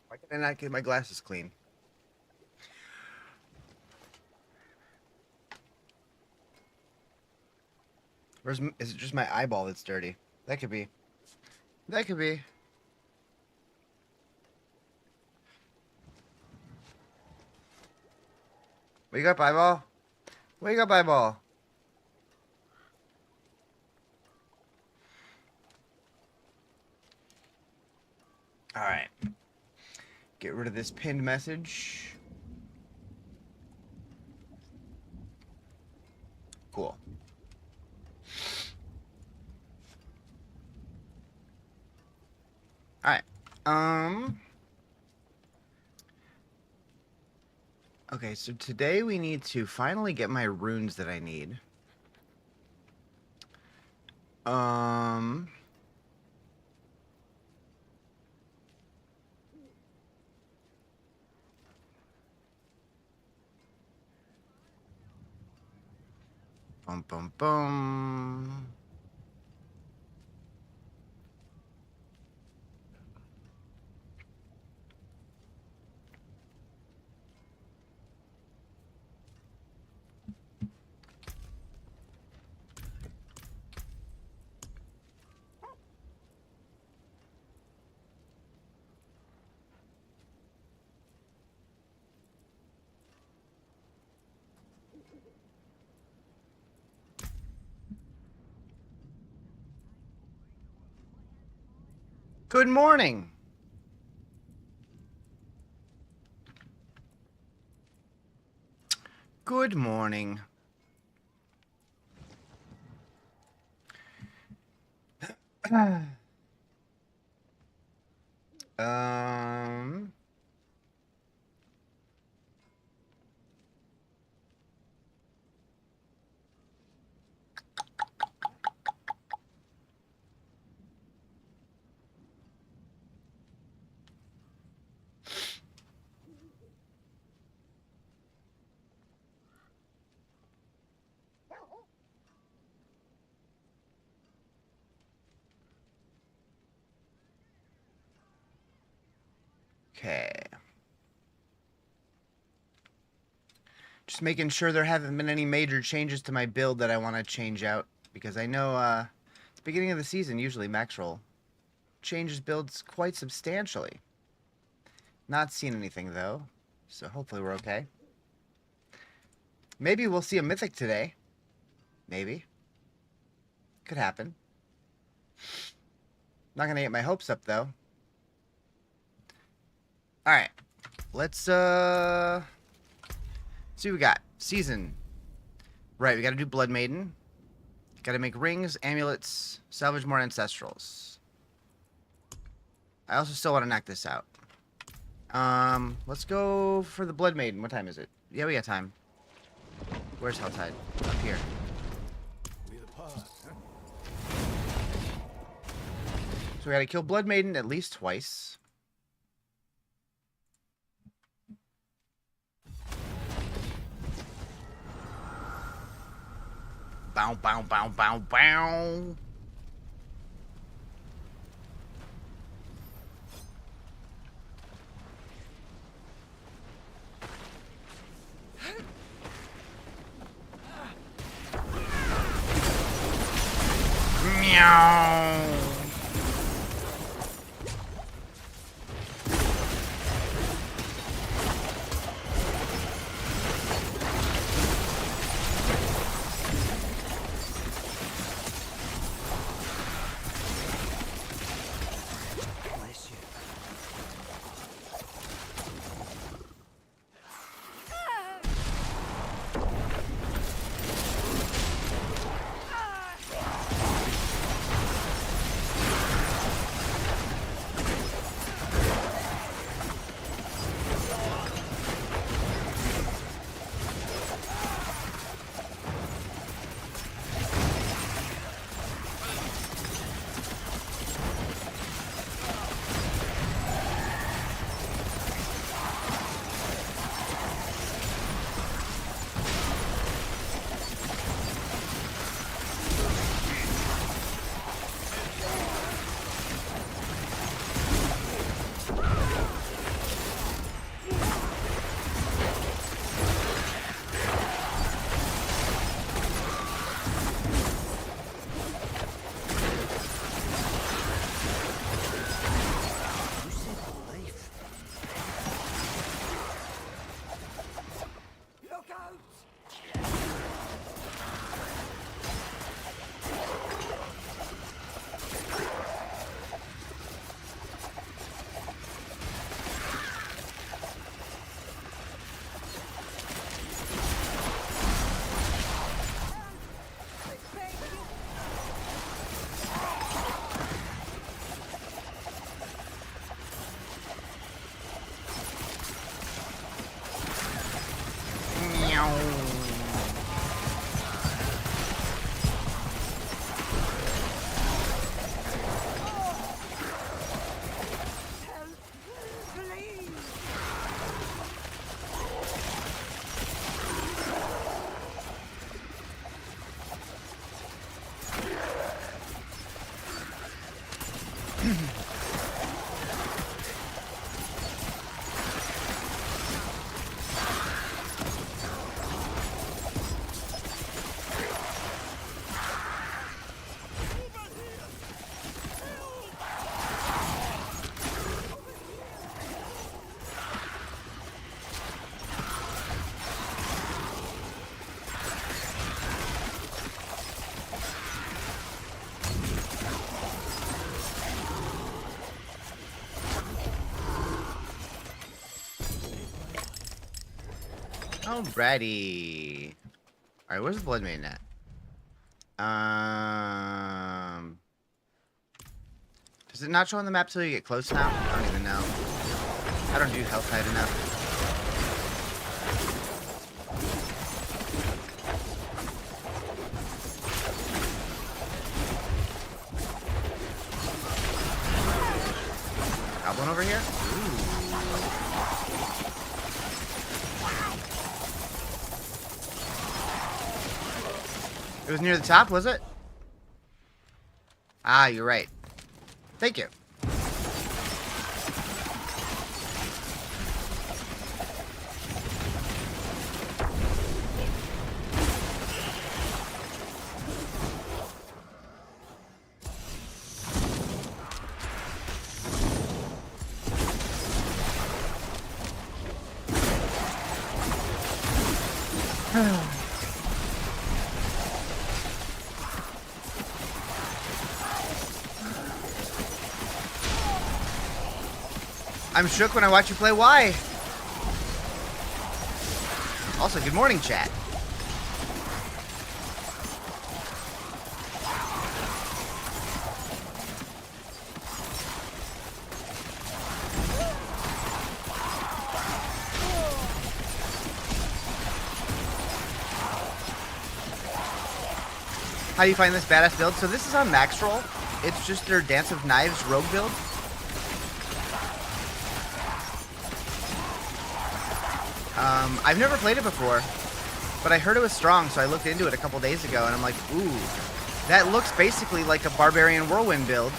Why can I not get my glasses clean? Is it just my eyeball that's dirty? That could be. That could be. Wake up, eyeball. Wake up, eyeball. Alright. Get rid of this pinned message. Cool. Alright. Okay, so today we need to finally get my runes that I need. Um... Bum, bum, bum. Good morning. Good morning. um... Okay. Just making sure there haven't been any major changes to my build that I want to change out. Because I know, at the beginning of the season, usually Maxroll changes builds quite substantially. Not seen anything, though. So hopefully we're okay. Maybe we'll see a mythic today. Maybe. Could happen. Not gonna get my hopes up, though. Alright. Let's, see what we got. Season. Right, we gotta do Blood Maiden. Gotta make rings, amulets, salvage more ancestrals. I also still want to knock this out. Let's go for the Blood Maiden. What time is it? Yeah, we got time. Where's Helltide? Up here. So we gotta kill Blood Maiden at least twice. Bow, bow, bow, bow, bow. Meow. Alrighty. Alright, where's the Blood Maiden at? Does it not show on the map till you get close now? I don't even know. I don't do health height enough. Goblin over here? Ooh. It was near the top, was it? Ah, you're right. Thank you. I'm shook when I watch you play. Why? Also, good morning, chat. How do you find this badass build? So this is on max roll. It's just their Dance of Knives rogue build. I've never played it before, but I heard it was strong, so I looked into it a couple days ago, and I'm like, ooh, that looks basically like a Barbarian Whirlwind build,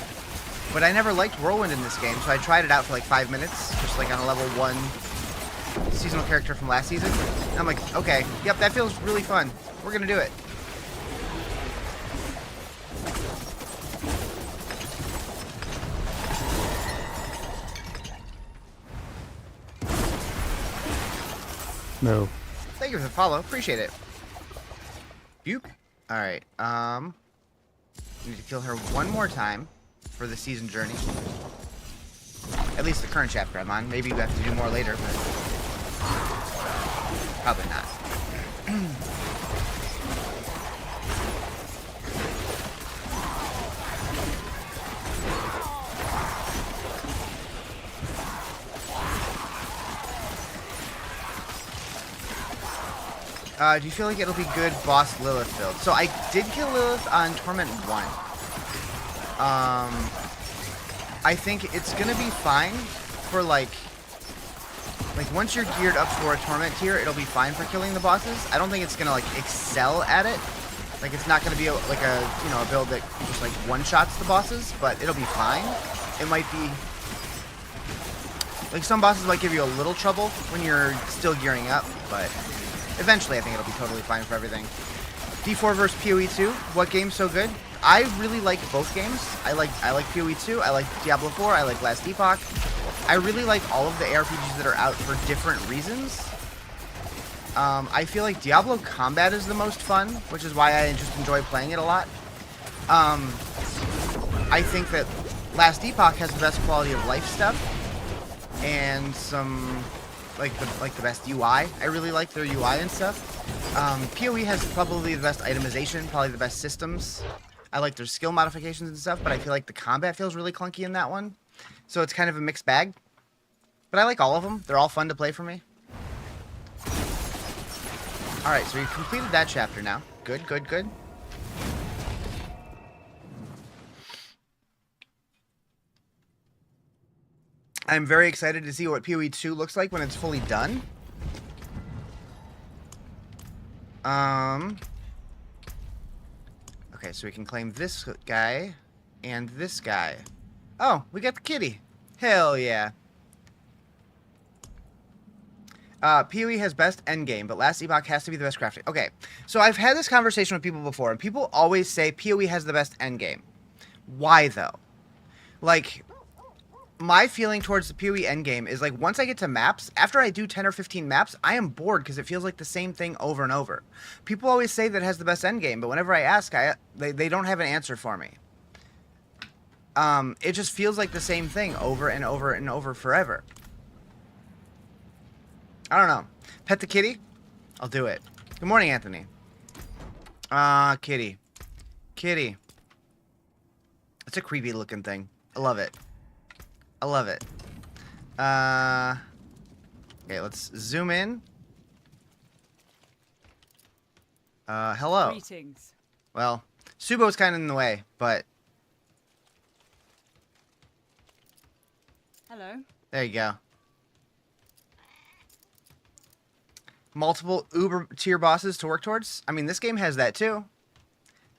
but I never liked Whirlwind in this game, so I tried it out for like 5 minutes, just like on a level 1 seasonal character from last season, and I'm like, okay, yep, that feels really fun. We're gonna do it. No. Thank you for the follow. Appreciate it. Buke. Alright, need to kill her one more time for the season journey. At least the current chapter I'm on. Maybe we have to do more later, but probably not. Do you feel like it'll be good boss Lilith build? So I did kill Lilith on Torment 1. I think it's gonna be fine for like once you're geared up for a Torment tier, it'll be fine for killing the bosses. I don't think it's gonna like excel at it. Like it's not gonna be a build that just like one-shots the bosses, but it'll be fine. It might be like some bosses might give you a little trouble when you're still gearing up, but eventually, I think it'll be totally fine for everything. D4 versus PoE 2. What game's so good? I really like both games. I like PoE 2. I like Diablo 4. I like Last Epoch. I really like all of the ARPGs that are out for different reasons. I feel like Diablo combat is the most fun, which is why I just enjoy playing it a lot. I think that Last Epoch has the best quality of life stuff and some like the best UI. I really like their UI and stuff. PoE has probably the best itemization, probably the best systems. I like their skill modifications and stuff, but I feel like the combat feels really clunky in that one. So it's kind of a mixed bag. But I like all of them. They're all fun to play for me. Alright, so we've completed that chapter now. Good, good, good. I'm very excited to see what PoE 2 looks like when it's fully done. Okay, so we can claim this guy and this guy. Oh, we got the kitty. Hell yeah. PoE has best endgame, but Last Epoch has to be the best crafting. Okay, so I've had this conversation with people before, and people always say PoE has the best endgame. Why, though? Like, my feeling towards the PoE endgame is, like, once I get to maps, after I do 10 or 15 maps, I am bored because it feels like the same thing over and over. People always say that it has the best endgame, but whenever I ask, they don't have an answer for me. It just feels like the same thing over and over and over forever. I don't know. Pet the kitty? I'll do it. Good morning, Anthony. Kitty. Kitty. It's a creepy looking thing. I love it. I love it. Okay, let's zoom in. Hello. Greetings. Well, Subo's kind of in the way, but Hello. there you go. Multiple Uber tier bosses to work towards. I mean, this game has that too.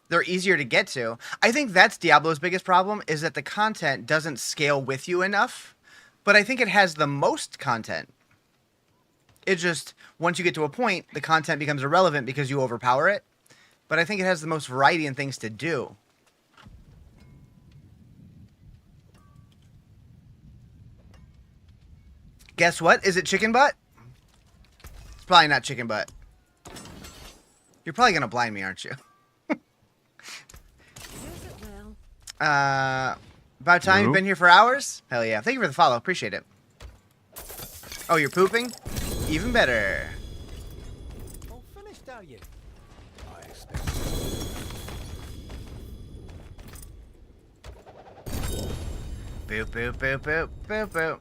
They're easier to get to. I think that's Diablo's biggest problem, is that the content doesn't scale with you enough. But I think it has the most content. It just, once you get to a point, the content becomes irrelevant because you overpower it. But I think it has the most variety in things to do. Guess what? Is it chicken butt? It's probably not chicken butt. You're probably going to blind me, aren't you? About time. You've been here for hours? Hell yeah. Thank you for the follow. Appreciate it. Oh, you're pooping? Even better. All finished, are you? I expect. Boop, boop, boop, boop, boop, boop.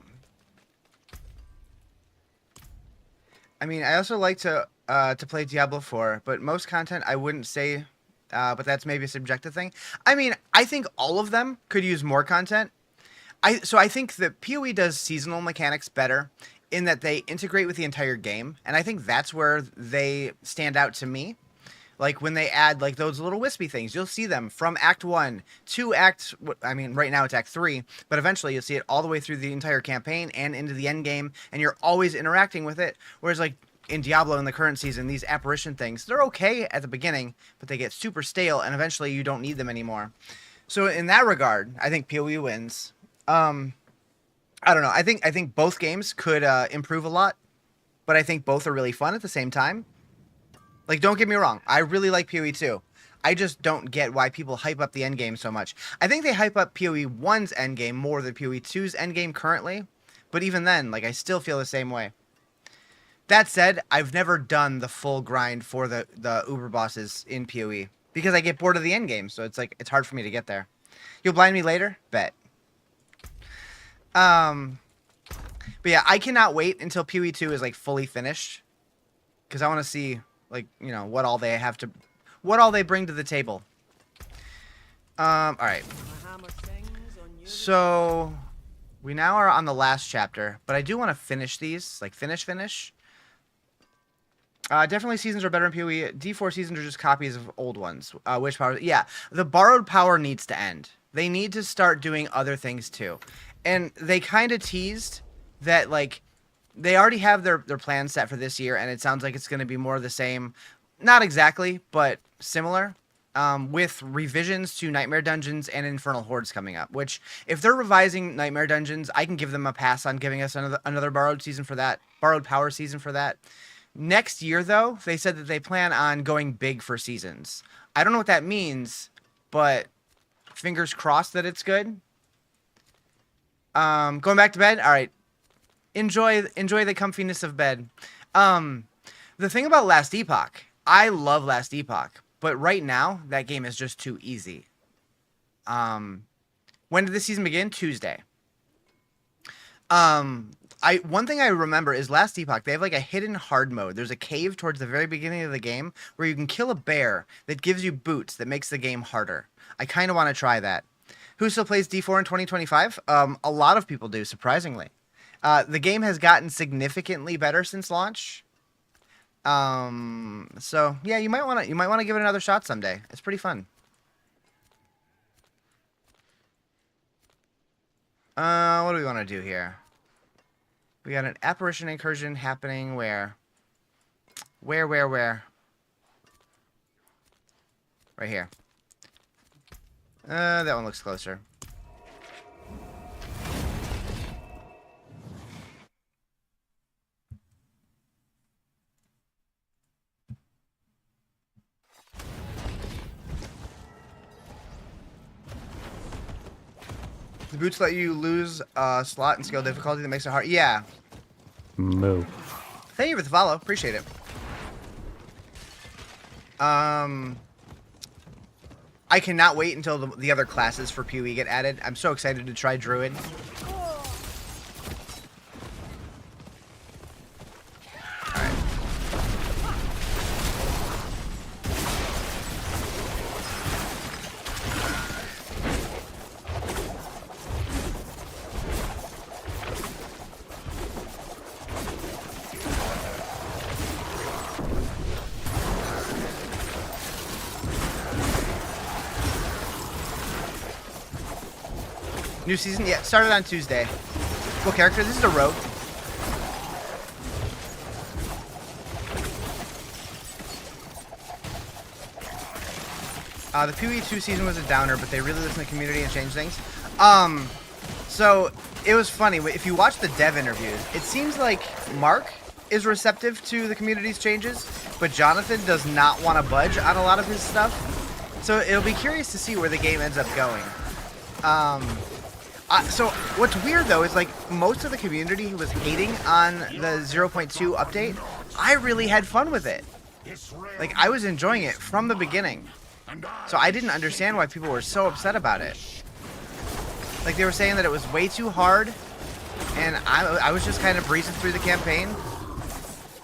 I mean, I also like to play Diablo 4, but most content I wouldn't say, but that's maybe a subjective thing. I mean, I think all of them could use more content. So I think that PoE does seasonal mechanics better in that they integrate with the entire game, and I think that's where they stand out to me. Like when they add like those little wispy things, you'll see them from Act 1 to I mean, right now it's Act 3, but eventually you'll see it all the way through the entire campaign and into the end game, and you're always interacting with it. Whereas like in Diablo in the current season, these apparition things, they're okay at the beginning, but they get super stale, and eventually you don't need them anymore. So in that regard, I think PoE wins. I don't know. I think both games could improve a lot, but I think both are really fun at the same time. Like, don't get me wrong. I really like PoE 2. I just don't get why people hype up the endgame so much. I think they hype up PoE 1's endgame more than PoE 2's endgame currently. But even then, like, I still feel the same way. That said, I've never done the full grind for the Uber bosses in PoE. Because I get bored of the endgame, so it's like, it's hard for me to get there. You'll blind me later? Bet. But yeah, I cannot wait until PoE 2 is, like, fully finished. Because I want to see, like, you know, what all they bring to the table. Alright. So, we now are on the last chapter, but I do want to finish these, like, finish. Definitely seasons are better in PoE. D4 seasons are just copies of old ones. Wish power, yeah, the borrowed power needs to end. They need to start doing other things, too. And they kind of teased that, like, they already have their plans set for this year, and it sounds like it's going to be more of the same. Not exactly, but similar. With revisions to Nightmare Dungeons and Infernal Hordes coming up. Which, if they're revising Nightmare Dungeons, I can give them a pass on giving us another borrowed season for that. Borrowed power season for that. Next year, though, they said that they plan on going big for seasons. I don't know what that means, but fingers crossed that it's good. Going back to bed? All right. Enjoy the comfiness of bed. The thing about Last Epoch, I love Last Epoch, but right now that game is just too easy. When did the season begin? Tuesday. One thing I remember is Last Epoch, they have like a hidden hard mode. There's a cave towards the very beginning of the game where you can kill a bear that gives you boots that makes the game harder. I kind of want to try that. Who still plays D4 in 2025? A lot of people do, surprisingly. The game has gotten significantly better since launch. So yeah, you might want to give it another shot someday. It's pretty fun. What do we want to do here? We got an apparition incursion happening where? Where? Right here. That one looks closer. The boots let you lose slot and skill difficulty that makes it hard. Yeah. Moo. Thank you for the follow. Appreciate it. I cannot wait until the other classes for PoE get added. I'm so excited to try Druid. New season? Yeah, started on Tuesday. What character? This is a rogue. The PoE 2 season was a downer, but they really listened to the community and changed things. So it was funny. If you watch the dev interviews, it seems like Mark is receptive to the community's changes, but Jonathan does not want to budge on a lot of his stuff. So it'll be curious to see where the game ends up going. So what's weird though is like most of the community who was hating on the 0.2 update, I really had fun with it. Like I was enjoying it from the beginning. So I didn't understand why people were so upset about it. Like they were saying that it was way too hard, and I was just kind of breezing through the campaign.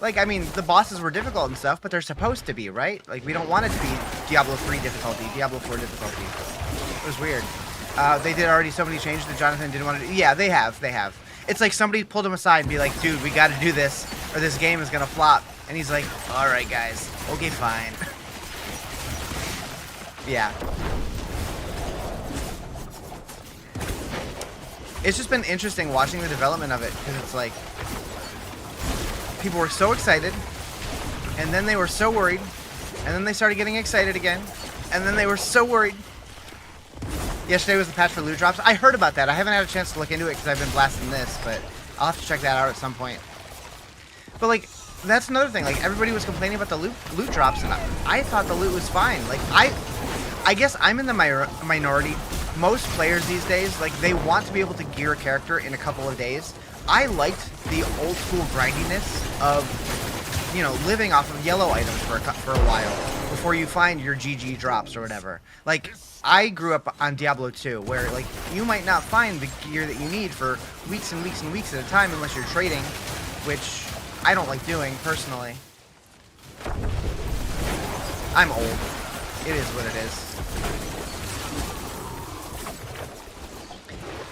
Like, I mean, the bosses were difficult and stuff, but they're supposed to be, right? Like, we don't want it to be Diablo 3 difficulty, Diablo 4 difficulty. It was weird. They did already so many changes that Jonathan didn't want to do. Yeah, they have. It's like somebody pulled him aside and be like, dude, we got to do this, or this game is going to flop. And he's like, all right, guys. Okay, fine. Yeah. It's just been interesting watching the development of it, because it's like, people were so excited, and then they were so worried, and then they started getting excited again, and then they were so worried. Yesterday was the patch for loot drops. I heard about that. I haven't had a chance to look into it because I've been blasting this, but I'll have to check that out at some point. But like, that's another thing. Like, everybody was complaining about the loot drops, and I thought the loot was fine. Like, I guess I'm in the minority. Most players these days, like, they want to be able to gear a character in a couple of days. I liked the old school grindiness of, you know, living off of yellow items for a while before you find your GG drops or whatever. Like, I grew up on Diablo 2, where, like, you might not find the gear that you need for weeks and weeks and weeks at a time unless you're trading, which I don't like doing, personally. I'm old. It is what it is.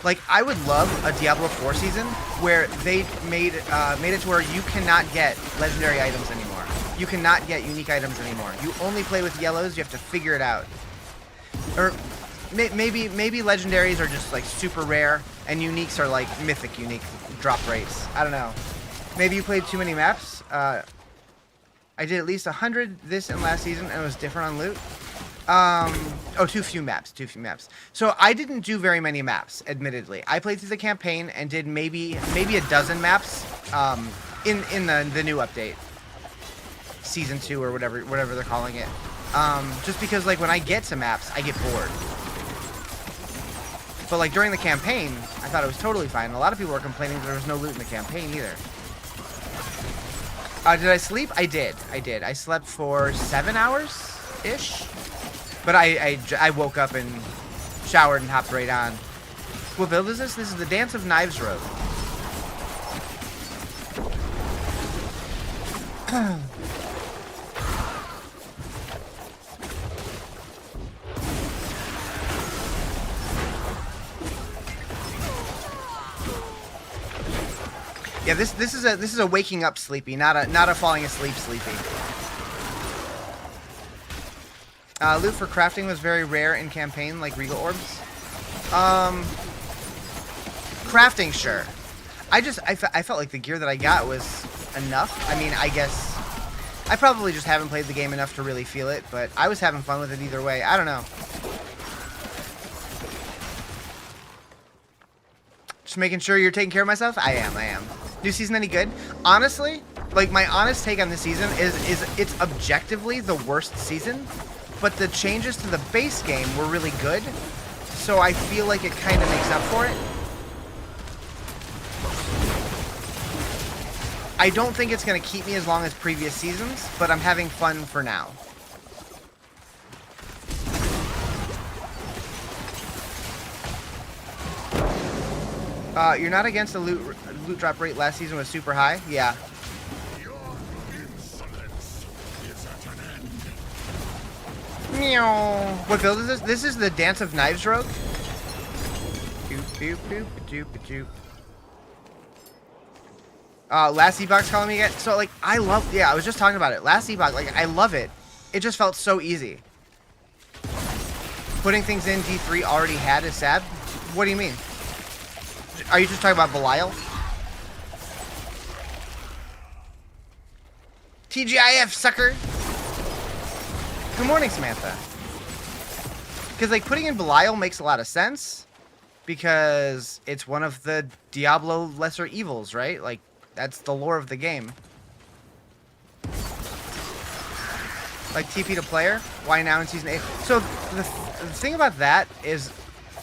Like, I would love a Diablo 4 season where they made it to where you cannot get legendary items anymore. You cannot get unique items anymore. You only play with yellows. You have to figure it out. Or maybe legendaries are just like super rare, and uniques are like mythic unique drop rates. I don't know. Maybe you played too many maps. I did at least 100 this and last season, and it was different on loot. Too few maps. So I didn't do very many maps, admittedly. I played through the campaign and did maybe a dozen maps in the new update, season 2 or whatever they're calling it. Just because, like, when I get to maps, I get bored. But like during the campaign, I thought it was totally fine. A lot of people were complaining that there was no loot in the campaign either. Did I sleep? I did. I slept for 7 hours ish. But I woke up and showered and hopped right on. What build is this? This is the Dance of Knives Road. Yeah, this is a waking up sleepy, not a falling asleep sleepy. Loot for crafting was very rare in campaign, like Regal Orbs. Crafting, sure. I felt like the gear that I got was enough. I mean, I guess I probably just haven't played the game enough to really feel it, but I was having fun with it either way. I don't know. Just making sure you're taking care of myself? I am. New season any good? Honestly, like, my honest take on this season is it's objectively the worst season, but the changes to the base game were really good, so I feel like it kind of makes up for it. I don't think it's going to keep me as long as previous seasons, but I'm having fun for now. You're not against the loot drop rate last season was super high? Yeah. Your insolence is at an end. Meow. What build is this? This is the Dance of Knives rogue. Doop, doop, doop, doop, doop. Last E-Box calling me again. So, like, I love... Yeah, I was just talking about it. Last E-Box, like, I love it. It just felt so easy. Putting things in D3 already had is sad. What do you mean? Are you just talking about Belial? TGIF, sucker! Good morning, Samantha. Because, like, putting in Belial makes a lot of sense. Because it's one of the Diablo lesser evils, right? Like, that's the lore of the game. Like, TP to player? Why now in Season 8? So, the thing about that is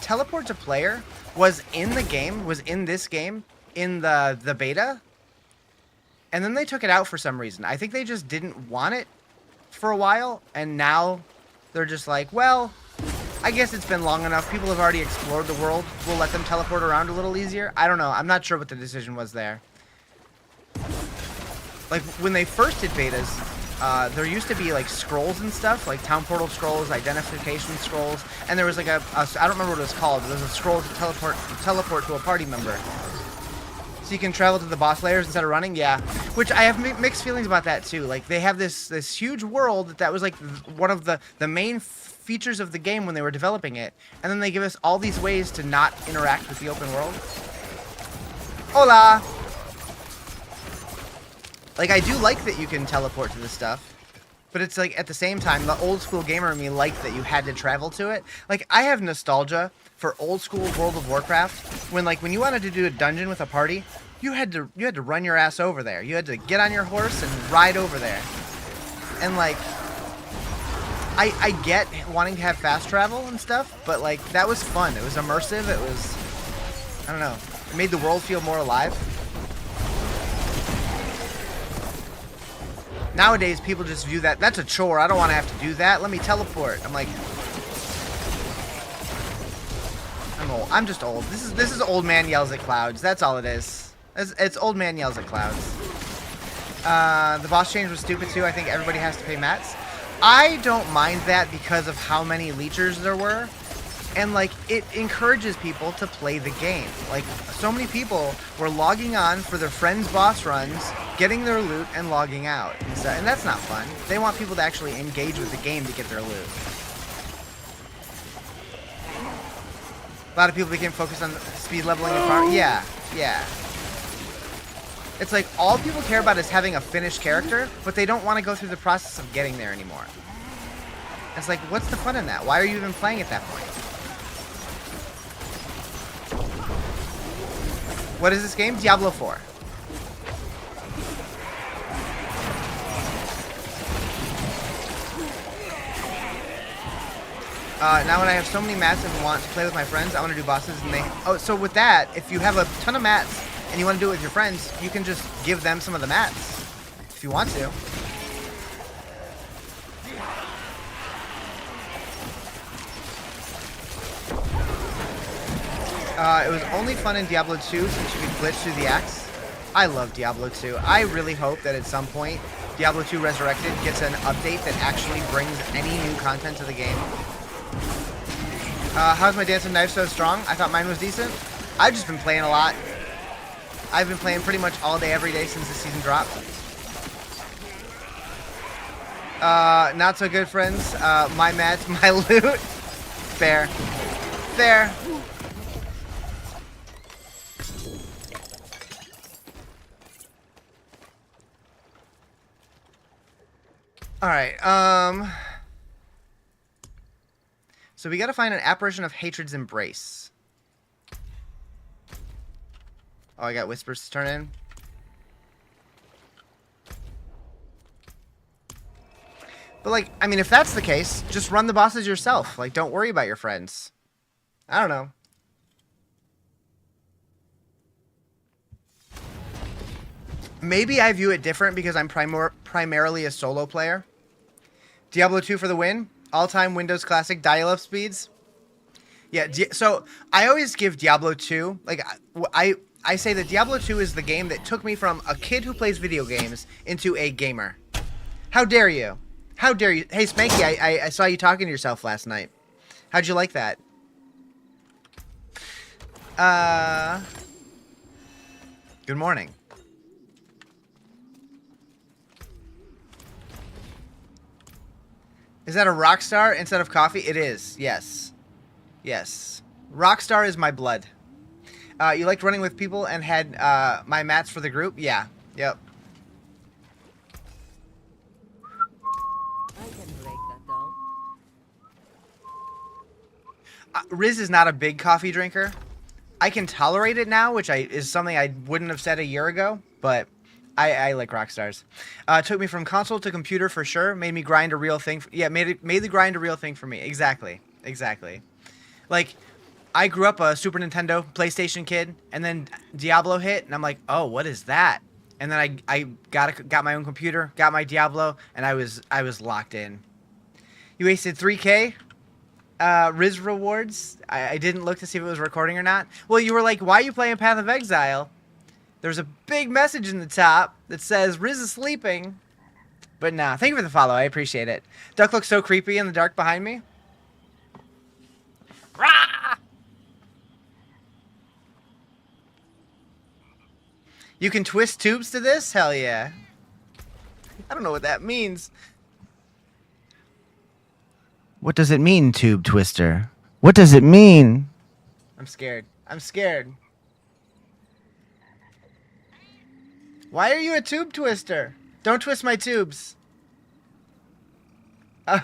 teleport to player was in the game, was in this game, in the beta. And then they took it out for some reason. I think they just didn't want it for a while. And now they're just like, well, I guess it's been long enough. People have already explored the world. We'll let them teleport around a little easier. I don't know. I'm not sure what the decision was there. Like, when they first did betas, there used to be, like, scrolls and stuff, like town portal scrolls, identification scrolls, and there was, like, I don't remember what it was called, but there was a scroll to teleport to a party member. So you can travel to the boss layers instead of running, yeah. Which, I have mixed feelings about that, too. Like, they have this huge world that was, like, one of the main features of the game when they were developing it, and then they give us all these ways to not interact with the open world. Hola! Like, I do like that you can teleport to this stuff, but it's like, at the same time, the old school gamer in me liked that you had to travel to it. Like, I have nostalgia for old school World of Warcraft, when you wanted to do a dungeon with a party, you had to run your ass over there. You had to get on your horse and ride over there. And, like, I get wanting to have fast travel and stuff, but, like, that was fun. It was immersive. It was, I don't know, it made the world feel more alive. Nowadays, people just view that's a chore. I don't want to have to do that. Let me teleport. I'm like, I'm old. I'm just old. This is old man yells at clouds. That's all it is. It's old man yells at clouds. The boss change was stupid too. I think everybody has to pay mats. I don't mind that because of how many leechers there were. And, like, it encourages people to play the game. Like, so many people were logging on for their friends' boss runs, getting their loot, and logging out. And that's not fun. They want people to actually engage with the game to get their loot. A lot of people became focused on speed leveling and farming. Yeah, yeah. It's like, all people care about is having a finished character, but they don't want to go through the process of getting there anymore. It's like, what's the fun in that? Why are you even playing at that point? What is this game? Diablo 4. Now when I have so many mats and want to play with my friends, I want to do bosses and they... Oh, so with that, if you have a ton of mats and you want to do it with your friends, you can just give them some of the mats. If you want to. It was only fun in Diablo 2 since you could glitch through the axe. I love Diablo 2. I really hope that at some point Diablo 2 Resurrected gets an update that actually brings any new content to the game. How's my Dance of Knives so strong? I thought mine was decent. I've just been playing a lot. I've been playing pretty much all day, every day since the season dropped. Not so good, friends. My mats, my loot. Fair. Fair. Alright, so we gotta find an apparition of hatred's embrace. Oh, I got whispers to turn in. But, like, I mean, if that's the case, just run the bosses yourself. Like, don't worry about your friends. I don't know. Maybe I view it different because I'm primarily a solo player. Diablo 2 for the win. All-time Windows Classic dial-up speeds. Yeah, so I always give Diablo 2, like, I say that Diablo 2 is the game that took me from a kid who plays video games into a gamer. How dare you? How dare you? Hey, Spanky, I saw you talking to yourself last night. How'd you like that? Good morning. Is that a Rockstar instead of coffee? It is, yes. Yes. Rockstar is my blood. You liked running with people and had my mats for the group? Yeah. Yep. I can break that down. Riz is not a big coffee drinker. I can tolerate it now, which is something I wouldn't have said a year ago, but I like Rockstars. Took me from console to computer for sure. Made me grind a real thing. Made the grind a real thing for me. Exactly. Like, I grew up a Super Nintendo, PlayStation kid, and then Diablo hit, and I'm like, oh, what is that? And then I got my own computer, got my Diablo, and I was locked in. You wasted 3K. Riz rewards. I didn't look to see if it was recording or not. Well, you were like, why are you playing Path of Exile? There's a big message in the top that says Riz is sleeping. But nah, thank you for the follow. I appreciate it. Duck looks so creepy in the dark behind me. Rah! You can twist tubes to this? Hell yeah. I don't know what that means. What does it mean, tube twister? What does it mean? I'm scared. I'm scared. Why are you a tube twister? Don't twist my tubes. Alright,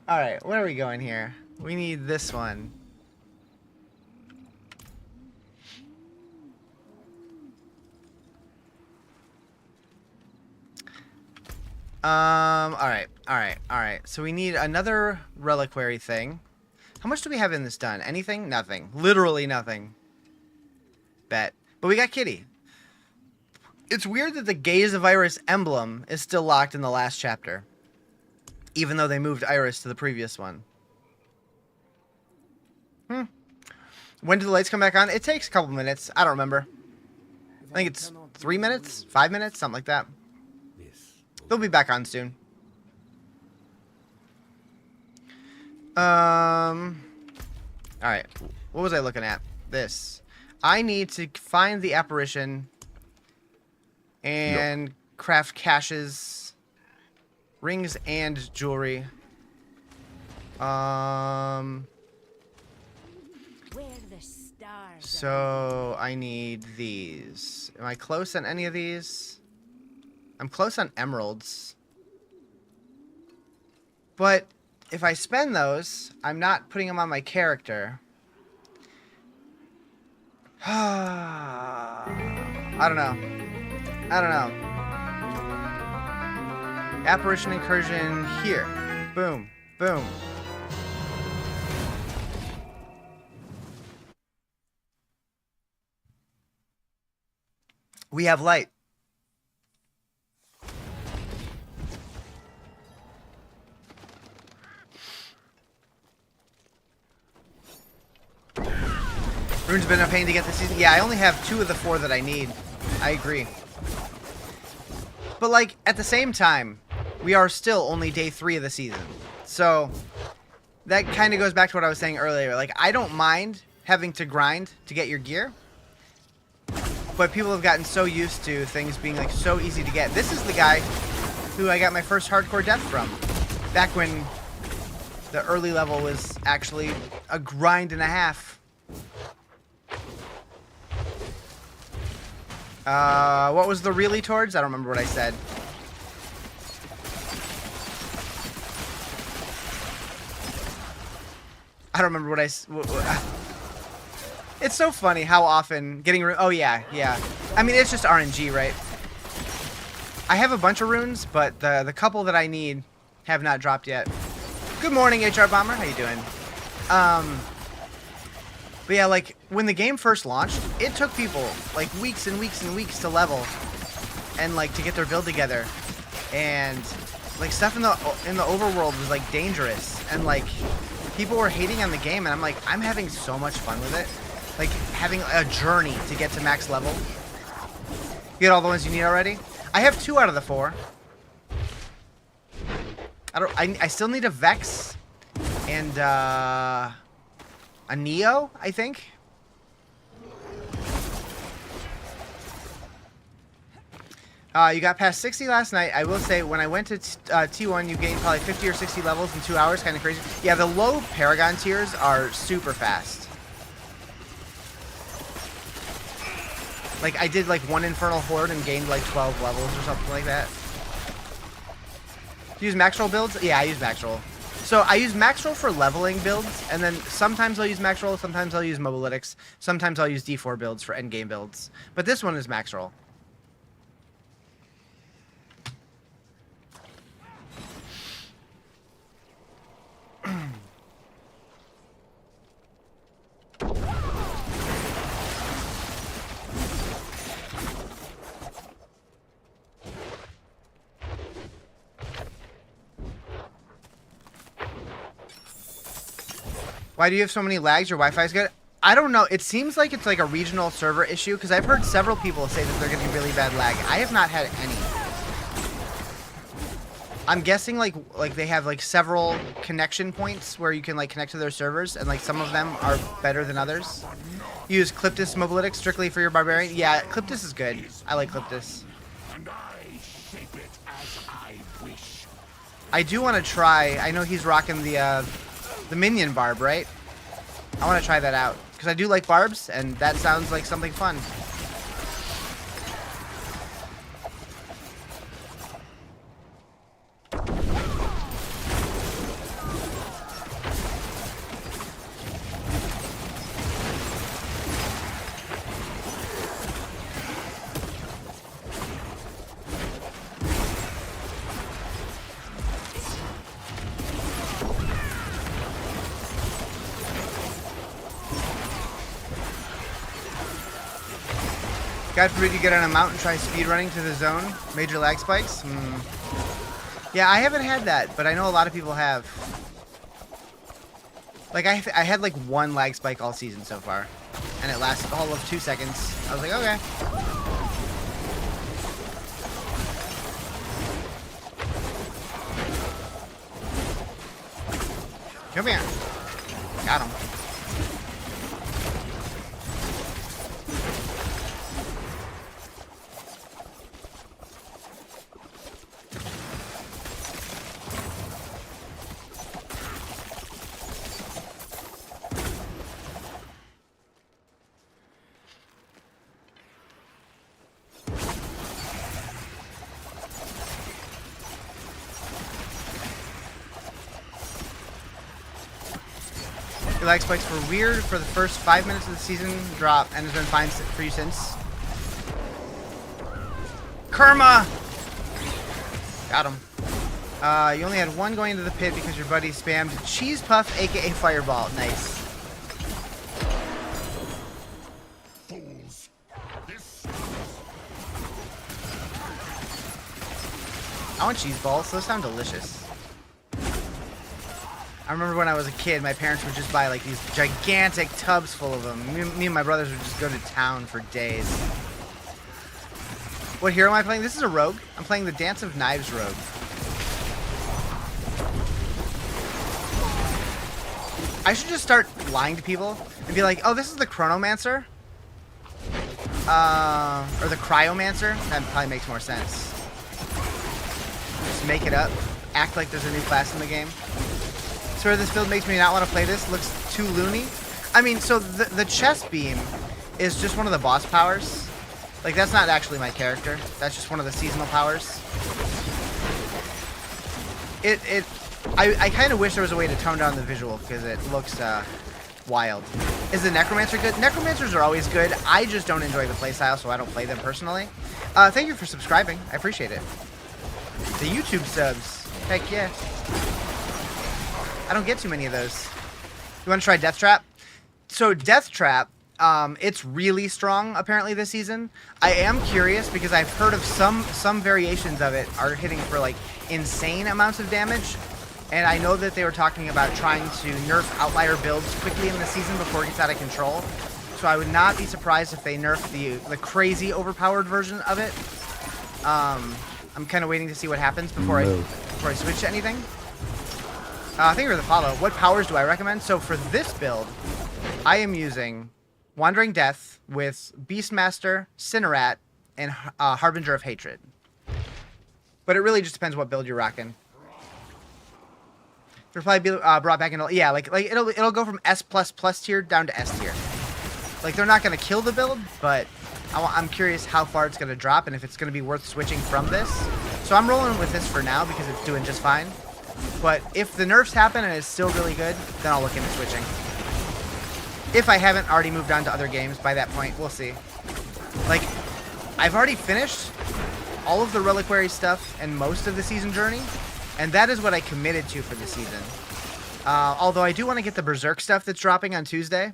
where are we going here? We need this one. Alright. So we need another reliquary thing. How much do we have in this done? Anything? Nothing. Literally nothing. Bet. But we got Kitty. It's weird that the Gaze of Iris emblem is still locked in the last chapter. Even though they moved Iris to the previous one. When do the lights come back on? It takes a couple minutes. I don't remember. I think it's 3 minutes? 5 minutes? Something like that. They'll be back on soon. Alright. What was I looking at? This. I need to find the apparition and craft caches, rings, and jewelry. Where the stars So I need these. Am I close on any of these? I'm close on emeralds. But if I spend those, I'm not putting them on my character. I don't know. Apparition incursion here. Boom. Boom. We have light. Rune's been a pain to get this season. Yeah, I only have 2 of the 4 that I need. I agree. But, like, at the same time, we are still only day 3 of the season. So, that kind of goes back to what I was saying earlier. Like, I don't mind having to grind to get your gear. But people have gotten so used to things being, like, so easy to get. This is the guy who I got my first hardcore death from. Back when the early level was actually a grind and a half. What was the really towards? I don't remember what I said. I don't remember what I... It's so funny how often getting... Oh, yeah. I mean, it's just RNG, right? I have a bunch of runes, but the couple that I need have not dropped yet. Good morning, HR Bomber. How you doing? But yeah, like, when the game first launched, it took people, like, weeks and weeks and weeks to level and, like, to get their build together. And, like, stuff in the overworld was, like, dangerous. And, like, people were hating on the game, and I'm like, I'm having so much fun with it. Like, having a journey to get to max level. You get all the ones you need already? I have 2 out of the 4. I still need a Vex and a Neo, I think. You got past 60 last night. I will say, when I went to T1, you gained probably 50 or 60 levels in 2 hours. Kind of crazy. Yeah, the low Paragon tiers are super fast. Like, I did like 1 Infernal Horde and gained like 12 levels or something like that. Do you use max roll builds? Yeah, I use max roll. So I use max roll for leveling builds, and then sometimes I'll use max roll, sometimes I'll use mobalytics, sometimes I'll use D4 builds for endgame builds. But this one is max roll. Why do you have so many lags? Your Wi-Fi is good? I don't know. It seems like it's like a regional server issue, because I've heard several people say that they're getting really bad lag. I have not had any. I'm guessing like they have like several connection points where you can like connect to their servers, and like some of them are better than others. You use Cliptus Mobalytics strictly for your Barbarian? Yeah, Cliptus is good. I like Cliptus. And I shape it as I wish. I do want to try. I know he's rocking the minion barb, right? I want to try that out because I do like barbs, and that sounds like something fun. God forbid you get on a mountain, try speed running to the zone. Major lag spikes? Yeah, I haven't had that, but I know a lot of people have. Like, I had like 1 lag spike all season so far, and it lasted all of 2 seconds. I was like, okay. Come here. Got him. Your lag spikes were weird for the first 5 minutes of the season drop, and has been fine for you since. Karma! Got him. You only had 1 going into the pit because your buddy spammed Cheese Puff, aka Fireball. Nice. Fools. This I want cheese balls. Those sound delicious. I remember when I was a kid, my parents would just buy like these gigantic tubs full of them. Me and my brothers would just go to town for days. What hero am I playing? This is a rogue. I'm playing the Dance of Knives rogue. I should just start lying to people and be like, oh, this is the Chronomancer. Or the Cryomancer. That probably makes more sense. Just make it up. Act like there's a new class in the game. Swear this build makes me not want to play this. Looks too loony. I mean, so the chest beam is just one of the boss powers. Like, that's not actually my character. That's just one of the seasonal powers. I kind of wish there was a way to tone down the visual because it looks wild. Is the Necromancer good? Necromancers are always good. I just don't enjoy the playstyle, so I don't play them personally. Thank you for subscribing. I appreciate it. The YouTube subs. Heck yeah. I don't get too many of those. You want to try Death Trap? So Death Trap, it's really strong apparently this season. I am curious because I've heard of some variations of it are hitting for like insane amounts of damage. And I know that they were talking about trying to nerf outlier builds quickly in the season before it gets out of control. So I would not be surprised if they nerf the crazy overpowered version of it. I'm kind of waiting to see what happens before I switch to anything. Thank you for the follow. What powers do I recommend? So for this build, I am using Wandering Death with Beastmaster, Cinerat, and Harbinger of Hatred. But it really just depends what build you're rocking. It'll probably be brought back into, yeah, like it'll go from S++ tier down to S tier. Like they're not gonna kill the build, but I'm curious how far it's gonna drop and if it's gonna be worth switching from this. So I'm rolling with this for now because it's doing just fine. But if the nerfs happen and it's still really good, then I'll look into switching. If I haven't already moved on to other games by that point, we'll see. Like, I've already finished all of the reliquary stuff and most of the season journey, and that is what I committed to for the season. Although I do want to get the Berserk stuff that's dropping on Tuesday.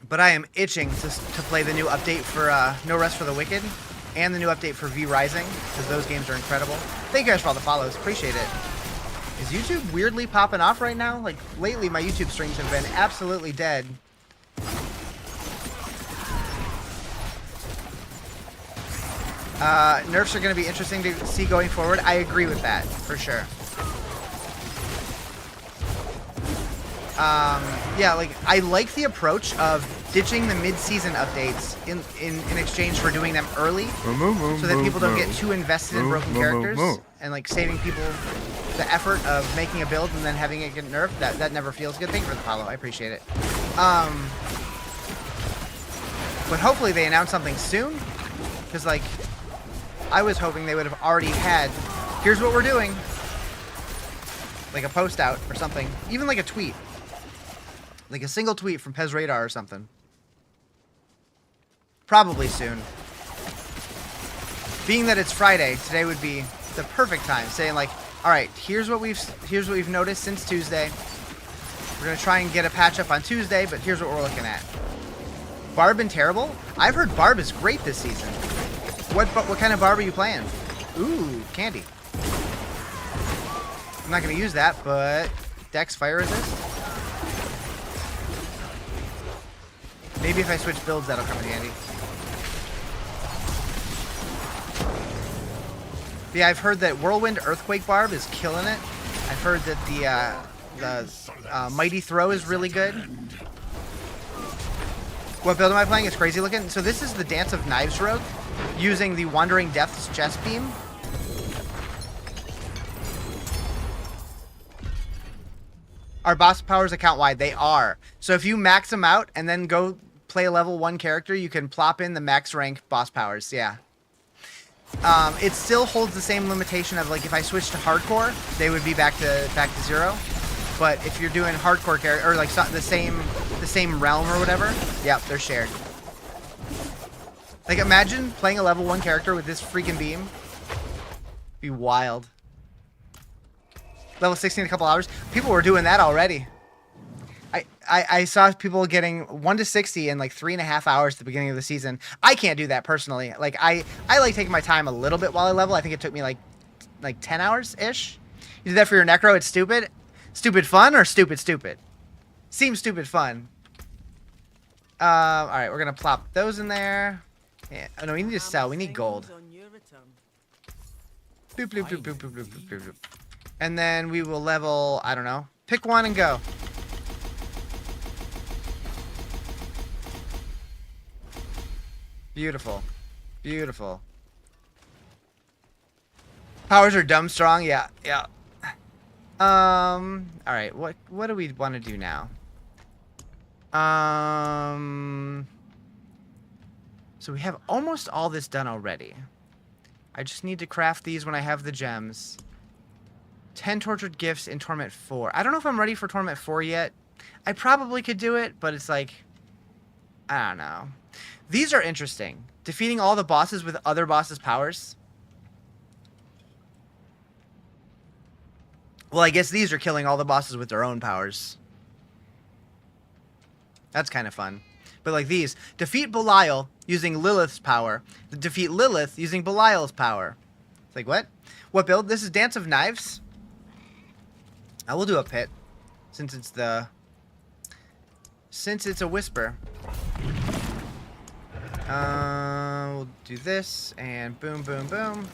But I am itching to play the new update for No Rest for the Wicked and the new update for V Rising, because those games are incredible. Thank you guys for all the follows. Appreciate it. Is YouTube weirdly popping off right now? Like, lately my YouTube streams have been absolutely dead. Nerfs are going to be interesting to see going forward. I agree with that, for sure. Yeah, like, I like the approach of ditching the mid-season updates in exchange for doing them early, so that people don't get too invested in broken characters, and, like, saving people the effort of making a build and then having it get nerfed. That never feels good. Thank you for the follow. I appreciate it. But hopefully they announce something soon, because, like, I was hoping they would have already had, here's what we're doing, like a post out or something, even like a tweet, like a single tweet from Pez Radar or something. Probably soon. Being that it's Friday, today would be the perfect time, saying like, all right, here's what we've noticed since Tuesday. We're gonna try and get a patch up on Tuesday, but here's what we're looking at. Barb and Terrible? I've heard Barb is great this season. What kind of Barb are you playing? Ooh, candy. I'm not gonna use that, but Dex Fire Resist. Maybe if I switch builds, that'll come in handy. But yeah, I've heard that Whirlwind Earthquake Barb is killing it. I've heard that the Mighty Throw is really good. What build am I playing? It's crazy looking. So this is the Dance of Knives Rogue, using the Wandering Death's Chest Beam. Are boss powers account-wide? They are. So if you max them out and then go play a level 1 character, you can plop in the max rank boss powers, yeah. It still holds the same limitation of, like, if I switch to hardcore, they would be back to 0. But if you're doing hardcore character, or like the same realm or whatever, yep, they're shared. Like, imagine playing a level 1 character with this freaking beam. Be wild. Level 16 in a couple hours. People were doing that already. I saw people getting 1 to 60 in like 3.5 hours at the beginning of the season. I can't do that personally. Like, I like taking my time a little bit while I level. I think it took me like 10 hours-ish. You do that for your Necro, it's stupid. Stupid fun or stupid? Seems stupid fun. Alright, we're gonna plop those in there. Yeah. Oh no, we need to sell. We need gold. Boop, bloop, bloop, bloop, bloop, bloop, bloop, bloop, bloop. And then we will level, I don't know. Pick one and go. Beautiful. Beautiful. Powers are dumb strong? Yeah, yeah. Alright, what do we want to do now? So we have almost all this done already. I just need to craft these when I have the gems. 10 Tortured Gifts in Torment 4. I don't know if I'm ready for Torment 4 yet. I probably could do it, but it's like, I don't know. These are interesting. Defeating all the bosses with other bosses' powers. Well, I guess these are killing all the bosses with their own powers. That's kind of fun. But like these, defeat Belial using Lilith's power. Defeat Lilith using Belial's power. It's like, what? What build? This is Dance of Knives. I will do a pit, since it's a whisper. We'll do this, and boom, boom, boom.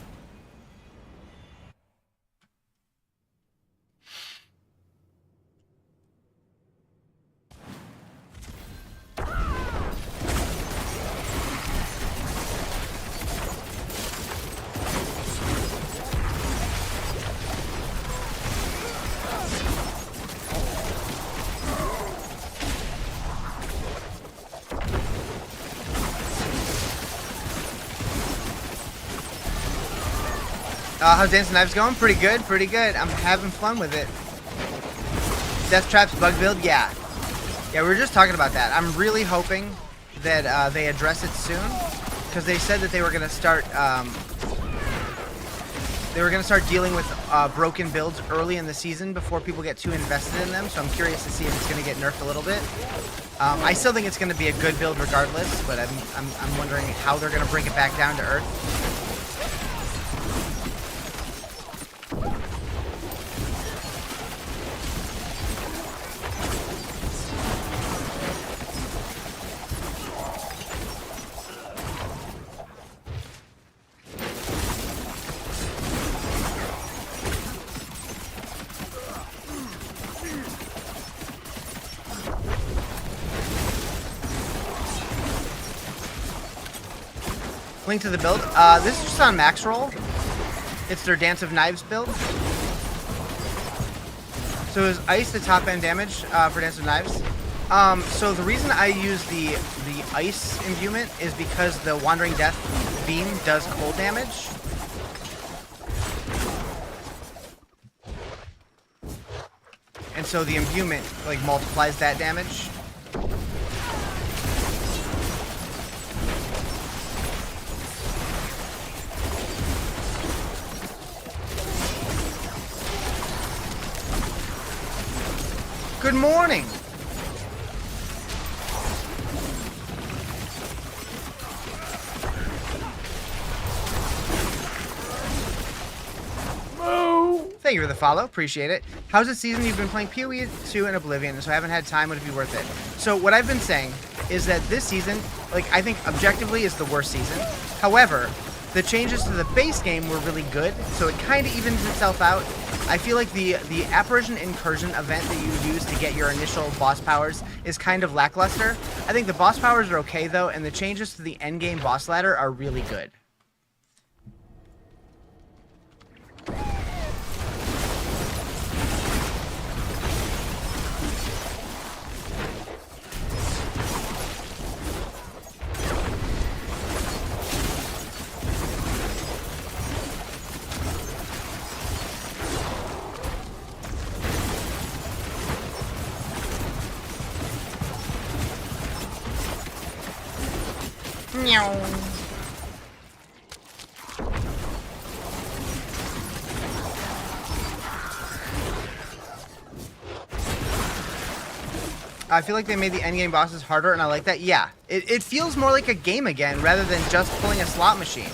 How's Dance of Knives going? Pretty good, pretty good. I'm having fun with it. Death Traps bug build? Yeah. Yeah, we were just talking about that. I'm really hoping that they address it soon, because they said that they were going to start dealing with broken builds early in the season before people get too invested in them, so I'm curious to see if it's going to get nerfed a little bit. I still think it's going to be a good build regardless, but I'm wondering how they're going to bring it back down to earth. Link to the build. This is just on max roll. It's their Dance of Knives build. So is ice the top end damage for Dance of Knives? So the reason I use the ice imbuement is because the Wandering Death beam does cold damage. And so the imbuement like multiplies that damage. Good morning. Thank you for the follow. Appreciate it. How's the season? You've been playing PoE 2 and Oblivion, so I haven't had time. Would it be worth it? So what I've been saying is that this season, like, I think objectively is the worst season. However, the changes to the base game were really good, so it kind of evens itself out. I feel like the Apparition Incursion event that you use to get your initial boss powers is kind of lackluster. I think the boss powers are okay, though, and the changes to the endgame boss ladder are really good. I feel like they made the endgame bosses harder, and I like that. Yeah, it feels more like a game again, rather than just pulling a slot machine.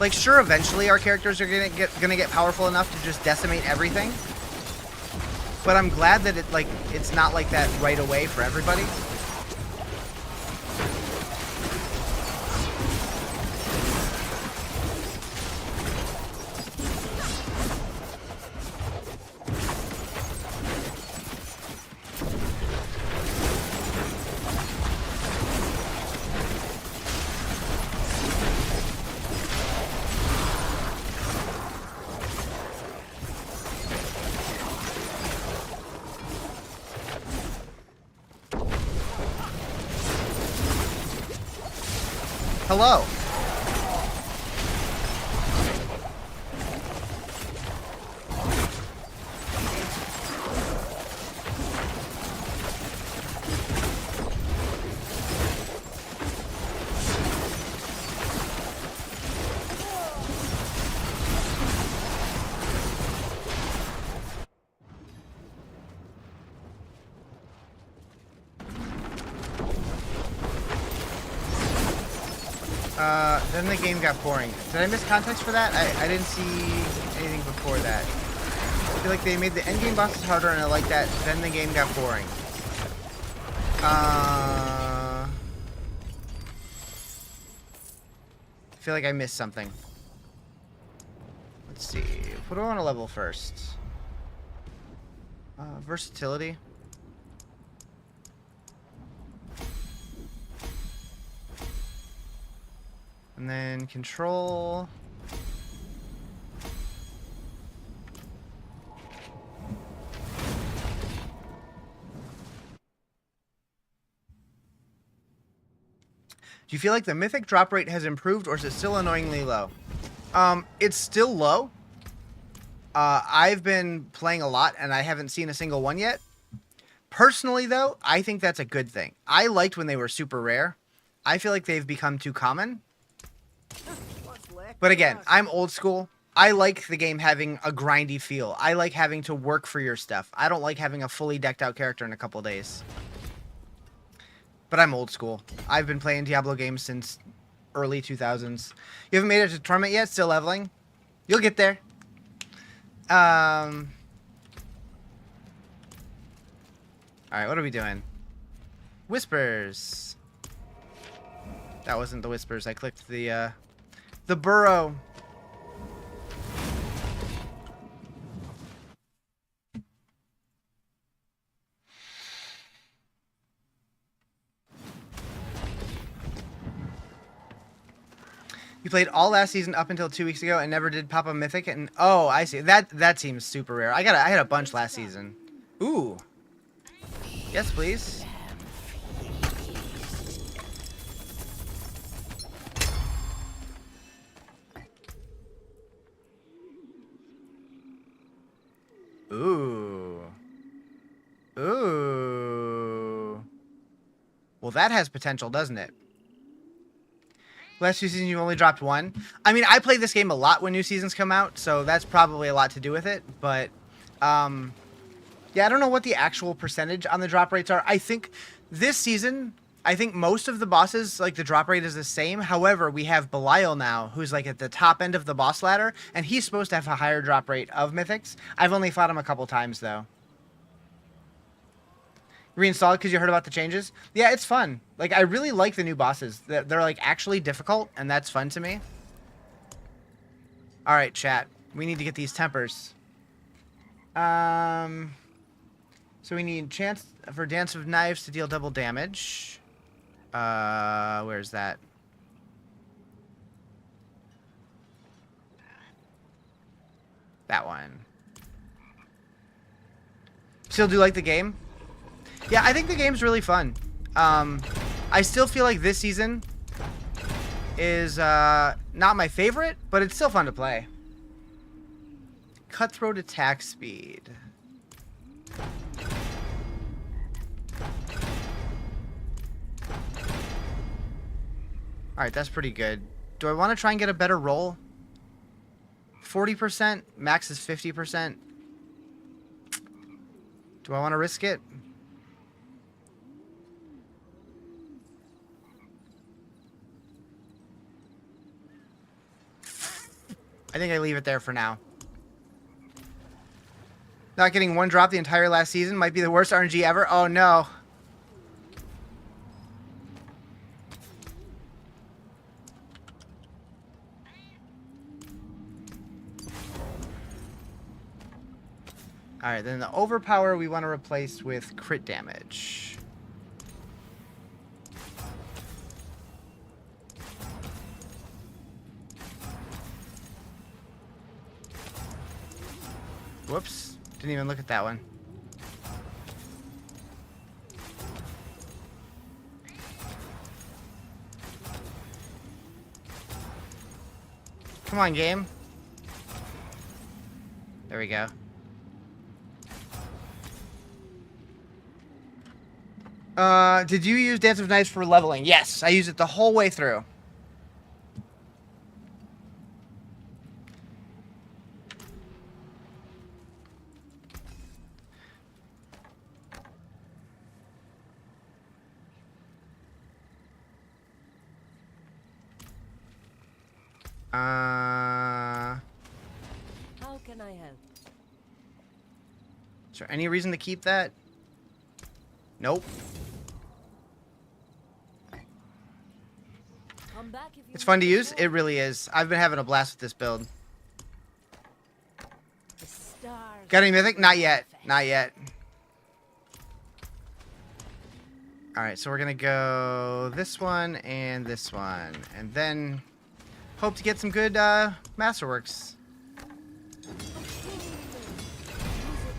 Like, sure, eventually our characters are gonna get powerful enough to just decimate everything. But I'm glad that it's not like that right away for everybody. Hello. Then the game got boring. Did I miss context for that? I didn't see anything before that. I feel like they made the endgame bosses harder and I like that. Then the game got boring. I feel like I missed something. Let's see. What do I want to level first? Versatility. And then control. Do you feel like the mythic drop rate has improved or is it still annoyingly low? It's still low. I've been playing a lot and I haven't seen a single one yet. Personally, though, I think that's a good thing. I liked when they were super rare. I feel like they've become too common. But again, I'm old school. I like the game having a grindy feel. I like having to work for your stuff. I don't like having a fully decked out character in a couple days. But I'm old school. I've been playing Diablo games since early 2000s. You haven't made it to tournament yet? Still leveling? You'll get there. Alright, what are we doing? Whispers. That wasn't the whispers. I clicked the burrow. You played all last season up until 2 weeks ago and never did pop a mythic and oh, I see. That seems super rare. I had a bunch last season. Ooh. Yes, please. Ooh. Ooh. Well, that has potential, doesn't it? Last 2 seasons, you only dropped 1. I mean, I play this game a lot when new seasons come out, so that's probably a lot to do with it. But, yeah, I don't know what the actual percentage on the drop rates are. I think this season, I think most of the bosses, like, the drop rate is the same. However, we have Belial now, who's, like, at the top end of the boss ladder, and he's supposed to have a higher drop rate of mythics. I've only fought him a couple times, though. Reinstalled because you heard about the changes? Yeah, it's fun. Like, I really like the new bosses. They're like, actually difficult, and that's fun to me. Alright, chat. We need to get these tempers. So we need chance for Dance of Knives to deal double damage. Where's that? That one. Still do like the game? Yeah, I think the game's really fun. I still feel like this season is not my favorite, but it's still fun to play. Cutthroat attack speed. Alright, that's pretty good. Do I want to try and get a better roll? 40%? Max is 50%. Do I want to risk it? I think I leave it there for now. Not getting 1 drop the entire last season might be the worst RNG ever. Oh no. Alright, then the overpower we want to replace with crit damage. Whoops. Didn't even look at that one. Come on, game. There we go. Did you use Dance of Knives for leveling? Yes, I used it the whole way through. How can I help? Is there any reason to keep that? Nope. Come back if you It's fun to need use. more. It really is. I've been having a blast with this build. The stars. Got any mythic? Not yet. Not yet. Alright, so we're gonna go this one and this one. And then hope to get some good Masterworks.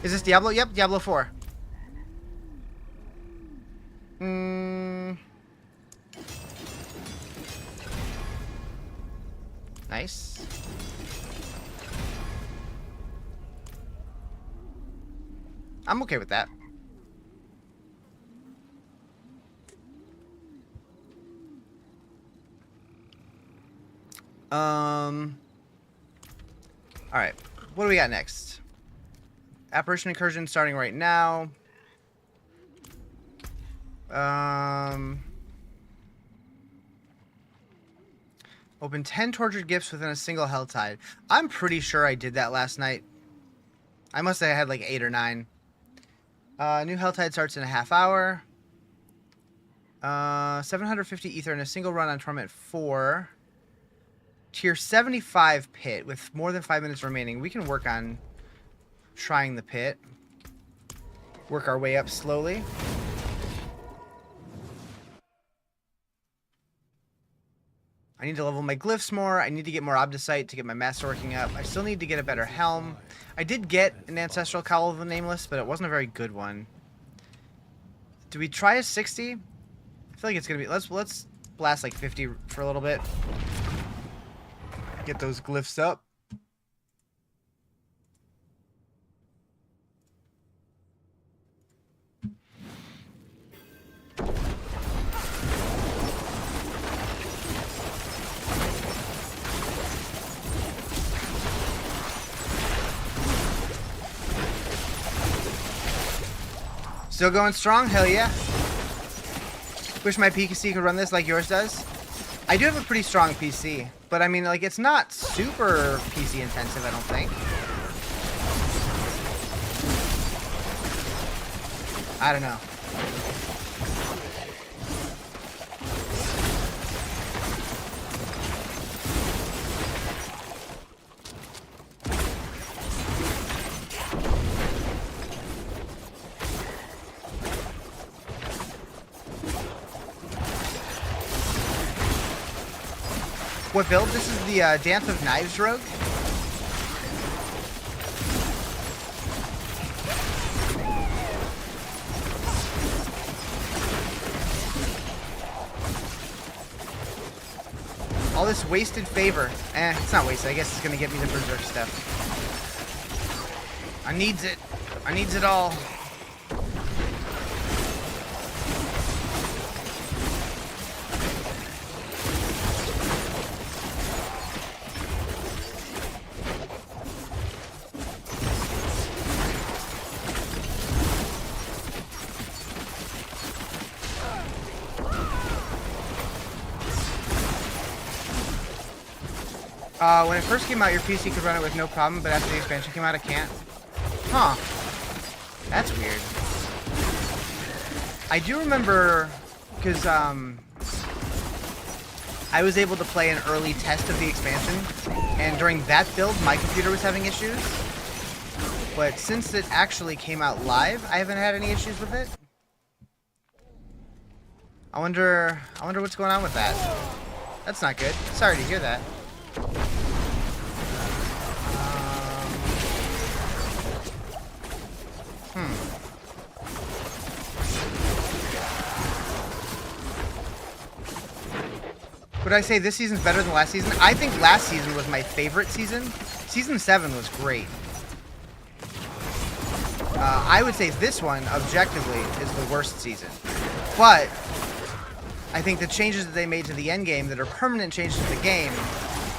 Is this Diablo? Yep, Diablo 4. Nice. I'm okay with that. All right. What do we got next? Apparition Incursion starting right now. Open 10 tortured gifts within a single hell tide. I'm pretty sure I did that last night. I must have had like 8 or 9. New hell tide starts in a half hour. 750 ether in a single run on Torment 4. Tier 75 pit with more than 5 minutes remaining. We can work on trying the pit. Work our way up slowly. I need to level my glyphs more. I need to get more Obdicite to get my master working up. I still need to get a better helm. I did get an Ancestral Cowl of the Nameless, but it wasn't a very good one. Do we try a 60? I feel like it's gonna be. Let's blast like 50 for a little bit. Get those glyphs up. Still going strong? Hell yeah. Wish my PC could run this like yours does. I do have a pretty strong PC, but I mean, like, it's not super PC intensive, I don't think. I don't know. What build? This is the Dance of Knives Rogue. All this wasted favor. It's not wasted. I guess it's gonna get me the Berserk stuff. I needs it. I needs it all. When it first came out, your PC could run it with no problem, but after the expansion came out, it can't. Huh. That's weird. I do remember, because, I was able to play an early test of the expansion, and during that build, my computer was having issues. But since it actually came out live, I haven't had any issues with it. I wonder what's going on with that. That's not good. Sorry to hear that. Would I say this season's better than last season? I think last season was my favorite season. Season 7 was great. I would say this one, objectively, is the worst season. But I think the changes that they made to the endgame that are permanent changes to the game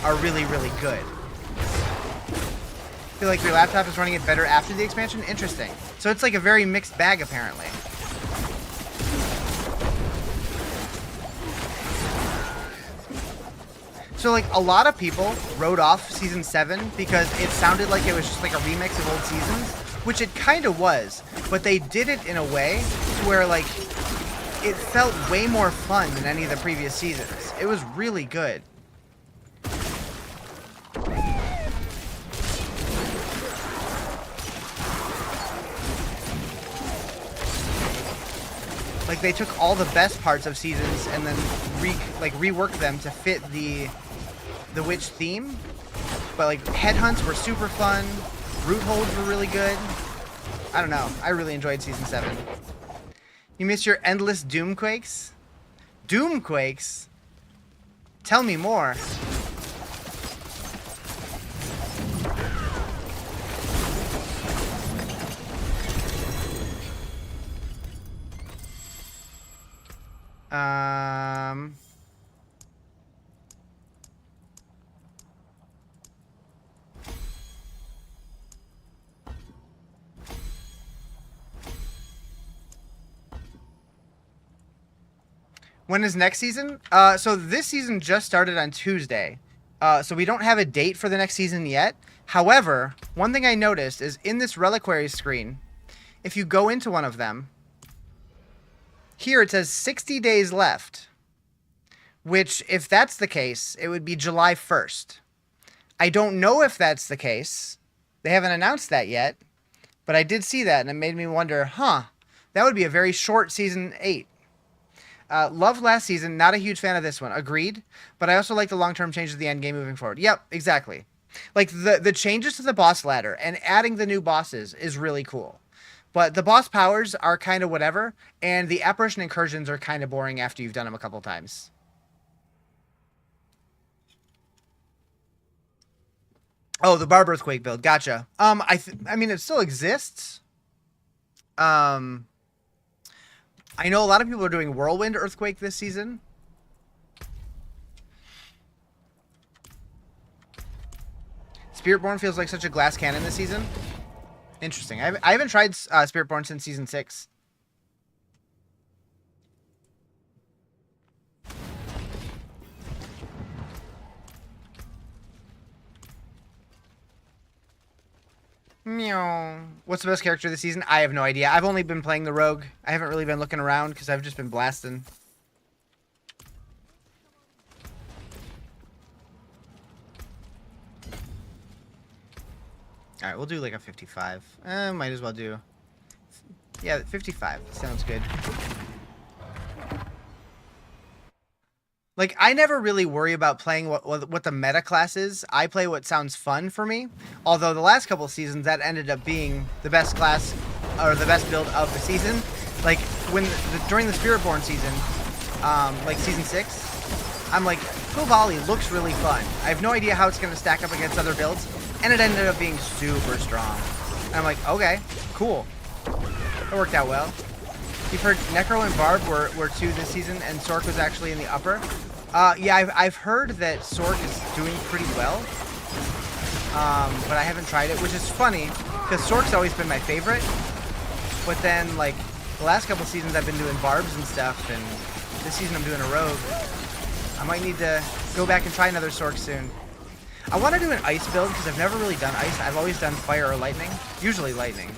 are really, really good. I feel like your laptop is running it better after the expansion? Interesting. So it's like a very mixed bag, apparently. So, like, a lot of people wrote off Season 7 because it sounded like it was just like a remix of old seasons, which it kind of was, but they did it in a way to where, like, it felt way more fun than any of the previous seasons. It was really good. Like, they took all the best parts of seasons and then reworked them to fit the witch theme. But like, headhunts were super fun. Root holds were really good. I don't know. I really enjoyed Season 7. You miss your endless Doomquakes? Doomquakes? Tell me more. When is next season? So this season just started on Tuesday. So we don't have a date for the next season yet. However, one thing I noticed is in this reliquary screen, if you go into one of them, here it says 60 days left. Which, if that's the case, it would be July 1st. I don't know if that's the case. They haven't announced that yet. But I did see that, and it made me wonder, that would be a very short Season 8. Loved last season, not a huge fan of this one. Agreed. But I also like the long-term changes to the end game moving forward. Yep, exactly. Like, the changes to the boss ladder and adding the new bosses is really cool. But the boss powers are kind of whatever, and the apparition incursions are kind of boring after you've done them a couple times. Oh, the Barb Earthquake build. Gotcha. I mean, it still exists. I know a lot of people are doing Whirlwind Earthquake this season. Spiritborn feels like such a glass cannon this season. Interesting. I haven't tried Spiritborn since Season 6. Meow. What's the best character this season? I have no idea. I've only been playing the rogue. I haven't really been looking around because I've just been blasting. Alright, we'll do like a 55. Might as well do... Yeah, 55. Sounds good. Like, I never really worry about playing what the meta class is. I play what sounds fun for me. Although the last couple seasons, that ended up being the best class, or the best build of the season. Like, during the Spiritborn season, like Season 6, I'm like, Belial looks really fun. I have no idea how it's going to stack up against other builds, and it ended up being super strong. And I'm like, okay, cool. That worked out well. You've heard Necro and Barb were two this season, and Sork was actually in the upper. Yeah, I've heard that Sork is doing pretty well, but I haven't tried it, which is funny, because Sork's always been my favorite, but then, like, the last couple seasons I've been doing Barbs and stuff, and this season I'm doing a Rogue. I might need to go back and try another Sork soon. I want to do an Ice build, because I've never really done Ice. I've always done Fire or Lightning. Usually Lightning.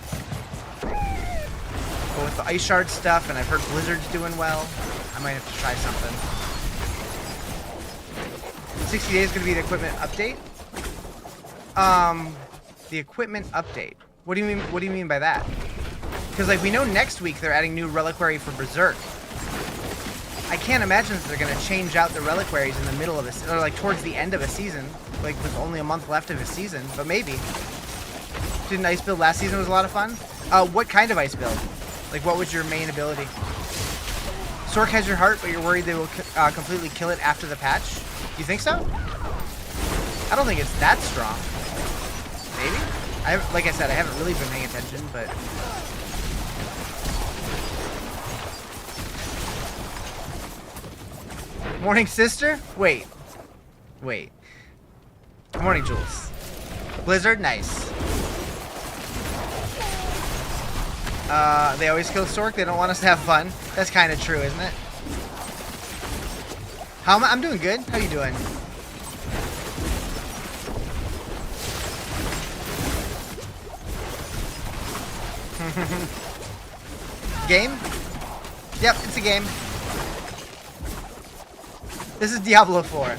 But with the Ice Shard stuff, and I've heard Blizzard's doing well, I might have to try something. 60 days is going to be the equipment update? The equipment update. What do you mean? What do you mean by that? Because, like, we know next week they're adding new reliquary for Berserk. I can't imagine that they're going to change out the reliquaries in the middle of a, or like towards the end of a season, like with only a month left of a season. But maybe. Did an ice build last season was a lot of fun? What kind of ice build? Like, what was your main ability? Sork has your heart, but you're worried they will completely kill it after the patch? You think so? I don't think it's that strong. Maybe? Like I said, I haven't really been paying attention, but... Morning, sister? Wait. Morning, Jules. Blizzard? Nice. They always kill Sork. They don't want us to have fun. That's kind of true, isn't it? I'm doing good. How you doing? Game? Yep, it's a game. This is Diablo 4.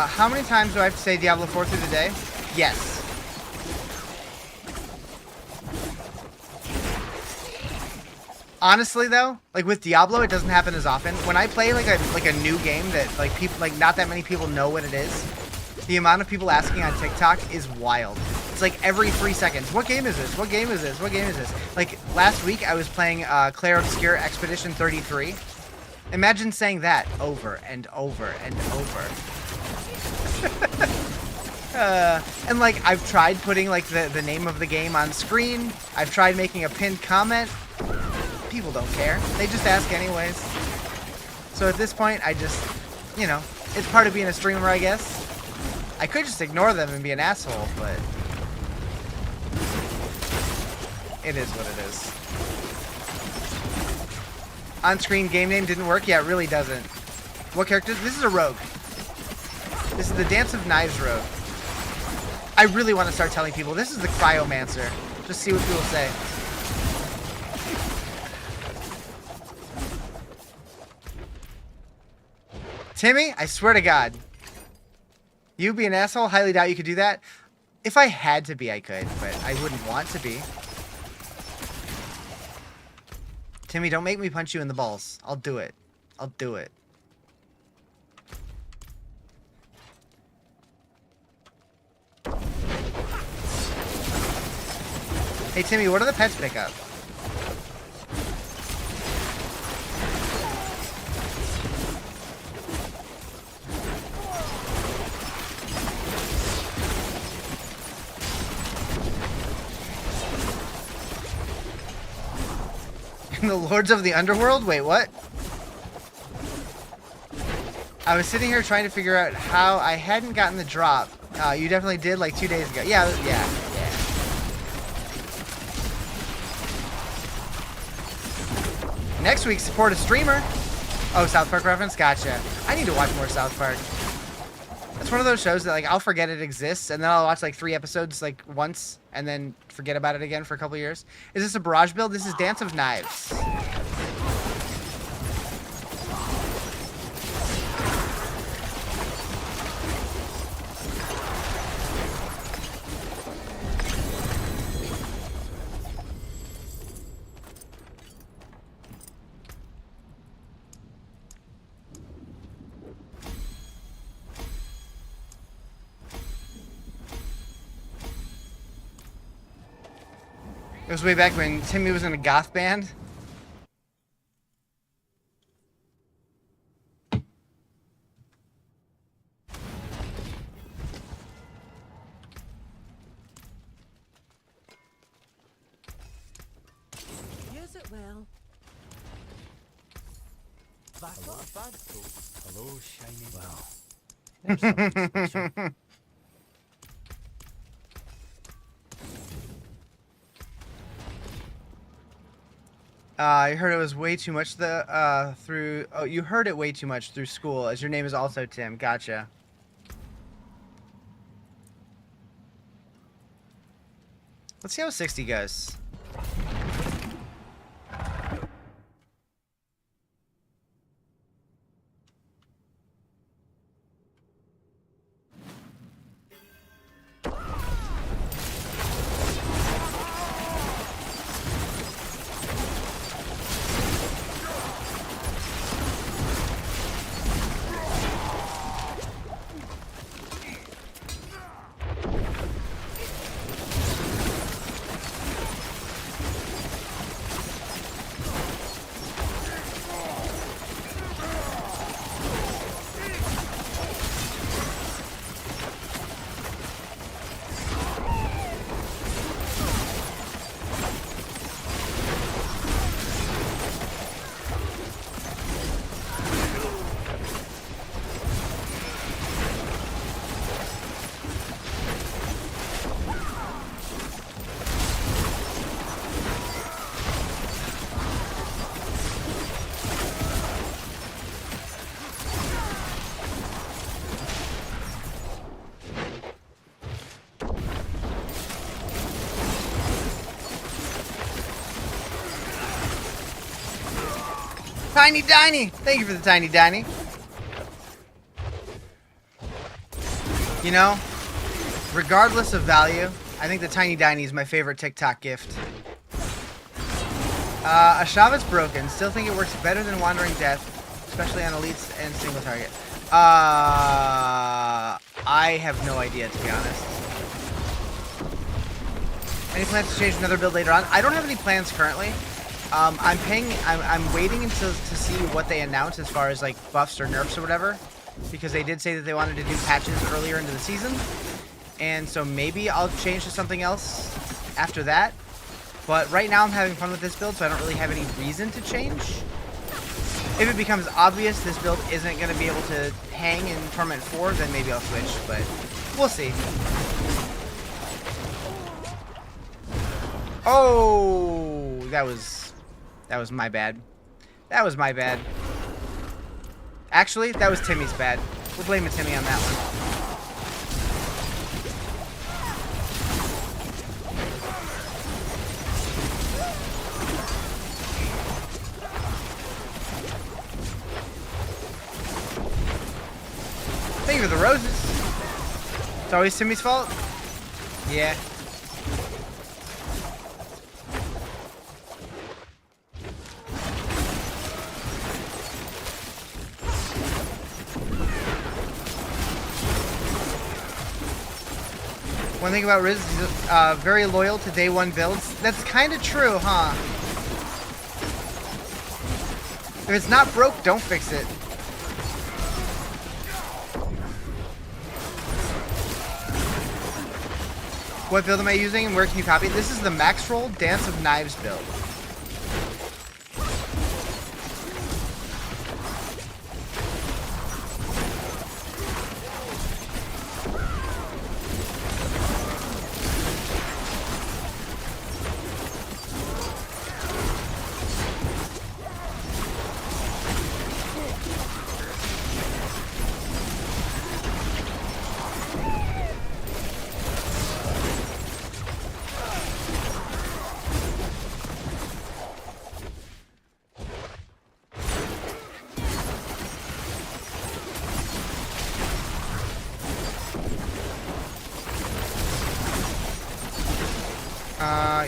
How many times do I have to say Diablo 4 through the day? Yes. Honestly though, like with Diablo, it doesn't happen as often. When I play like a new game that like people like not that many people know what it is, the amount of people asking on TikTok is wild. It's like every 3 seconds. What game is this? What game is this? What game is this? Like last week I was playing Claire Obscure Expedition 33. Imagine saying that over and over and over. And like I've tried putting like the name of the game on screen. I've tried making a pinned comment. People don't care. They just ask anyways. So at this point, I just, you know, it's part of being a streamer, I guess. I could just ignore them and be an asshole, but it is what it is. On-screen game name didn't work? Yeah, it really doesn't. What character? This is a rogue. This is the Dance of Knives rogue. I really want to start telling people this is the Cryomancer. Just see what people say. Timmy, I swear to God. You be an asshole? Highly doubt you could do that. If I had to be, I could, but I wouldn't want to be. Timmy, don't make me punch you in the balls. I'll do it. I'll do it. Hey, Timmy, what do the pets pick up? The Lords of the Underworld? Wait, what? I was sitting here trying to figure out how I hadn't gotten the drop. You definitely did like 2 days ago. Yeah. Next week, support a streamer. Oh, South Park reference? Gotcha. I need to watch more South Park. It's one of those shows that like I'll forget it exists, and then I'll watch like 3 episodes like once, and then forget about it again for a couple years. Is this a barrage build? This is Dance of Knives. It was way back when Timmy was in a goth band. Use it well. That's not bad, though. Hello, shiny. Wow. There's something special. I heard it was way too much through. Oh, you heard it way too much through school, as your name is also Tim. Gotcha. Let's see how 60 goes. Tiny Diny! Thank you for the Tiny Diny. You know, regardless of value, I think the Tiny Diny is my favorite TikTok gift. Ashava's broken. Still think it works better than Wandering Death, especially on elites and single target. I have no idea, to be honest. Any plans to change another build later on? I don't have any plans currently. I'm waiting until to see what they announce as far as like buffs or nerfs or whatever, because they did say that they wanted to do patches earlier into the season, and so maybe I'll change to something else after that. But right now I'm having fun with this build, so I don't really have any reason to change. If it becomes obvious this build isn't going to be able to hang in Torment 4, then maybe I'll switch, but we'll see. Oh, that was my bad. That was my bad. Actually, that was Timmy's bad. We'll blame Timmy on that one. Thank you for the roses. It's always Timmy's fault? Yeah. One thing about Riz, he's very loyal to day one builds. That's kind of true, huh? If it's not broke, don't fix it. What build am I using and where can you copy it? This is the Max Roll Dance of Knives build.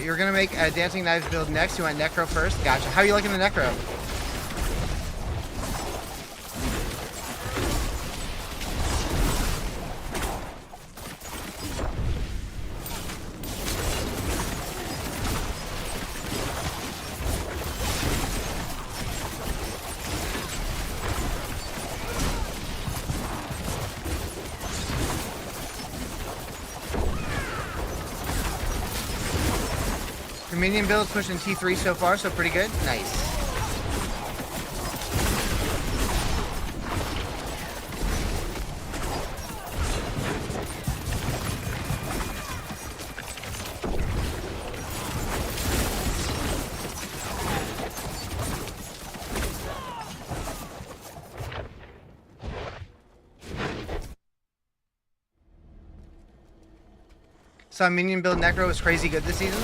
You're gonna make a Dancing Knives build next. You want Necro first? Gotcha. How are you liking the Necro? Minion build pushing T3 so far, so pretty good. Nice. Saw minion build Necro was crazy good this season.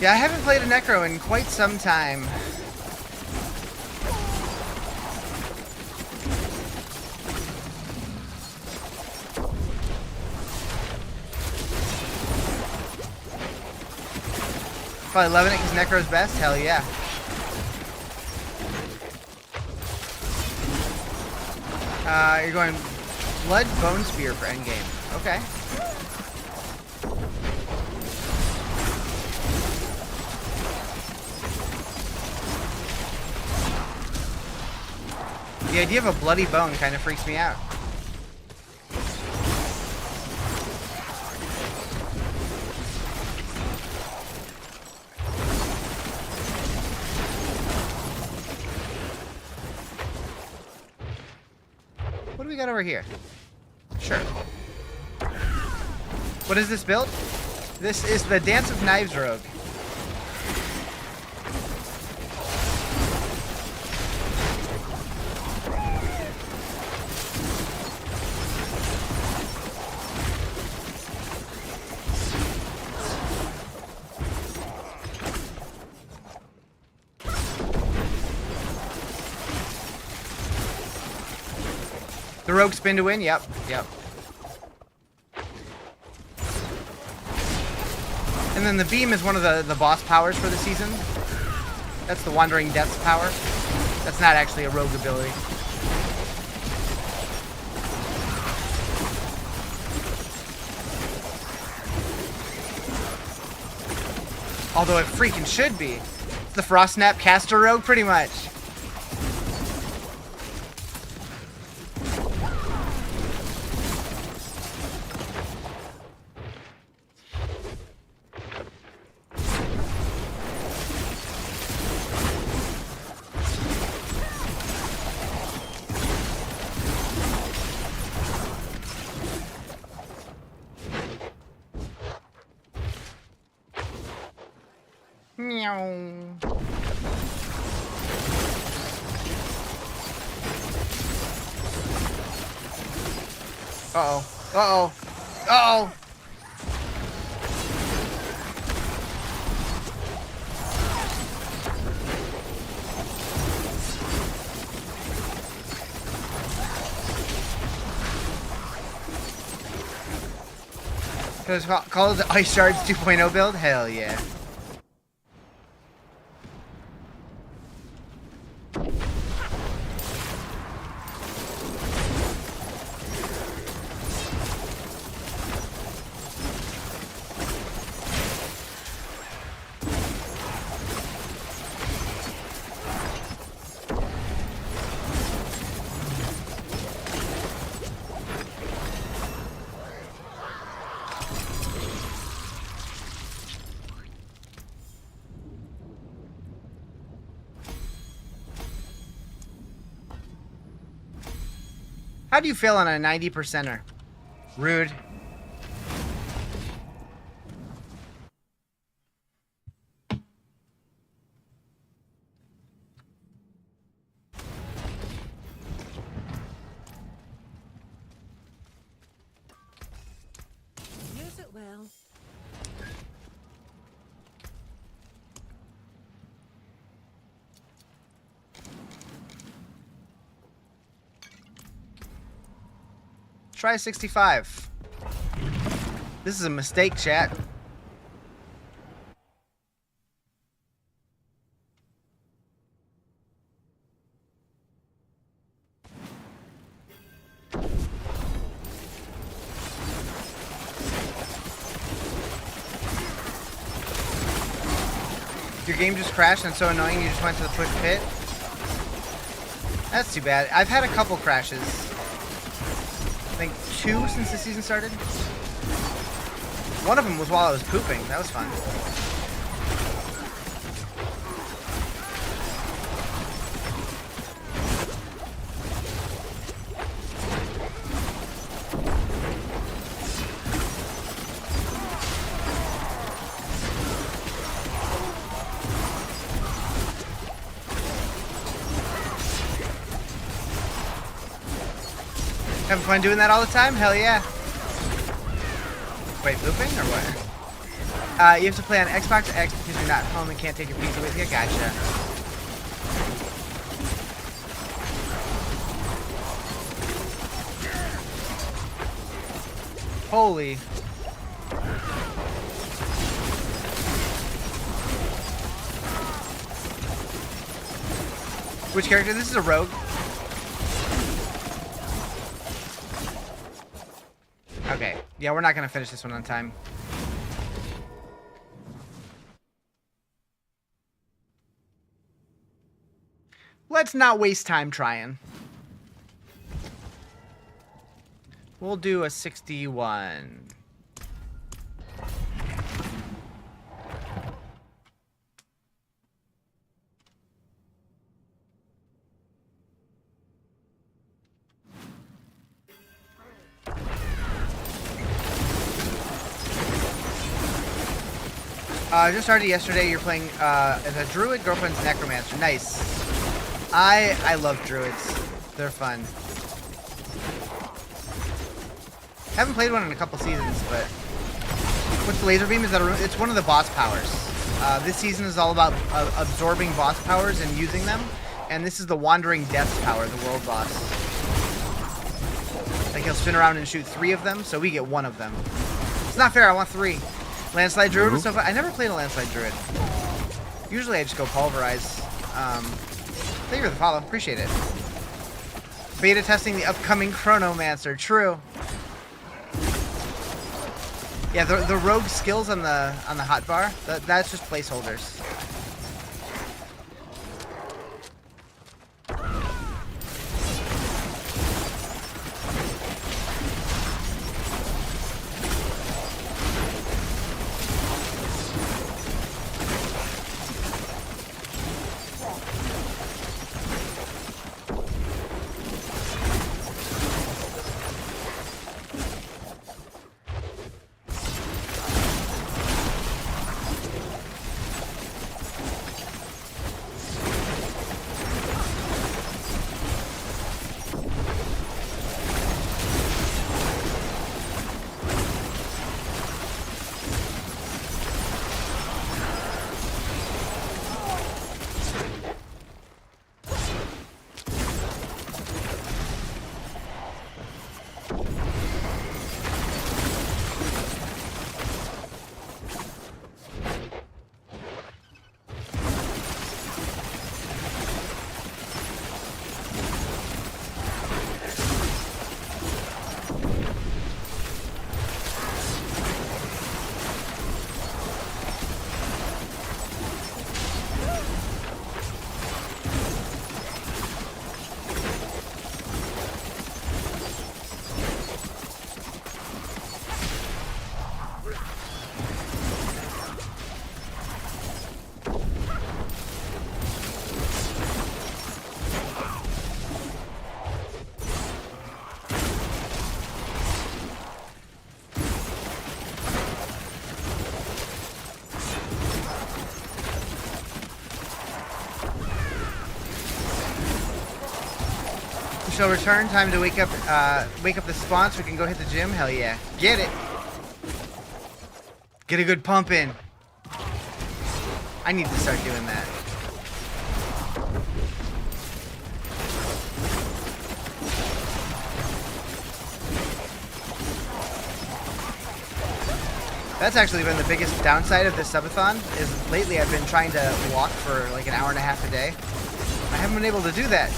Yeah, I haven't played a Necro in quite some time. Probably loving it because Necro's best? Hell yeah. You're going Blood Bone Spear for endgame. Okay. The idea of a bloody bone kind of freaks me out. What do we got over here? Sure. What is this build? This is the Dance of Knives Rogue. The rogue spin to win. Yep. Yep. And then the beam is one of the boss powers for the season. That's the Wandering Death's power. That's not actually a rogue ability. Although it freaking should be. It's the Frost Snap caster rogue, pretty much. Meow. Uh-oh. Uh-oh. Uh-oh. Call it the Ice Shards 2.0 build? Hell yeah. How do you fail on a 90%er? Rude. Use it well. Try 65. This is a mistake, chat. Your game just crashed and it's so annoying you just went to the push pit? That's too bad. I've had a couple crashes. I think 2 since the season started. One of them was while I was pooping. That was fun. Having fun doing that all the time? Hell yeah. Wait, pooping or what? You have to play on Xbox X because you're not home and can't take your pizza with you? Gotcha. Holy. Which character? This is a rogue. Okay, yeah, we're not gonna finish this one on time. Let's not waste time trying. We'll do a 61. Just started yesterday. You're playing as a druid, girlfriend's necromancer. Nice. I love druids. They're fun. Haven't played one in a couple seasons, but what's the laser beam? Is that it's one of the boss powers. This season is all about absorbing boss powers and using them, and this is the Wandering Death's power, the world boss. he'll spin around and shoot 3 of them, so we get 1 of them. It's not fair, I want 3. Landslide Druid was so fun. I never played a Landslide Druid. Usually I just go Pulverize. Thank you for the follow, appreciate it. Beta testing the upcoming Chronomancer, true. Yeah, the rogue skills on the hotbar, that's just placeholders. Shall return. Time to wake up the spawn so we can go hit the gym. Hell yeah. Get it. Get a good pump in. I need to start doing that. That's actually been the biggest downside of this subathon, is lately I've been trying to walk for like an hour and a half a day. I haven't been able to do that.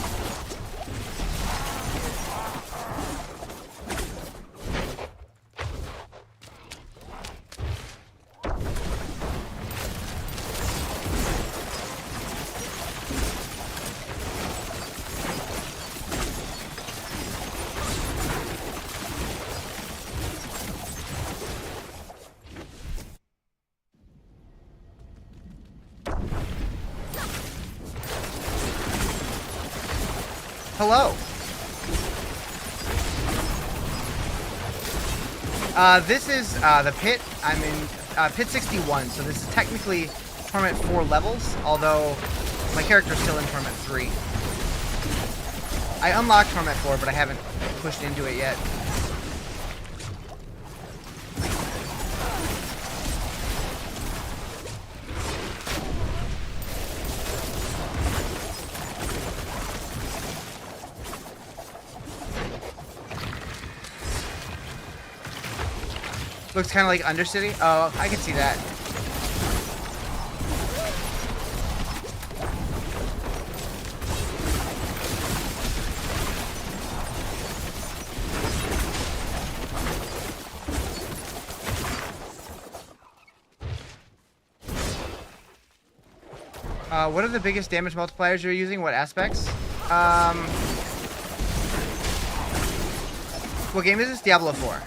Hello. This is the pit. I'm in pit 61, so this is technically Torment 4 levels, although my character's still in Torment 3. I unlocked Torment 4, but I haven't pushed into it yet. Looks kind of like Undercity. Oh, I can see that. What are the biggest damage multipliers you're using? What aspects? What game is this? Diablo 4.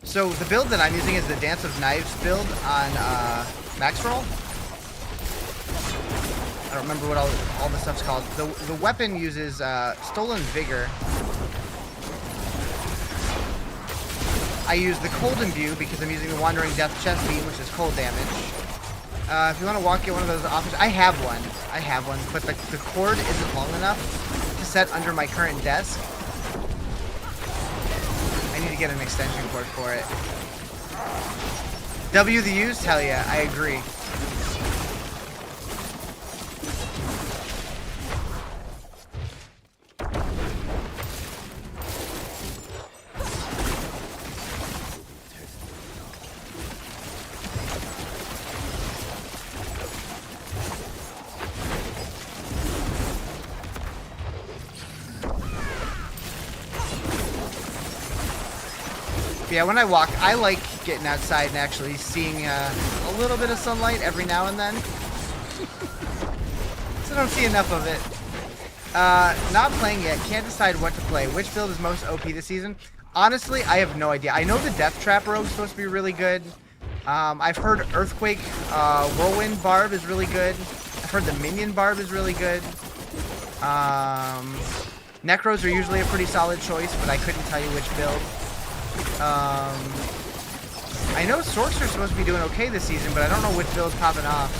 So the build that I'm using is the Dance of Knives build on max roll. I don't remember what all the stuff's called. The weapon uses Stolen Vigor. I use the Cold Imbue because I'm using the Wandering Death Chest Beam, which is cold damage. If you want to get one of those offers, I have one, but the cord isn't long enough to set under my current desk. I need to get an extension cord for it. W the used? Hell yeah, I agree. Yeah, when I walk, I like getting outside and actually seeing a little bit of sunlight every now and then. So I don't see enough of it. Not playing yet. Can't decide what to play. Which build is most OP this season? Honestly, I have no idea. I know the Death Trap Rogue is supposed to be really good. I've heard Earthquake Whirlwind Barb is really good. I've heard the Minion Barb is really good. Necros are usually a pretty solid choice, but I couldn't tell you which build. I know Sorcerer's supposed to be doing okay this season, but I don't know which build's popping off.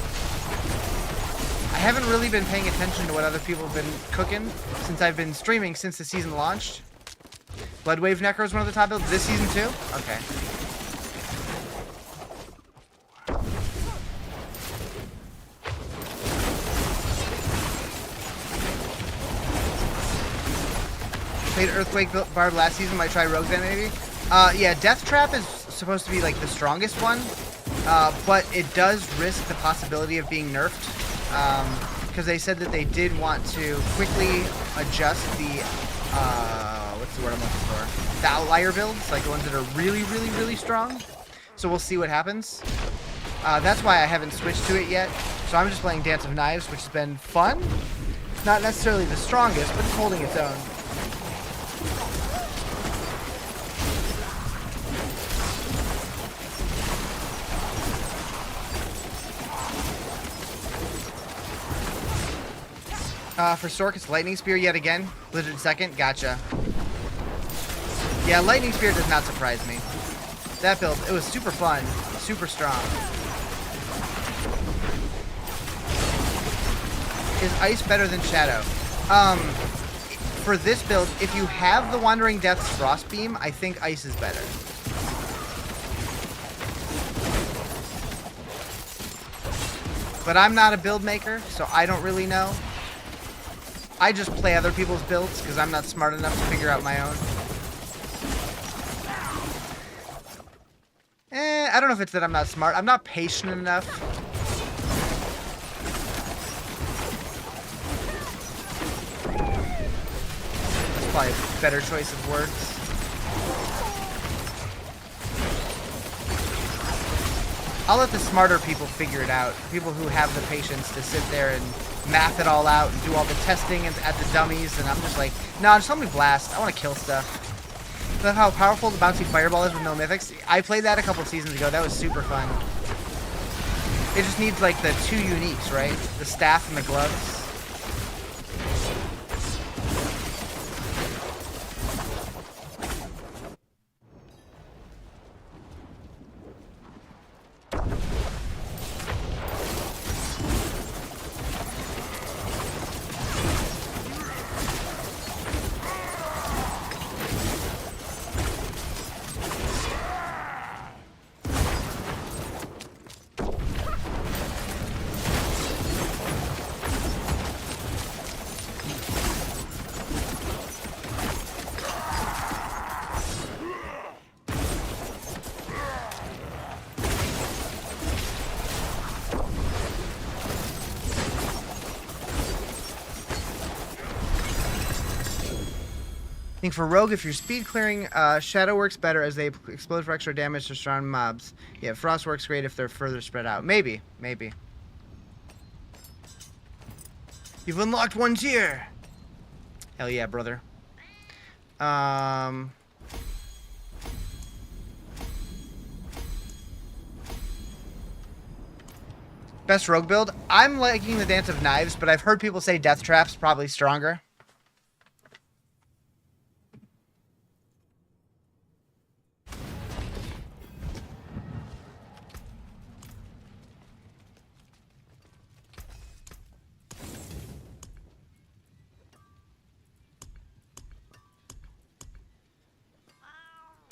I haven't really been paying attention to what other people have been cooking since I've been streaming since the season launched. Bloodwave Necro is one of the top builds this season too? Okay. Played Earthquake Barb last season, might try Rogue then maybe? Yeah, Death Trap is supposed to be like the strongest one, but it does risk the possibility of being nerfed, because they said that they did want to quickly adjust the, what's the word I'm looking for? The outlier builds, like the ones that are really, really, really strong. So we'll see what happens. That's why I haven't switched to it yet. So I'm just playing Dance of Knives, which has been fun. Not necessarily the strongest, but it's holding its own. For Sork, it's Lightning Spear yet again. Blizzard second. Gotcha. Yeah, Lightning Spear does not surprise me. That build, it was super fun. Super strong. Is Ice better than Shadow? For this build, if you have the Wandering Depths Frost Beam, I think Ice is better. But I'm not a build maker, so I don't really know. I just play other people's builds because I'm not smart enough to figure out my own. I don't know if it's that I'm not smart. I'm not patient enough. That's probably a better choice of words. I'll let the smarter people figure it out. People who have the patience to sit there and math it all out and do all the testing at the dummies, and I'm just like, no, just let me blast. I want to kill stuff. Love how powerful the bouncy fireball is with no mythics. I played that a couple seasons ago. That was super fun. It just needs like the two uniques, right? The staff and the gloves. I think for Rogue, if you're speed clearing, Shadow works better as they explode for extra damage to surround mobs. Yeah, Frost works great if they're further spread out. Maybe. Maybe. You've unlocked one tier! Hell yeah, brother. Best Rogue build? I'm liking the Dance of Knives, but I've heard people say Death Trap's probably stronger.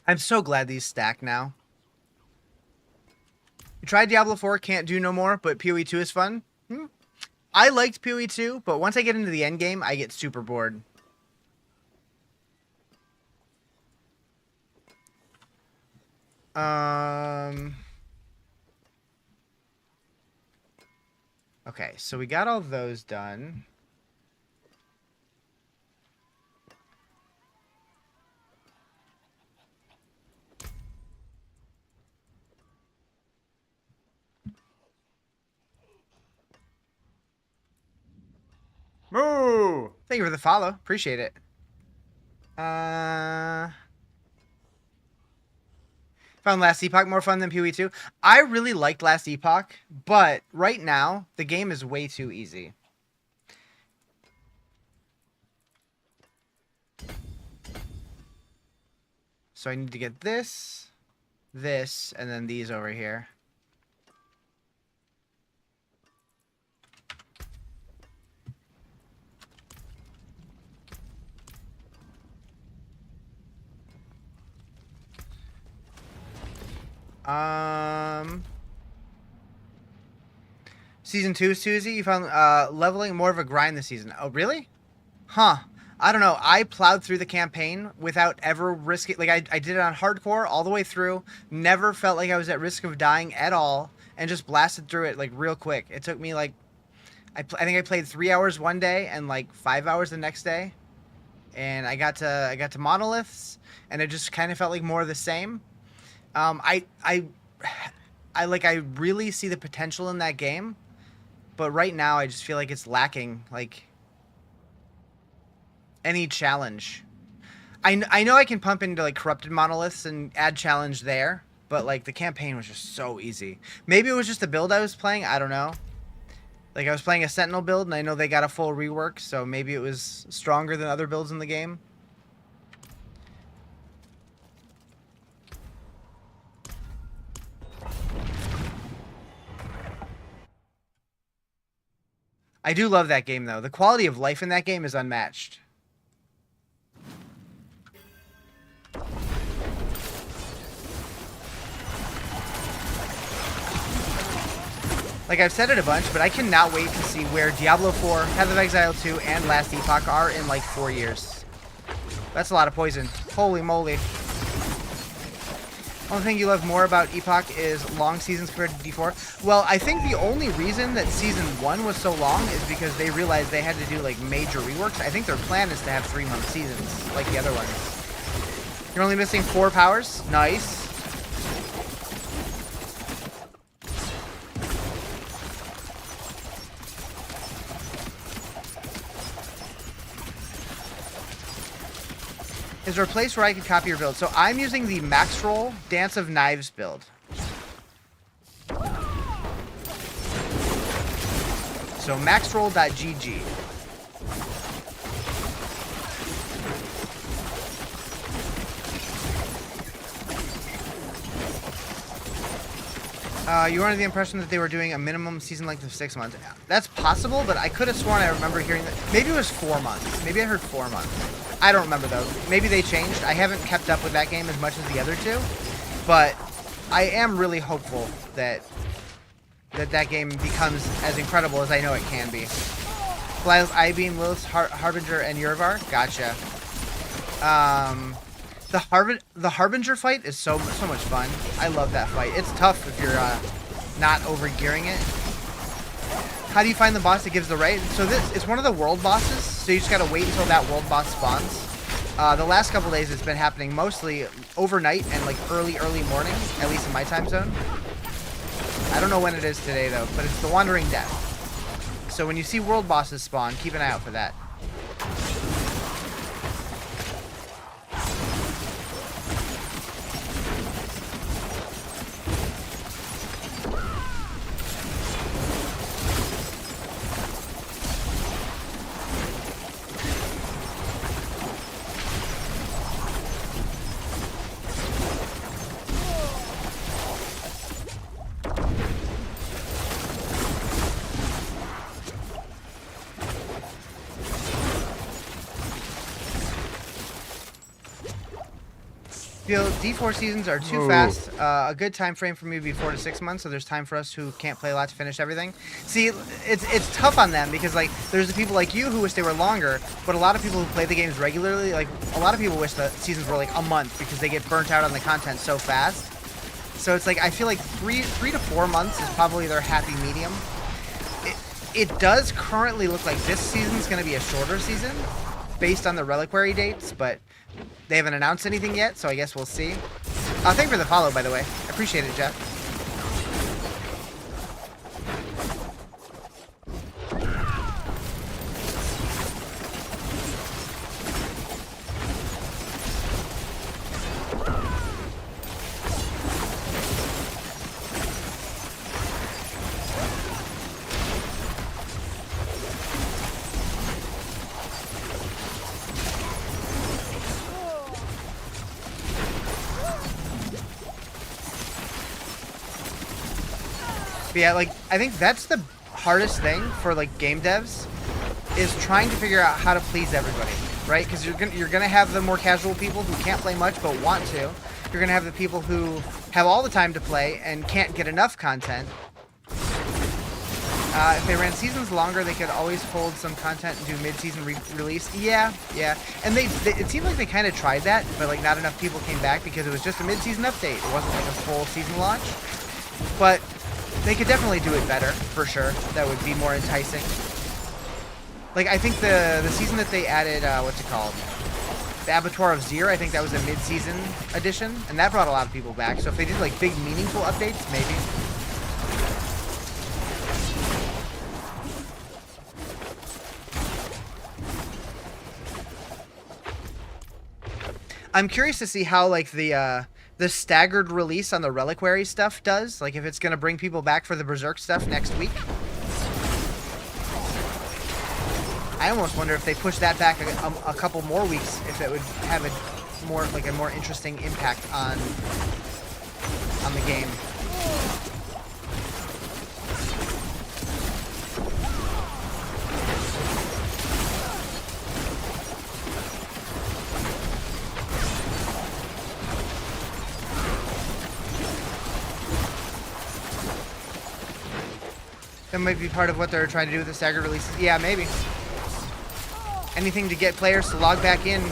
I'm so glad these stack now. You tried Diablo 4, can't do no more, but PoE 2 is fun. I liked PoE 2, but once I get into the end game, I get super bored. Okay, so we got all those done. Thank you for the follow. Appreciate it. Found Last Epoch more fun than PoE 2. I really liked Last Epoch, but right now the game is way too easy. So I need to get this, and then these over here. Season 2 is too easy. You found leveling more of a grind this season. Oh, really? Huh. I don't know. I plowed through the campaign without ever risking... Like, I did it on hardcore all the way through. Never felt like I was at risk of dying at all. And just blasted through it, like, real quick. It took me, like... I think I played 3 hours one day and, like, 5 hours the next day. And I got to monoliths. And it just kind of felt like more of the same. I really see the potential in that game. But right now, I just feel like it's lacking, like... any challenge. I know I can pump into like corrupted monoliths and add challenge there, but like the campaign was just so easy. Maybe it was just the build I was playing, I don't know. Like I was playing a Sentinel build and I know they got a full rework, so maybe it was stronger than other builds in the game. I do love that game though. The quality of life in that game is unmatched. Like I've said it a bunch, but I cannot wait to see where Diablo 4, Path of Exile 2, and Last Epoch are in like 4 years. That's a lot of poison. Holy moly. Only thing you love more about Epoch is long seasons compared to D4. Well, I think the only reason that Season 1 was so long is because they realized they had to do like major reworks. I think their plan is to have 3-month seasons, like the other ones. You're only missing 4 powers? Nice. Is there a place where I can copy your build? So I'm using the Max Roll Dance of Knives build. So maxroll.gg. You were under the impression that they were doing a minimum season length of 6 months. That's possible, but I could have sworn I remember hearing that. Maybe it was 4 months. Maybe I heard 4 months. I don't remember though. Maybe they changed. I haven't kept up with that game as much as the other two, but I am really hopeful that that game becomes as incredible as I know it can be. Belial's I-Beam, Lilith's Harbinger, and Yurvar. Gotcha. The Harbinger fight is so much fun. I love that fight. It's tough if you're not overgearing it. How do you find the boss that gives the right? So this is one of the world bosses, so you just gotta wait until that world boss spawns. The last couple days it's been happening mostly overnight and like early morning, at least in my time zone. I don't know when it is today though, but it's the Wandering Death. So when you see world bosses spawn, keep an eye out for that. D4 seasons are too fast. A good time frame for me would be 4 to 6 months, so there's time for us who can't play a lot to finish everything. See, it's tough on them because like there's the people like you who wish they were longer, but a lot of people who play the games regularly, like a lot of people wish the seasons were like a month because they get burnt out on the content so fast. So it's like I feel like 3 to 4 months is probably their happy medium. It does currently look like this season's going to be a shorter season based on the reliquary dates, but they haven't announced anything yet, so I guess we'll see. Thank you for the follow, by the way. I appreciate it, Jeff. Yeah, like, I think that's the hardest thing for, like, game devs, is trying to figure out how to please everybody, right? Because you're gonna have the more casual people who can't play much but want to. You're gonna have the people who have all the time to play and can't get enough content. If they ran seasons longer, they could always hold some content and do mid-season release. Yeah. And it seemed like they kind of tried that, but like not enough people came back because it was just a mid-season update. It wasn't like a full season launch. But they could definitely do it better, for sure. That would be more enticing. Like, I think the season that they added, what's it called? The Abattoir of Zir, I think that was a mid-season edition, and that brought a lot of people back. So if they did, like, big, meaningful updates, maybe. I'm curious to see how, like, the staggered release on the Reliquary stuff does. Like, if it's going to bring people back for the Berserk stuff next week. I almost wonder if they push that back a couple more weeks, if it would have a more interesting impact on the game. That might be part of what they're trying to do with the staggered releases. Yeah, maybe. Anything to get players to log back in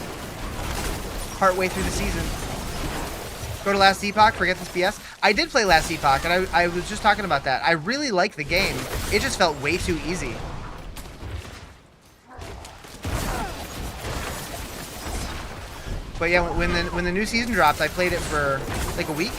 partway through the season. Go to Last Epoch, forget this BS. I did play Last Epoch, and I was just talking about that. I really like the game. It just felt way too easy. But yeah, when the new season dropped, I played it for like a week.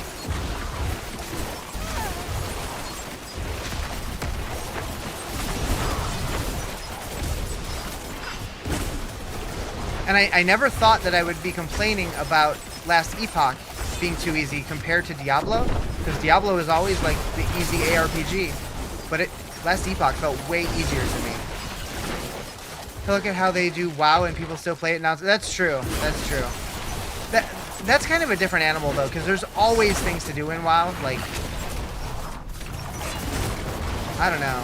And I never thought that I would be complaining about Last Epoch being too easy compared to Diablo, because Diablo is always like the easy ARPG, but Last Epoch felt way easier to me. Look at how they do WoW and people still play it now. That's true. That's true. That's kind of a different animal though, because there's always things to do in WoW. Like, I don't know.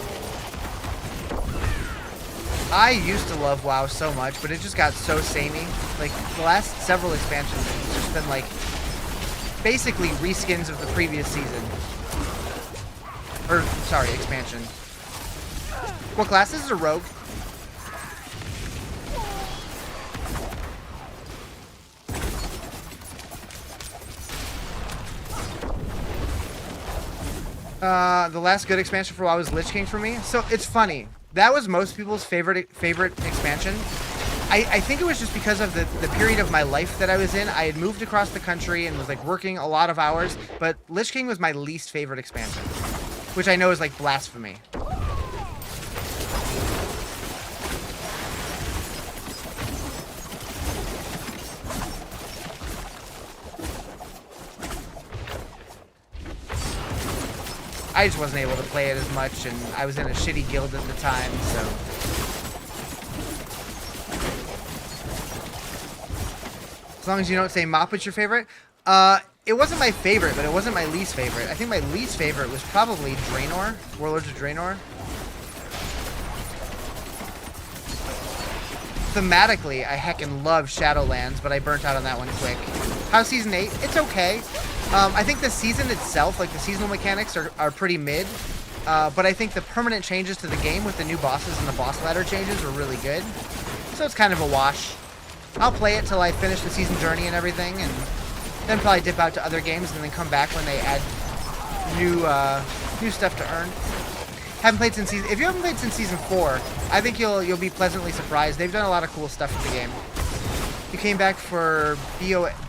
I used to love WoW so much, but it just got so samey. Like, the last several expansions, it's just been like, basically reskins of the previous season. Or, sorry, expansion. What class is a rogue? The last good expansion for WoW was Lich King for me. So, it's funny. That was most people's favorite expansion. I think it was just because of the period of my life that I was in. I had moved across the country and was like working a lot of hours, but Lich King was my least favorite expansion, which I know is like blasphemy. I just wasn't able to play it as much, and I was in a shitty guild at the time, so. As long as you don't say Moppe's your favorite. It wasn't my favorite, but it wasn't my least favorite. I think my least favorite was probably Draenor, Warlords of Draenor. Thematically, I heckin' love Shadowlands, but I burnt out on that one quick. How's Season 8? It's okay. I think the season itself, like the seasonal mechanics, are pretty mid. But I think the permanent changes to the game with the new bosses and the boss ladder changes were really good. So it's kind of a wash. I'll play it till I finish the season journey and everything, and then probably dip out to other games and then come back when they add new stuff to earn. Haven't played since season. If you haven't played since season 4, I think you'll be pleasantly surprised. They've done a lot of cool stuff with the game. You came back for BOA.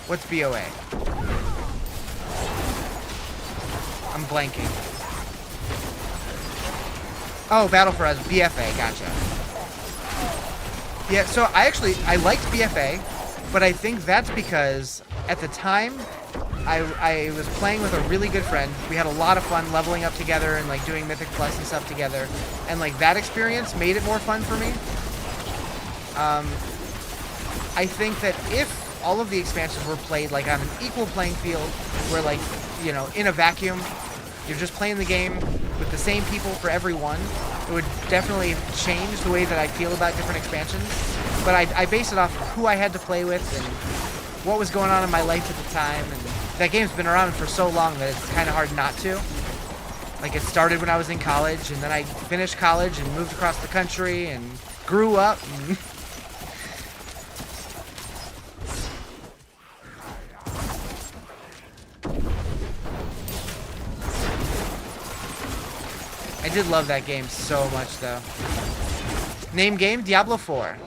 What's BOA? I'm blanking. Oh, Battle for Us, BFA, gotcha. Yeah, so I liked BFA, but I think that's because at the time I was playing with a really good friend. We had a lot of fun leveling up together and like doing Mythic Plus and stuff together, and like that experience made it more fun for me. I think that if all of the expansions were played like on an equal playing field, where like, you know, in a vacuum, you're just playing the game with the same people for every one, it would definitely change the way that I feel about different expansions. But I base it off of who I had to play with and what was going on in my life at the time. And that game's been around for so long that it's kind of hard not to. Like, it started when I was in college, and then I finished college and moved across the country and grew up. And I did love that game so much, though. Name game, Diablo 4.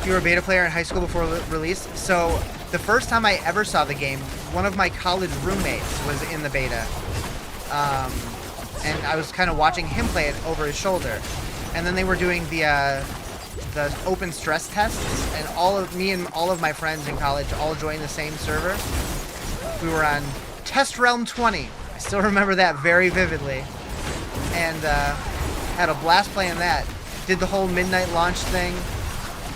You were a beta player in high school before release? So, the first time I ever saw the game, one of my college roommates was in the beta. And I was kind of watching him play it over his shoulder. And then they were doing the open stress tests, and me and all of my friends in college all joined the same server. We were on Test Realm 20. I still remember that very vividly. And had a blast playing that. Did the whole midnight launch thing.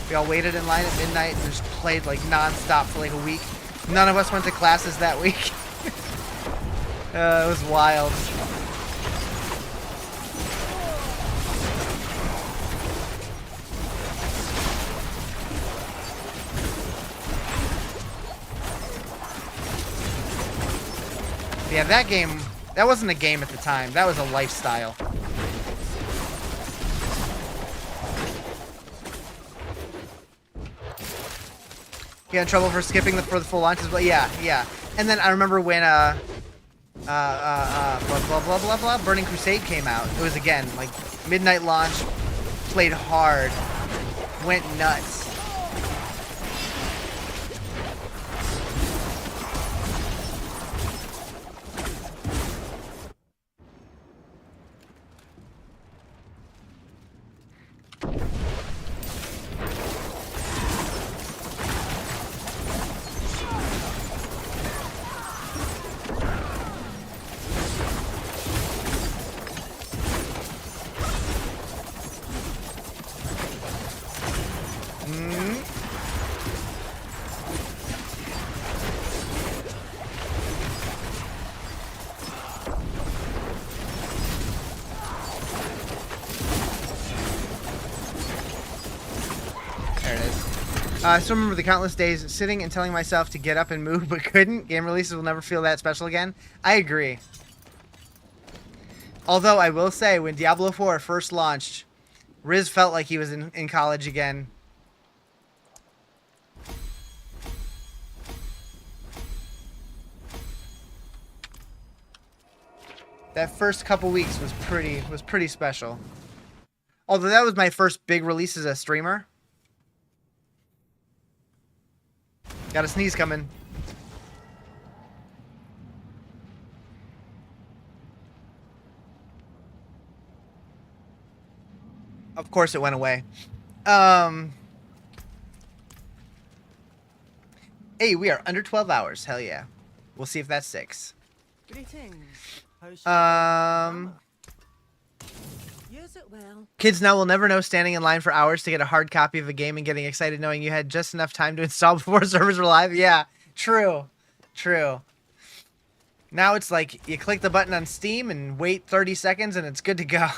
We all waited in line at midnight and just played like non-stop for like a week. None of us went to classes that week. It was wild. Yeah, that game, that wasn't a game at the time. That was a lifestyle. You got in trouble for skipping for the full launches, but yeah. And then I remember when blah blah blah blah Burning Crusade came out. It was again like midnight launch, played hard, went nuts. I still remember the countless days sitting and telling myself to get up and move, but couldn't. Game releases will never feel that special again. I agree. Although I will say, when Diablo 4 first launched, Riz felt like he was in college again. That first couple weeks was pretty special. Although that was my first big release as a streamer. Got a sneeze coming. Of course it went away. Hey, we are under 12 hours. Hell yeah. We'll see if that's 6. Greetings. Use it well. Kids now will never know standing in line for hours to get a hard copy of a game and getting excited knowing you had just enough time to install before servers were live. Yeah, true. Now it's like you click the button on Steam and wait 30 seconds and it's good to go.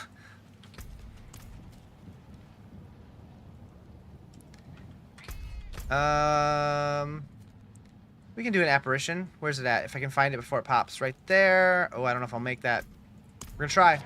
We can do an apparition. Where's it at? If I can find it before it pops. Right there. Oh, I don't know if I'll make that. We're gonna try.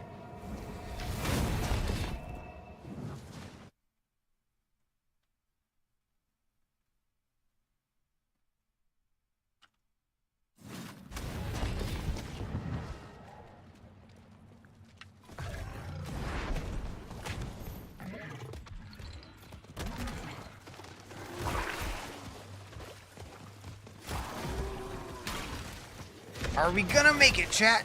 Are we gonna make it, chat?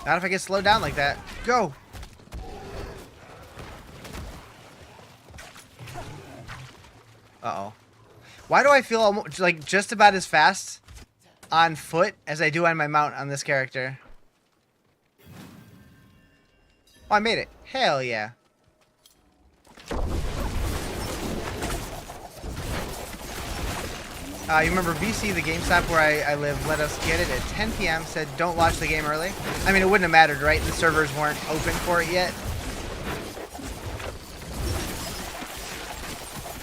Not if I get slowed down like that. Go! Uh-oh. Why do I feel almost, like, just about as fast on foot as I do on my mount on this character. Oh, I made it. Hell yeah. You remember BC, the GameStop where I live, let us get it at 10 p.m. Said don't launch the game early. I mean, it wouldn't have mattered, right? The servers weren't open for it yet.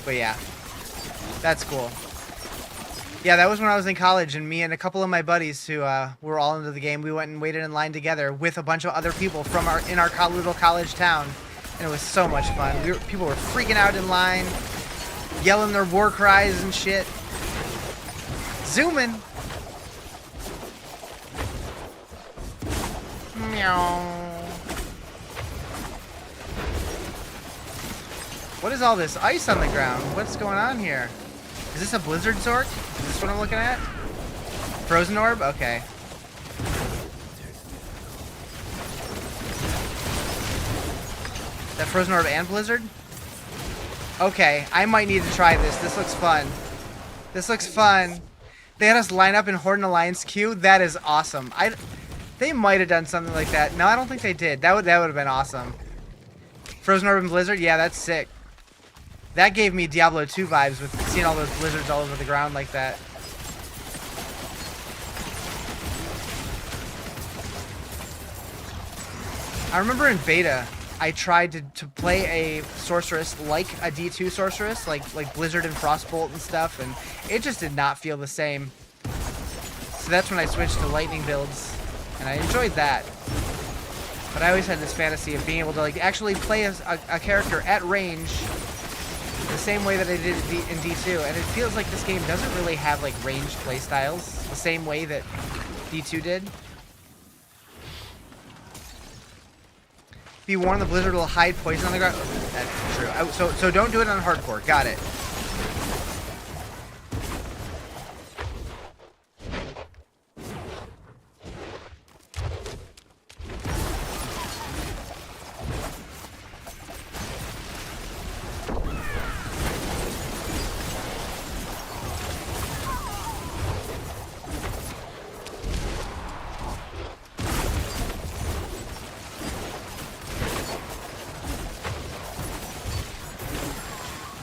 But yeah, that's cool. Yeah, that was when I was in college, and me and a couple of my buddies who were all into the game, we went and waited in line together with a bunch of other people from our little college town, and it was so much fun. People were freaking out in line, yelling their war cries and shit. Zooming. Meow. What is all this ice on the ground? What's going on here? Is this a blizzard sword? Is this what I'm looking at? Frozen orb? Okay. That frozen orb and blizzard? Okay, I might need to try this. This looks fun. This looks fun. They had us line up in Horde and Alliance queue. That is awesome. They might have done something like that. No, I don't think they did. That would have been awesome. Frozen orb and blizzard? Yeah, that's sick. That gave me Diablo 2 vibes with seeing all those blizzards all over the ground like that. I remember in beta, I tried to play a sorceress like a D2 sorceress, like Blizzard and Frostbolt and stuff, and it just did not feel the same. So that's when I switched to lightning builds, and I enjoyed that. But I always had this fantasy of being able to like actually play as a character at range the same way that I did in D2, and it feels like this game doesn't really have like ranged playstyles the same way that D2 did. Be warned, the blizzard will hide poison on the ground. That's true. So don't do it on hardcore. Got it.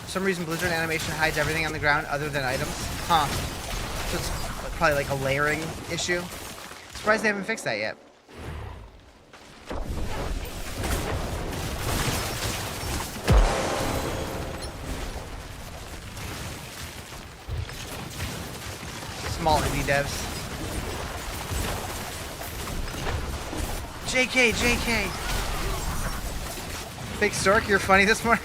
For some reason, Blizzard animation hides everything on the ground other than items. Huh. So it's probably like a layering issue. Surprised they haven't fixed that yet. Small indie devs. JK. Big Stork, you're funny this morning.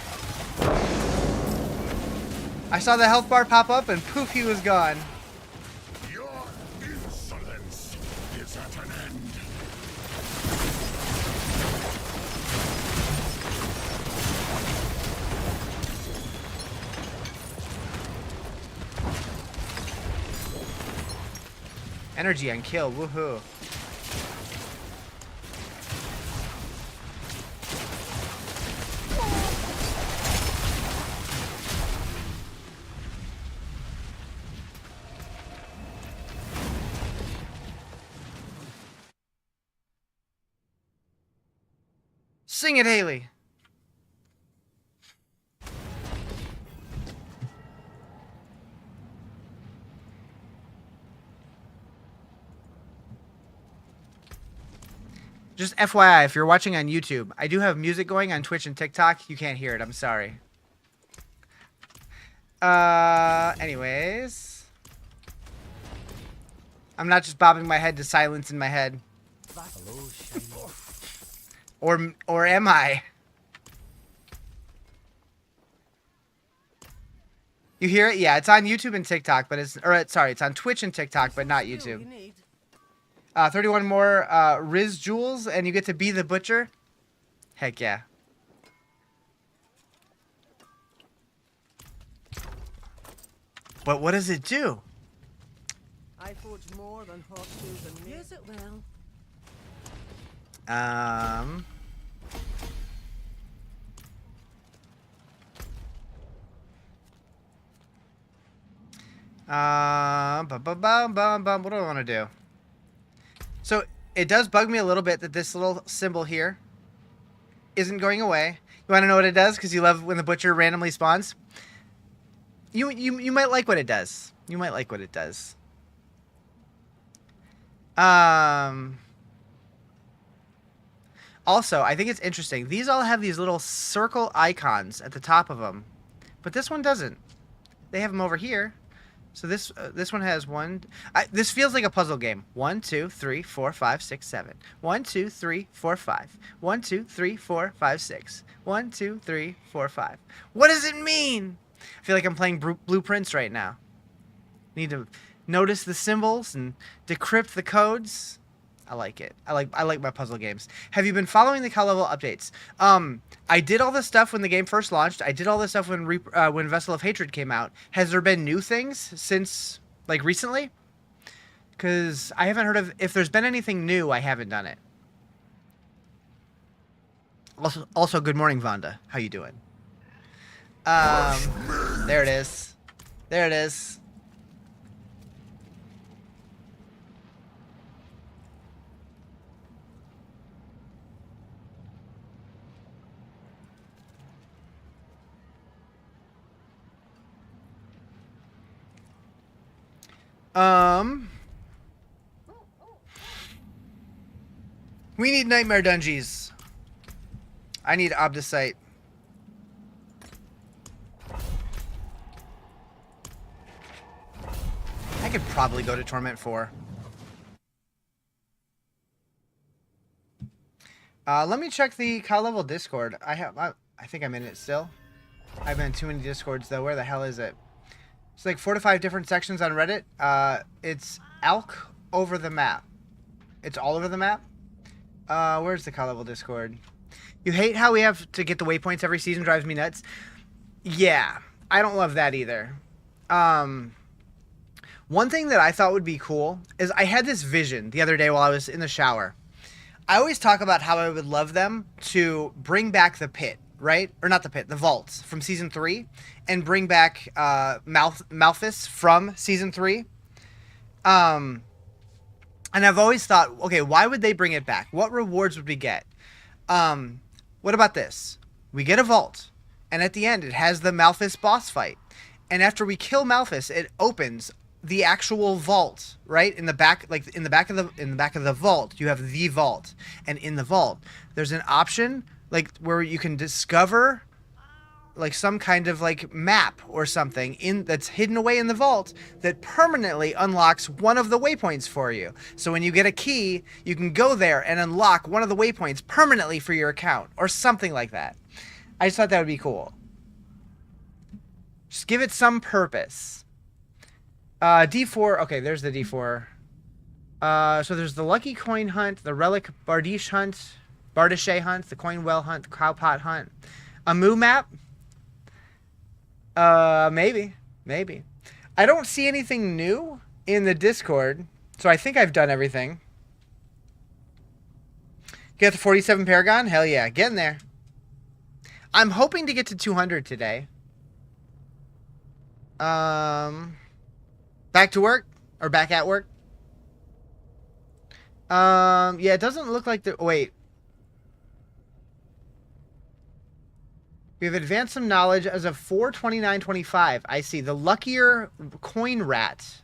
I saw the health bar pop up and poof, he was gone. Your insolence is at an end. Energy on kill, woohoo. Sing it, Haley. Just FYI, if you're watching on YouTube, I do have music going on Twitch and TikTok. You can't hear it. I'm sorry. Anyways. I'm not just bobbing my head to silence in my head. Hello, shiny. Or am I? You hear it? Yeah, it's on YouTube and TikTok, but it's on Twitch and TikTok, but not YouTube. 31 more Riz jewels, and you get to be the butcher. Heck yeah. But what does it do? I forge more than horseshoes and me. Use it well. What do I want to do? So it does bug me a little bit that this little symbol here isn't going away. You want to know what it does? Because you love when the butcher randomly spawns. You might like what it does. You might like what it does. Also, I think it's interesting. These all have these little circle icons at the top of them, but this one doesn't. They have them over here. So this one has one. This feels like a puzzle game. 1, 2, 3, 4, 5, 6, 7. 1, 2, 3, 4, 5. 1, 2, 3, 4, 5, 6. 1, 2, 3, 4, 5. What does it mean? I feel like I'm playing blueprints right now. Need to notice the symbols and decrypt the codes. I like it. I like my puzzle games. Have you been following the CAL level updates? I did all this stuff when the game first launched. I did all this stuff when Vessel of Hatred came out. Has there been new things since, like, recently? Because I haven't heard of... If there's been anything new, I haven't done it. Also, good morning, Vonda. How you doing? There it is. There it is. We need nightmare dungeons. I need Obdicite. I could probably go to Torment 4. Let me check the CAL level Discord. I think I'm in it still. I've been in too many Discords though. Where the hell is it? It's like 4 to 5 different sections on Reddit. It's ALK over the map. It's all over the map. Where's the CAL level Discord? You hate how we have to get the waypoints every season, drives me nuts. Yeah, I don't love that either. One thing that I thought would be cool is I had this vision the other day while I was in the shower. I always talk about how I would love them to bring back the pit, right? Or not the pit, the vaults from season 3, and bring back Malphus from season 3. And I've always thought, okay, why would they bring it back? What rewards would we get? What about this? We get a vault, and at the end it has the Malphus boss fight. And after we kill Malphus, it opens the actual vault, right? In the back, like in the back of the vault, you have the vault. And in the vault, there's an option like where you can discover like some kind of like map or something that's hidden away in the vault that permanently unlocks one of the waypoints for you. So when you get a key, you can go there and unlock one of the waypoints permanently for your account or something like that. I just thought that would be cool. Just give it some purpose. D4, okay, there's the D4. So there's the Lucky Coin Hunt, the Relic Bardiche Hunt, the Coin Well Hunt, the Cowpot Hunt. A Moo map? Maybe. I don't see anything new in the Discord, so I think I've done everything. Get the 47 Paragon? Hell yeah, get in there. I'm hoping to get to 200 today. Back to work? Or back at work? Yeah, it doesn't look like the... Wait. We have advanced some knowledge as of 4/29/25. I see. The Luckier Coin Rat.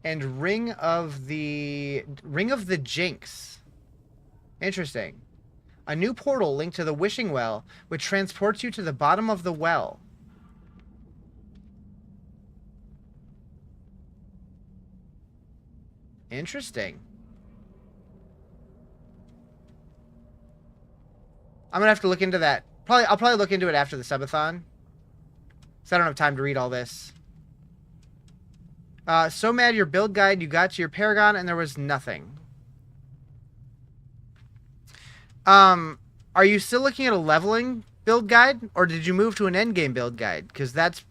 And Ring of the Jinx. Interesting. A new portal linked to the Wishing Well, which transports you to the bottom of the well. Interesting. I'm gonna have to look into that. I'll probably look into it after the subathon. So I don't have time to read all this. So mad your build guide, you got to your Paragon and there was nothing. Are you still looking at a leveling build guide? Or did you move to an endgame build guide? Because that's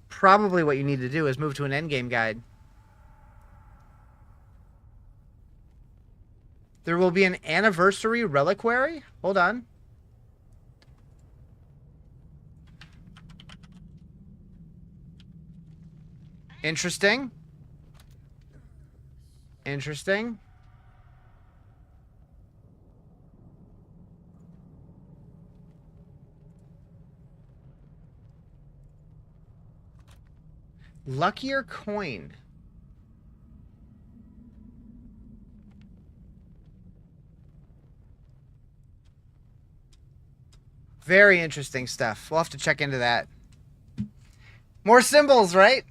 probably what you need to do, is move to an endgame guide. There will be an anniversary reliquary? Hold on. Interesting. Interesting. Luckier coin. Very interesting stuff. We'll have to check into that. More symbols, right?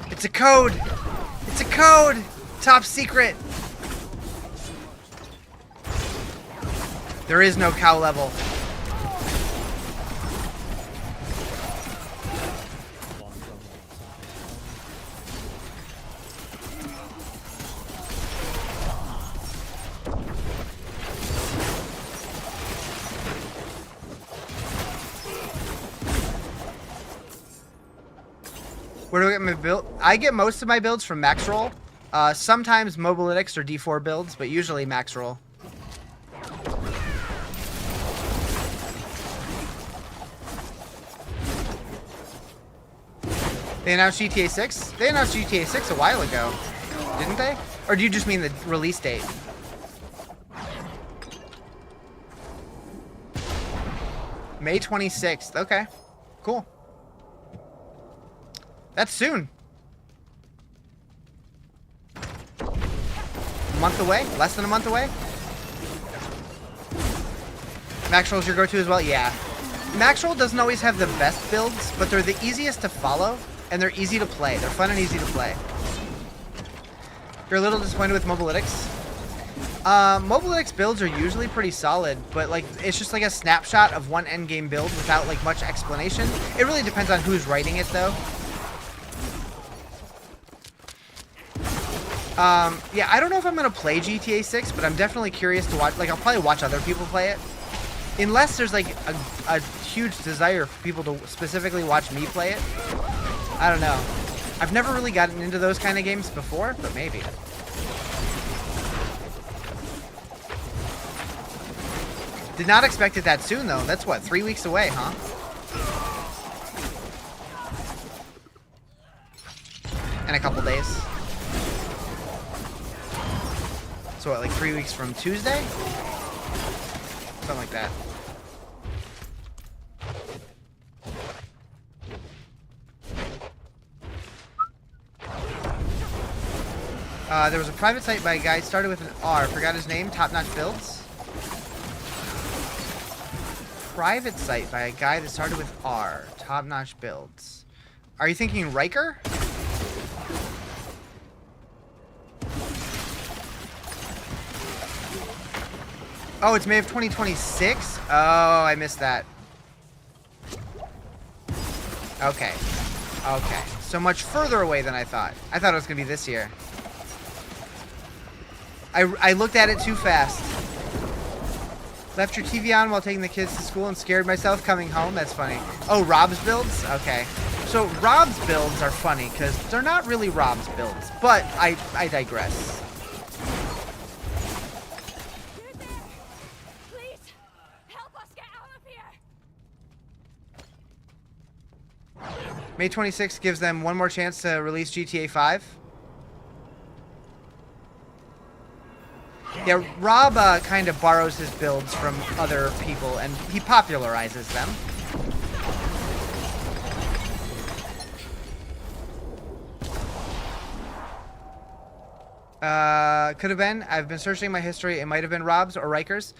It's a code. It's a code. Top secret. There is no cow level. Where do I get my build? I get most of my builds from max roll. Sometimes mobalytics or D4 builds, but usually max roll. They announced GTA 6? They announced GTA 6 a while ago, didn't they? Or do you just mean the release date? May 26th. Okay, cool. That's soon. A month away? Less than a month away? Max Roll's your go-to as well? Yeah. Max Roll doesn't always have the best builds, but they're the easiest to follow, and they're easy to play. They're fun and easy to play. You're a little disappointed with mobalytics? Mobalytics builds are usually pretty solid, but like it's just like a snapshot of one endgame build without like much explanation. It really depends on who's writing it, though. Yeah, I don't know if I'm gonna play GTA 6, but I'm definitely curious to watch. Like, I'll probably watch other people play it, unless there's like a huge desire for people to specifically watch me play it. I don't know. I've never really gotten into those kind of games before, but maybe. Did not expect it that soon, though. That's what, 3 weeks away, huh? In a couple days. So what, like 3 weeks from Tuesday? Something like that. There was a private site by a guy, started with an R, forgot his name, Top Notch Builds. Private site by a guy that started with R, Top Notch Builds. Are you thinking Riker? Oh, it's May of 2026? Oh, I missed that. Okay. Okay. So much further away than I thought. I thought it was going to be this year. I looked at it too fast. Left your TV on while taking the kids to school and scared myself coming home. That's funny. Oh, Rob's builds? Okay. So Rob's builds are funny because they're not really Rob's builds, but I digress. Please, help us get out of here. May 26th gives them one more chance to release GTA 5. Yeah, Rob kind of borrows his builds from other people, and he popularizes them. Could have been. I've been searching my history. It might have been Rob's or Riker's.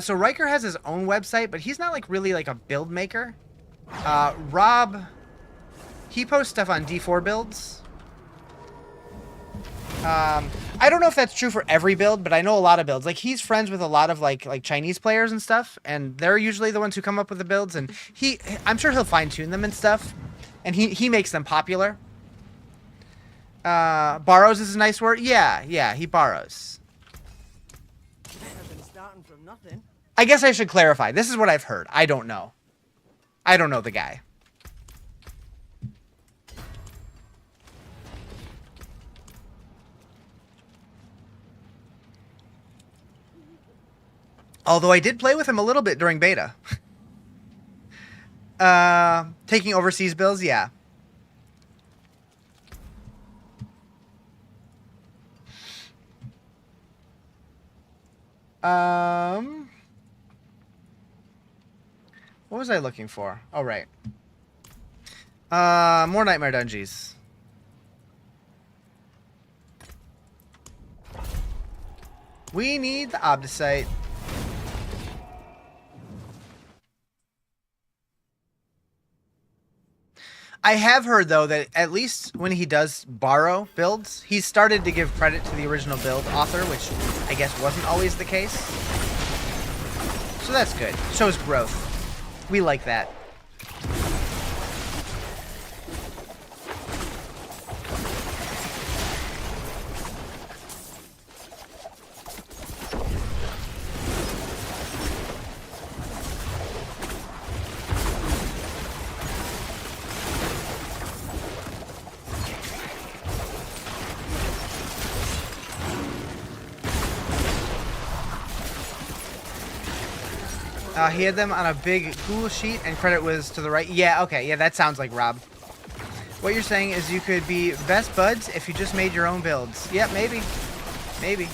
So Riker has his own website, but he's not like really like a build maker. Rob, he posts stuff on D4 builds. I don't know if that's true for every build, but I know a lot of builds. Like, he's friends with a lot of like Chinese players and stuff, and they're usually the ones who come up with the builds, and I'm sure he'll fine-tune them and stuff, and he makes them popular. Borrows is a nice word. Yeah, he borrows. Better than starting from nothing. I guess I should clarify. This is what I've heard. I don't know. I don't know the guy. Although I did play with him a little bit during beta. Taking overseas bills, yeah. What was I looking for? Oh, right. More Nightmare Dungeons. We need the Obdicite. I have heard, though, that at least when he does borrow builds, he's started to give credit to the original build author, which I guess wasn't always the case. So that's good. Shows growth. We like that. He had them on a big Google sheet, and credit was to the right. Yeah, okay. Yeah, that sounds like Rob. What you're saying is you could be best buds if you just made your own builds. Yep, maybe. Maybe.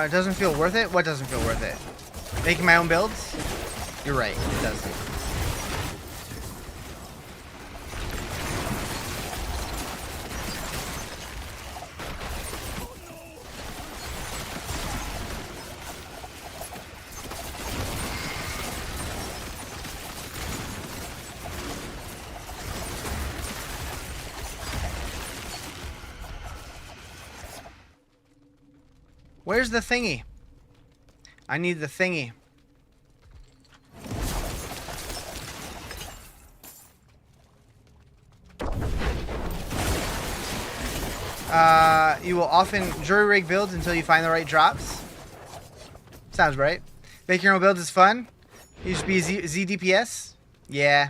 It doesn't feel worth it? What doesn't feel worth it? Making my own builds? You're right, it doesn't. Where's the thingy? I need the thingy. You will often jury rig builds until you find the right drops. Sounds right. Make your own builds is fun. You should be ZDPS. Yeah.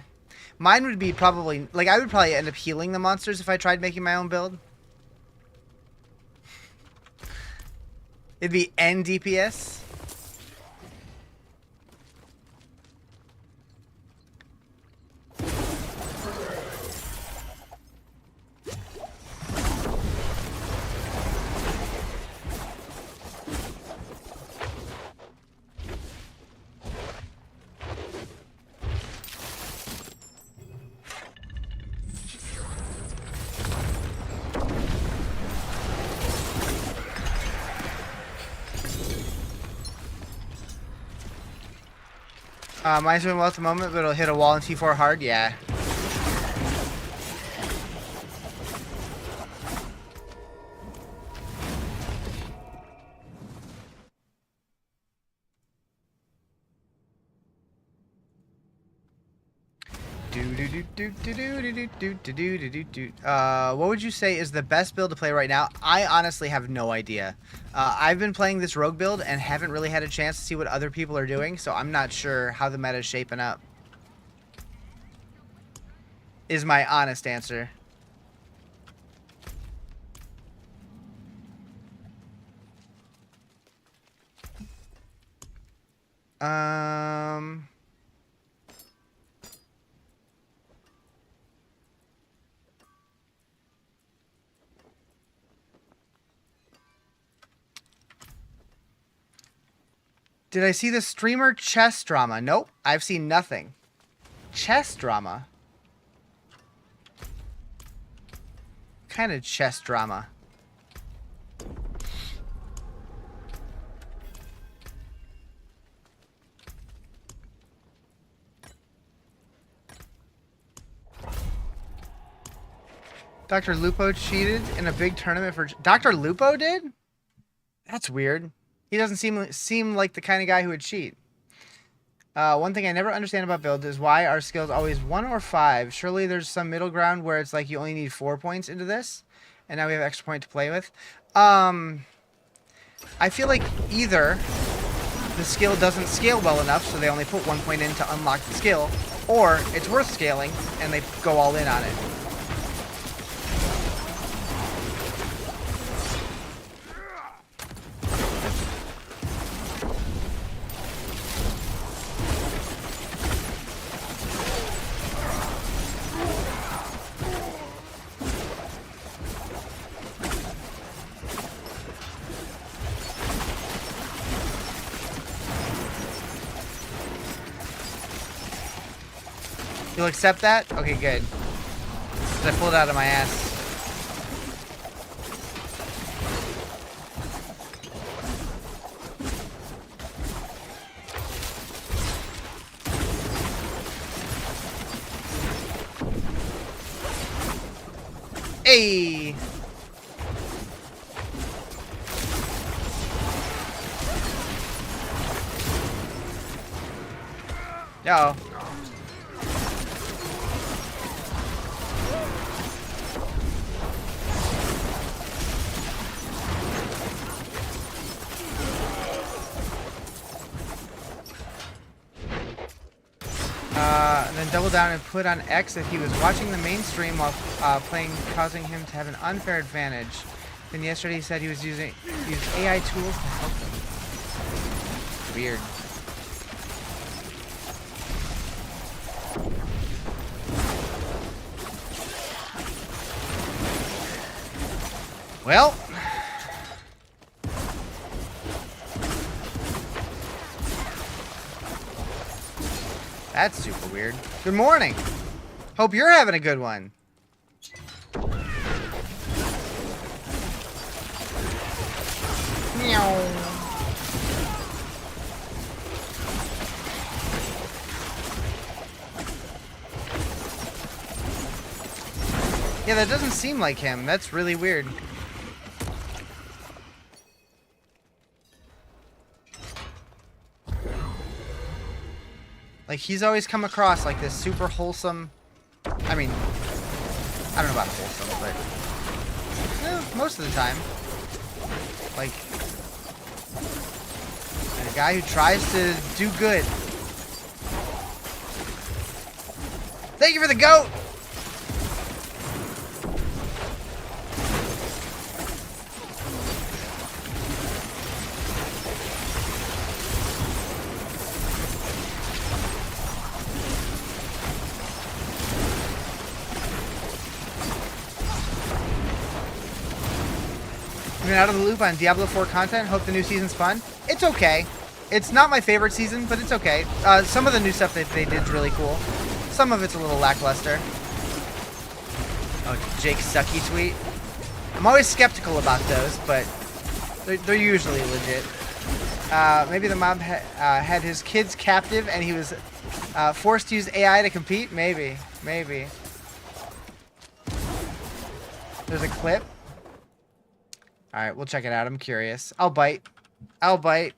Mine would be probably, like, I would probably end up healing the monsters if I tried making my own build. It'd be NDPS. Mine's doing well at the moment, but it'll hit a wall in T4 hard. Yeah. What would you say is the best build to play right now? I honestly have no idea. I've been playing this rogue build and haven't really had a chance to see what other people are doing, so I'm not sure how the meta is shaping up. Is my honest answer. Did I see the streamer chess drama? Nope, I've seen nothing. Chess drama? What kind of chess drama? Dr. Lupo cheated in a big tournament for... Dr. Lupo did? That's weird. He doesn't seem like the kind of guy who would cheat. One thing I never understand about build is why are skills always 1 or 5? Surely there's some middle ground where it's like you only need 4 points into this. And now we have extra point to play with. I feel like either the skill doesn't scale well enough, so they only put 1 point in to unlock the skill, or it's worth scaling, and they go all in on it. You'll accept that? Okay, good. 'Cause I pulled it out of my ass. Hey! Uh-oh. And then double down and put on X if he was watching the main stream while playing, causing him to have an unfair advantage. Then yesterday he said he was using AI tools to help him. Weird. Well. That's super weird. Good morning. Hope you're having a good one. Meow. Yeah, that doesn't seem like him. That's really weird. Like, he's always come across like this super wholesome... I mean, I don't know about wholesome, but... most of the time. Like... a guy who tries to do good. Thank you for the goat! Been out of the loop on Diablo 4 content. Hope the new season's fun. It's okay. It's not my favorite season, but it's okay. Some of the new stuff that they did is really cool. Some of it's a little lackluster. Oh, Jake Sucky tweet. I'm always skeptical about those, but they're usually legit. Maybe the mob had his kids captive and he was forced to use AI to compete? Maybe. Maybe. There's a clip. Alright, we'll check it out. I'm curious. I'll bite. I'll bite.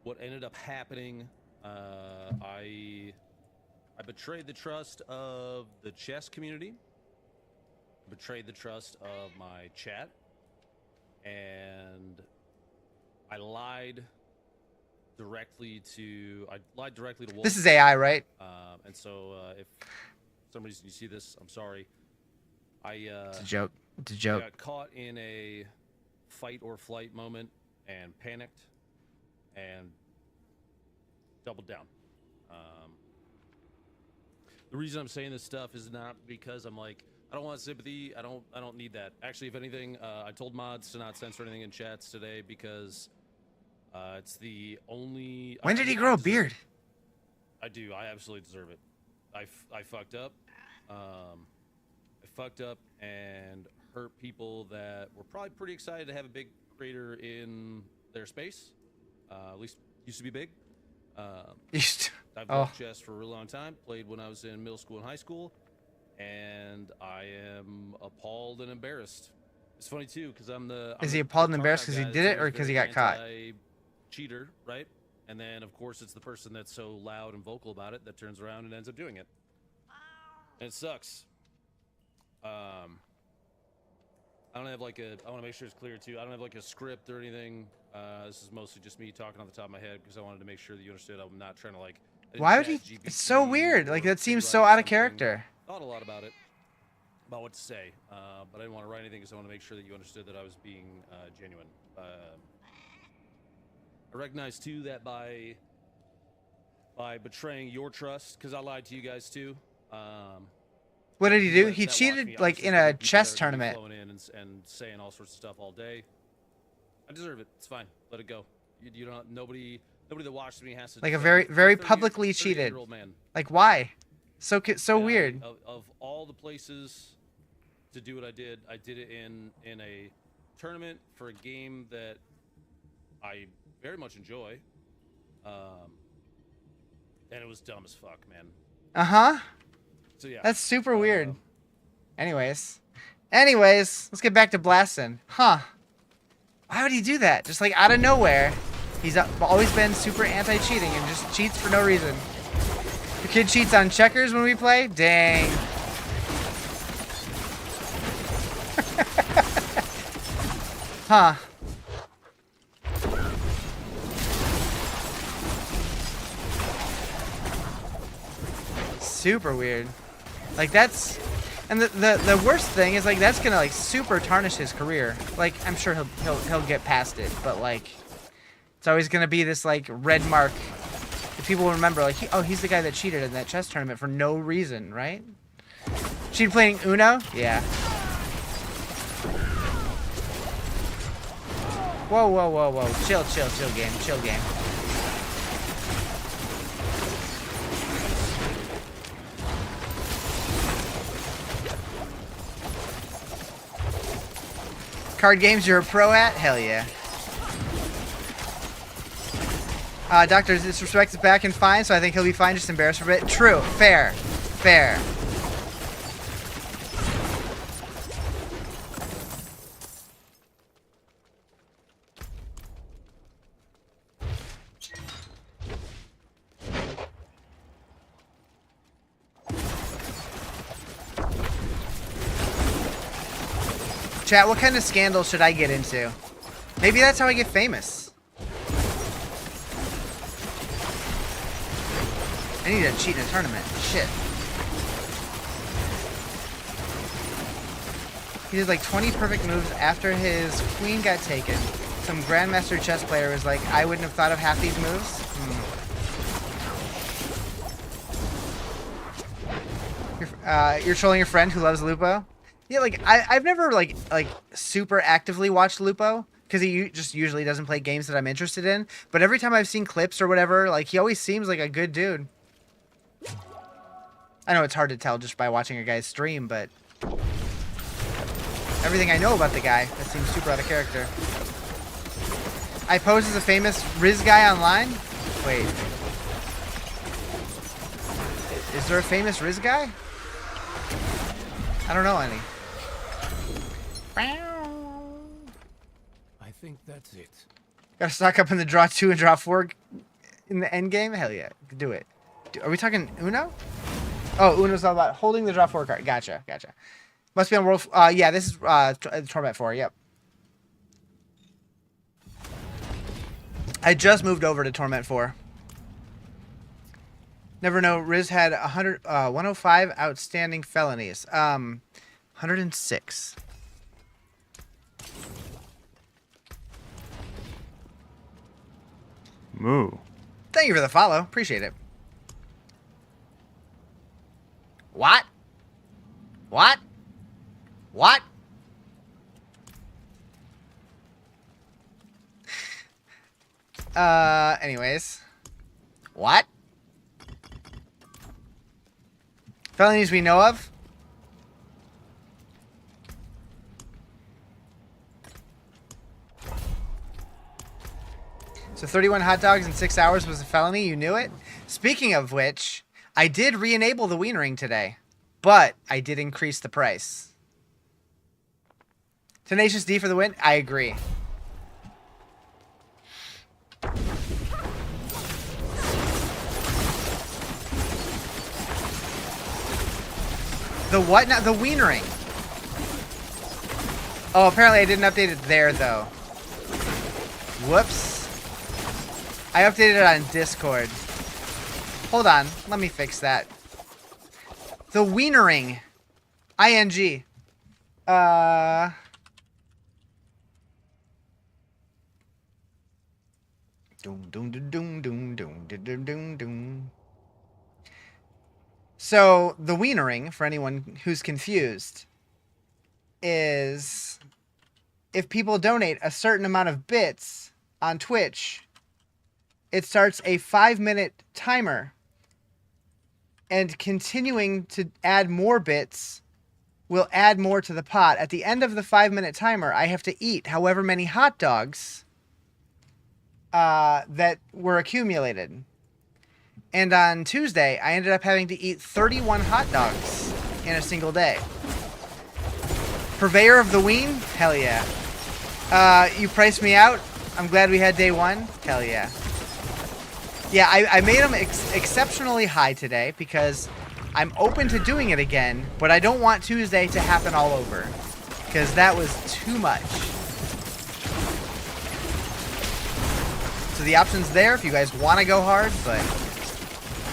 What ended up happening, I betrayed the trust of the chess community, betrayed the trust of my chat, and I lied directly to Wolf. This is AI, right? And so if for some reason you see this, I'm sorry. It's a joke. It's a joke. I got caught in a fight or flight moment and panicked and doubled down. The reason I'm saying this stuff is not because I'm like, I don't want sympathy. I don't need that. Actually, if anything, I told mods to not censor anything in chats today because it's the only. When did he grow a beard? I do. I absolutely deserve it. I fucked up. I fucked up and hurt people that were probably pretty excited to have a big creator in their space. At least used to be big. I've loved chess for a really long time. Played when I was in middle school and high school, and I am appalled and embarrassed. It's funny too because Is he appalled and embarrassed because he did it or because he got caught? Cheater, right? And then of course it's the person that's so loud and vocal about it that turns around and ends up doing it, and it sucks. I don't have like a. I want to make sure it's clear too. I don't have like a script or anything. This is mostly just me talking off the top of my head because I wanted to make sure that you understood. I'm not trying to like. Why would he? It's so weird. Like that seems so out of character. Thought a lot about it, about what to say, but I didn't want to write anything because I want to make sure that you understood that I was being genuine. I recognize too that by betraying your trust, because I lied to you guys too. What did he do? He cheated like in a chess tournament. Flowing in and saying all sorts of stuff all day. I deserve it. It's fine. Let it go. You don't. Nobody that watched me has to. Like a very publicly cheated. Man. Like why? So weird. Of all the places to do what I did it in a tournament for a game that I very much enjoy. And it was dumb as fuck, man. Uh-huh. So yeah. That's super weird. Anyways, let's get back to blasting. Huh. Why would he do that? Just like out of nowhere. He's always been super anti-cheating and just cheats for no reason. The kid cheats on checkers when we play? Dang. Huh. Super weird. Like that's, and the worst thing is like that's gonna like super tarnish his career. Like I'm sure he'll get past it, but like it's always gonna be this like red mark that people will remember. Like he's the guy that cheated in that chess tournament for no reason, right? Cheated playing Uno? Yeah. Whoa. Chill game. Card games you're a pro at? Hell yeah. Doctor Disrespect is back and fine, so I think he'll be fine, just embarrassed for a bit. True. Fair. Chat, what kind of scandal should I get into? Maybe that's how I get famous. I need to cheat in a tournament. Shit. He did like 20 perfect moves after his queen got taken. Some grandmaster chess player was like, I wouldn't have thought of half these moves. You're trolling your friend who loves Lupo? Yeah, like I've never like super actively watched Lupo because he just usually doesn't play games that I'm interested in. But every time I've seen clips or whatever, like he always seems like a good dude. I know it's hard to tell just by watching a guy's stream, but everything I know about the guy, that seems super out of character. I pose as a famous Riz guy online? Wait. Is there a famous Riz guy? I don't know any. I think that's it. Gotta stock up in the draw 2 and draw 4 in the end game? Hell yeah. Do it. Are we talking Uno? Oh, Uno's all about holding the draw 4 card. Gotcha. Must be on World... yeah, this is Torment 4, yep. I just moved over to Torment 4. Never know, Riz had 105 outstanding felonies. 106. Moo. Thank you for the follow. Appreciate it. Anyways. What? Felonies we know of? So 31 hot dogs in 6 hours was a felony? You knew it? Speaking of which, I did re-enable the wienering today, but I did increase the price. Tenacious D for the win? I agree. The what now? The wienering. Oh, apparently I didn't update it there, though. Whoops. I updated it on Discord. Hold on. Let me fix that. The wienering. ING. So, the wienering, for anyone who's confused, is if people donate a certain amount of bits on Twitch, it starts a 5-minute timer, and continuing to add more bits will add more to the pot. At the end of the 5-minute timer, I have to eat however many hot dogs that were accumulated. And on Tuesday, I ended up having to eat 31 hot dogs in a single day. Purveyor of the ween? Hell yeah. You priced me out? I'm glad we had day one? Hell yeah. Yeah, I made them exceptionally high today because I'm open to doing it again, but I don't want Tuesday to happen all over because that was too much. So the option's there if you guys want to go hard, but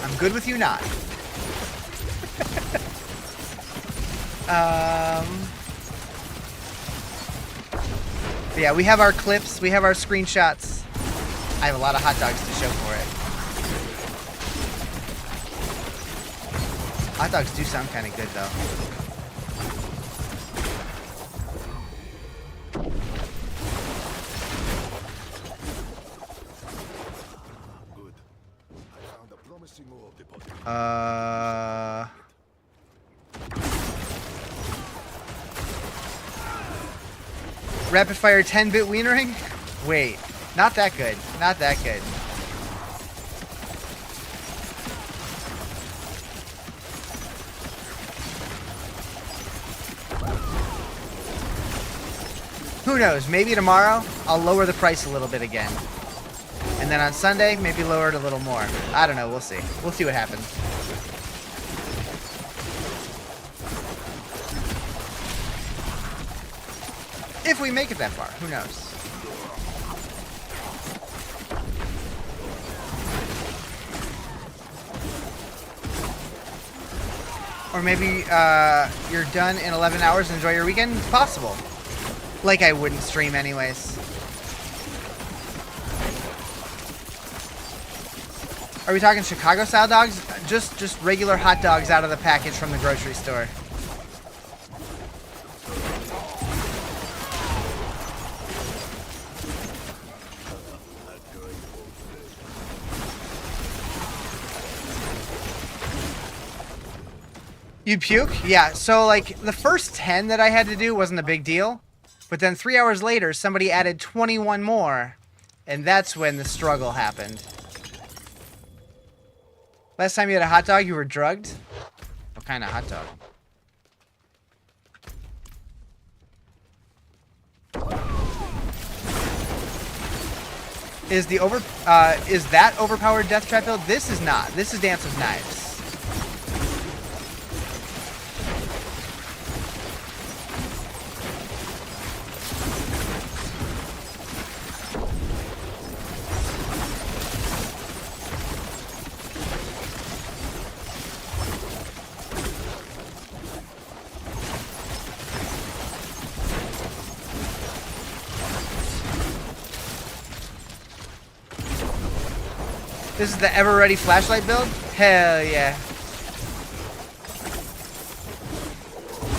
I'm good with you not. Yeah, we have our clips, we have our screenshots. I have a lot of hot dogs to show for it. Hot dogs do sound kind of good, though. Good. I found a promising ore deposit. Rapid fire 10-bit wienering? Wait, not that good. Not that good. Who knows? Maybe tomorrow I'll lower the price a little bit again. And then on Sunday, maybe lower it a little more. I don't know. We'll see. We'll see what happens. If we make it that far, who knows? Or maybe you're done in 11 hours and enjoy your weekend? It's possible. Like I wouldn't stream anyways. Are we talking Chicago style dogs? Just regular hot dogs out of the package from the grocery store. You'd puke? Yeah, so like the first 10 that I had to do wasn't a big deal. But then 3 hours later, somebody added 21 more. And that's when the struggle happened. Last time you had a hot dog, you were drugged? What kind of hot dog? Is that overpowered Death Trap build? This is not. This is Dance of Knives. This is the ever-ready flashlight build? Hell yeah.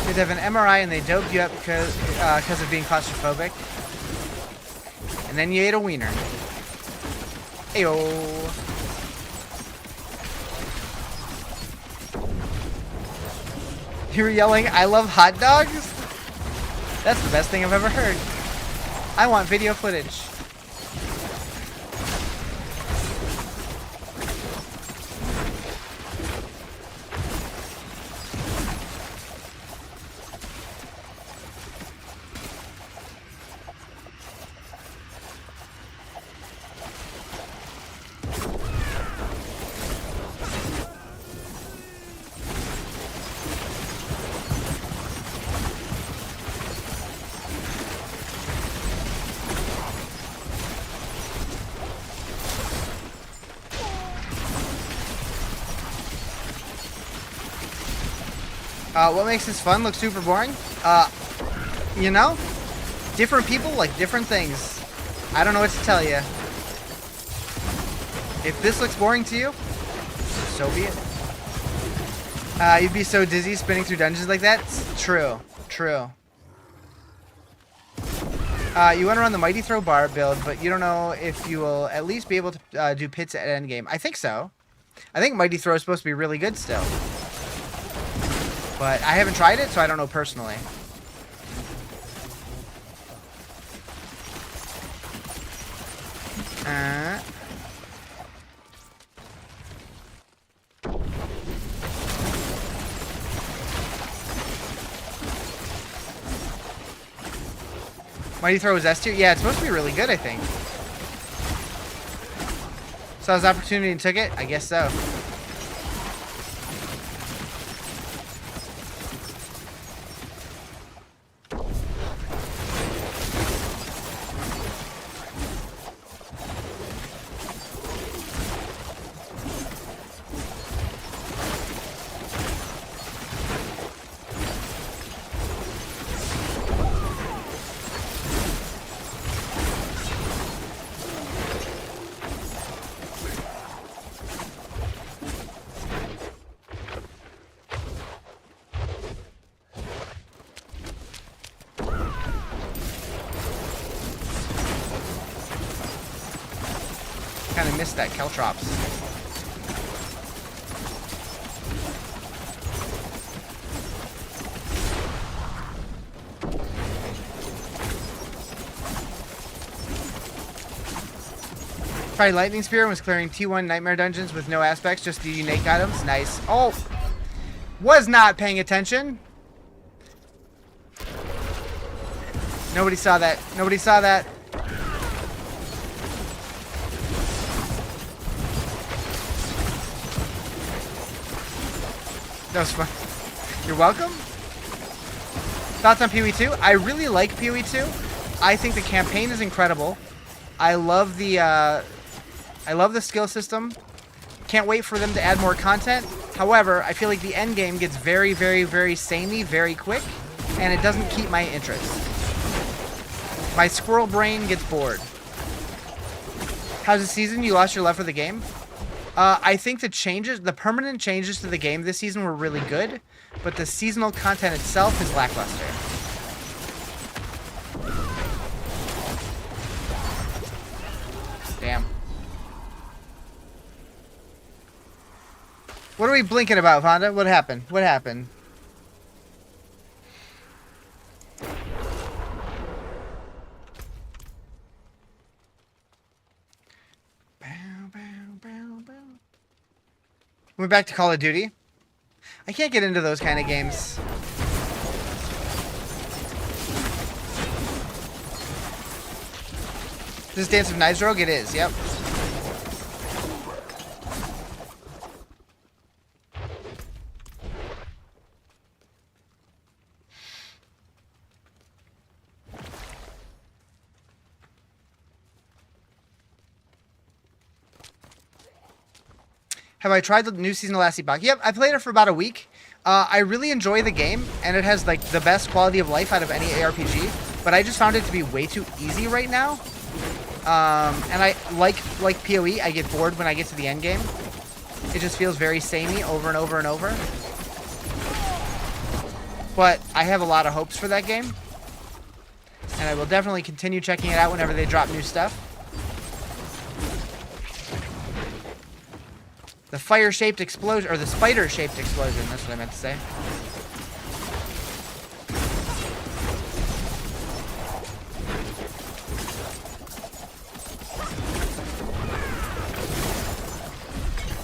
You'd have an MRI and they doped you up because of being claustrophobic. And then you ate a wiener. Ayo. You were yelling, "I love hot dogs"? That's the best thing I've ever heard. I want video footage. What makes this fun look super boring? You know, different people like different things. I don't know what to tell you. If this looks boring to you, so be it. You'd be so dizzy spinning through dungeons like that. True, true. You want to run the Mighty Throw bar build, but you don't know if you will at least be able to do pits at endgame. I think so. I think Mighty Throw is supposed to be really good still. But I haven't tried it, so I don't know personally. Mighty Throw is S tier? Yeah, it's supposed to be really good, I think. Saw his opportunity and took it? I guess so. Kind of missed that Caltrops. Tried Lightning Spear and was clearing T1 Nightmare dungeons with no aspects, just the unique items. Nice. Oh! Was not paying attention. Nobody saw that. Nobody saw that. That was fun. You're welcome. Thoughts on PoE 2? I really like PoE 2. I think the campaign is incredible. I love the skill system. Can't wait for them to add more content. However, I feel like the end game gets very, very, very samey very quick, and it doesn't keep my interest. My squirrel brain gets bored. How's the season? You lost your love for the game? I think the permanent changes to the game this season were really good, but the seasonal content itself is lackluster. Damn. What are we blinking about, Vonda? What happened? What happened? Went back to Call of Duty. I can't get into those kind of games. This Dance of Nizrogue? It is, yep. Have I tried the new season of Lassie Bach? Yep, I played it for about a week. I really enjoy the game, and it has like the best quality of life out of any ARPG, but I just found it to be way too easy right now. And I like PoE, I get bored when I get to the end game. It just feels very samey over and over and over. But I have a lot of hopes for that game, and I will definitely continue checking it out whenever they drop new stuff. The fire-shaped explosion, or the spider-shaped explosion. That's what I meant to say.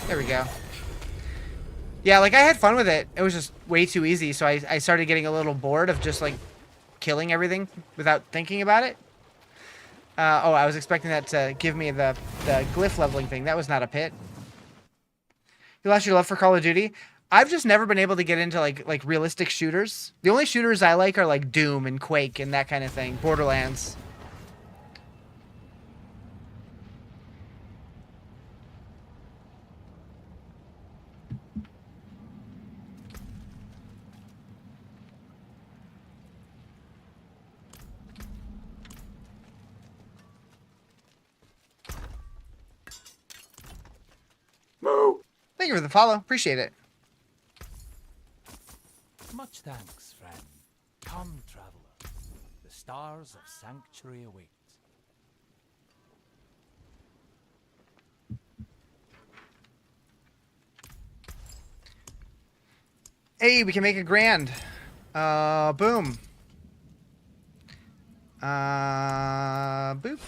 There we go. Yeah, like I had fun with it. It was just way too easy, so I started getting a little bored of just like killing everything without thinking about it. Oh, I was expecting that to give me the glyph leveling thing. That was not a pit. You lost your love for Call of Duty? I've just never been able to get into like realistic shooters. The only shooters I like are like Doom and Quake and that kind of thing. Borderlands. Thank you for the follow. Appreciate it. Much thanks, friend. Come, traveler. The stars of sanctuary await. Hey, we can make a grand. Boom. Boop.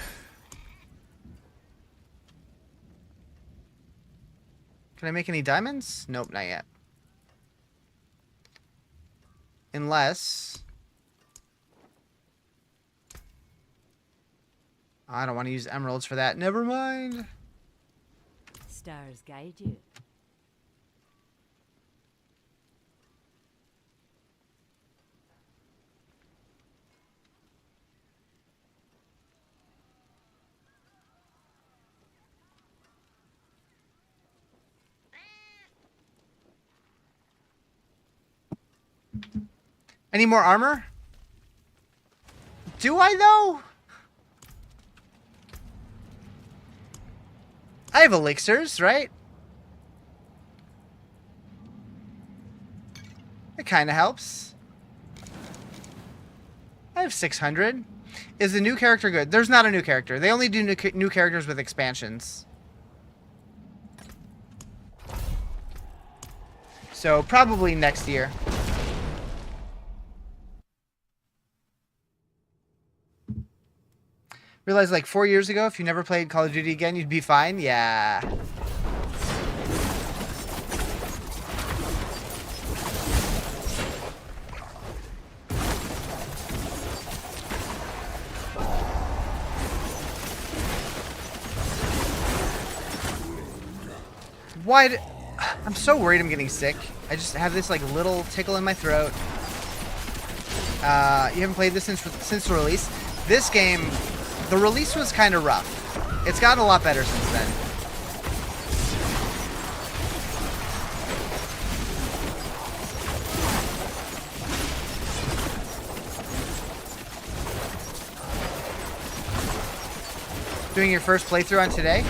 Can I make any diamonds? Nope, not yet. Unless... I don't want to use emeralds for that. Never mind. Stars guide you. Any more armor? Do I, though? I have elixirs, right? It kind of helps. I have 600. Is the new character good? There's not a new character. They only do new characters with expansions. So probably next year. Realized like 4 years ago, if you never played Call of Duty again, you'd be fine. Yeah. Why? I'm so worried I'm getting sick. I just have this like little tickle in my throat. You haven't played this since the release. This game, the release was kind of rough. It's gotten a lot better since then. Doing your first playthrough on today?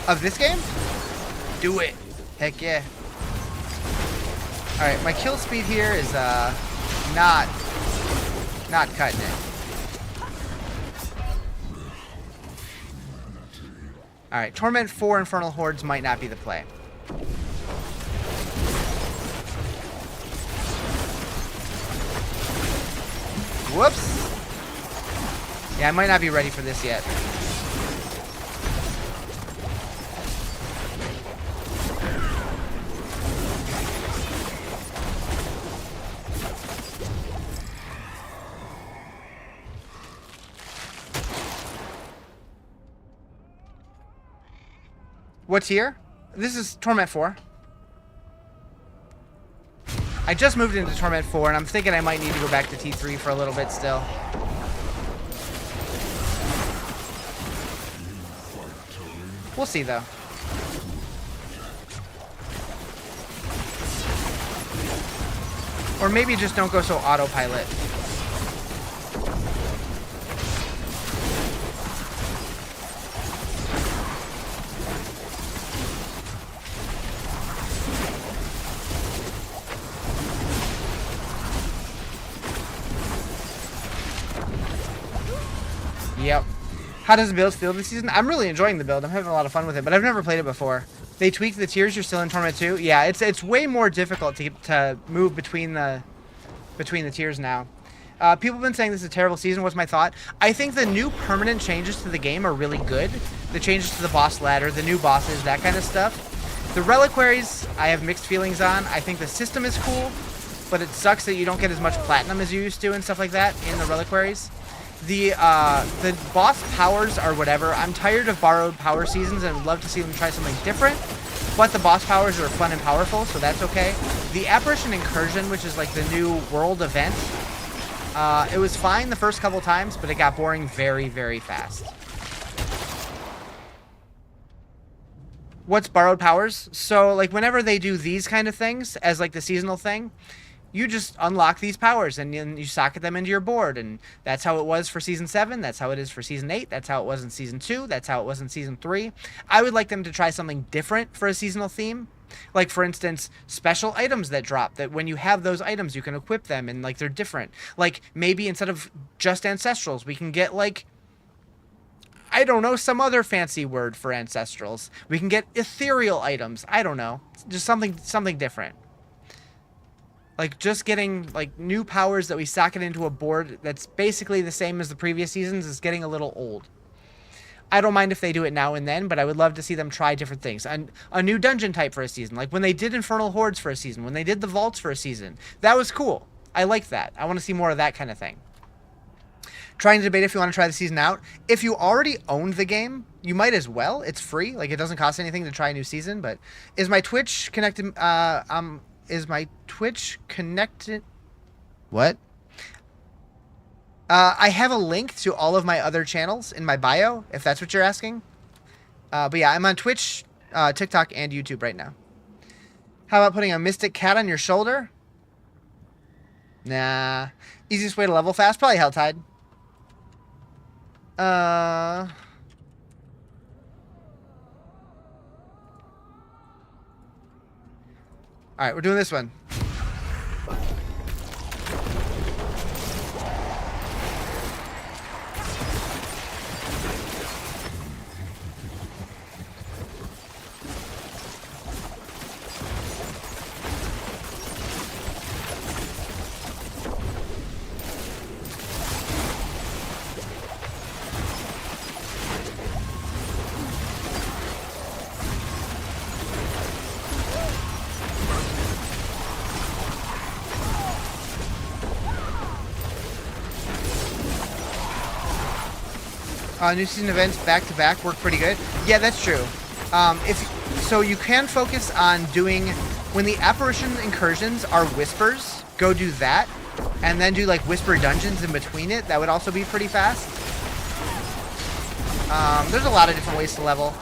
Of this game? Do it. Heck yeah. Alright, my kill speed here is not cutting it. Alright, Torment 4 Infernal Hordes might not be the play. Whoops. Yeah, I might not be ready for this yet. What's here? This is Torment 4. I just moved into Torment 4, and I'm thinking I might need to go back to T3 for a little bit still. We'll see, though. Or maybe just don't go so autopilot. Yep. How does the build feel this season? I'm really enjoying the build. I'm having a lot of fun with it, but I've never played it before. They tweaked the tiers. You're still in Torment 2? Yeah, it's way more difficult to move between the tiers now. People have been saying this is a terrible season. What's my thought? I think the new permanent changes to the game are really good. The changes to the boss ladder, the new bosses, that kind of stuff. The reliquaries, I have mixed feelings on. I think the system is cool, but it sucks that you don't get as much platinum as you used to and stuff like that in the reliquaries. The boss powers are whatever. I'm tired of borrowed power seasons and would love to see them try something different. But the boss powers are fun and powerful, so that's okay. The Apparition Incursion, which is like the new world event, it was fine the first couple times, but it got boring very, very fast. What's borrowed powers? So, like, whenever they do these kind of things as, like, the seasonal thing, you just unlock these powers and you socket them into your board, and that's how it was for Season 7, that's how it is for Season 8, that's how it was in Season 2, that's how it was in Season 3. I would like them to try something different for a seasonal theme. Like, for instance, special items that drop, that when you have those items, you can equip them, and, like, they're different. Like, maybe instead of just Ancestrals, we can get, like, I don't know, some other fancy word for Ancestrals. We can get ethereal items. I don't know. Just something different. Like, just getting, like, new powers that we socket into a board that's basically the same as the previous seasons is getting a little old. I don't mind if they do it now and then, but I would love to see them try different things. A new dungeon type for a season. Like, when they did Infernal Hordes for a season. When they did the Vaults for a season. That was cool. I like that. I want to see more of that kind of thing. Trying to debate if you want to try the season out. If you already owned the game, you might as well. It's free. Like, it doesn't cost anything to try a new season. But is my Twitch connected? Is my Twitch connected? What? I have a link to all of my other channels in my bio, if that's what you're asking. But yeah, I'm on Twitch, TikTok, and YouTube right now. How about putting a Mystic Cat on your shoulder? Nah. Easiest way to level fast? Probably Helltide. Alright, we're doing this one. New season events back to back work pretty good. Yeah, that's true. So you can focus on doing when the apparition incursions are whispers. Go do that, and then do like whisper dungeons in between it. That would also be pretty fast. There's a lot of different ways to level.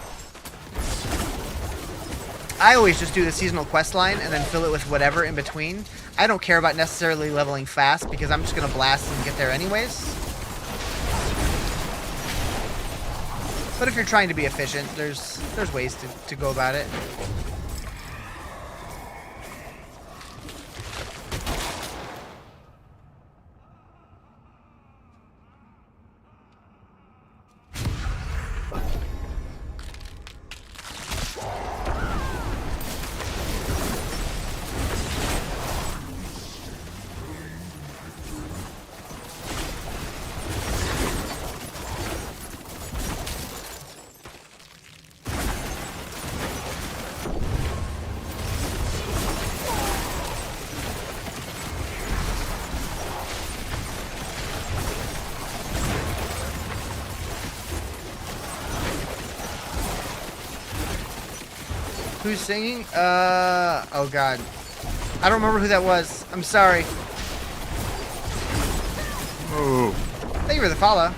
I always just do the seasonal quest line and then fill it with whatever in between. I don't care about necessarily leveling fast because I'm just gonna blast and get there anyways. But if you're trying to be efficient, there's ways to go about it. Who's singing? Oh god. I don't remember who that was. I'm sorry. Oh. Thank you for the follow.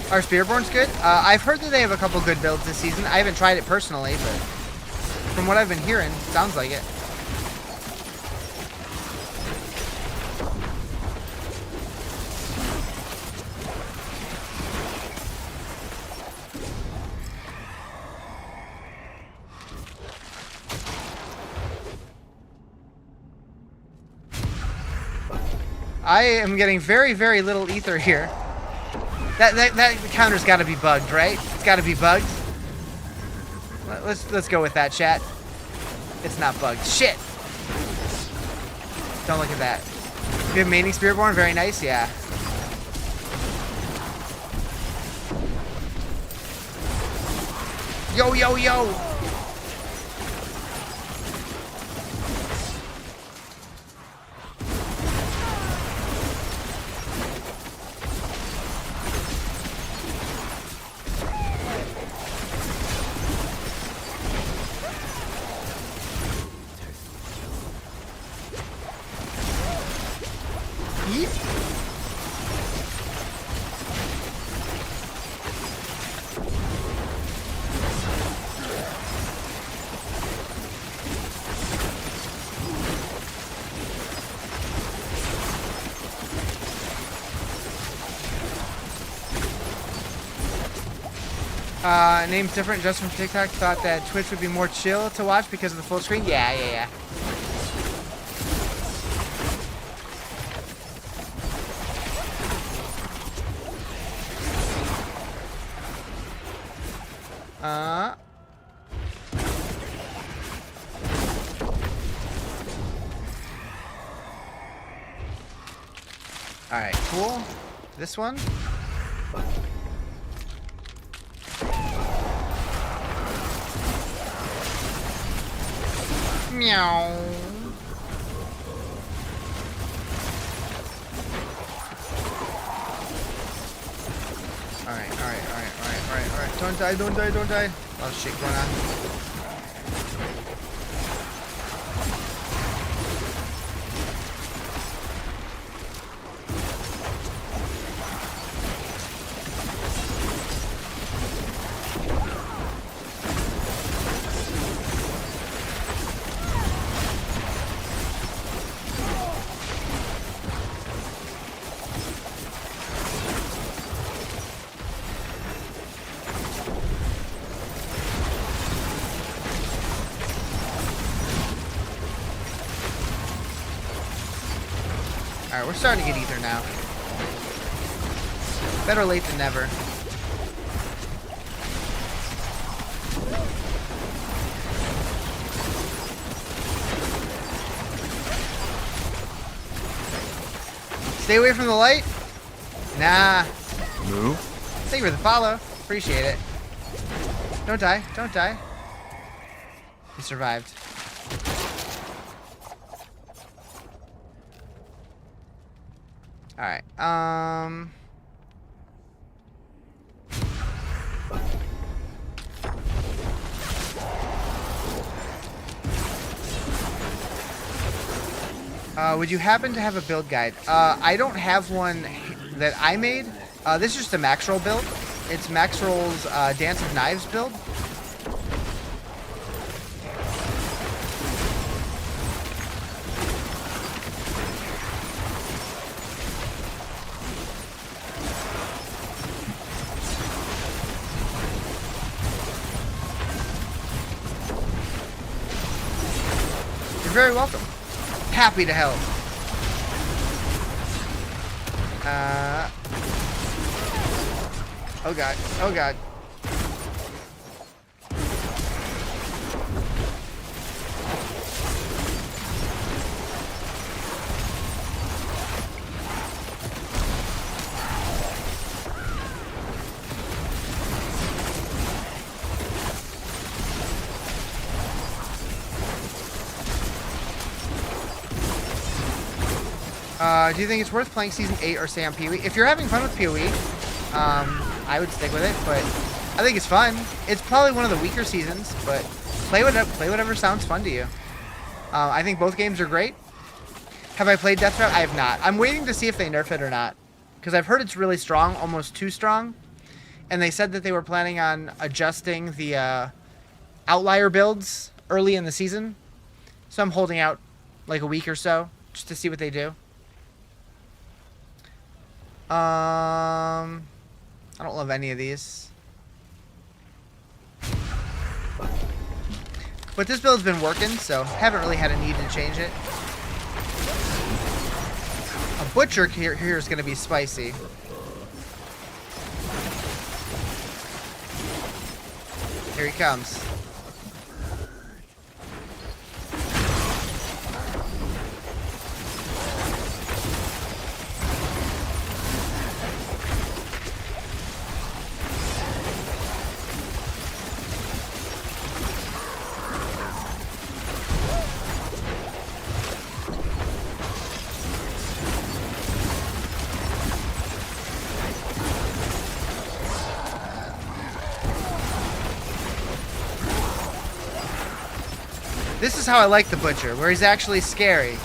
Our Spearborn's good? I've heard that they have a couple good builds this season. I haven't tried it personally, but from what I've been hearing, it sounds like it. I am getting very, very little ether here. That counter's got to be bugged, right? It's got to be bugged. Let's go with that, chat. It's not bugged. Shit. Don't look at that. You have mating Spiritborn. Very nice. Yeah. Yo, yo, yo. Yeet. Name's different. Just from TikTok, thought that Twitch would be more chill to watch because of the full screen. Yeah. Alright, cool. This one. Meow. Alright. Don't die. Oh shit, going on. Alright, we're starting to get ether now. Better late than never. Stay away from the light? Nah. Move. Thank you for the follow. Appreciate it. Don't die. He survived. Alright, would you happen to have a build guide? I don't have one that I made. This is just a Max Roll build. It's Max Roll's Dance of Knives build. You're very welcome. Happy to help. Oh god. Do you think it's worth playing Season 8 or stay on PoE? If you're having fun with PoE, I would stick with it, but I think it's fun. It's probably one of the weaker seasons, but play whatever sounds fun to you. I think both games are great. Have I played Death Trap? I have not. I'm waiting to see if they nerf it or not, because I've heard it's really strong, almost too strong, and they said that they were planning on adjusting the outlier builds early in the season, so I'm holding out like a week or so just to see what they do. I don't love any of these. But this build's been working, so haven't really had a need to change it. A Butcher here is going to be spicy. Here he comes. This is how I like the Butcher, where he's actually scary.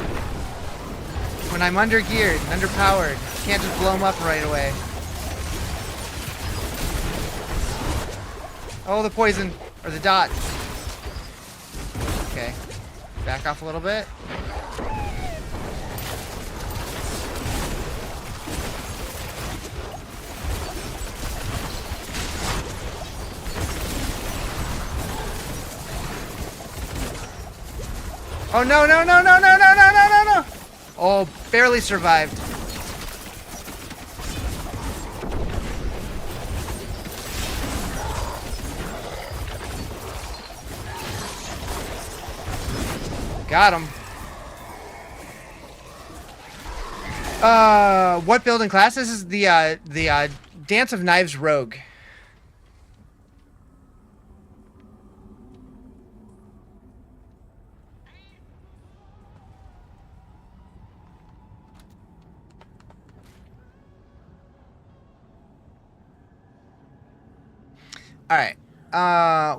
When I'm under-geared and underpowered, can't just blow him up right away. Oh, the poison. Or the dot. Okay. Back off a little bit. Oh, no, no, no, no, no, no, no, no, no, no! Oh, barely survived. Got him. What build and class? This is the Dance of Knives Rogue. All right.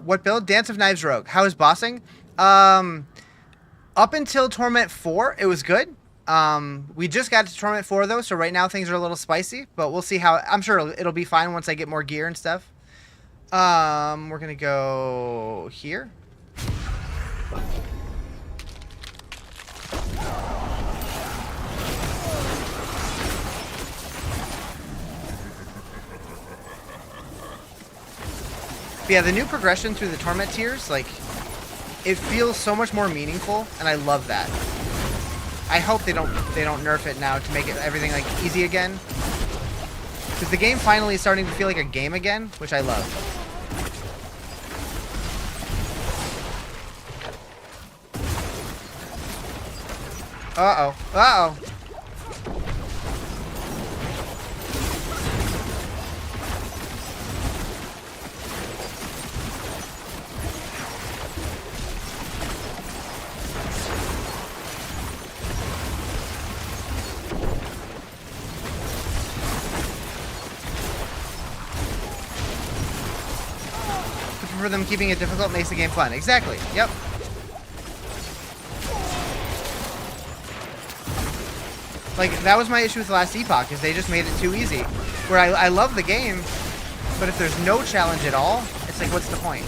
What build? Dance of Knives Rogue. How is bossing? Up until Torment 4, it was good. We just got to Torment 4 though, so right now things are a little spicy, but we'll see how. I'm sure it'll be fine once I get more gear and stuff. We're gonna go here. But yeah, the new progression through the Torment tiers, like, it feels so much more meaningful, and I love that. I hope they don't nerf it now to make it everything like easy again, because the game finally is starting to feel like a game again, which I love. Uh-oh. Uh-oh. For them keeping it difficult makes the game fun. Exactly. Yep. Like, that was my issue with the last Epoch, is they just made it too easy. Where I love the game, but if there's no challenge at all, it's like, what's the point?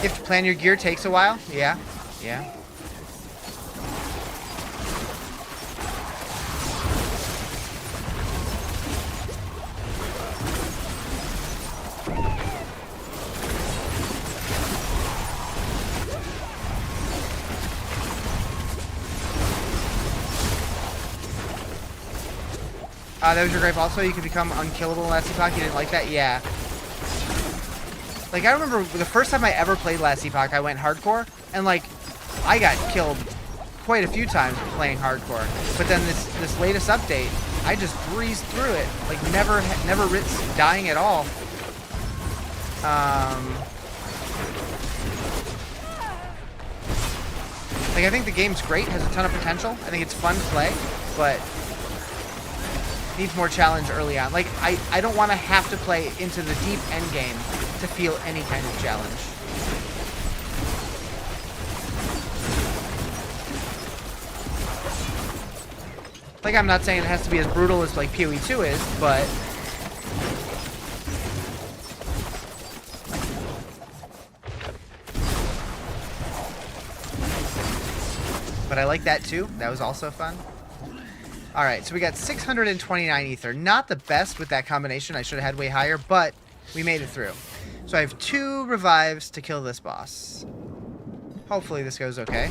You have to plan your gear, takes a while. Yeah, yeah. That was your gripe also? You could become unkillable in Last Epoch? You didn't like that? Yeah. Like, I remember the first time I ever played Last Epoch, I went hardcore, and, like, I got killed quite a few times playing hardcore. But then this latest update, I just breezed through it. Like, never risked dying at all. Like, I think the game's great, has a ton of potential. I think it's fun to play, but needs more challenge early on. Like, I don't want to have to play into the deep end game to feel any kind of challenge. Like, I'm not saying it has to be as brutal as, like, PoE 2 is, but I like that too. That was also fun. All right, so we got 629 ether. Not the best with that combination. I should have had way higher, but we made it through. So I have 2 revives to kill this boss. Hopefully this goes okay.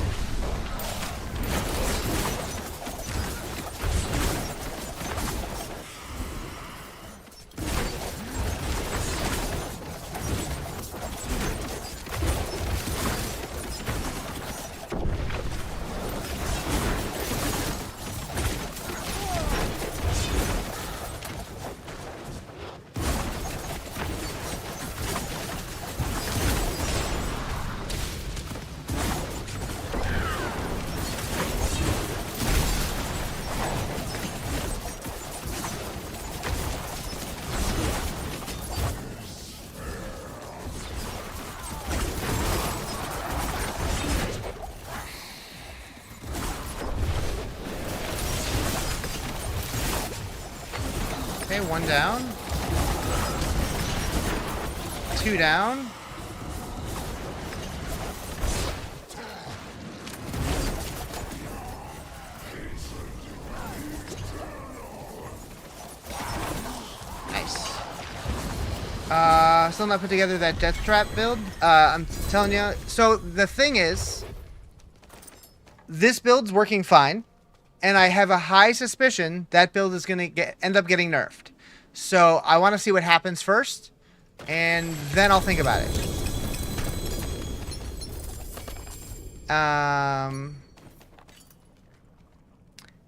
Okay, 1 down. 2 down. Nice. Still not put together that death trap build. I'm telling you. So the thing is, this build's working fine. And I have a high suspicion that build is going to end up getting nerfed. So I want to see what happens first, and then I'll think about it.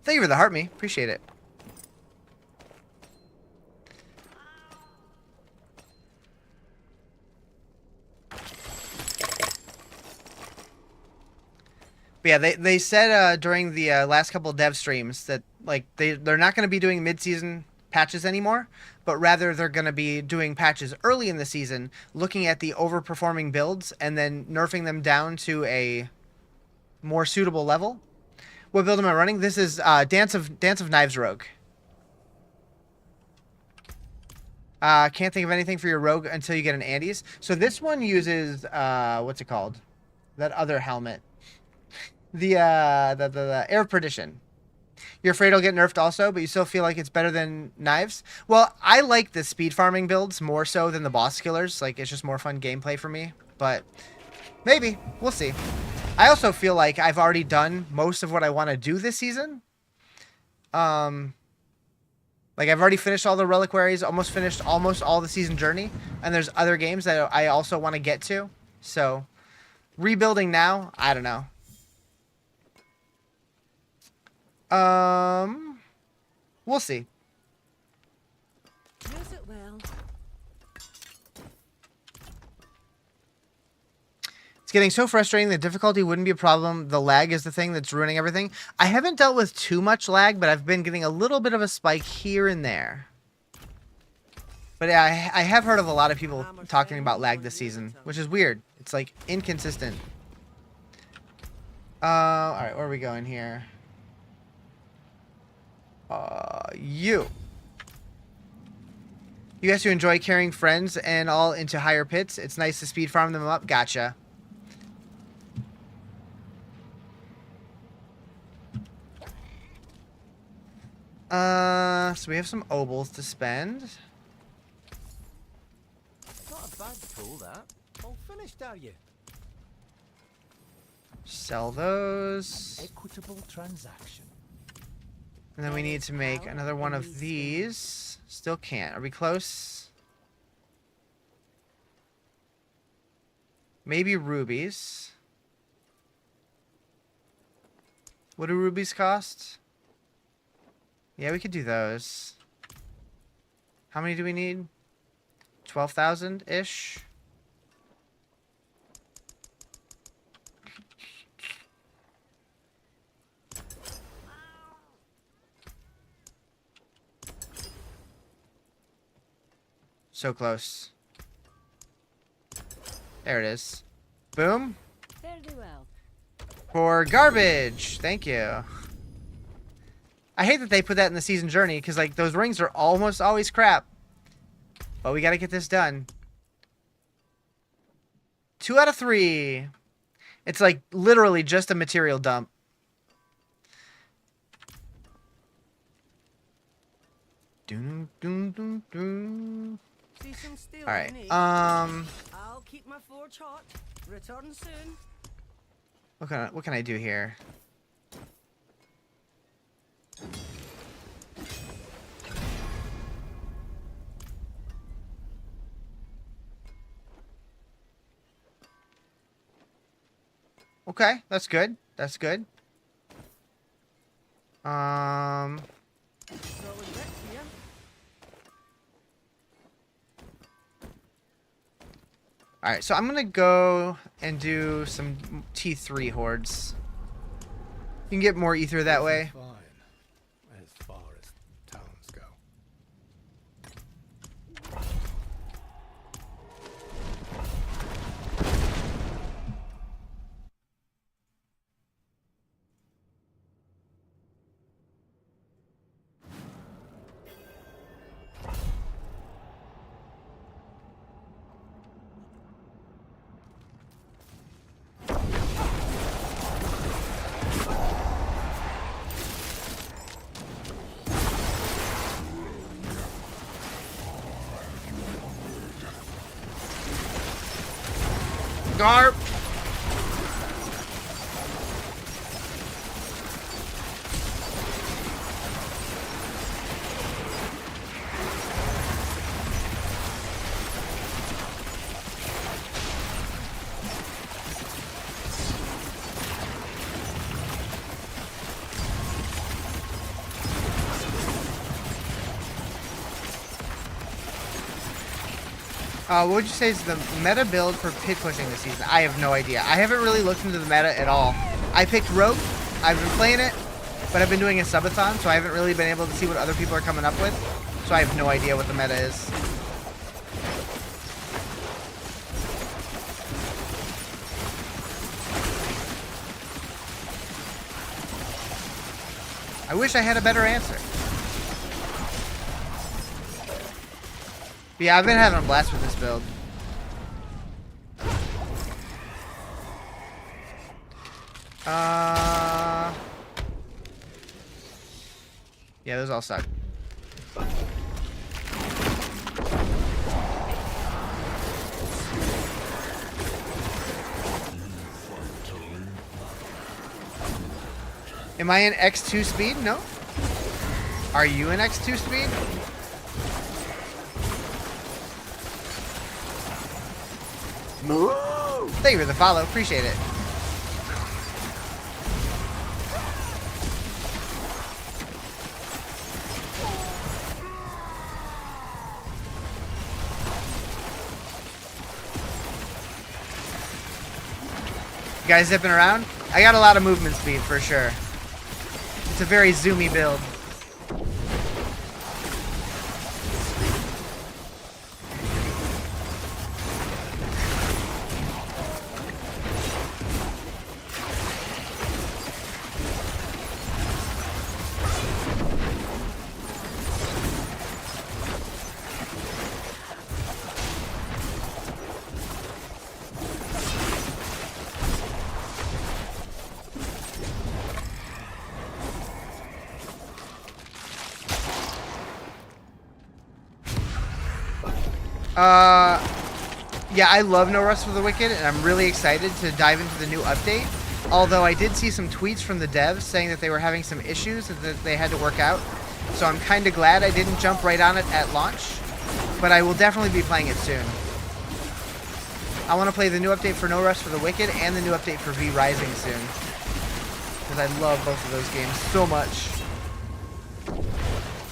Thank you for the heart me. Appreciate it. But yeah, they said during the last couple of dev streams that like they're not going to be doing mid-season patches anymore, but rather they're going to be doing patches early in the season, looking at the overperforming builds and then nerfing them down to a more suitable level. What build am I running? This is Dance of Knives Rogue. Can't think of anything for your rogue until you get an Andes. So this one uses what's it called? That other helmet. The Air of Perdition. You're afraid it'll get nerfed also, but you still feel like it's better than Knives? Well, I like the speed farming builds more so than the boss killers. Like, it's just more fun gameplay for me. But maybe. We'll see. I also feel like I've already done most of what I want to do this season. Like, I've already finished all the reliquaries, almost finished almost all the season journey. And there's other games that I also want to get to. So, rebuilding now, I don't know. We'll see. Use it well. It's getting so frustrating that difficulty wouldn't be a problem. The lag is the thing that's ruining everything. I haven't dealt with too much lag, but I've been getting a little bit of a spike here and there. But yeah, I have heard of a lot of people talking about lag this season, which is weird. It's like inconsistent. Alright, where are we going here? You guys who enjoy carrying friends and all into higher pits, it's nice to speed farm them up. Gotcha. So we have some obols to spend. Not a bad tool, that. All finished, are you? Sell those. Equitable transaction. And then we need to make another one of these. Still can't. Are we close? Maybe rubies. What do rubies cost? Yeah, we could do those. How many do we need? 12,000-ish? So close. There it is. Boom. Fairly well. For garbage. Thank you. I hate that they put that in the season journey because like those rings are almost always crap. But we got to get this done. 2 out of 3. It's like literally just a material dump. Doom, doom, doom, doom. See some steel All right. you need? I'll keep my forge hot. Return soon. What can I do here? Okay, that's good. That's good. Solid bit here. All right, so I'm gonna go and do some T3 hordes. You can get more ether that way. Fine, as far as towns go. Garp. What would you say is the meta build for pit pushing this season? I have no idea. I haven't really looked into the meta at all. I picked Rogue. I've been playing it, but I've been doing a subathon, so I haven't really been able to see what other people are coming up with. So I have no idea what the meta is. I wish I had a better answer. But yeah, I've been having a blast with this build. Yeah, those all suck. Am I in X2 speed? No. Are you in X2 speed? Thank you for the follow. Appreciate it. You guys zipping around? I got a lot of movement speed for sure. It's a very zoomy build. Yeah, I love No Rest for the Wicked, and I'm really excited to dive into the new update. Although I did see some tweets from the devs saying that they were having some issues that they had to work out. So I'm kind of glad I didn't jump right on it at launch. But I will definitely be playing it soon. I want to play the new update for No Rest for the Wicked and the new update for V Rising soon. Because I love both of those games so much.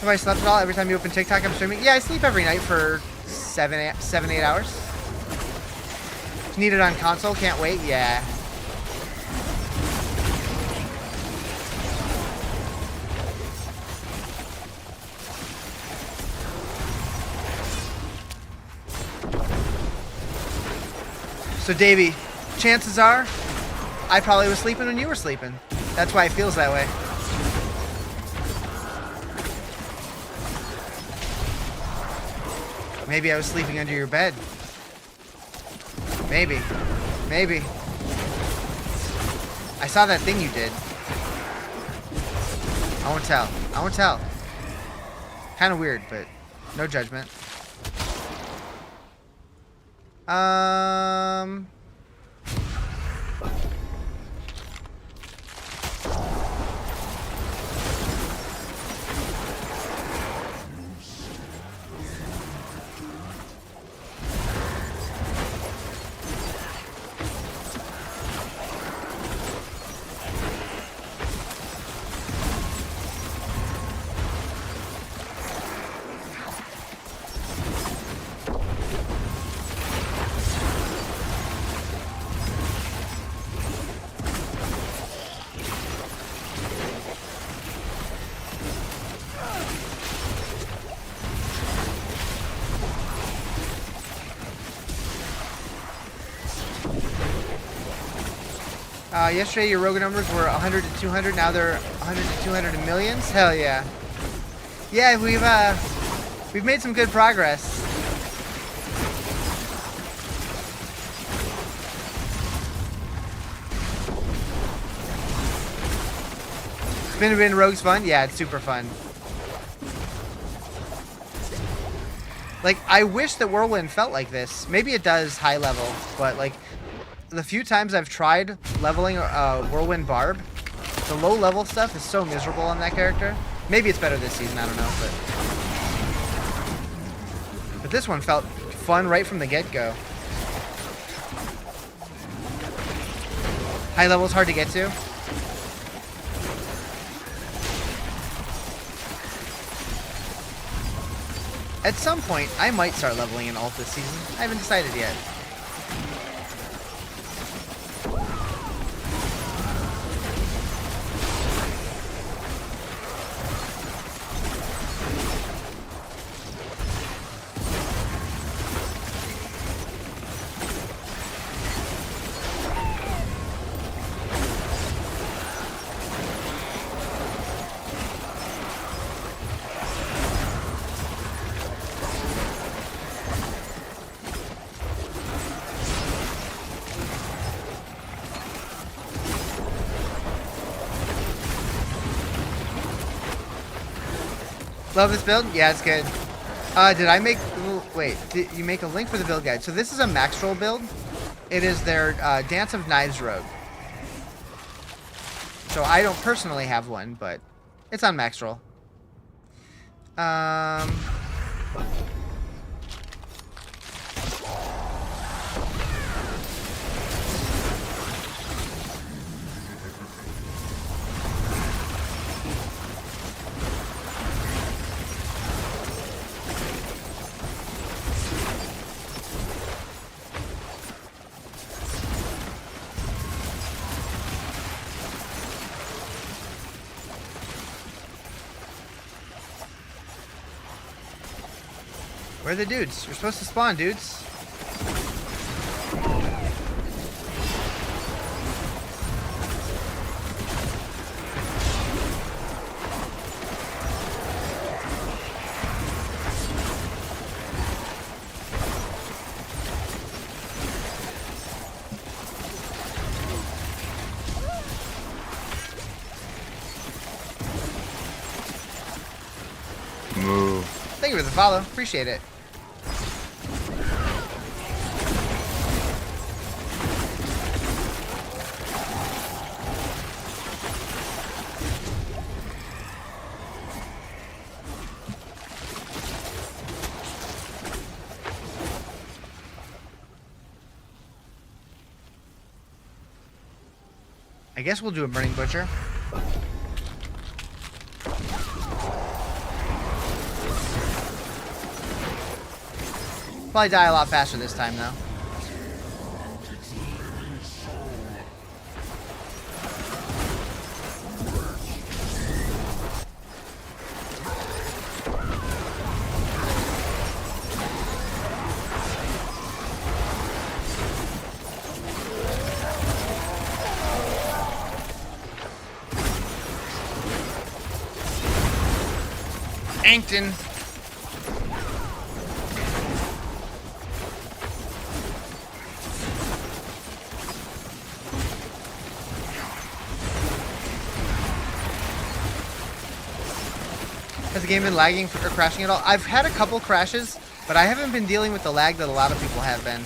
Have I slept at all? Every time you open TikTok, I'm streaming? Yeah, I sleep every night for 7-8 hours. Need it on console? Can't wait? Yeah. So, Davey, chances are I probably was sleeping when you were sleeping. That's why it feels that way. Maybe I was sleeping under your bed. Maybe. Maybe. I saw that thing you did. I won't tell. I won't tell. Kind of weird, but no judgment. Yesterday your rogue numbers were 100 to 200. Now they're 100 to 200 in millions. Hell yeah. Yeah, we've made some good progress. Been rogues fun? Yeah, it's super fun. Like, I wish that Whirlwind felt like this. Maybe it does high level, but like the few times I've tried leveling Whirlwind Barb, the low level stuff is so miserable on that character. Maybe it's better this season, I don't know, but this one felt fun right from the get-go. High level's hard to get to. At some point, I might start leveling in alt this season. I haven't decided yet. Love this build? Yeah, it's good. Did I make... Wait, did you make a link for the build guide? So this is a max roll build. It is their Dance of Knives rogue. So I don't personally have one, but it's on max roll. Where are the dudes? You're supposed to spawn, dudes. Move. Thank you for the follow. Appreciate it. I guess we'll do a Burning Butcher. Probably die a lot faster this time, though. Ankton. game been lagging or crashing at all? I've had a couple crashes, but I haven't been dealing with the lag that a lot of people have been.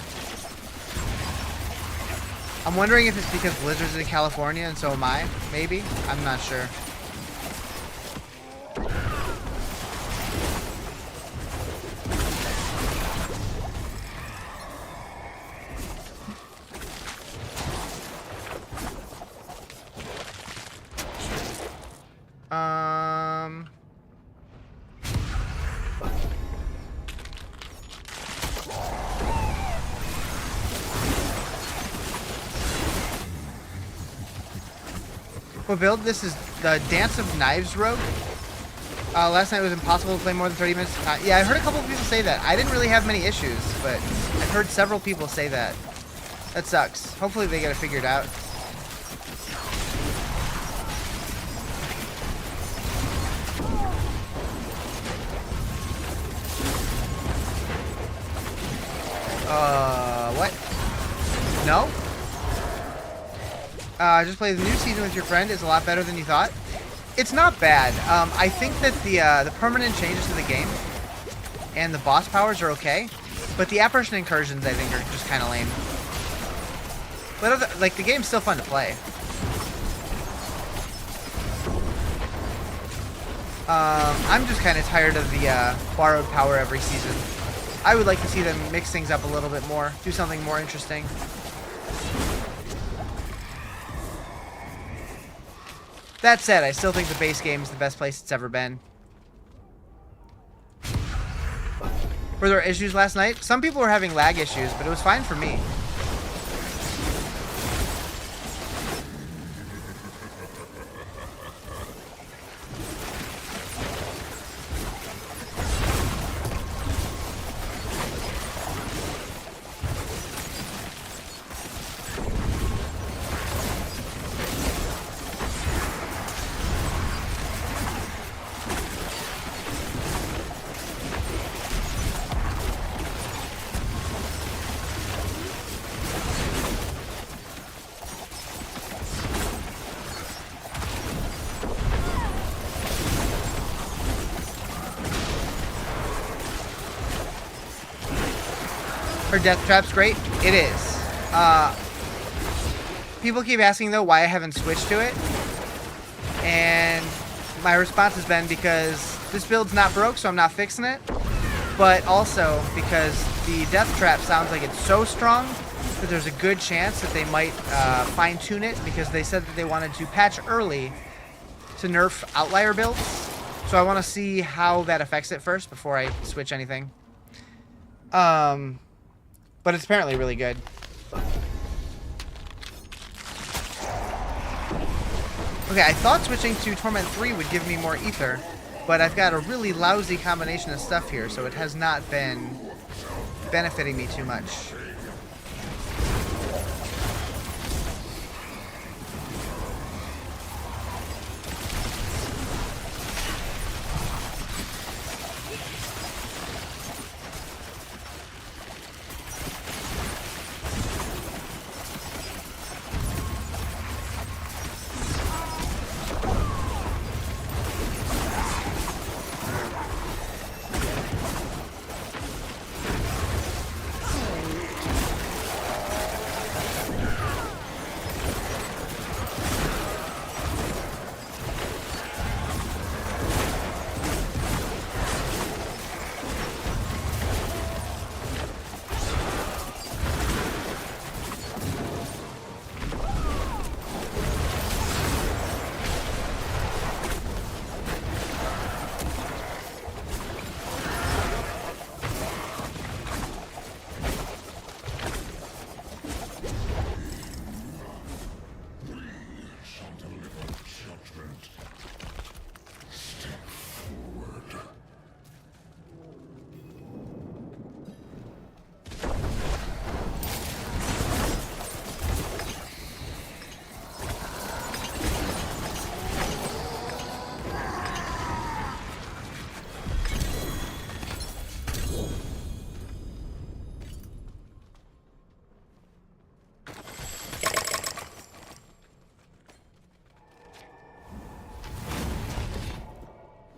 I'm wondering if it's because Blizzard's in California and so am I. Maybe. I'm not sure. What build? This is the Dance of Knives Rogue. Last night it was impossible to play more than 30 minutes. Yeah, I heard a couple of people say that. I didn't really have many issues, but I've heard several people say that. That sucks. Hopefully they get it figured out. What? No? Just play the new season with your friend is a lot better than you thought. It's not bad. I think that the permanent changes to the game and the boss powers are okay, but the apparition incursions I think are just kind of lame. But like the game's still fun to play. I'm just kind of tired of the borrowed power every season. I would like to see them mix things up a little bit more, do something more interesting. That said, I still think the base game is the best place it's ever been. Were there issues last night? Some people were having lag issues, but it was fine for me. Her death trap's great. It is. People keep asking though why I haven't switched to it, and my response has been because this build's not broke, so I'm not fixing it. But also because the death trap sounds like it's so strong that there's a good chance that they might fine tune it, because they said that they wanted to patch early to nerf outlier builds. So I want to see how that affects it first before I switch anything. But it's apparently really good. Okay, I thought switching to Torment 3 would give me more ether, but I've got a really lousy combination of stuff here, so it has not been benefiting me too much.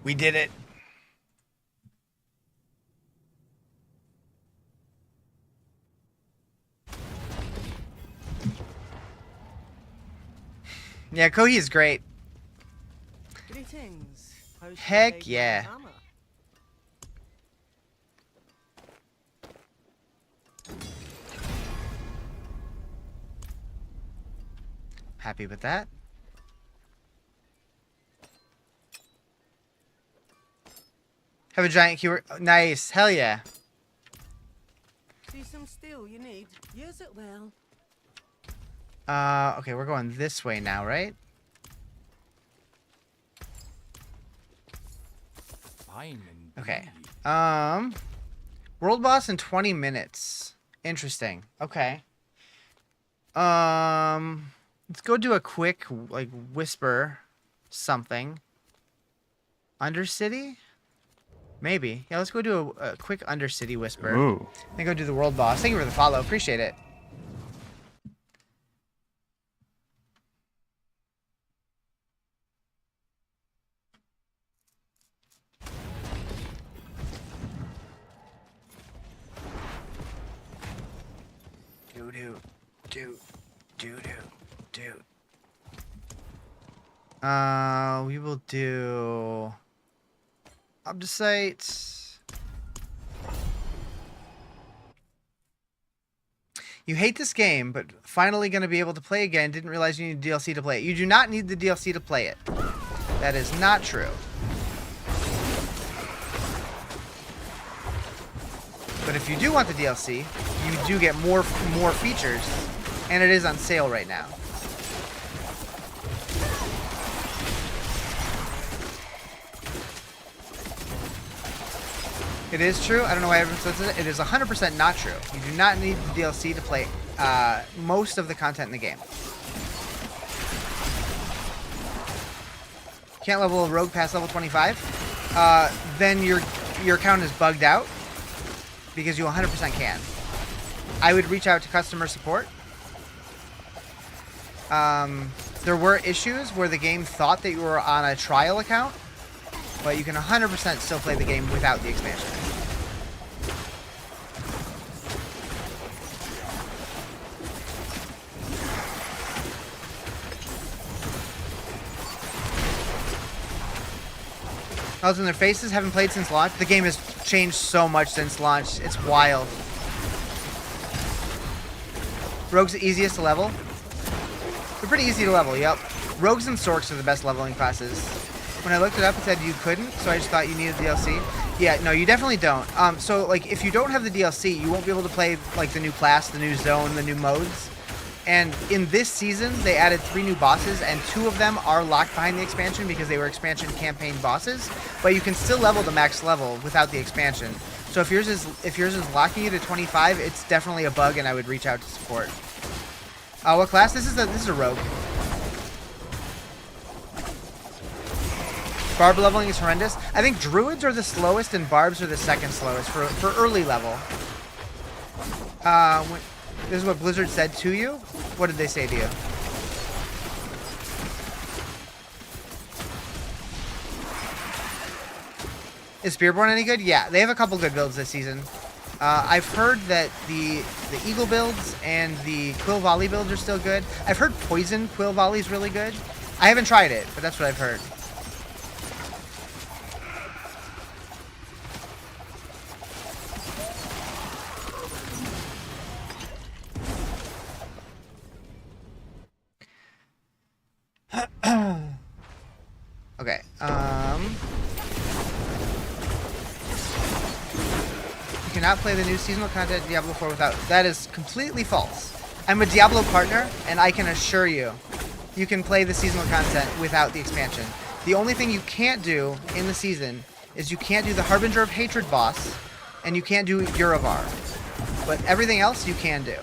We did it. Yeah, Kohi is great. Greetings. How's Heck your big yeah. hammer? Happy with that. Have a giant keyword. Nice. Hell yeah. See some steel you need? Use it well. Okay, we're going this way now, right? Fine and Okay. dandy. World boss in 20 minutes. Interesting. Okay. Let's go do a quick, like, whisper something. Undercity? Maybe. Yeah, let's go do a quick Undercity whisper. Ooh. Then go do the world boss. Thank you for the follow. Appreciate it. Do. We will do Obdicite. You hate this game, but finally going to be able to play again. Didn't realize you need DLC to play it. You do not need the DLC to play it. That is not true. But if you do want the DLC, you do get more features, and it is on sale right now. It is true. I don't know why everyone says it. It is 100% not true. You do not need the DLC to play most of the content in the game. Can't level a rogue past level 25. Then your account is bugged out because you 100% can. I would reach out to customer support. There were issues where the game thought that you were on a trial account, but you can 100% still play the game without the expansion. Smiles in their faces, haven't played since launch. The game has changed so much since launch. It's wild. Rogue's the easiest to level. They're pretty easy to level, yep. Rogues and Sorks are the best leveling classes. When I looked it up, it said you couldn't, so I just thought you needed DLC. Yeah, no, you definitely don't. So, like, if you don't have the DLC, you won't be able to play, like, the new class, the new zone, the new modes. And in this season, they added 3 new bosses, and 2 of them are locked behind the expansion because they were expansion campaign bosses. But you can still level the max level without the expansion. So if yours is locking you to 25, it's definitely a bug, and I would reach out to support. What class? This is a rogue. Barb leveling is horrendous. I think druids are the slowest and barbs are the second slowest for early level. This is what Blizzard said to you? What did they say to you? Is Spearborn any good? Yeah, they have a couple good builds this season. I've heard that the Eagle builds and the Quill Volley builds are still good. I've heard Poison Quill Volley is really good. I haven't tried it, but that's what I've heard. Okay, you cannot play the new seasonal content of Diablo 4 without... That is completely false. I'm a Diablo partner, and I can assure you, you can play the seasonal content without the expansion. The only thing you can't do in the season is you can't do the Harbinger of Hatred boss, and you can't do Uravar. But everything else you can do.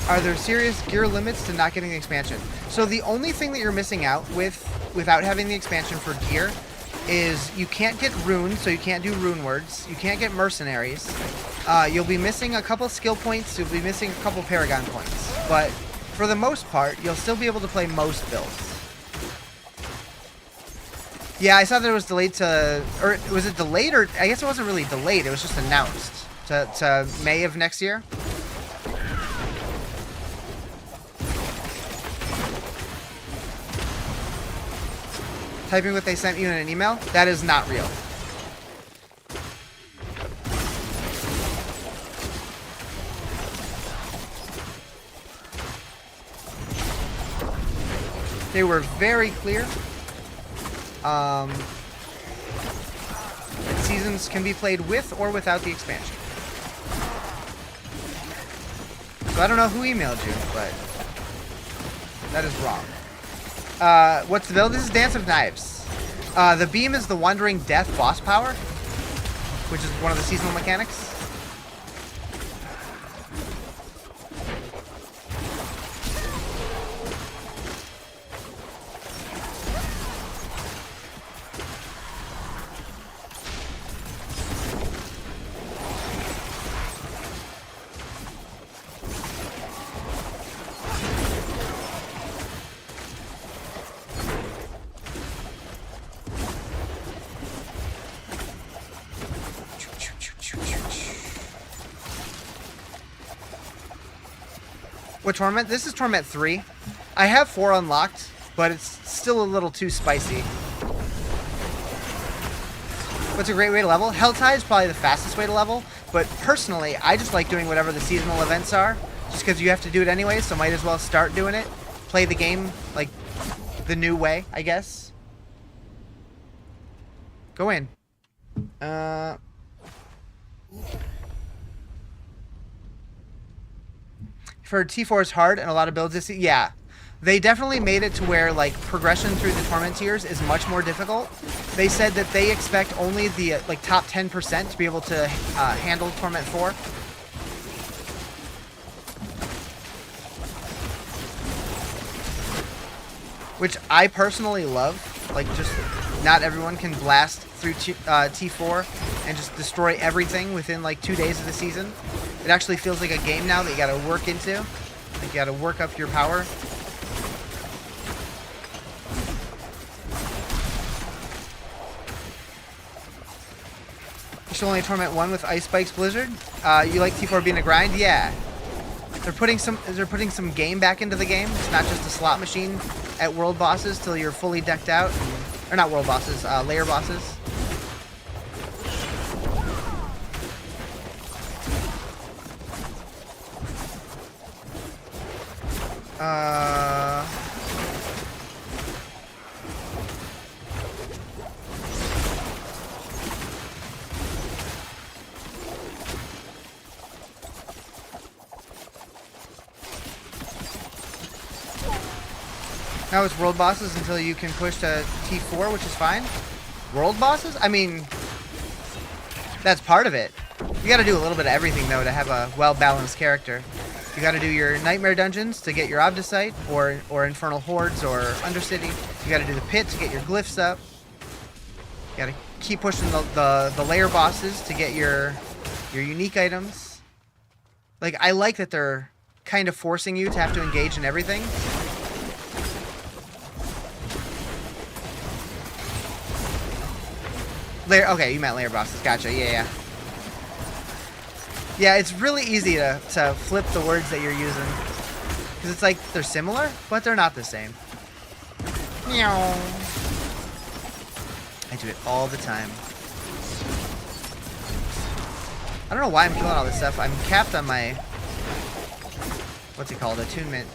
Are there serious gear limits to not getting the expansion? So the only thing that you're missing out without having the expansion for gear is you can't get runes, so you can't do rune words. You can't get mercenaries. You'll be missing a couple skill points. You'll be missing a couple paragon points. But for the most part, you'll still be able to play most builds. Yeah, I saw that it was delayed to, or was it delayed, or I guess it wasn't really delayed. It was just announced to May of next year. Typing what they sent you in an email, that is not real. They were very clear. Seasons can be played with or without the expansion. So I don't know who emailed you, but that is wrong. What's the build? This is Dance of Knives. The beam is the Wandering Death boss power, which is one of the seasonal mechanics. What Torment? This is Torment 3. I have 4 unlocked, but it's still a little too spicy. What's a great way to level? Helltide is probably the fastest way to level, but personally, I just like doing whatever the seasonal events are, just because you have to do it anyway, so might as well start doing it. Play the game, like, the new way, I guess. Go in. For T4 is hard and a lot of builds this, yeah. They definitely made it to where like progression through the Torment tiers is much more difficult. They said that they expect only the like top 10% to be able to handle Torment 4. Which I personally love. Like just not everyone can blast through T4 and just destroy everything within like 2 days of the season. It actually feels like a game now that you gotta work into. Like you gotta work up your power. You should only Torment 1 with Ice Spikes Blizzard. You like T4 being a grind? Yeah. They're putting some game back into the game. It's not just a slot machine at world bosses till you're fully decked out. Or not world bosses, layer bosses. Now it's world bosses until you can push to T4, which is fine. World bosses? I mean, that's part of it. You gotta do a little bit of everything, though, to have a well-balanced character. You gotta do your Nightmare Dungeons to get your Obdicite, or Infernal Hordes, or Undercity. You gotta do the Pit to get your Glyphs up. You gotta keep pushing the layer bosses to get your unique items. Like, I like that they're kind of forcing you to have to engage in everything. Okay, you meant layer bosses. Gotcha. Yeah. Yeah, it's really easy to flip the words that you're using. Because it's like they're similar, but they're not the same. Meow. I do it all the time. I don't know why I'm killing all this stuff. I'm capped on my... what's it called? Attunement.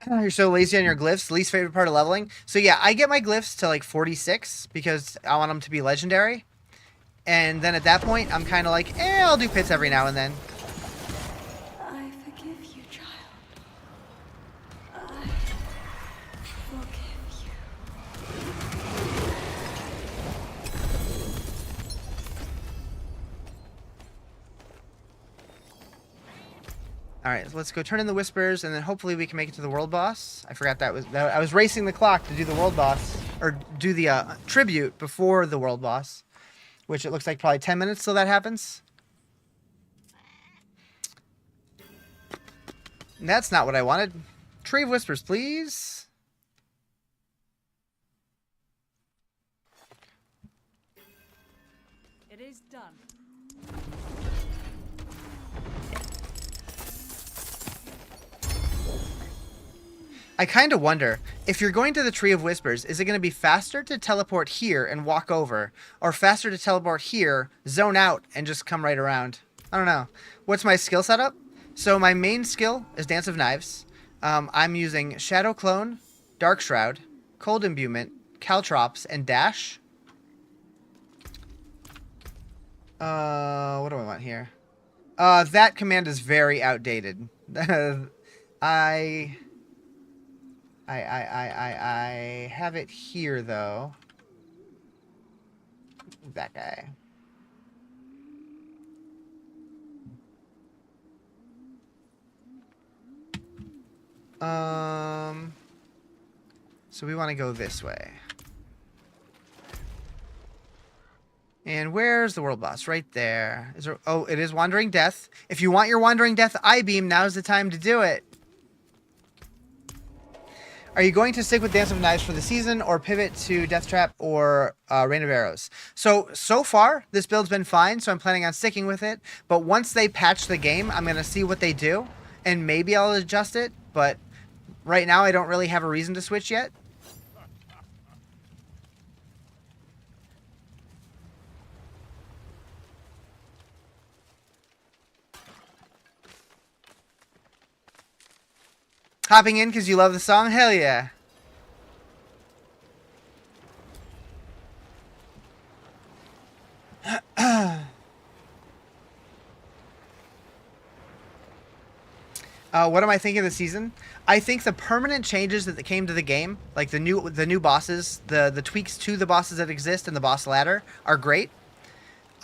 You're so lazy on your glyphs. Least favorite part of leveling. So yeah, I get my glyphs to like 46 because I want them to be legendary. And then at that point, I'm kind of like, I'll do pits every now and then. I forgive you, child. I forgive you. All right, so let's go turn in the whispers, and then hopefully we can make it to the world boss. I forgot that I was racing the clock to do the world boss, or do the tribute before the world boss, which it looks like probably 10 minutes till that happens. And that's not what I wanted. Tree of Whispers, please. It is done. I kind of wonder, if you're going to the Tree of Whispers, is it going to be faster to teleport here and walk over, or faster to teleport here, zone out, and just come right around? I don't know. What's my skill setup? So my main skill is Dance of Knives. I'm using Shadow Clone, Dark Shroud, Cold Imbuement, Caltrops, and Dash. What do I want here? That command is very outdated. I have it here, though. That guy. So we want to go this way. And where's the world boss? Right there. Is there? Oh, it is Wandering Death. If you want your Wandering Death I-beam, now's the time to do it. Are you going to stick with Dance of Knives for the season, or pivot to Death Trap or Rain of Arrows? So far, this build's been fine, so I'm planning on sticking with it. But once they patch the game, I'm going to see what they do, and maybe I'll adjust it. But right now, I don't really have a reason to switch yet. Hopping in because you love the song? Hell yeah. What am I thinking of the season? I think the permanent changes that came to the game, like the new bosses, the tweaks to the bosses that exist and the boss ladder are great.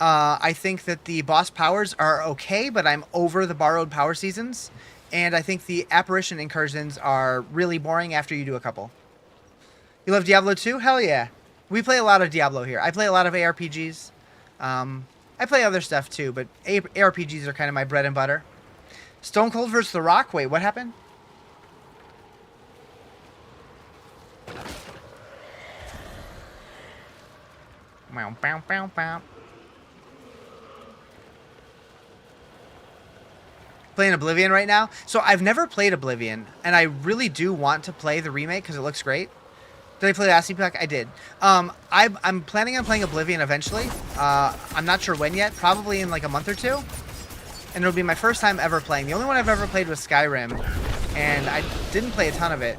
I think that the boss powers are okay, but I'm over the borrowed power seasons. And I think the apparition incursions are really boring after you do a couple. You love Diablo 2? Hell yeah. We play a lot of Diablo here. I play a lot of ARPGs. I play other stuff too, but ARPGs are kind of my bread and butter. Stone Cold versus The Rock? Wait, what happened? Bow, bow, bow, bow. Playing Oblivion right now. So I've never played Oblivion, and I really do want to play the remake because it looks great. Did I play the last epoch? I did. I'm planning on playing Oblivion eventually. I'm not sure when yet. Probably in like a month or two. And it'll be my first time ever playing. The only one I've ever played was Skyrim, and I didn't play a ton of it,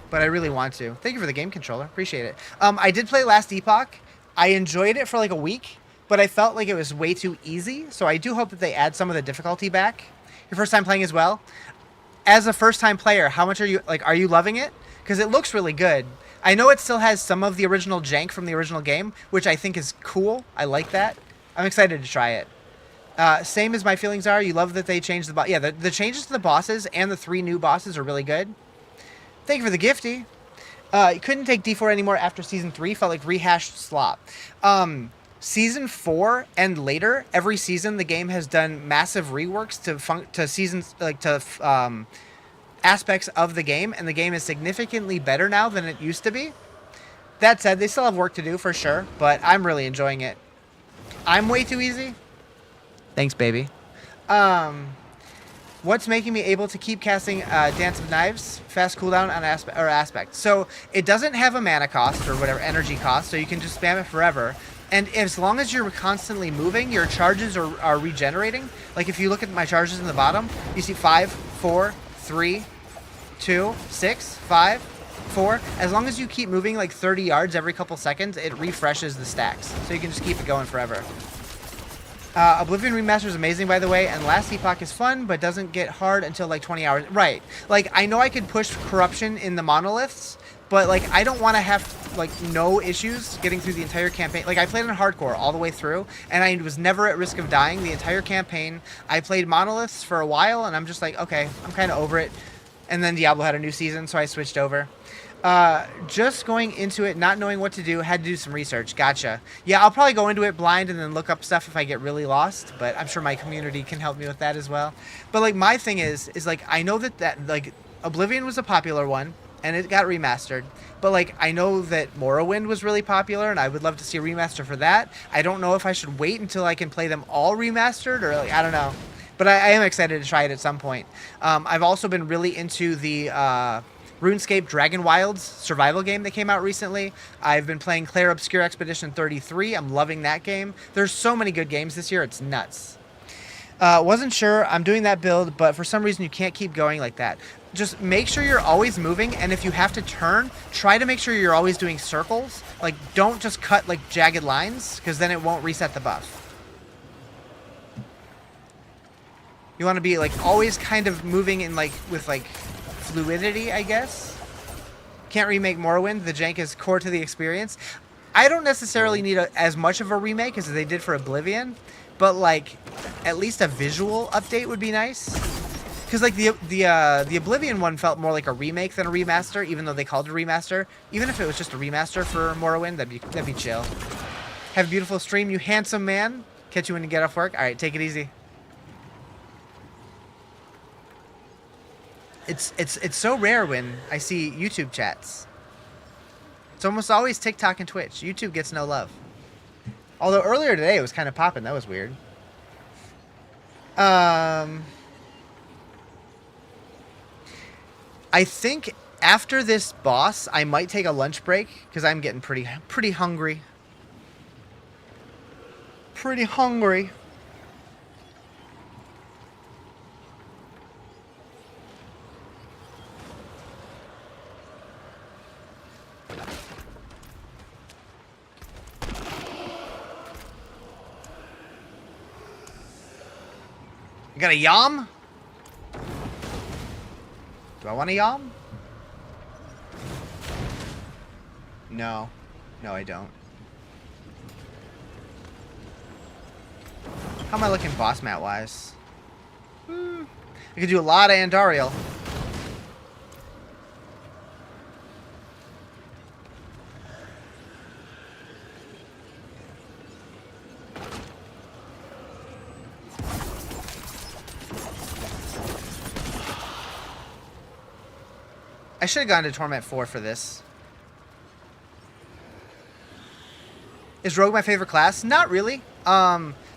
but I really want to. Thank you for the game controller. Appreciate it. I did play Last Epoch. I enjoyed it for like a week, but I felt like it was way too easy. So I do hope that they add some of the difficulty back. Your first time playing as well? As a first time player, how much are you loving it? Because it looks really good. I know it still has some of the original jank from the original game, which I think is cool. I like that. I'm excited to try it. Same as my feelings are. You love that they changed the changes to the bosses and the 3 new bosses are really good. Thank you for the gifty. You couldn't take D4 anymore after Season 3. Felt like rehashed slop. Season 4 and later, every season the game has done massive reworks to seasons, like to aspects of the game, and the game is significantly better now than it used to be. That said, they still have work to do for sure, but I'm really enjoying it. I'm way too easy. Thanks, baby. What's making me able to keep casting Dance of Knives? Fast cooldown on aspect. So it doesn't have a mana cost or whatever energy cost, so you can just spam it forever. And as long as you're constantly moving, your charges are regenerating. Like if you look at my charges in the bottom, you see 5, 4, 3, 2, 6, 5, 4. As long as you keep moving like 30 yards every couple seconds, it refreshes the stacks. So you can just keep it going forever. Oblivion Remaster is amazing, by the way, and Last Epoch is fun, but doesn't get hard until like 20 hours. Right. Like, I know I could push corruption in the monoliths, but like I don't want to have like no issues getting through the entire campaign. Like I played on hardcore all the way through, and I was never at risk of dying the entire campaign. I played monoliths for a while, and I'm just like, okay, I'm kind of over it. And then Diablo had a new season, so I switched over. Just going into it, not knowing what to do, had to do some research. Gotcha. Yeah, I'll probably go into it blind and then look up stuff if I get really lost, but I'm sure my community can help me with that as well. But like my thing is like I know that like Oblivion was a popular one and it got remastered, but like I know that Morrowind was really popular and I would love to see a remaster for that. I don't know if I should wait until I can play them all remastered or like I don't know. But I am excited to try it at some point. I've also been really into the RuneScape Dragon Wilds survival game that came out recently. I've been playing Clair Obscure Expedition 33. I'm loving that game. There's so many good games this year. It's nuts. Wasn't sure. I'm doing that build, but for some reason you can't keep going like that. Just make sure you're always moving, and if you have to turn, try to make sure you're always doing circles. Like, don't just cut like jagged lines, because then it won't reset the buff. You want to be like always kind of moving in like with like fluidity, I guess. Can't remake Morrowind. The jank is core to the experience. I don't necessarily need as much of a remake as they did for Oblivion, but like at least a visual update would be nice. Because like the Oblivion one felt more like a remake than a remaster, even though they called it a remaster. Even if it was just a remaster for Morrowind, that'd be chill. Have a beautiful stream, you handsome man. Catch you when you get off work. All right, take it easy. It's so rare when I see YouTube chats. It's almost always TikTok and Twitch. YouTube gets no love. Although earlier today it was kind of popping. That was weird. I think after this boss, I might take a lunch break because I'm getting pretty hungry. Pretty hungry. You got a yam? Do I want a yam? No. No, I don't. How am I looking boss mat wise? I could do a lot of Andariel. I should have gone to Torment 4 for this. Is Rogue my favorite class? Not really.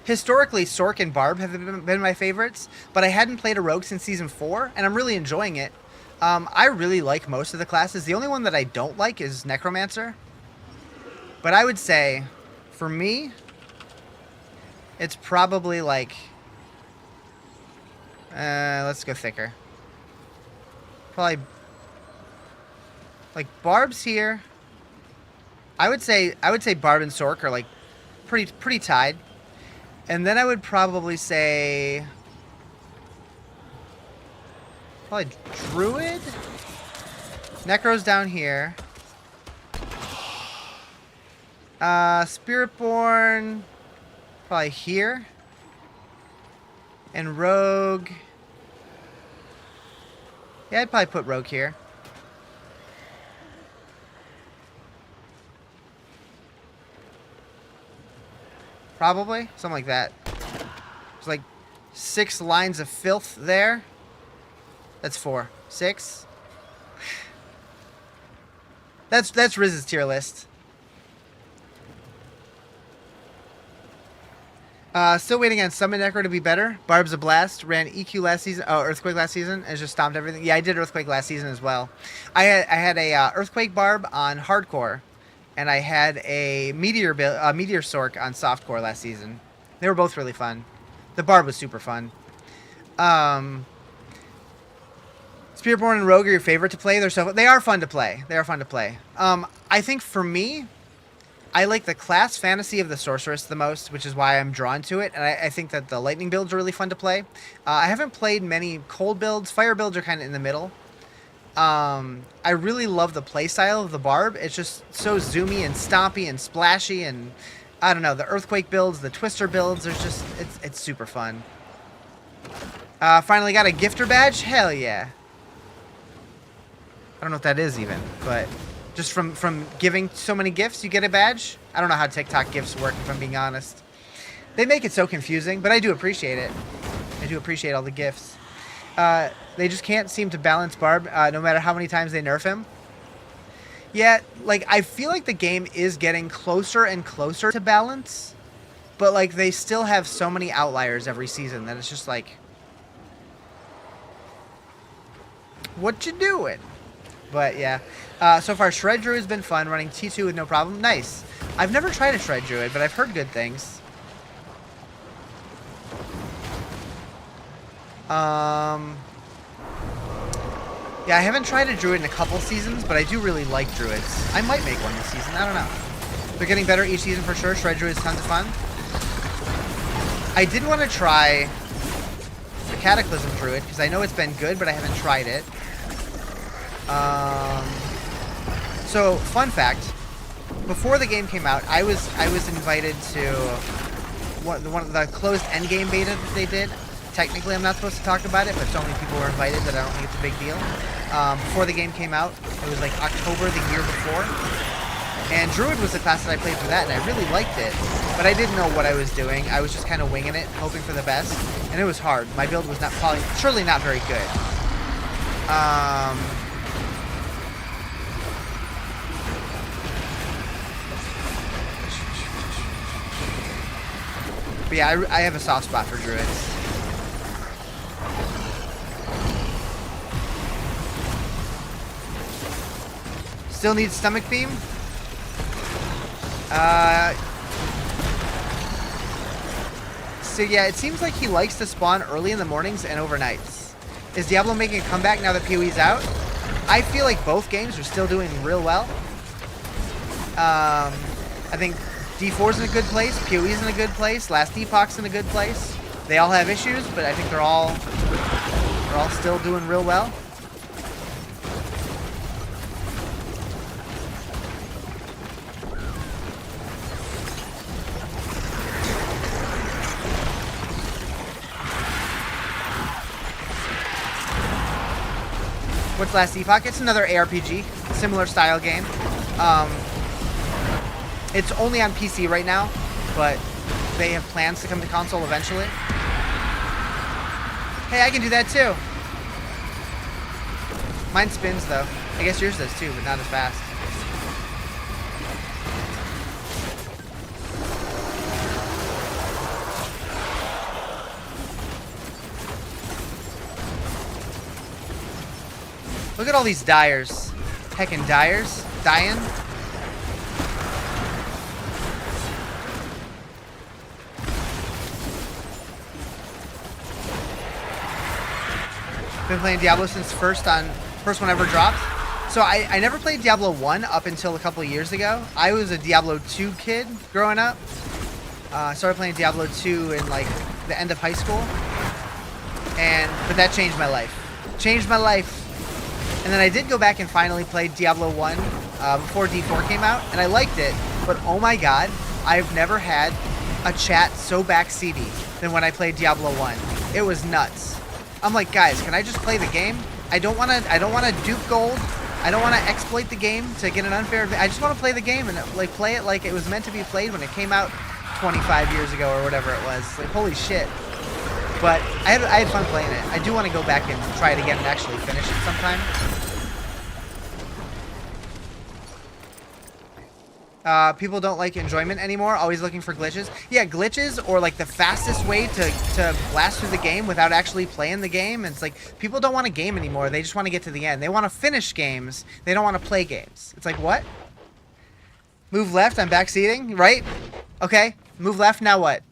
Historically, Sork and Barb have been my favorites, but I hadn't played a Rogue since Season 4, and I'm really enjoying it. I really like most of the classes. The only one that I don't like is Necromancer. But I would say, for me, it's probably like... let's go thicker. Probably... like Barb's here. I would say Barb and Sork are like pretty tied. And then I would probably say probably Druid. Necro's down here. Spiritborn probably here. And Rogue. Yeah, I'd probably put Rogue here. Probably. Something like that. There's like 6 lines of filth there. That's 4. 6. That's Riz's tier list. Still waiting on Summon Necro to be better. Barb's a blast. Ran EQ last season. Oh, Earthquake last season. And just stomped everything. Yeah, I did Earthquake last season as well. I had a Earthquake Barb on hardcore. And I had a Meteor Sork on softcore last season. They were both really fun. The Barb was super fun. Spiritborn and Rogue are your favorite to play. They are fun to play. They are fun to play. I think for me, I like the class fantasy of the Sorceress the most, which is why I'm drawn to it. And I think that the Lightning builds are really fun to play. I haven't played many cold builds. Fire builds are kind of in the middle. I really love the playstyle of the Barb. It's just so zoomy and stompy and splashy, and I don't know, the Earthquake builds, the Twister builds, there's just, it's super fun. Finally got a gifter badge? Hell yeah. I don't know what that is even, but just from giving so many gifts, you get a badge? I don't know how TikTok gifts work, if I'm being honest. They make it so confusing, but I do appreciate it. I do appreciate all the gifts. They just can't seem to balance Barb, no matter how many times they nerf him. Yeah, like, I feel like the game is getting closer and closer to balance, but, like, they still have so many outliers every season that it's just like, what you doing? But, yeah. So far, Shred Druid's been fun, running T2 with no problem. Nice. I've never tried a Shred Druid, but I've heard good things. Yeah, I haven't tried a Druid in a couple seasons, but I do really like Druids. I might make one this season. I don't know. They're getting better each season for sure. Shred Druid is tons of fun. I did want to try the Cataclysm Druid, because I know it's been good, but I haven't tried it. So, fun fact. Before the game came out, I was invited to one of the closed endgame beta that they did. Technically, I'm not supposed to talk about it, but so many people were invited that I don't think it's a big deal. Before the game came out, it was like October the year before. And Druid was the class that I played for that, and I really liked it. But I didn't know what I was doing. I was just kind of winging it, hoping for the best. And it was hard. My build was surely not very good. But yeah, I have a soft spot for Druids. Still needs stomach beam. So yeah, it seems like he likes to spawn early in the mornings and overnights. Is Diablo making a comeback now that PoE's out? I feel like both games are still doing real well. I think D4's in a good place, PoE's in a good place, Last Epoch's in a good place. They all have issues, but I think they're all still doing real well. What's Last Epoch? It's another ARPG, similar style game. It's only on PC right now, but they have plans to come to console eventually. Hey, I can do that too. Mine spins though. I guess yours does too, but not as fast. Look at all these dyers. Heckin' dyers. Dying. Been playing Diablo since first one ever dropped. So I never played Diablo 1 up until a couple of years ago. I was a Diablo 2 kid growing up. I started playing Diablo 2 in like the end of high school. But that changed my life. Changed my life. And then I did go back and finally play Diablo 1 before D4 came out, and I liked it. But oh my god, I've never had a chat so backseaty than when I played Diablo 1. It was nuts. I'm like, guys, can I just play the game? I don't want to dupe gold. I don't want to exploit the game to get an unfair advantage. I just want to play the game and like play it like it was meant to be played when it came out 25 years ago or whatever it was. Like, holy shit. But I had fun playing it. I do want to go back and try it again and actually finish it sometime. People don't like enjoyment anymore, always looking for glitches. Yeah, glitches or like the fastest way to blast through the game without actually playing the game. And it's like, people don't want to game anymore. They just want to get to the end. They want to finish games. They don't want to play games. It's like, what? Move left, I'm backseating, right? Okay, move left, now what?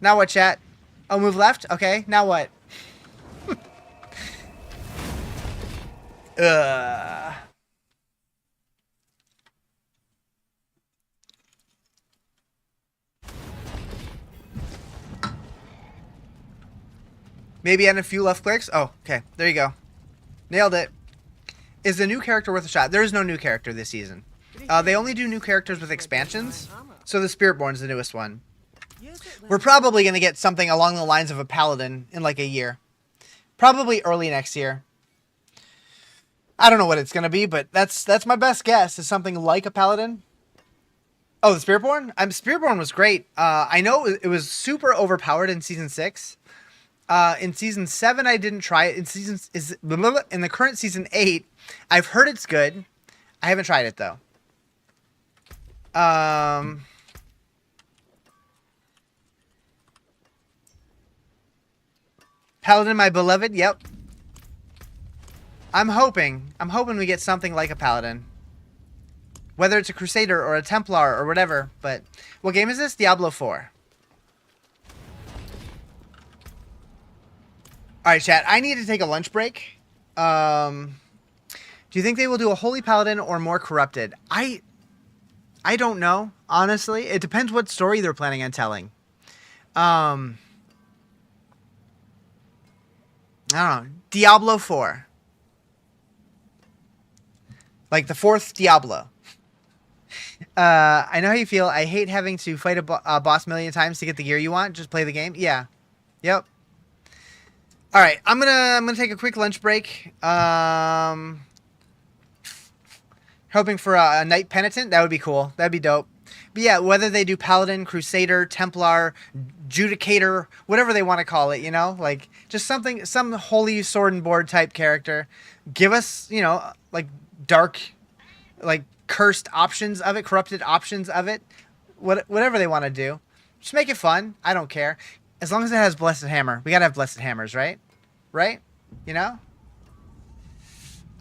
Now what, chat? Oh, move left? Okay, now what? Maybe add a few left clicks? Oh, okay. There you go. Nailed it. Is the new character worth a shot? There is no new character this season. They only do new characters with expansions. So the Spiritborn's the newest one. We're probably going to get something along the lines of a paladin in like a year. Probably early next year. I don't know what it's going to be, but that's my best guess, is something like a paladin. Oh, the Spiritborn? Spiritborn was great. I know it was super overpowered in season 6. In season 7, I didn't try it. In the current season 8, I've heard it's good. I haven't tried it though. Paladin, my beloved. Yep. I'm hoping we get something like a paladin. Whether it's a Crusader or a Templar or whatever. But what game is this? Diablo 4. Alright, chat. I need to take a lunch break. Do you think they will do a Holy Paladin or more Corrupted? I don't know, honestly. It depends what story they're planning on telling. I don't know. Diablo 4. Like the 4th Diablo. I know how you feel. I hate having to fight a boss a million times to get the gear you want. Just play the game. Yeah. Yep. All right. I'm gonna take a quick lunch break. Hoping for a Knight Penitent. That would be cool. That'd be dope. But yeah, whether they do Paladin, Crusader, Templar, Judicator, whatever they want to call it, you know, like just some holy sword and board type character. Give us, you know, like dark, like cursed options of it, corrupted options of it, whatever they want to do. Just make it fun. I don't care. As long as it has Blessed Hammer. We gotta have Blessed Hammers, right? Right? You know?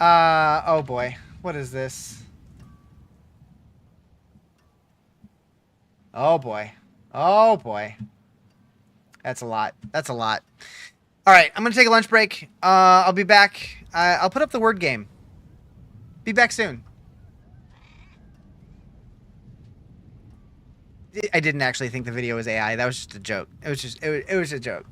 Oh boy. What is this? Oh boy. Oh boy. That's a lot. That's a lot. All right, I'm gonna take a lunch break. I'll be back. I'll put up the word game. Be back soon. I didn't actually think the video was AI. That was just a joke. It was a joke.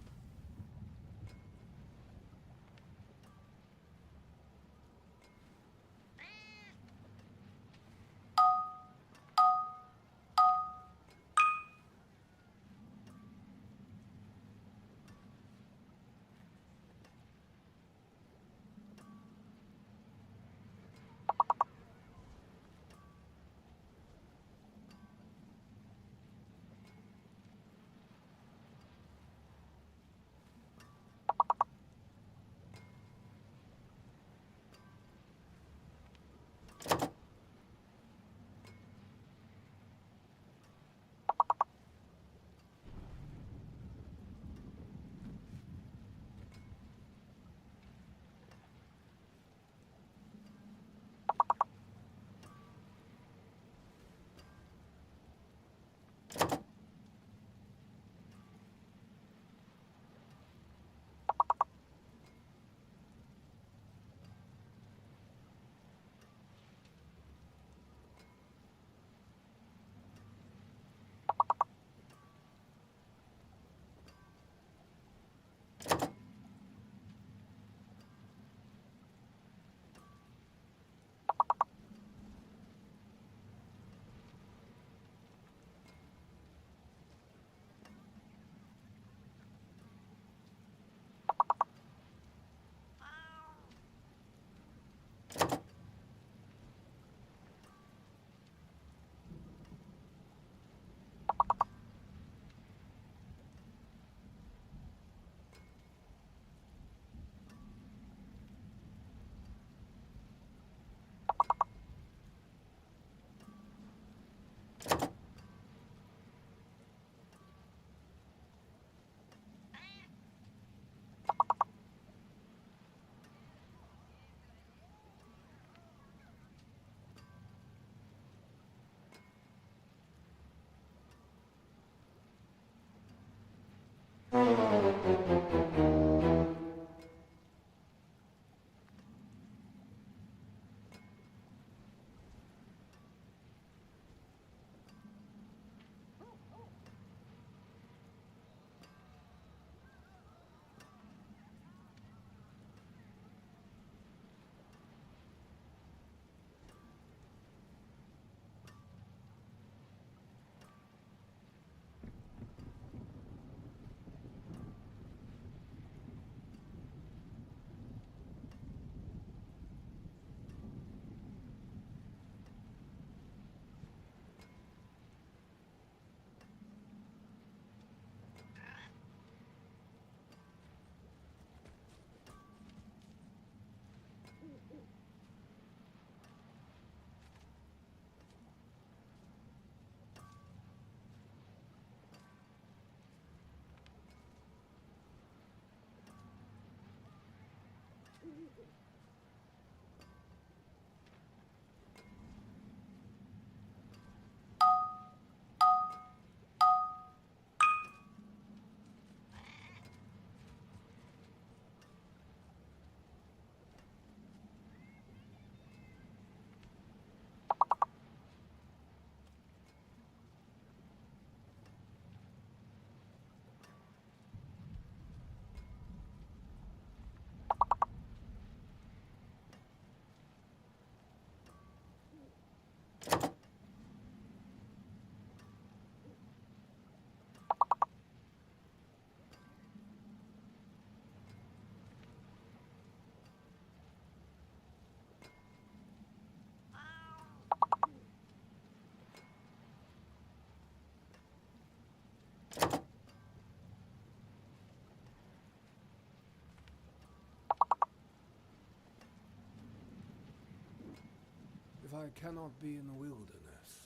If I cannot be in the wilderness,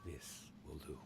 this will do.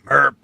Merp.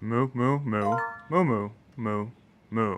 Moo, moo, moo. Moo, moo, moo, moo.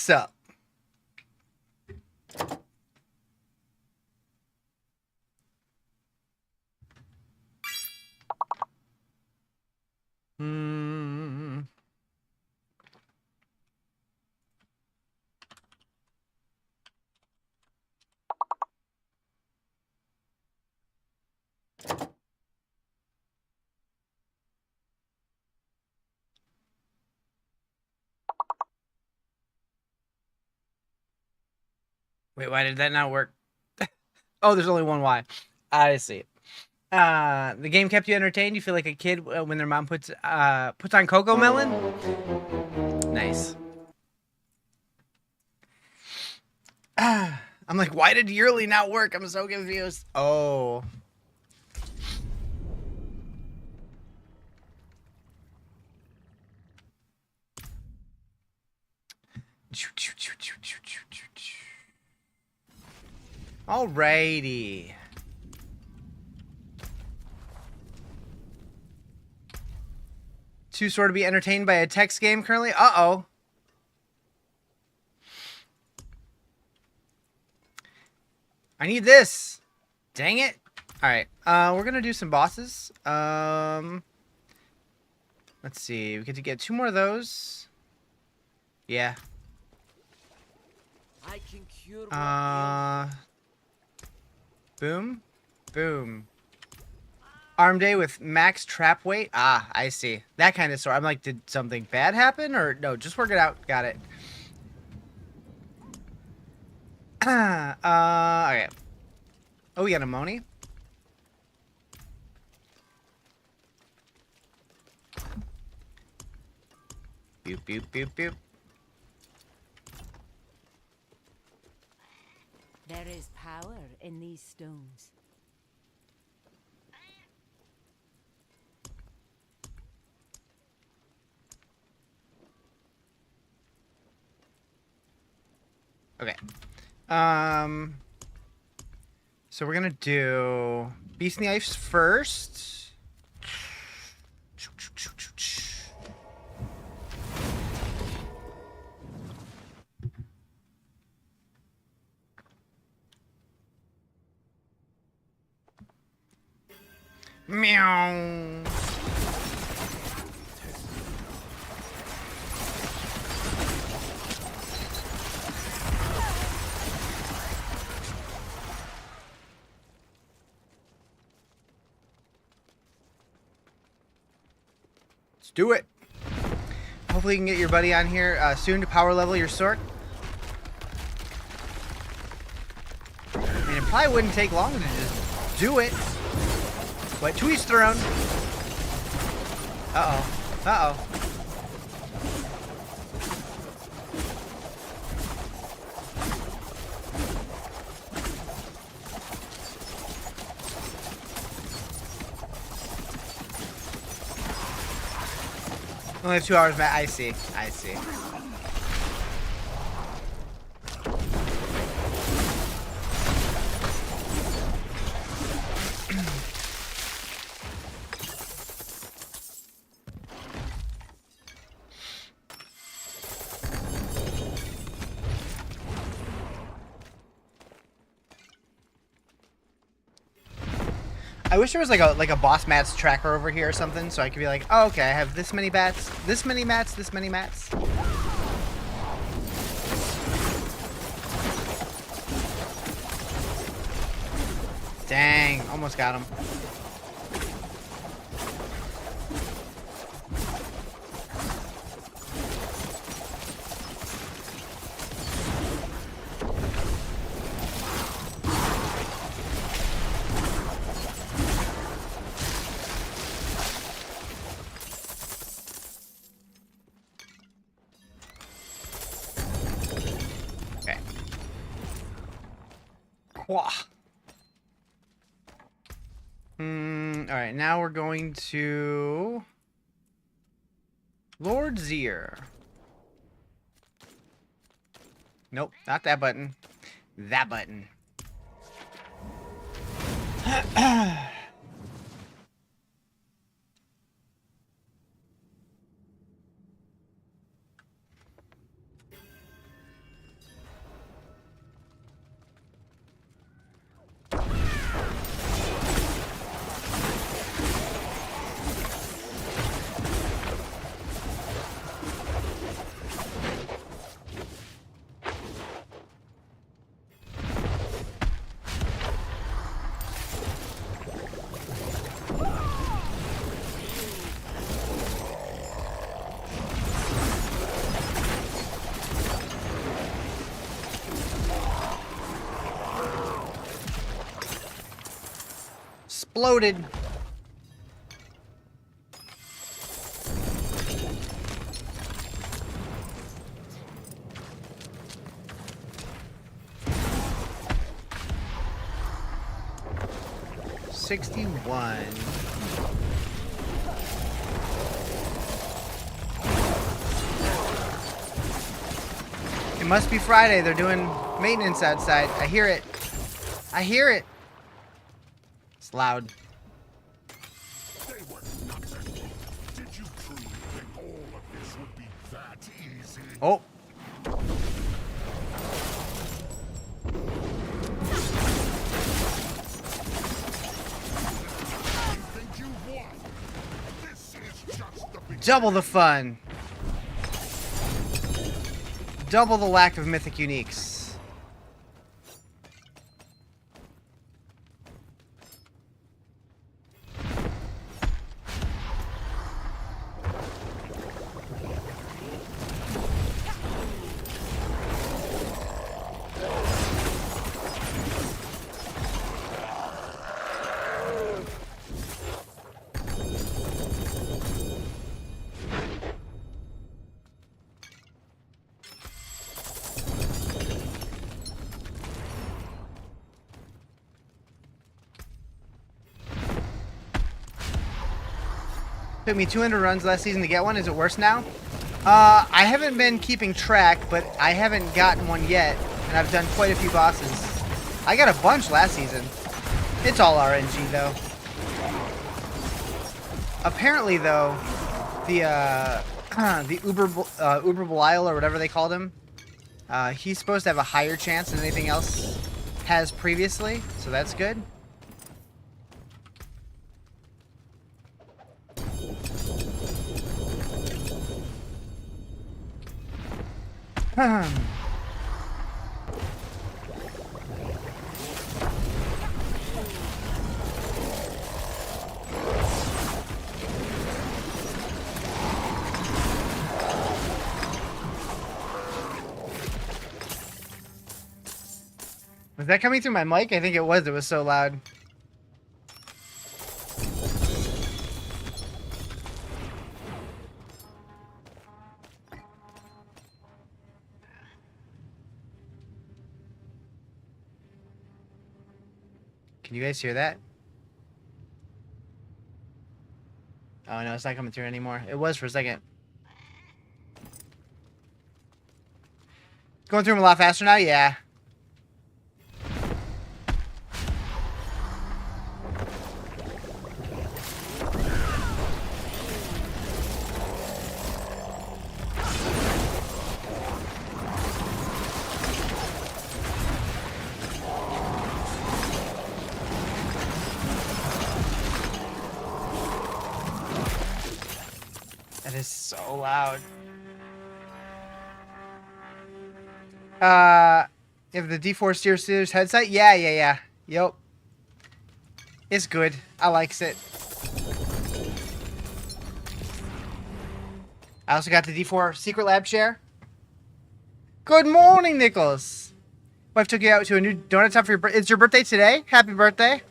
What's up? Hmm. Wait, why did that not work? Oh, there's only one Y. I see. The game kept you entertained. You feel like a kid when their mom puts on Cocoa Melon. Nice. I'm like, why did yearly not work? I'm so confused. Oh. Alrighty. Too sore to be entertained by a text game currently? Uh-oh. I need this. Dang it. Alright. We're gonna do some bosses. Let's see. We get to get 2 more of those. Yeah. I can cure Boom. Boom. Arm day with max trap weight. Ah, I see. That kind of sore. I'm like, did something bad happen? Or no, just work it out. Got it. Okay. Oh, we got a Moni. Boop, boop, boop, boop. There is power in these stones. Okay. So we're gonna do Beast in the Ice first. Meow. Let's do it. Hopefully you can get your buddy on here soon to power level your sword. And it probably wouldn't take long to just do it. But to each their own. Uh-oh. Uh-oh. Only have 2 hours, Matt. I see. I see. I wish there was like a boss mats tracker over here or something, so I could be like, oh, okay, I have this many bats, this many mats, this many mats. Dang, almost got him. Okay. Quah. Alright, now we're going to Lord Zier. Nope, not that button. That button. exploded. $61. It must be Friday. They're doing maintenance outside. I hear it. I hear it. It's loud. They were nothing. Did you truly think all of this would be that easy? Oh. Think you won? This is just the beginning. Double the fun. Double the lack of mythic uniques. Took me 200 runs last season to get one. Is it worse now? I haven't been keeping track, but I haven't gotten one yet, and I've done quite a few bosses. I got a bunch last season. It's all RNG though. Apparently though, the Uber Belial or whatever they called him, he's supposed to have a higher chance than anything else has previously, so that's good. Was that coming through my mic? I think it was. It was so loud. Can you guys hear that? Oh no, it's not coming through anymore. It was for a second. Going through them a lot faster now? Yeah. That is so loud. You have the D4 Steelers headset? Yeah. Yep. It's good. I likes it. I also got the D4 Secret Lab chair. Good morning, Nicholas. Wife took you out to a new donut shop for your birthday. It's your birthday today? Happy birthday.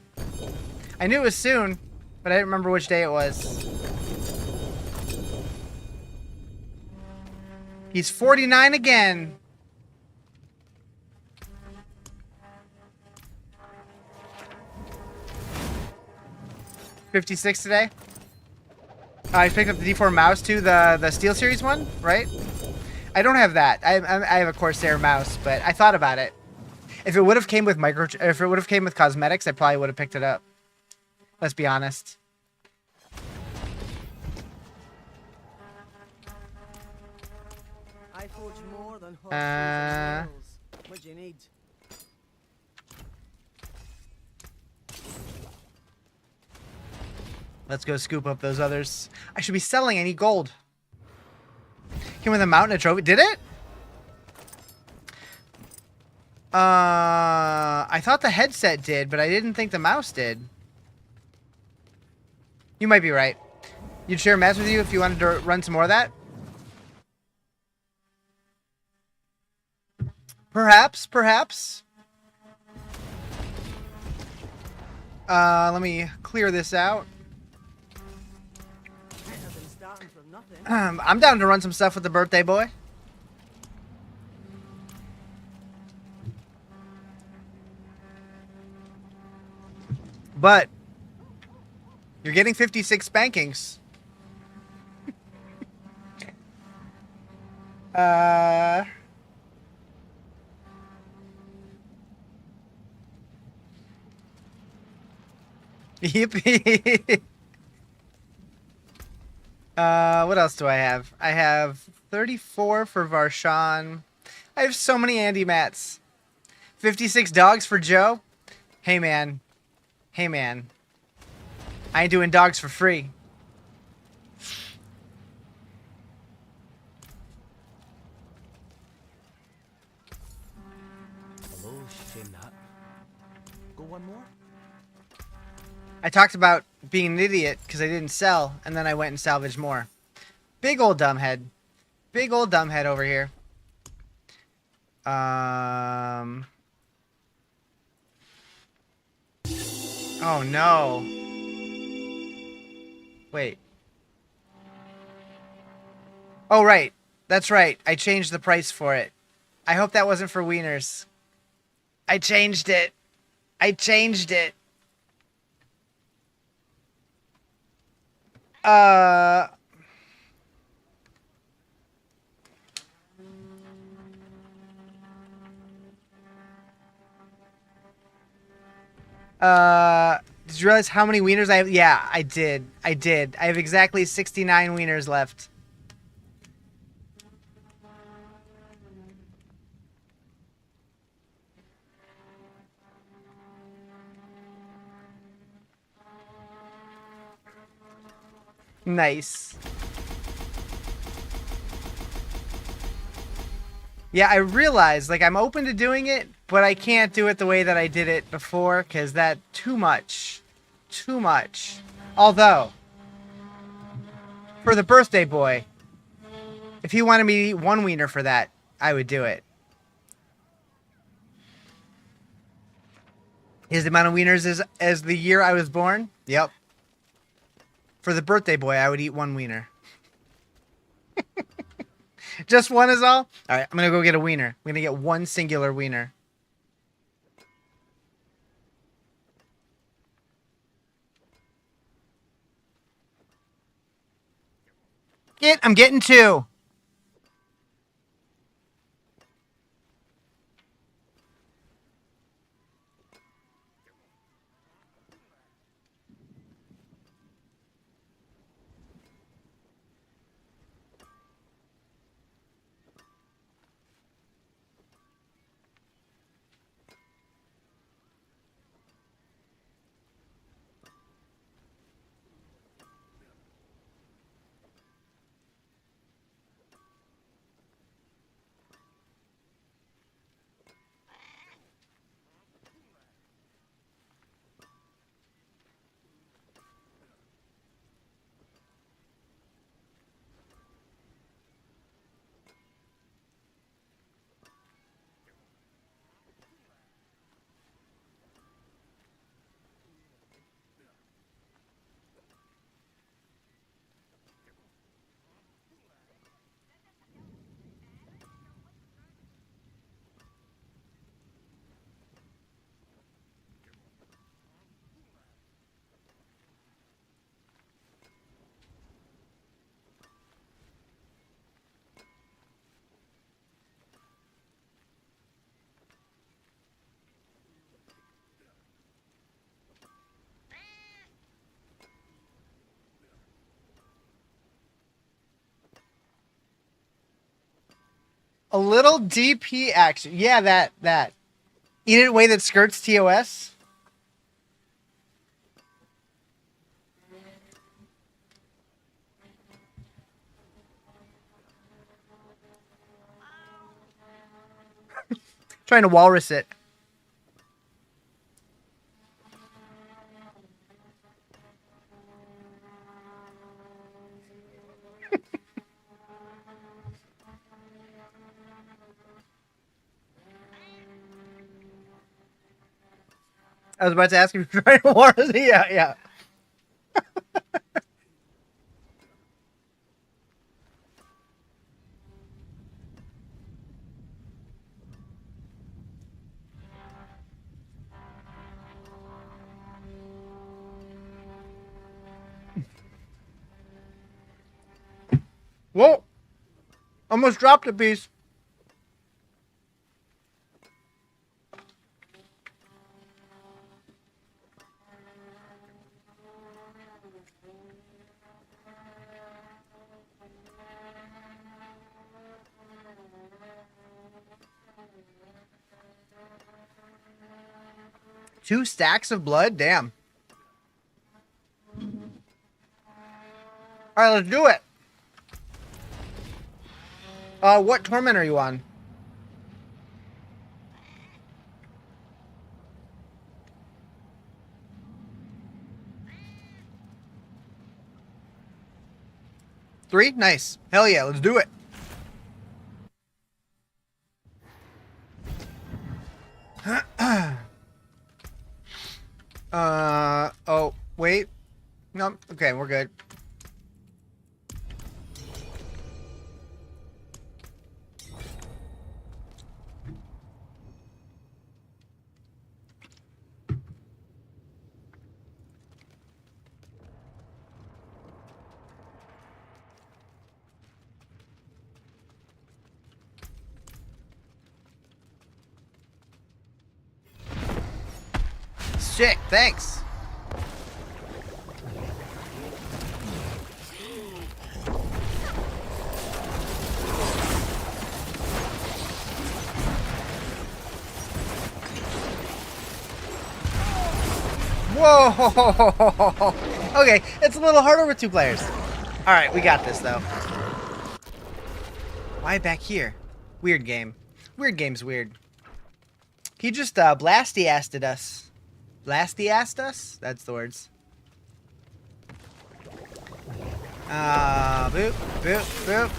I knew it was soon, but I didn't remember which day it was. He's 49 again. $56 today. I picked up the D4 mouse too, the SteelSeries one, right? I don't have that. I have a Corsair mouse, but I thought about it. If it would have came with cosmetics, I probably would have picked it up. Let's be honest. I forge more than horseshoes and nails. What do you need? Let's go scoop up those others. I should be selling. I need gold. Came with a mount and a trophy. Did it? I thought the headset did, but I didn't think the mouse did. You might be right. You'd share a mouse with you if you wanted to run some more of that? Perhaps. Let me clear this out. Better than starting from nothing. I'm down to run some stuff with the birthday boy. But you're getting 56 spankings. Yippee. What else do I have? I have 34 for Varshan. I have so many Andy Mats. 56 dogs for Joe. Hey, man. Hey, man. I ain't doing dogs for free. Hello, Shinat. Go one more? I talked about being an idiot because I didn't sell, and then I went and salvaged more. Big old dumbhead. Big old dumbhead over here. Oh, no. Wait. Oh, right. That's right. I changed the price for it. I hope that wasn't for wieners. I changed it. I changed it. Did you realize how many wieners I have? Yeah, I did. I did. I have exactly 69 wieners left. Nice. Yeah, I realized, like, I'm open to doing it, but I can't do it the way that I did it before, because that, too much. Too much. Although, for the birthday boy, if he wanted me to eat one wiener for that, I would do it. His amount of wieners as the year I was born? Yep. For the birthday boy, I would eat one wiener. Just one is all? Alright, I'm gonna go get a wiener. I'm gonna get one singular wiener. I'm getting two. A little DP action. Yeah, that. Eat it in a way that skirts TOS. Trying to walrus it. I was about to ask if you're trying to warn us. Yeah, yeah. Whoa! Almost dropped a piece. Two stacks of blood? Damn. Alright, let's do it. What torment are you on? Three? Nice. Hell yeah, let's do it. Oh, wait. No, okay, we're good. Sick, thanks. Whoa! Okay, it's a little harder with two players. Alright, we got this though. Why back here? Weird game. Weird game's weird. He just blasty-assed us. Blasty-assed us? That's the words. Boop, boop, boop.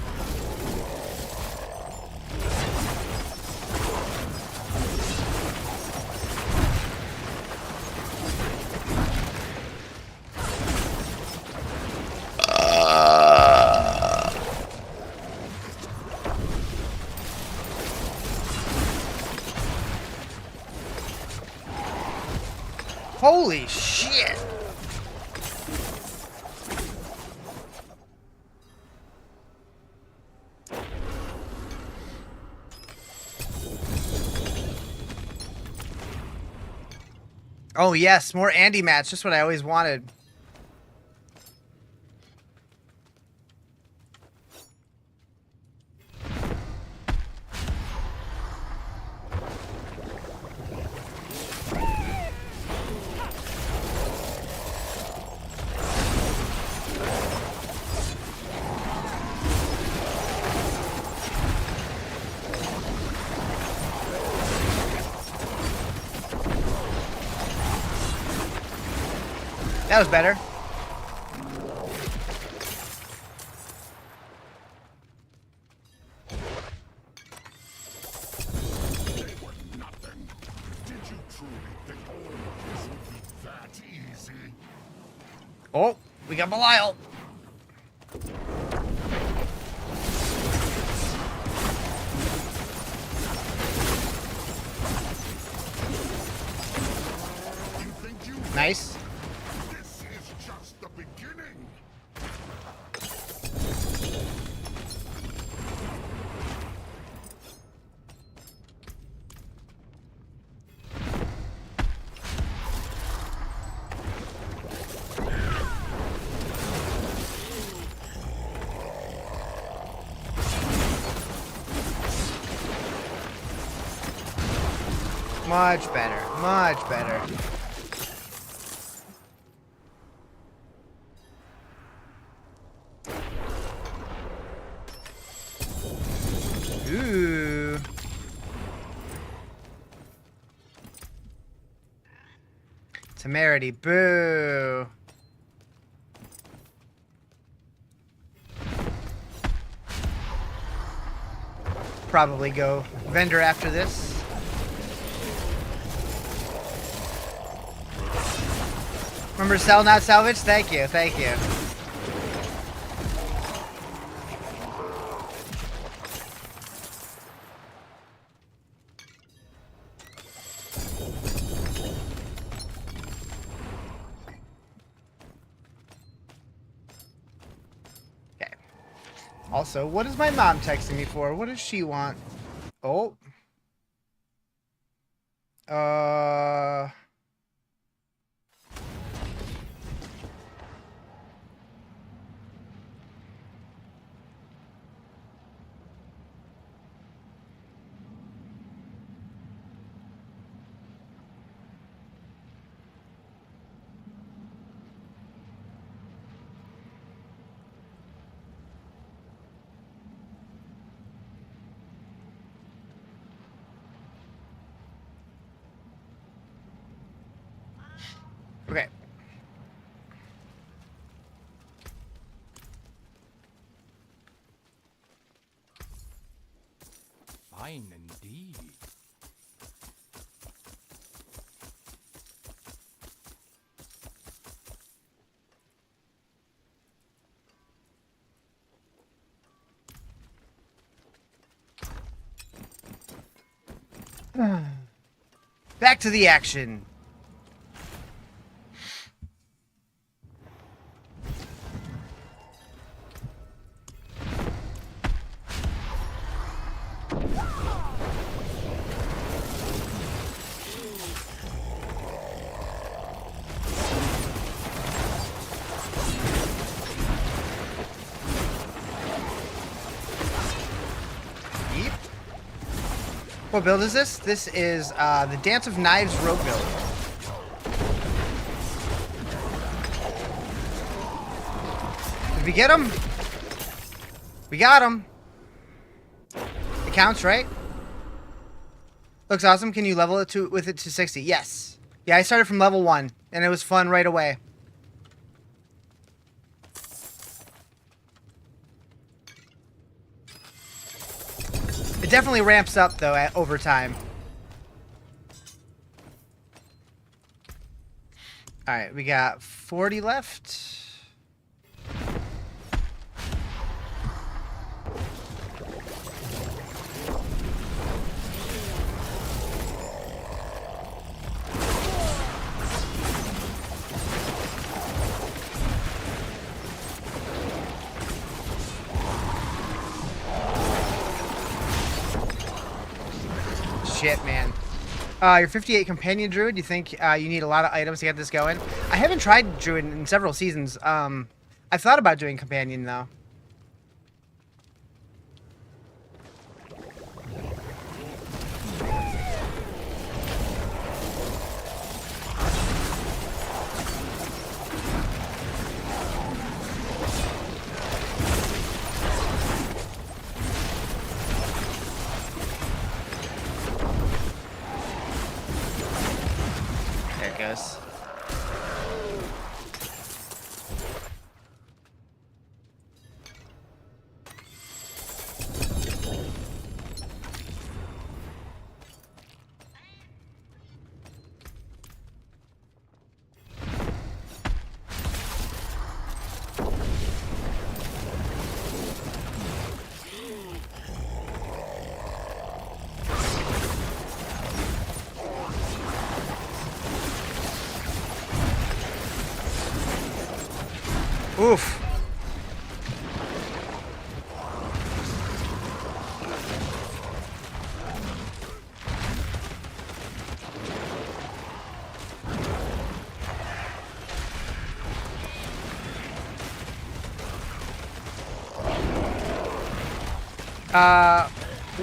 Holy shit! Oh yes, more Andy match. Just what I always wanted. That was better. They were nothing. Did you truly think all of this would be that easy? Oh, we got Belial. You think you Nice. This is just the beginning. Much better. Much better. Ooh. Temerity. Boo. Probably go vendor after this. Remember sell, not salvage? Thank you, thank you. Okay. Also, what is my mom texting me for? What does she want? Oh. Okay. Fine indeed. Back to the action. Yeep. What build is this? This is the Dance of Knives rogue build. Did we get him? We got him. It counts, right? Looks awesome. Can you level it with it to 60? Yes. Yeah, I started from level 1, and it was fun right away. It definitely ramps up, though, over time. Alright, we got 40 left. Shit, man. You're 58 companion druid. You think you need a lot of items to get this going? I haven't tried druid in several seasons. I've thought about doing companion though. There it goes. Oof.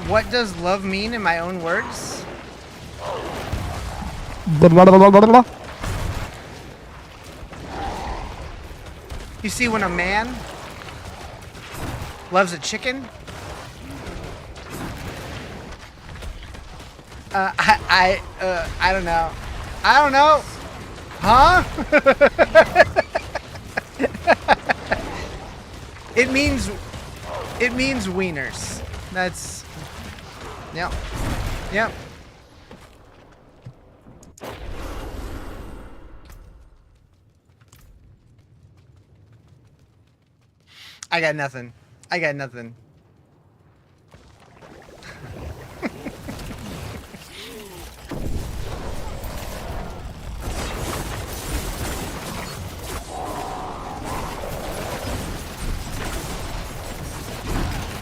What does love mean in my own words? You see, when a man loves a chicken, I don't know. I don't know. Huh? It means wieners. That's, yep. Yep. I got nothing. I got nothing.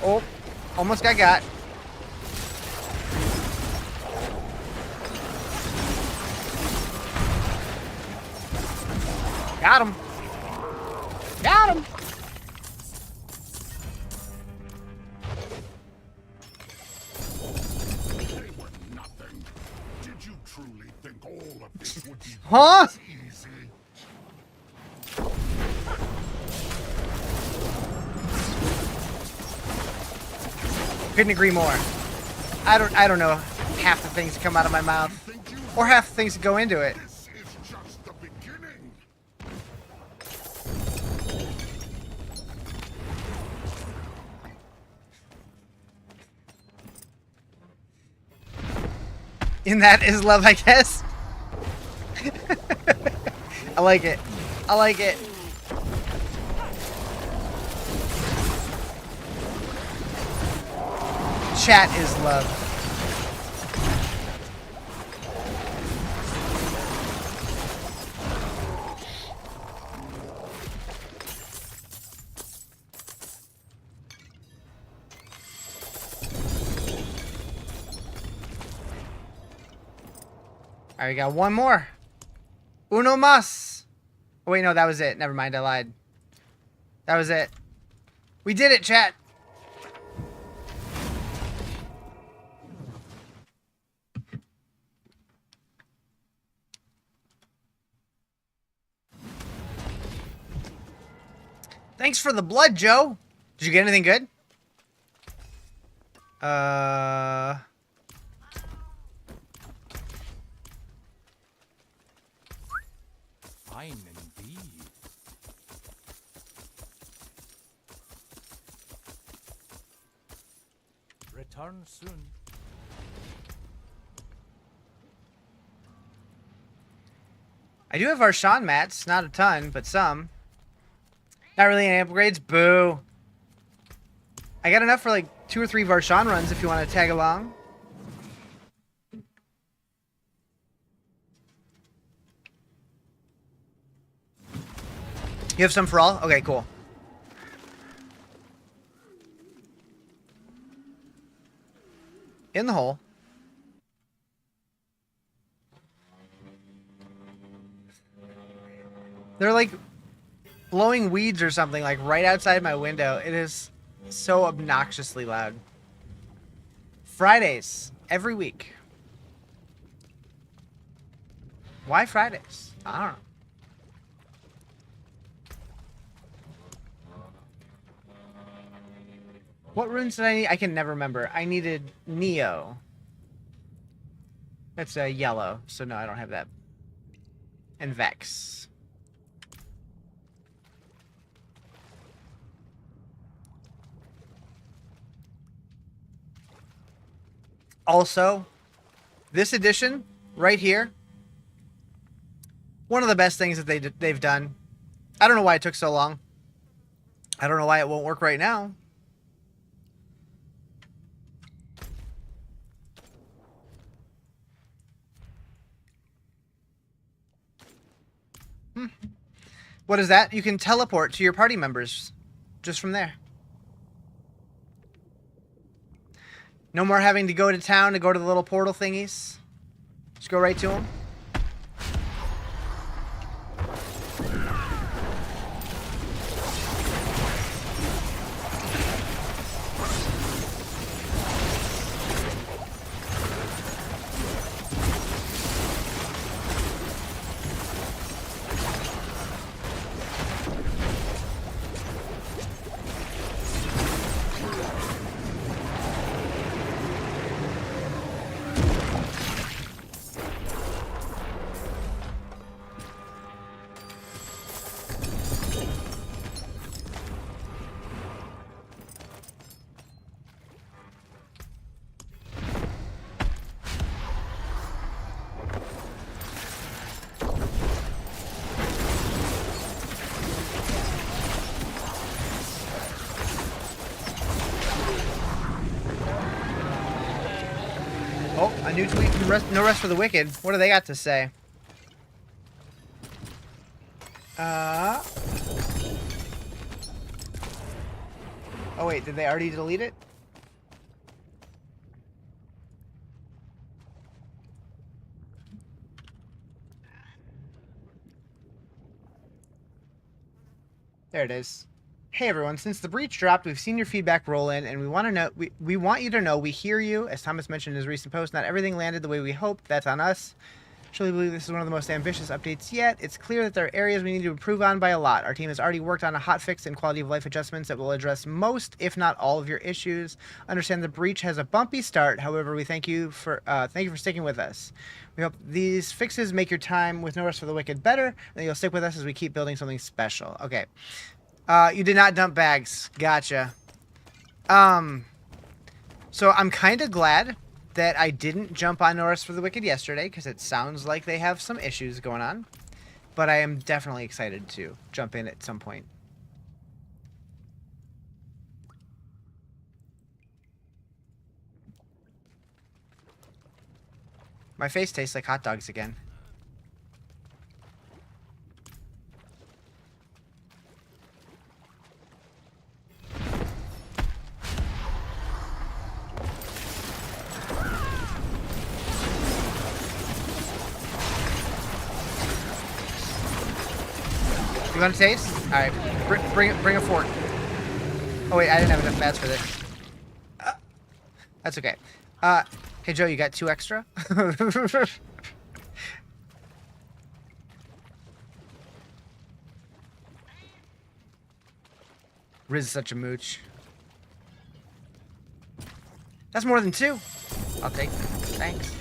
Oh, almost got. Got him. Got him. They were nothing. Did you truly think all of this would be Huh? easy? Couldn't agree more. I don't know half the things that come out of my mouth, Think you or half the things that go into it. This is just the beginning. In that is love, I guess. I like it. I like it. Chat is love. Alright, we got one more. Uno mas. Oh, wait, no, that was it. Never mind, I lied. That was it. We did it, chat. Thanks for the blood, Joe. Did you get anything good? Fine indeed. Return soon. I do have our Sean mats. Not a ton, but some. Not really any upgrades. Boo. I got enough for like 2 or 3 Varshan runs if you want to tag along. You have some for all? Okay, cool. In the hole. They're like blowing weeds or something like right outside my window. It is so obnoxiously loud. Fridays, every week. Why Fridays? I don't know. What runes did I need? I can never remember. I needed Neo. That's a yellow, so no, I don't have that. And Vex. Also, this edition right here, one of the best things that they've done. I don't know why it took so long. I don't know why it won't work right now. What is that? You can teleport to your party members just from there. No more having to go to town to go to the little portal thingies. Just go right to them. new tweet from No Rest for the Wicked. What do they got to say? Oh wait, did they already delete it? There it is. Hey everyone, since the breach dropped, we've seen your feedback roll in, and we want to know. We want you to know we hear you. As Thomas mentioned in his recent post, not everything landed the way we hoped. That's on us. Truly believe this is one of the most ambitious updates yet. It's clear that there are areas we need to improve on by a lot. Our team has already worked on a hotfix and quality of life adjustments that will address most, if not all, of your issues. Understand the breach has a bumpy start. However, we thank you for sticking with us. We hope these fixes make your time with No Rest for the Wicked better, and that you'll stick with us as we keep building something special. Okay. You did not dump bags. Gotcha. So I'm kind of glad that I didn't jump on No Rest for the Wicked yesterday, because it sounds like they have some issues going on. But I am definitely excited to jump in at some point. My face tastes like hot dogs again. You want to taste? All right, bring a fork. Oh wait, I didn't have enough mats for this. That's okay. Hey Joe, you got 2 extra? Riz is such a mooch. That's more than 2. I'll take them. Thanks.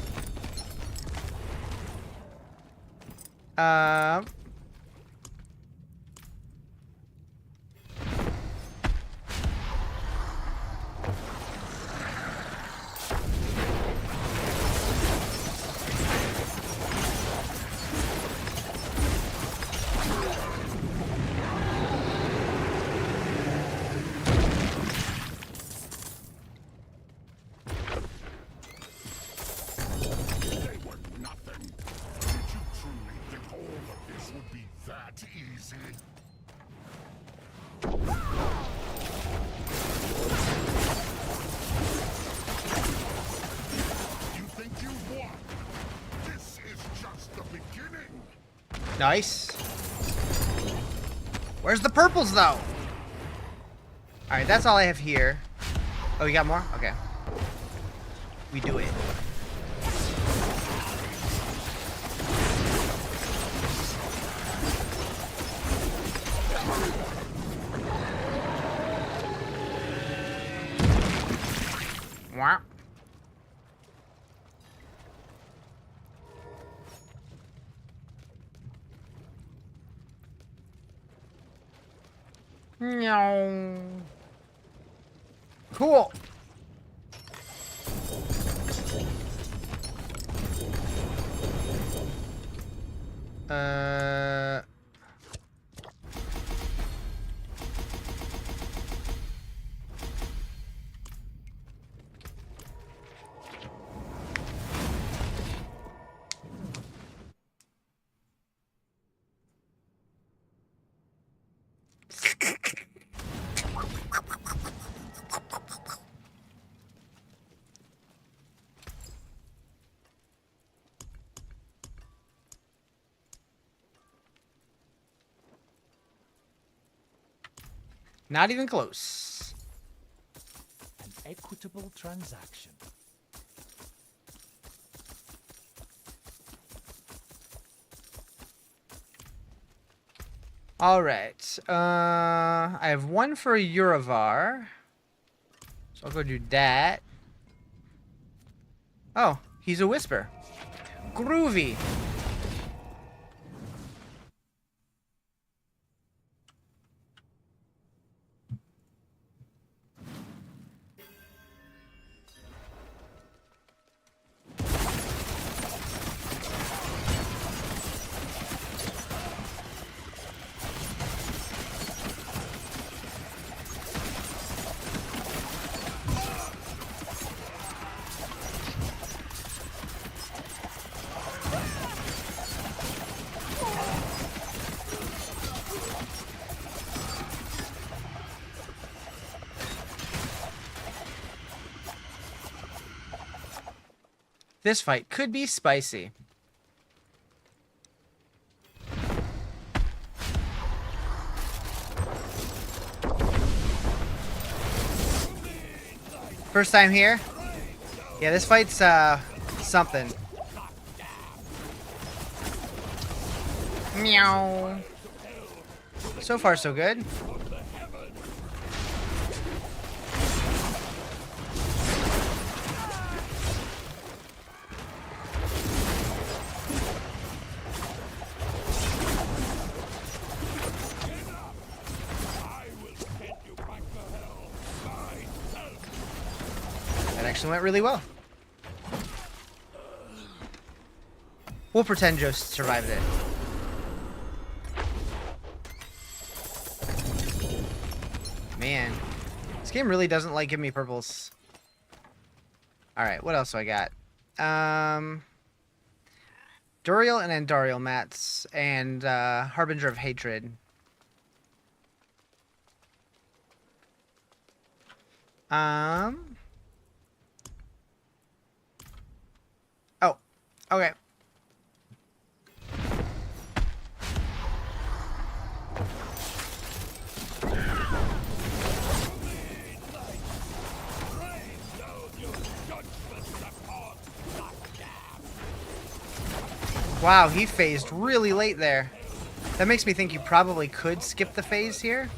They were nothing. Did you truly think all of this would be that easy? You think you won? This is just the beginning. Nice. Where's the purples, though? Alright, that's all I have here. Oh, you got more? Okay. We do it. Wow. No. Cool. Not even close. An equitable transaction. All right. I have 1 for Urivar. So I'll go do that. Oh, he's a whisper. Groovy. This fight could be spicy. First time here? Yeah, this fight's something. Meow. So far, so good. That actually went really well. We'll pretend Joe survived it. Man, this game really doesn't like giving me purples. Alright, what else do I got? Duriel and Andariel mats and Harbinger of Hatred. Oh, okay. Wow, he phased really late there. That makes me think you probably could skip the phase here.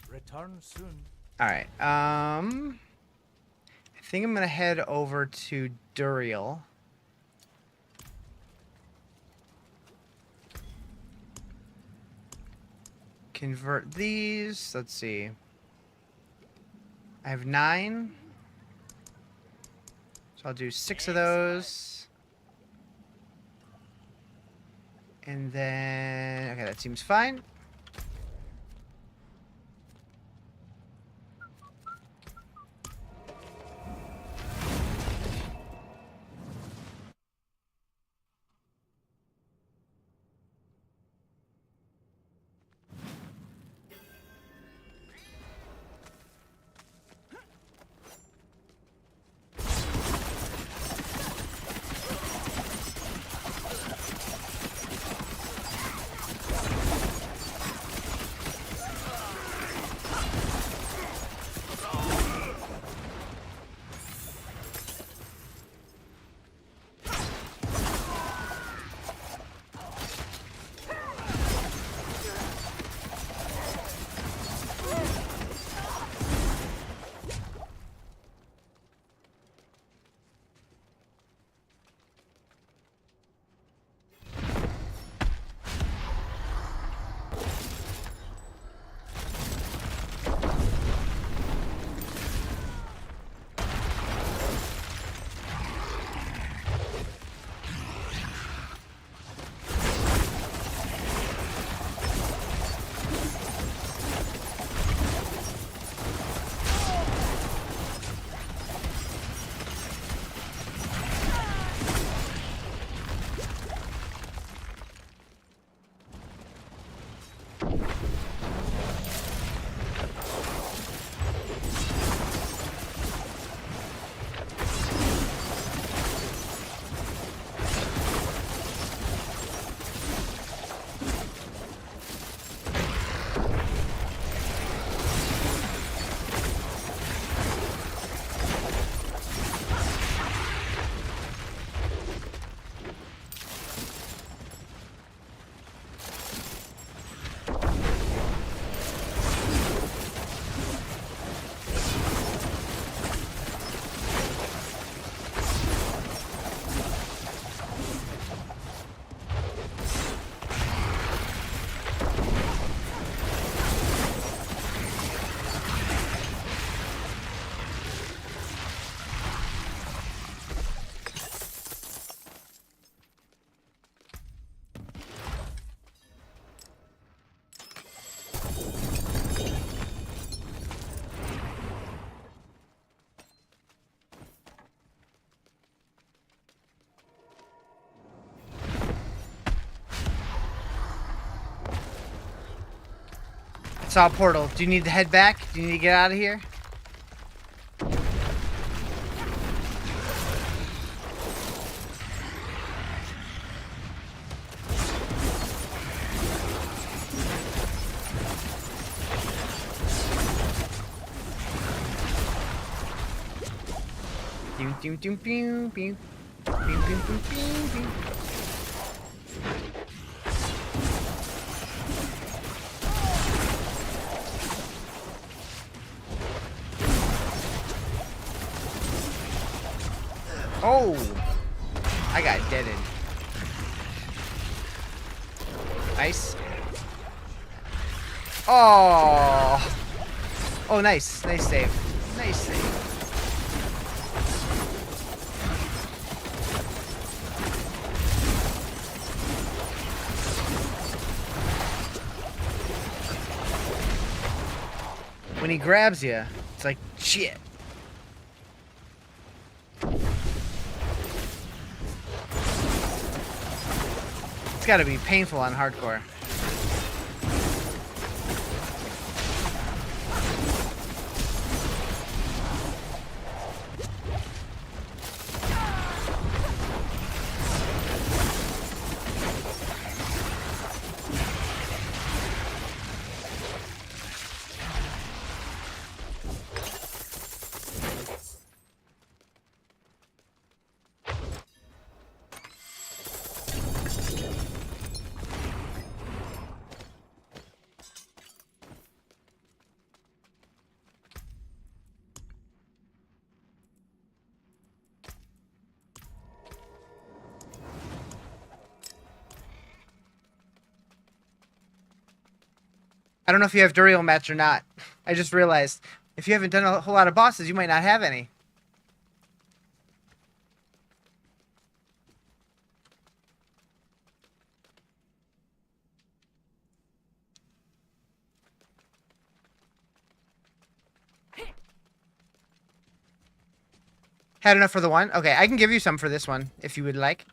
Return soon. Alright, I think I'm gonna head over to Duriel. Convert these. Let's see. I have 9. So I'll do 6 of those. And then... Okay, that seems fine. Saw a portal. Do you need to head back? Do you need to get out of here? Pew, pew, pew, pew, pew. Pew, pew, pew, pew, pew. Oh! I got deaded. Nice. Oh! Oh, nice. Nice save. Nice save. When he grabs you, it's like, shit. It's gotta be painful on hardcore. I don't know if you have Duriel match or not. I just realized if you haven't done a whole lot of bosses, you might not have any. Had enough for the one? Okay, I can give you some for this one if you would like.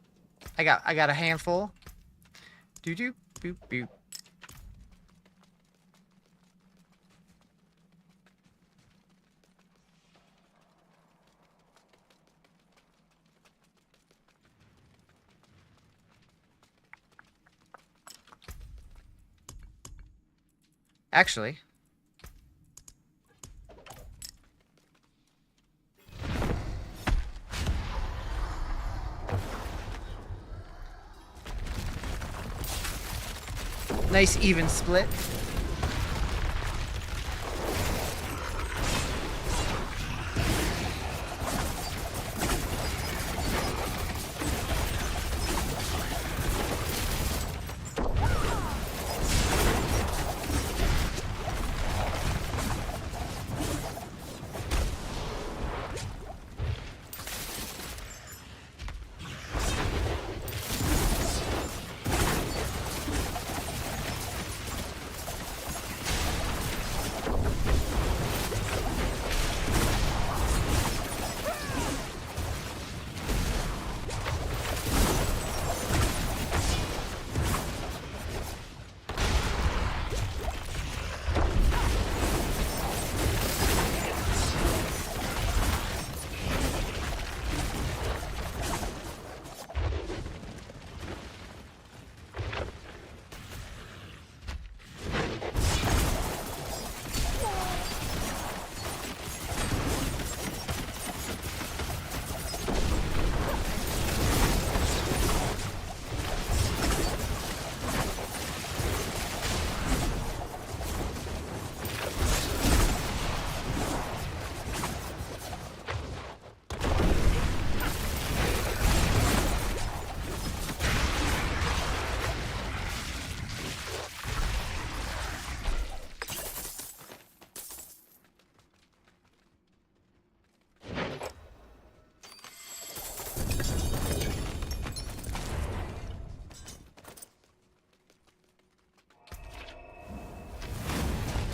I got a handful. Doo doo boop boop. Actually, nice even split.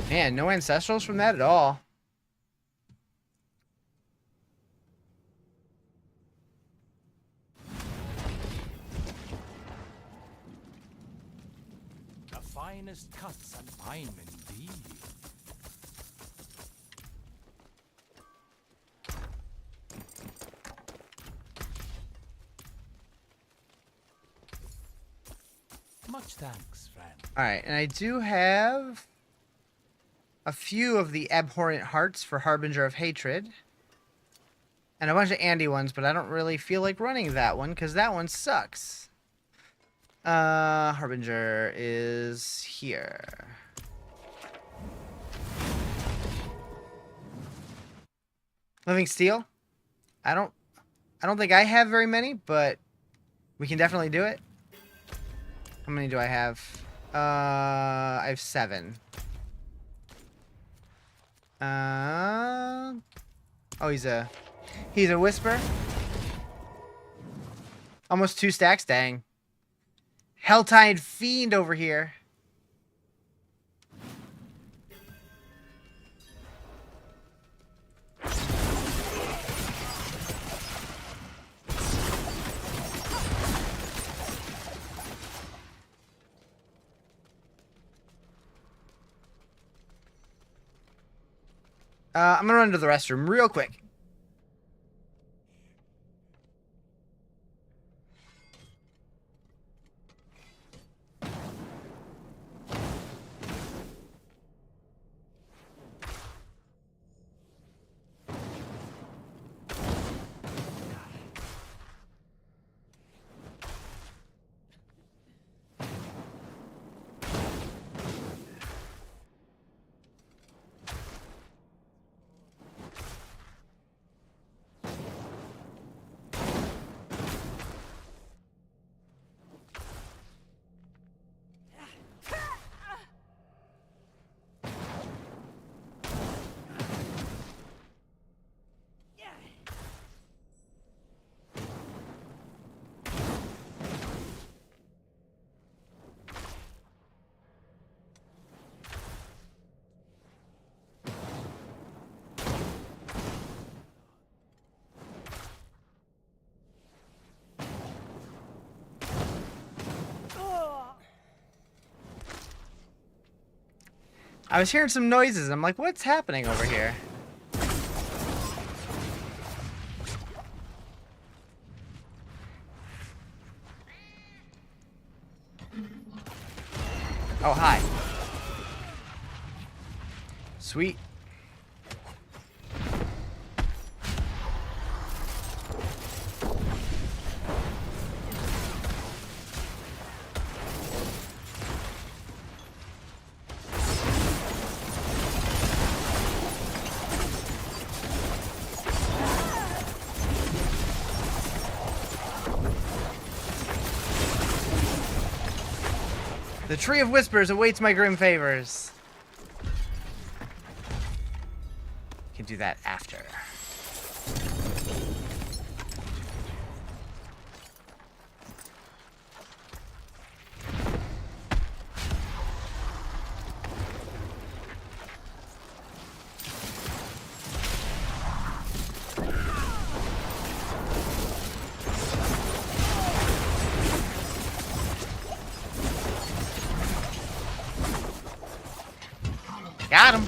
Man, no ancestrals from that at all. The finest cuts and fine indeed. Much thanks, friend. Alright, and I do have a few of the abhorrent hearts for Harbinger of Hatred. And a bunch of Andy ones, but I don't really feel like running that one, because that one sucks. Harbinger is here. Living Steel. I don't think I have very many, but we can definitely do it. How many do I have? I have 7. Oh, he's a Whisper. Almost 2 stacks, dang. Helltide Fiend over here. I'm gonna run to the restroom real quick. I was hearing some noises. I'm like, what's happening over here? Oh, hi. Sweet. The Tree of Whispers awaits my grim favors. Can do that after. Got him.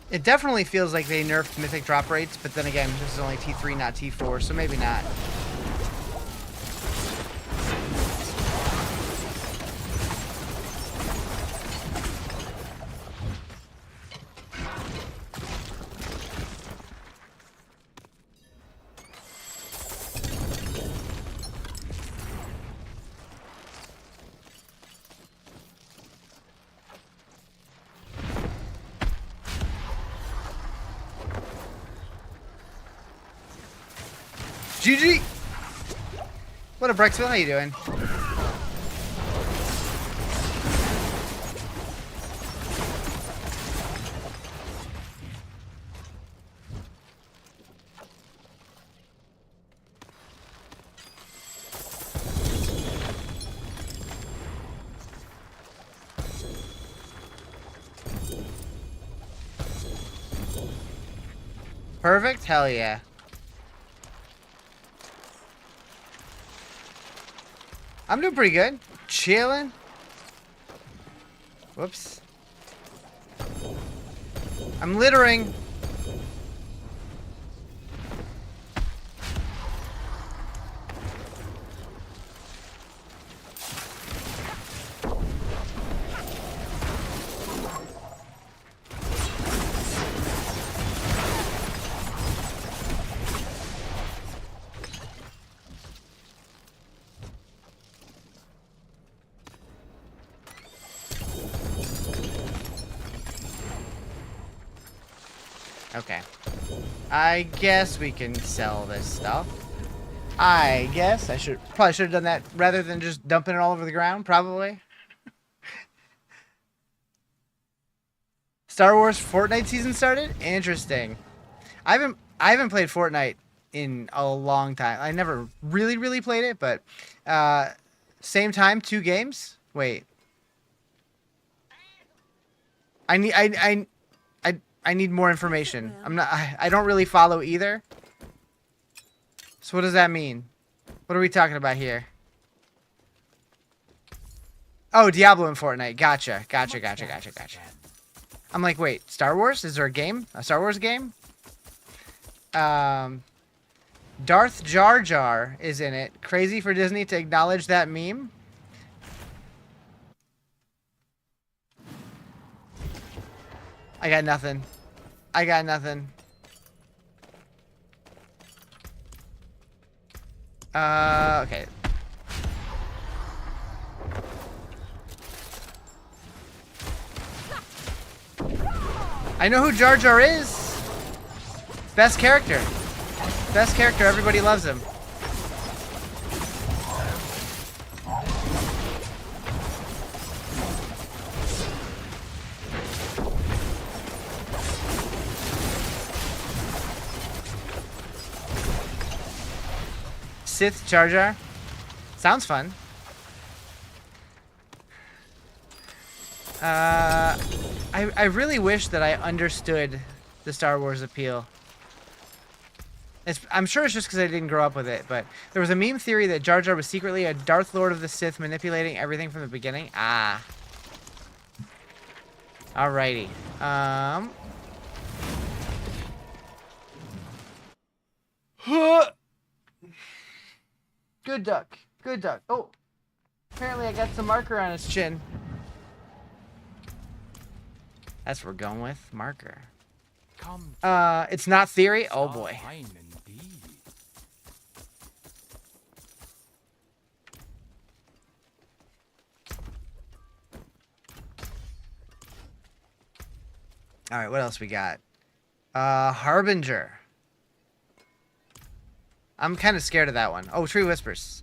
It definitely feels like they nerfed mythic drop rates, but then again, this is only T3, not T4, so maybe not. GG! What up, Brexville? How you doing? Perfect? Hell yeah. I'm doing pretty good. Chilling. Whoops. I'm littering. Okay. I guess we can sell this stuff. I guess I probably should have done that rather than just dumping it all over the ground, probably. Star Wars Fortnite season started? Interesting. I haven't played Fortnite in a long time. I never really played it, but same time, 2 games? Wait. I need more information. I don't really follow either. So what does that mean? What are we talking about here? Oh, Diablo and Fortnite. Gotcha. I'm like, wait, Star Wars? Is there a game? A Star Wars game? Darth Jar Jar is in it. Crazy for Disney to acknowledge that meme. I got nothing. Okay. I know who Jar Jar is. Best character. Everybody loves him. Sith Jar Jar. Sounds fun. I really wish that I understood the Star Wars appeal. I'm sure it's just because I didn't grow up with it, but there was a meme theory that Jar Jar was secretly a Darth Lord of the Sith manipulating everything from the beginning. Ah. Alrighty. Good duck. Oh. Apparently I got some marker on his chin. That's what we're going with. Marker. It's not theory? Oh boy. Alright, what else we got? Harbinger. I'm kind of scared of that one. Oh, Tree Whispers.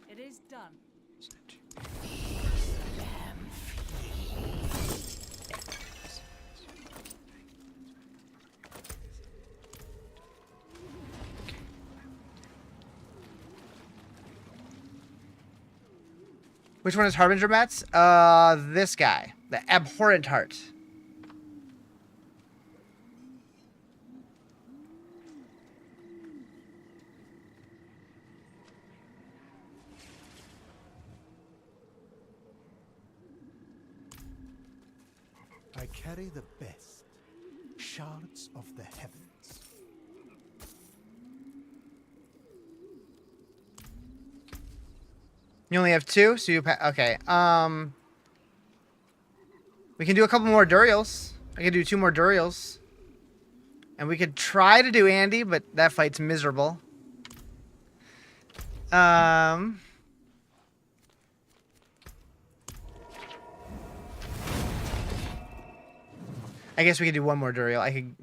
It is done. Which one is Harbinger Mats? This guy. The Abhorrent Heart. I carry the best. Shards of the heavens. You only have 2, so you okay. We can do a couple more Durials. I can do 2 more Durials. And we could try to do Andy, but that fight's miserable. I guess we could do 1 more Durial. I could...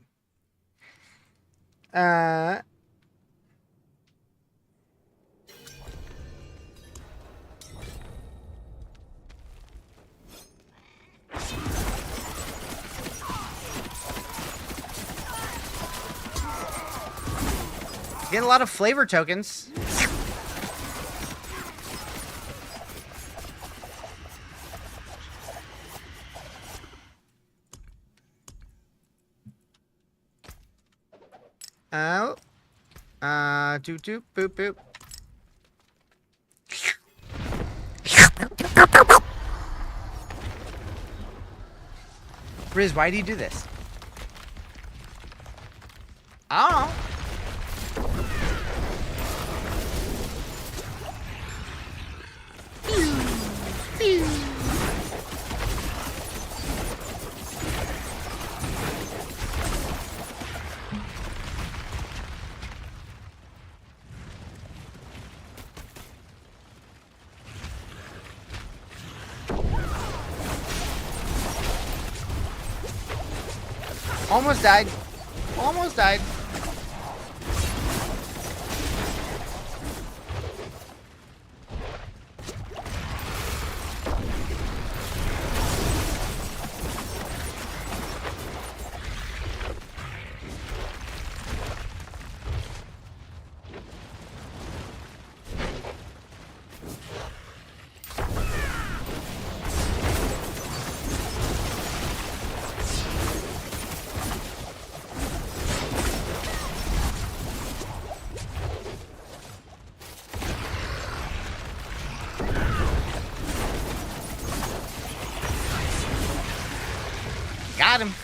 Getting a lot of flavor tokens. Oh. Doop doop boop boop. Riz, why do you do this? I don't know. Almost died. Almost died. Got him.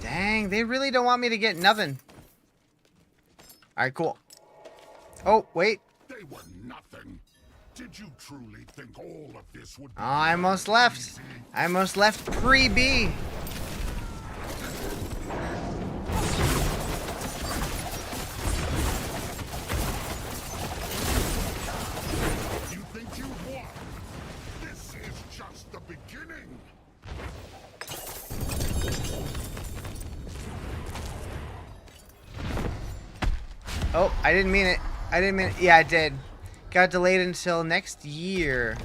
Dang, they really don't want me to get nothing. Alright, cool. Oh, wait. They were nothing. Did you truly think all of this would be I almost left. I almost left pre-B. You think you won? This is just the beginning. Oh, I didn't mean it. I didn't mean it. Yeah, I did. Got delayed until next year.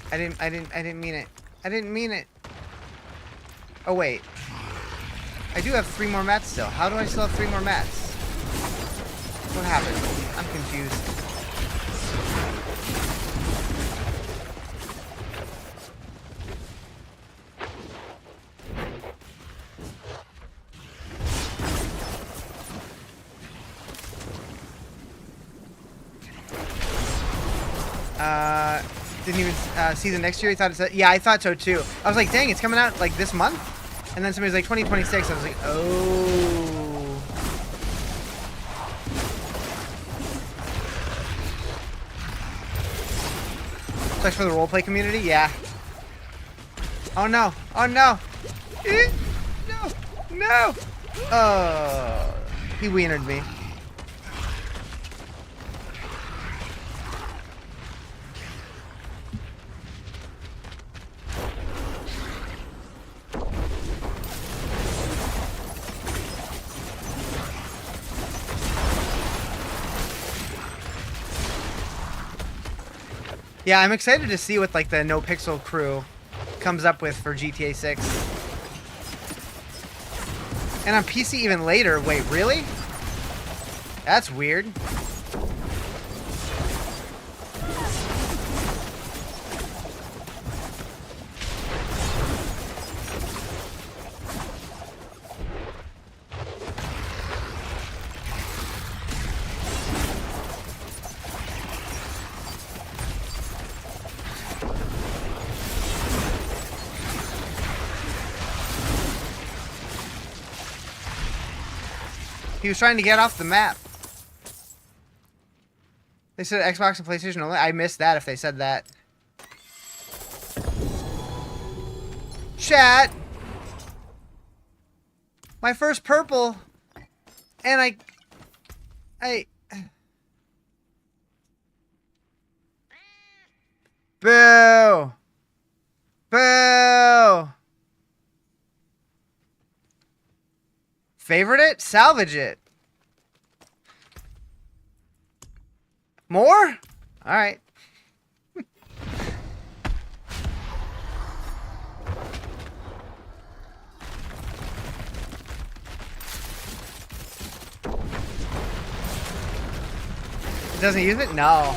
I didn't mean it. I didn't mean it. Oh, wait. I do have 3 more mats still. How do I still have 3 more mats? What happened? I'm confused. Didn't even see the next year. He thought it's yeah, I thought so too. I was like, dang, it's coming out like this month, and then somebody's like 2026. I was like, oh. Sucks for the roleplay community, yeah. Oh no! Oh no! No! No! Oh, he wienered me. Yeah, I'm excited to see what like the No Pixel crew comes up with for GTA 6. And on PC even later. Wait, really? That's weird. He was trying to get off the map. They said Xbox and PlayStation only. I missed that if they said that. Chat. My first purple. And I... Boo. Boo. Favorite it? Salvage it. More? Alright. It doesn't use it? No.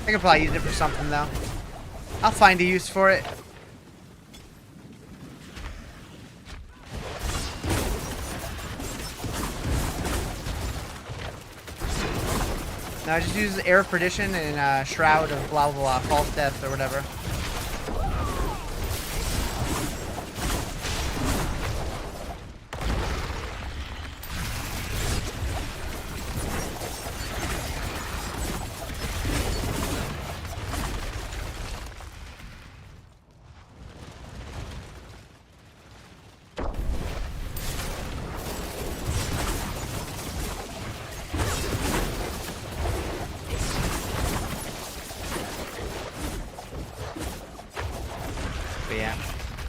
I could probably use it for something though. I'll find a use for it. No, I just use Air of Perdition and Shroud of blah blah blah, False Death or whatever.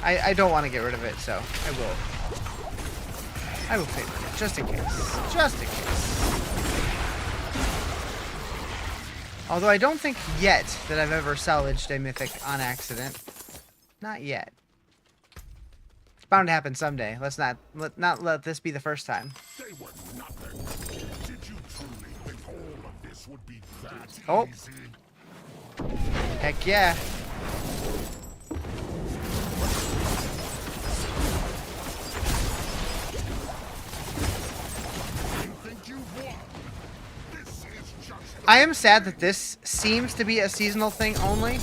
I don't want to get rid of it, so I will. I will favor it, just in case. Just in case. Although I don't think yet that I've ever salvaged a mythic on accident. Not yet. It's bound to happen someday. Let's not let this be the first time. They were nothing. Did you truly think all of this would be that easy? Heck yeah. I am sad that this seems to be a seasonal thing only.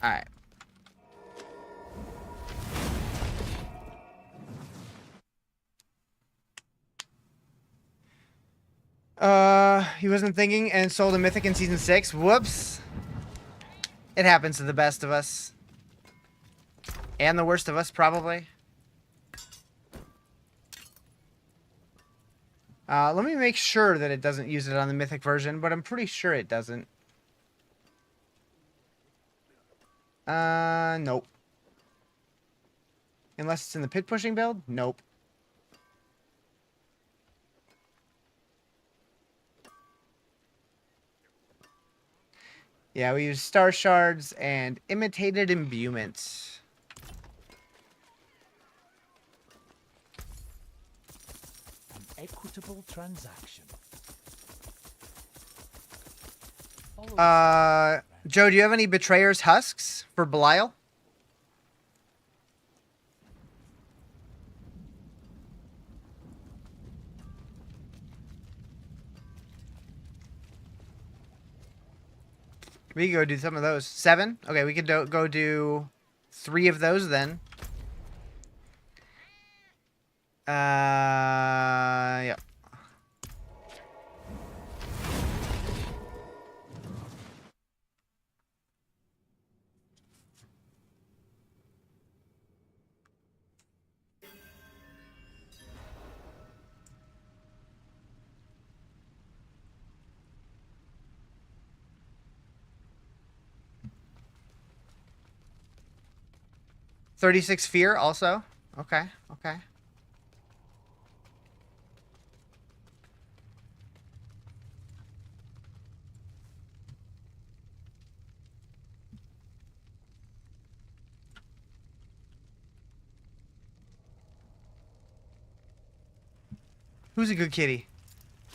Alright. He wasn't thinking and sold a mythic in season 6. Whoops. It happens to the best of us. And the worst of us, probably. Let me make sure that it doesn't use it on the mythic version, but I'm pretty sure it doesn't. Nope. Unless it's in the pit pushing build? Nope. Yeah, we use star shards and imitated imbuements. Equitable transaction. Joe, do you have any Betrayer's Husks for Belial? We can go do some of those. 7? Okay, we could go do 3 of those then. Yep. 36 fear also. Okay, okay. Who's a good kitty?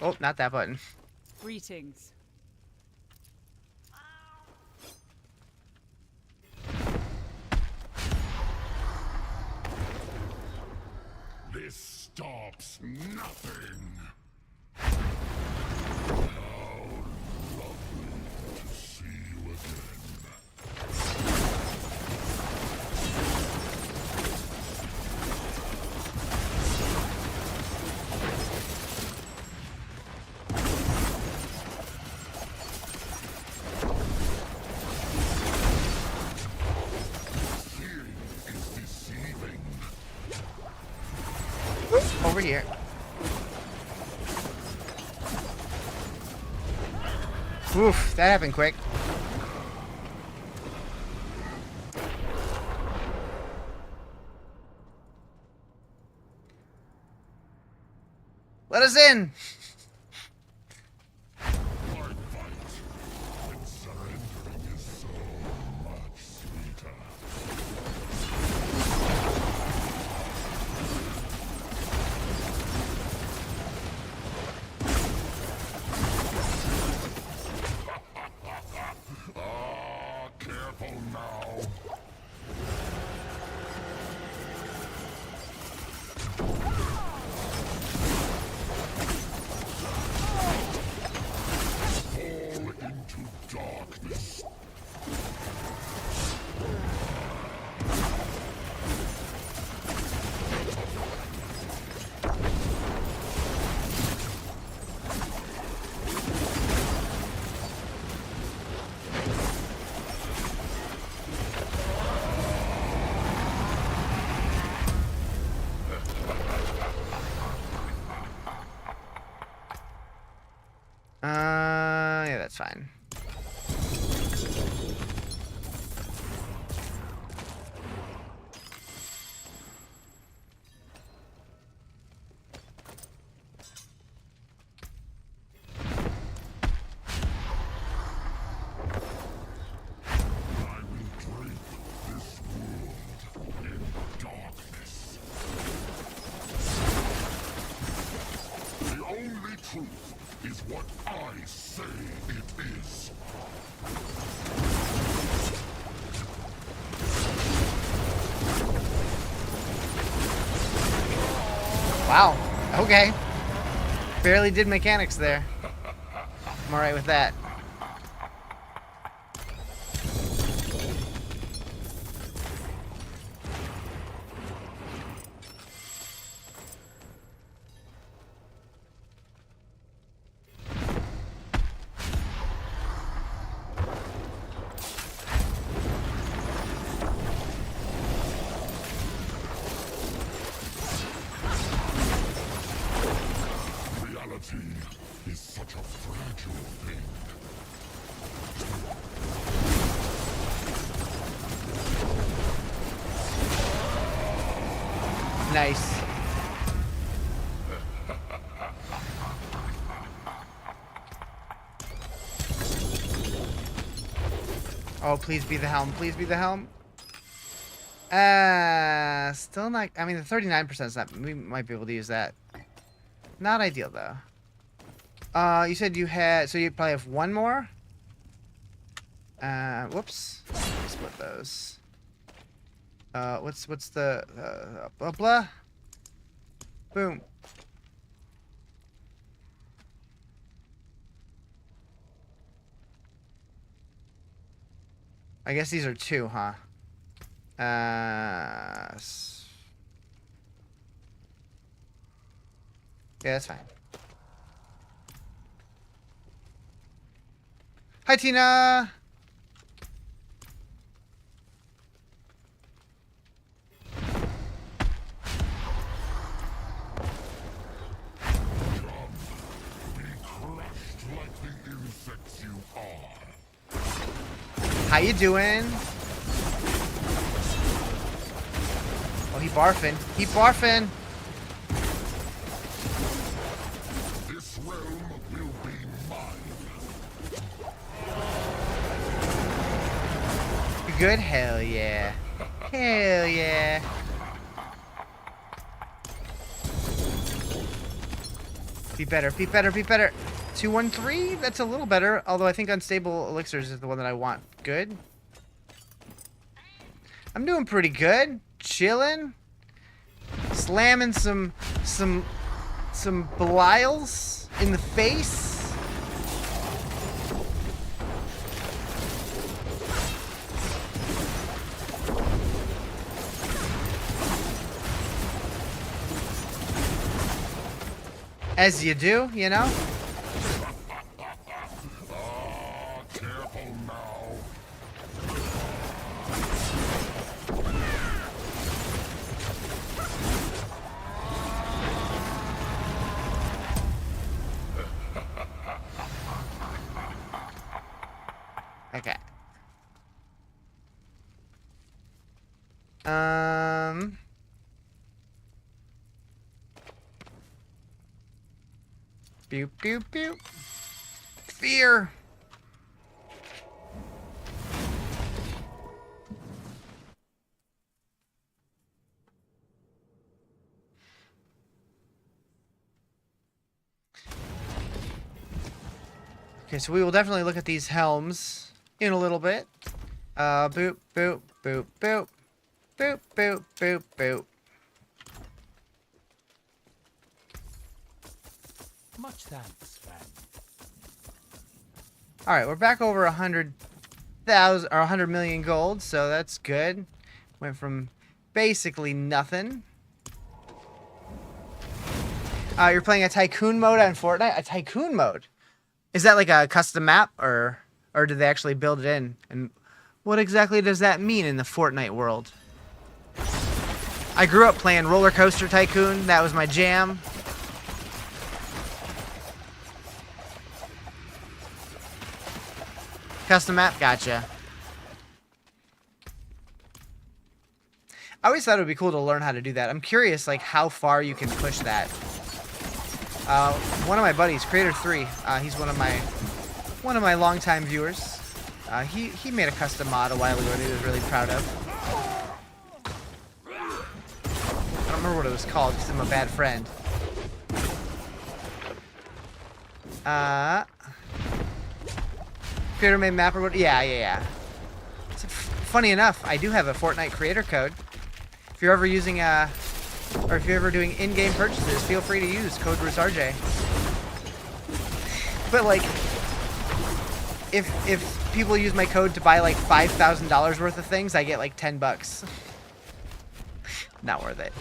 Oh, not that button. Greetings. This stops nothing. How lovely to see you again. Seeing is deceiving. Over here. Oof, that happened quick. Let us in. Hard fight. And surrendering is so much sweeter. Ah, careful now. Fall into darkness. Yeah, that's fine. I will drape this world in darkness. The only truth is what I say it is. Wow. Okay. Barely did mechanics there. I'm alright with that. Reality is such a fragile thing. Nice. Oh, please be the helm. Please be the helm. Still not. I mean, the 39% is not. We might be able to use that. Not ideal though. You said you had. So you probably have one more. Whoops. Split those. What's the blah blah. Boom. I guess these are two, huh? Yeah, that's fine. Hi, Tina. Crushed like the insects you are. How you doing? barfing. Keep barfing. This realm will be mine. You good? Hell yeah. Hell yeah. Be better, be better, be better. 213? That's a little better. Although I think unstable elixirs is the one that I want. Good. I'm doing pretty good. Chilling. Slamming some Belials in the face. As you do, you know? Careful now. Okay. Pew, pew, pew. Fear. Okay, so we will definitely look at these helms in a little bit. Boop, boop, boop, boop. Boop, boop, boop, boop. Much thanks, friend. Alright, we're back over 100,000 or 100 million gold, so that's good. Went from basically nothing. You're playing a tycoon mode on Fortnite? A tycoon mode? Is that like a custom map, or did they actually build it in? And what exactly does that mean in the Fortnite world? I grew up playing Roller Coaster Tycoon. That was my jam. Custom map? Gotcha. I always thought it would be cool to learn how to do that. I'm curious, like, how far you can push that. One of my buddies, Creator3, he's one of my longtime viewers. He made a custom mod a while ago that he was really proud of. I don't remember what it was called because I'm a bad friend. Creator made map or what? Yeah. So, funny enough, I do have a Fortnite creator code. If you're ever using or if you're ever doing in-game purchases, feel free to use code Rizarjay. But like, if people use my code to buy like $5,000 worth of things, I get like $10. Not worth it.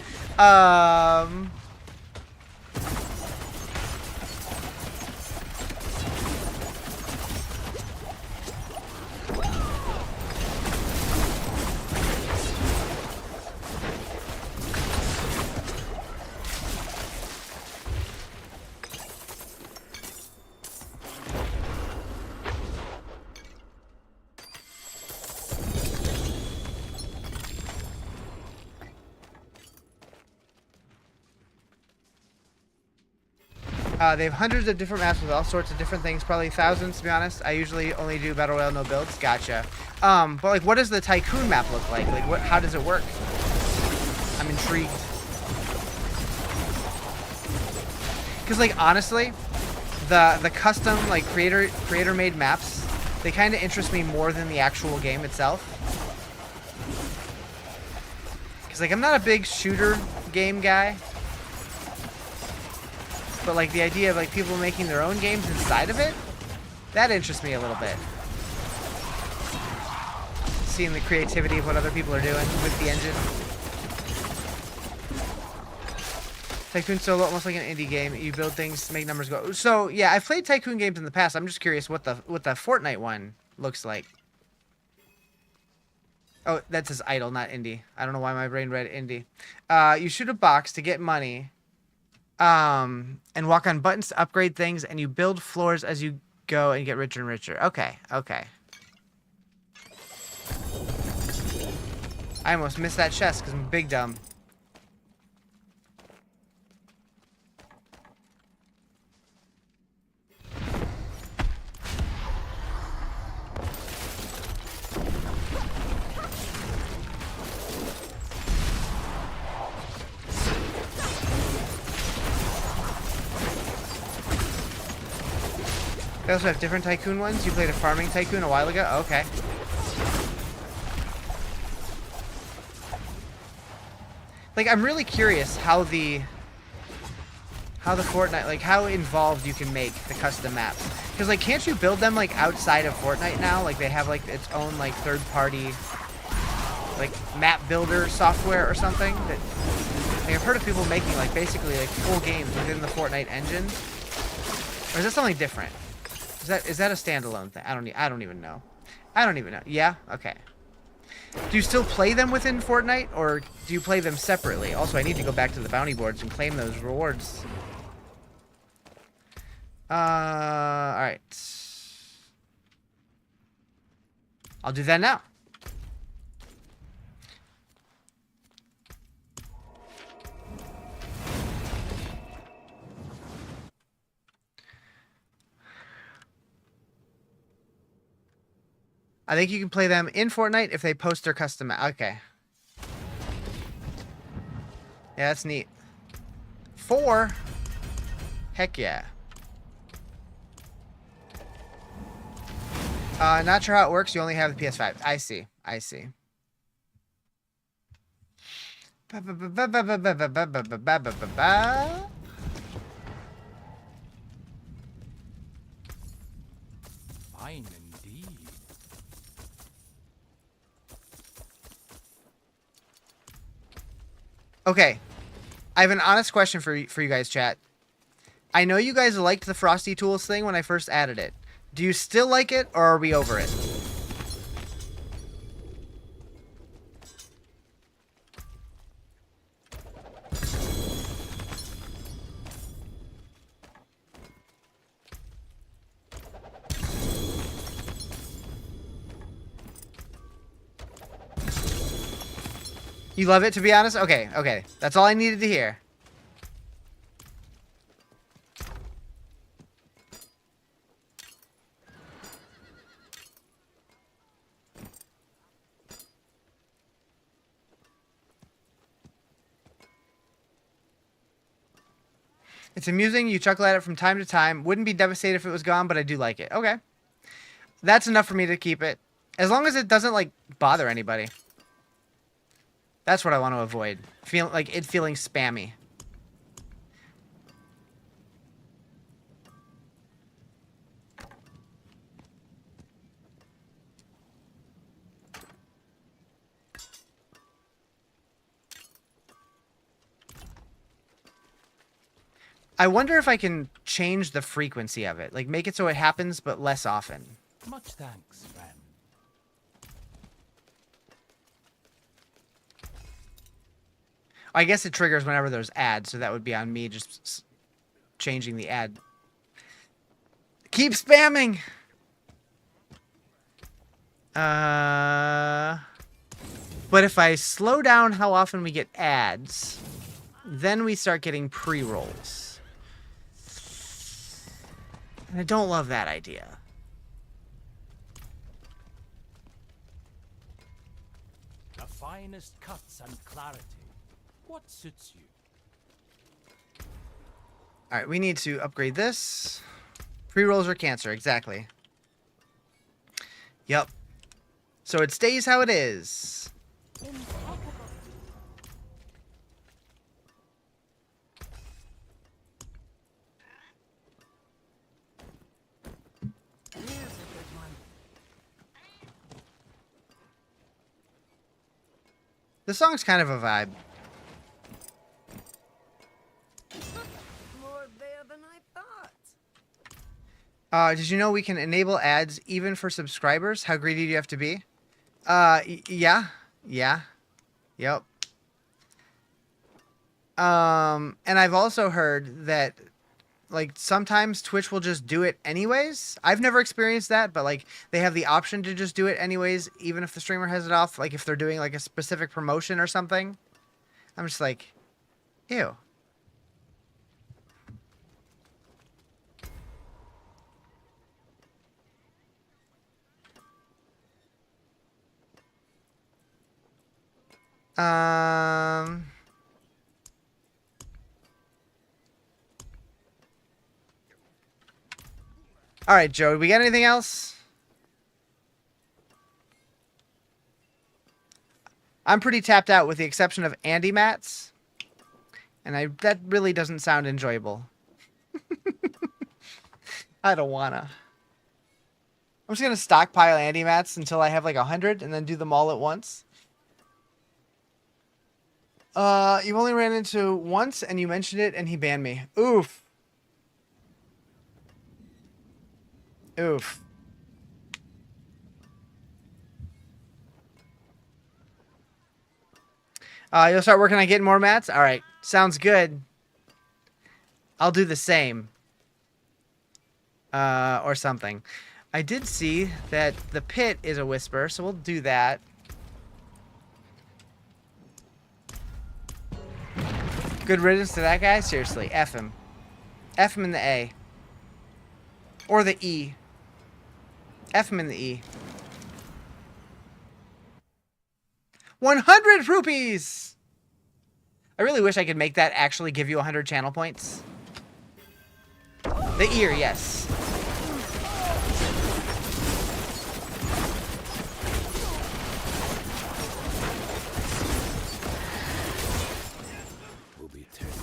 They have hundreds of different maps with all sorts of different things, probably thousands to be honest. I usually only do Battle Royale, no builds. Gotcha. But like, what does the Tycoon map look like? Like, how does it work? I'm intrigued. Because like, honestly, the custom, like, creator made maps, they kind of interest me more than the actual game itself. Because like, I'm not a big shooter game guy. But like the idea of like people making their own games inside of it, that interests me a little bit. Seeing the creativity of what other people are doing with the engine. Tycoon solo, almost like an indie game. You build things to make numbers go. So yeah, I've played Tycoon games in the past. I'm just curious what the Fortnite one looks like. Oh, that says idle, not indie. I don't know why my brain read indie. You shoot a box to get money. And walk on buttons to upgrade things, and you build floors as you go and get richer and richer. Okay. I almost missed that chest because I'm big dumb. They also have different tycoon ones. You played a farming tycoon a while ago? Okay. Like, I'm really curious how the Fortnite, like, how involved you can make the custom maps. Because, like, can't you build them, like, outside of Fortnite now? Like, they have, like, its own, like, third-party, like, map builder software or something? That, like, I've heard of people making, like, basically, like, full games within the Fortnite engine. Or is that something different? Is that a standalone thing? I don't even know. I don't even know. Yeah? Okay. Do you still play them within Fortnite, or do you play them separately? Also, I need to go back to the bounty boards and claim those rewards. Alright. I'll do that now. I think you can play them in Fortnite if they post their custom. Okay. Yeah, that's neat. 4? Heck yeah. Not sure how it works. You only have the PS5. I see. I see. Fine indeed. Okay. I have an honest question for you guys, chat. I know you guys liked the Frosty Tools thing when I first added it. Do you still like it, or are we over it? You love it, to be honest? Okay, okay. That's all I needed to hear. It's amusing. You chuckle at it from time to time. Wouldn't be devastated if it was gone, but I do like it. Okay. That's enough for me to keep it. As long as it doesn't, like, bother anybody. That's what I want to avoid. Feeling spammy. I wonder if I can change the frequency of it. Like, make it so it happens, but less often. Much thanks, friend. I guess it triggers whenever there's ads, so that would be on me just changing the ad. Keep spamming! But if I slow down how often we get ads, then we start getting pre-rolls. And I don't love that idea. The finest cuts and clarity. What suits you? Alright, we need to upgrade this. Pre-rolls are cancer, exactly. Yep. So it stays how it is. The song's kind of a vibe. More there than I thought. Did you know we can enable ads even for subscribers? How greedy do you have to be? Yeah. Yeah. Yep. And I've also heard that, like, sometimes Twitch will just do it anyways. I've never experienced that, but, like, they have the option to just do it anyways, even if the streamer has it off. Like, if they're doing, like, a specific promotion or something. I'm just like, ew. All right, Joe. We got anything else? I'm pretty tapped out with the exception of Andy mats. And that really doesn't sound enjoyable. I don't wanna. I'm just gonna stockpile Andy mats until I have like 100 and then do them all at once. You've only ran into once and you mentioned it and he banned me. Oof. Oof. You'll start working on getting more mats? All right. Sounds good. I'll do the same. Or something. I did see that the pit is a whisper, so we'll do that. Good riddance to that guy? Seriously, F him. F him in the A. Or the E. F him in the E. 100 rupees! I really wish I could make that actually give you 100 channel points. The ear, yes. Will be turning.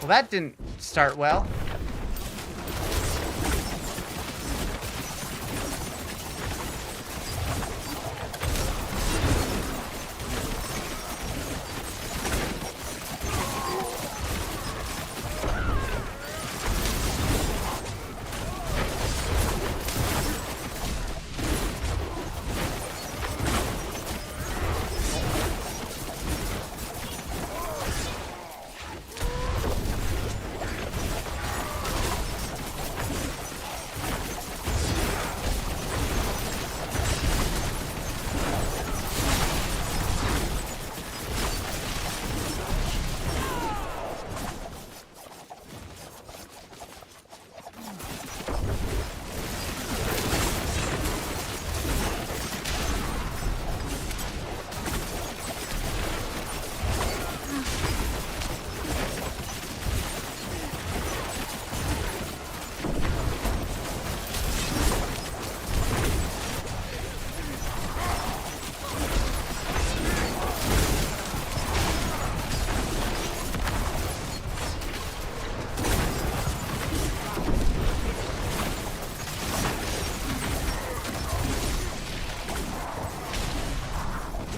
Well, that didn't start well.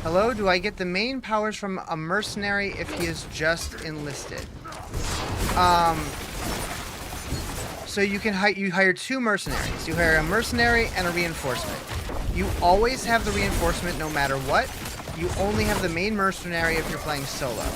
Hello, do I get the main powers from a mercenary if he is just enlisted? So you can hire two mercenaries. You hire a mercenary and a reinforcement. You always have the reinforcement no matter what. You only have the main mercenary if you're playing solo.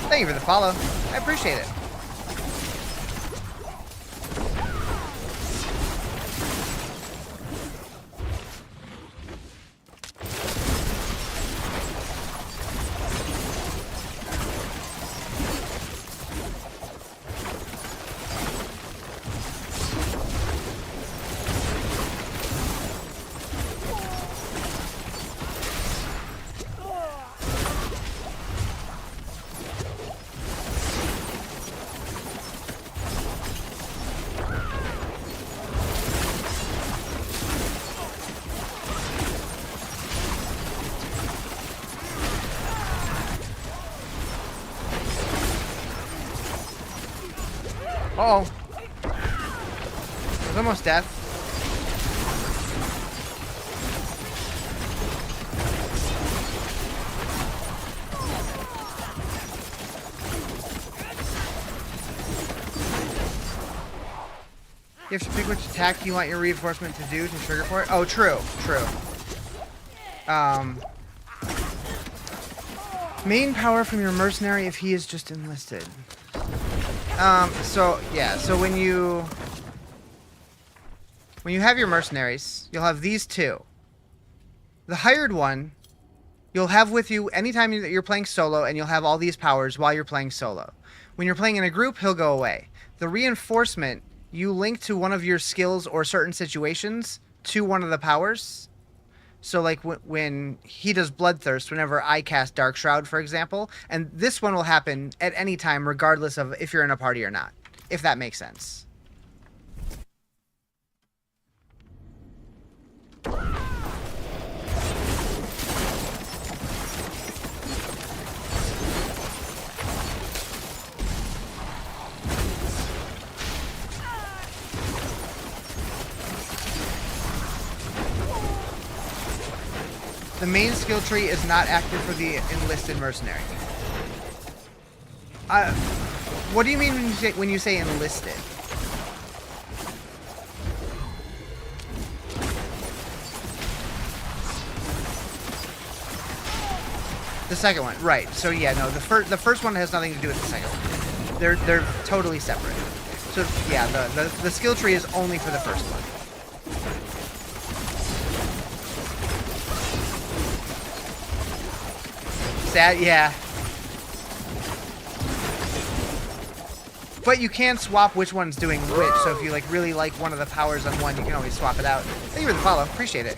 Thank you for the follow. I appreciate it. Uh-oh. It was almost death. You have to pick which attack you want your reinforcement to do to trigger for it. Oh, true. True. Main power from your mercenary if he is just enlisted. So yeah, so when you have your mercenaries, you'll have these two. The hired one, you'll have with you anytime that you're playing solo, and you'll have all these powers while you're playing solo. When you're playing in a group, he'll go away. The reinforcement, you link to one of your skills or certain situations to one of the powers. So like when he does Bloodthirst, whenever I cast Dark Shroud, for example, and this one will happen at any time regardless of if you're in a party or not, if that makes sense. The main skill tree is not active for the enlisted mercenary. What do you mean when you say enlisted? The second one, right? So yeah, no, the first one has nothing to do with the second one. They're totally separate. So yeah, the skill tree is only for the first one. Sad, yeah. But you can swap which one's doing which, so if you like really like one of the powers on one, you can always swap it out. Thank you for the follow, appreciate it.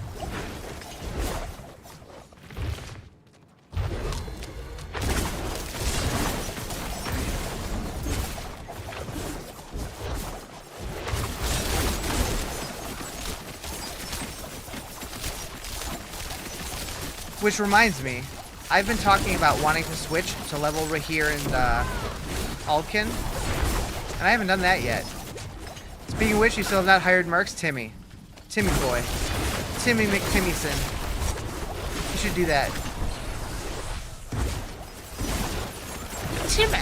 Which reminds me, I've been talking about wanting to switch to level Rahir and Aldkin, and I haven't done that yet. Speaking of which, you still have not hired Mercs? Timmy boy. Timmy McTimmyson. You should do that. Timmy!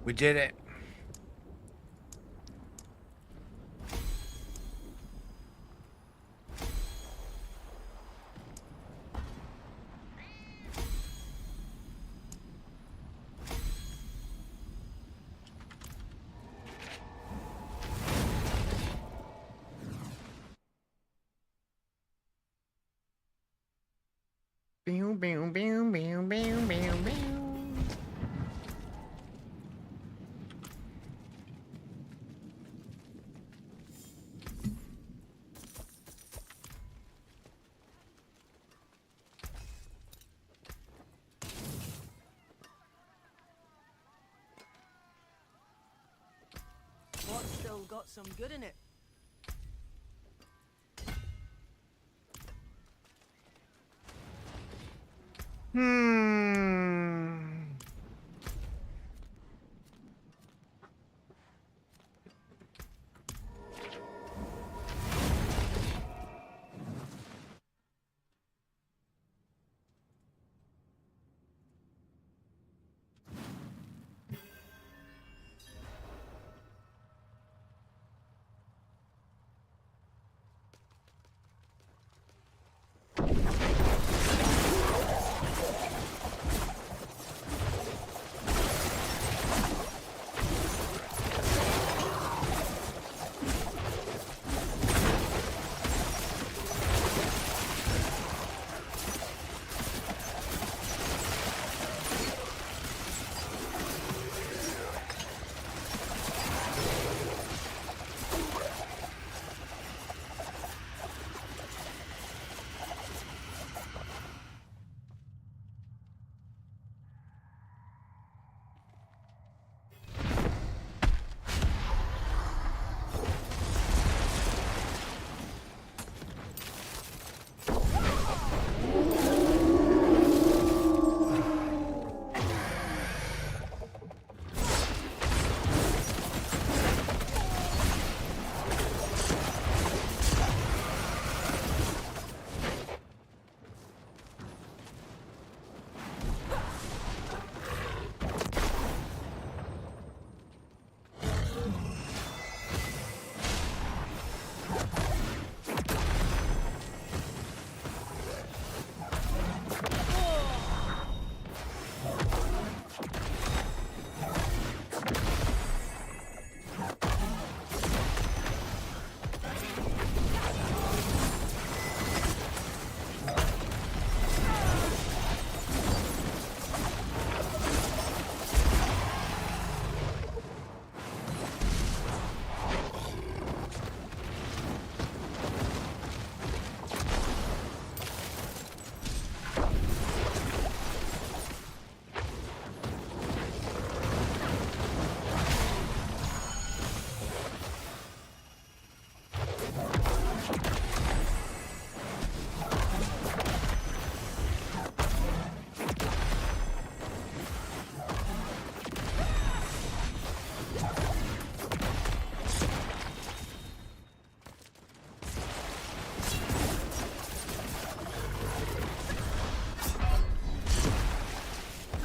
We did it. Boom, boom, boom, boom, boom, boom, boom. got some good in it.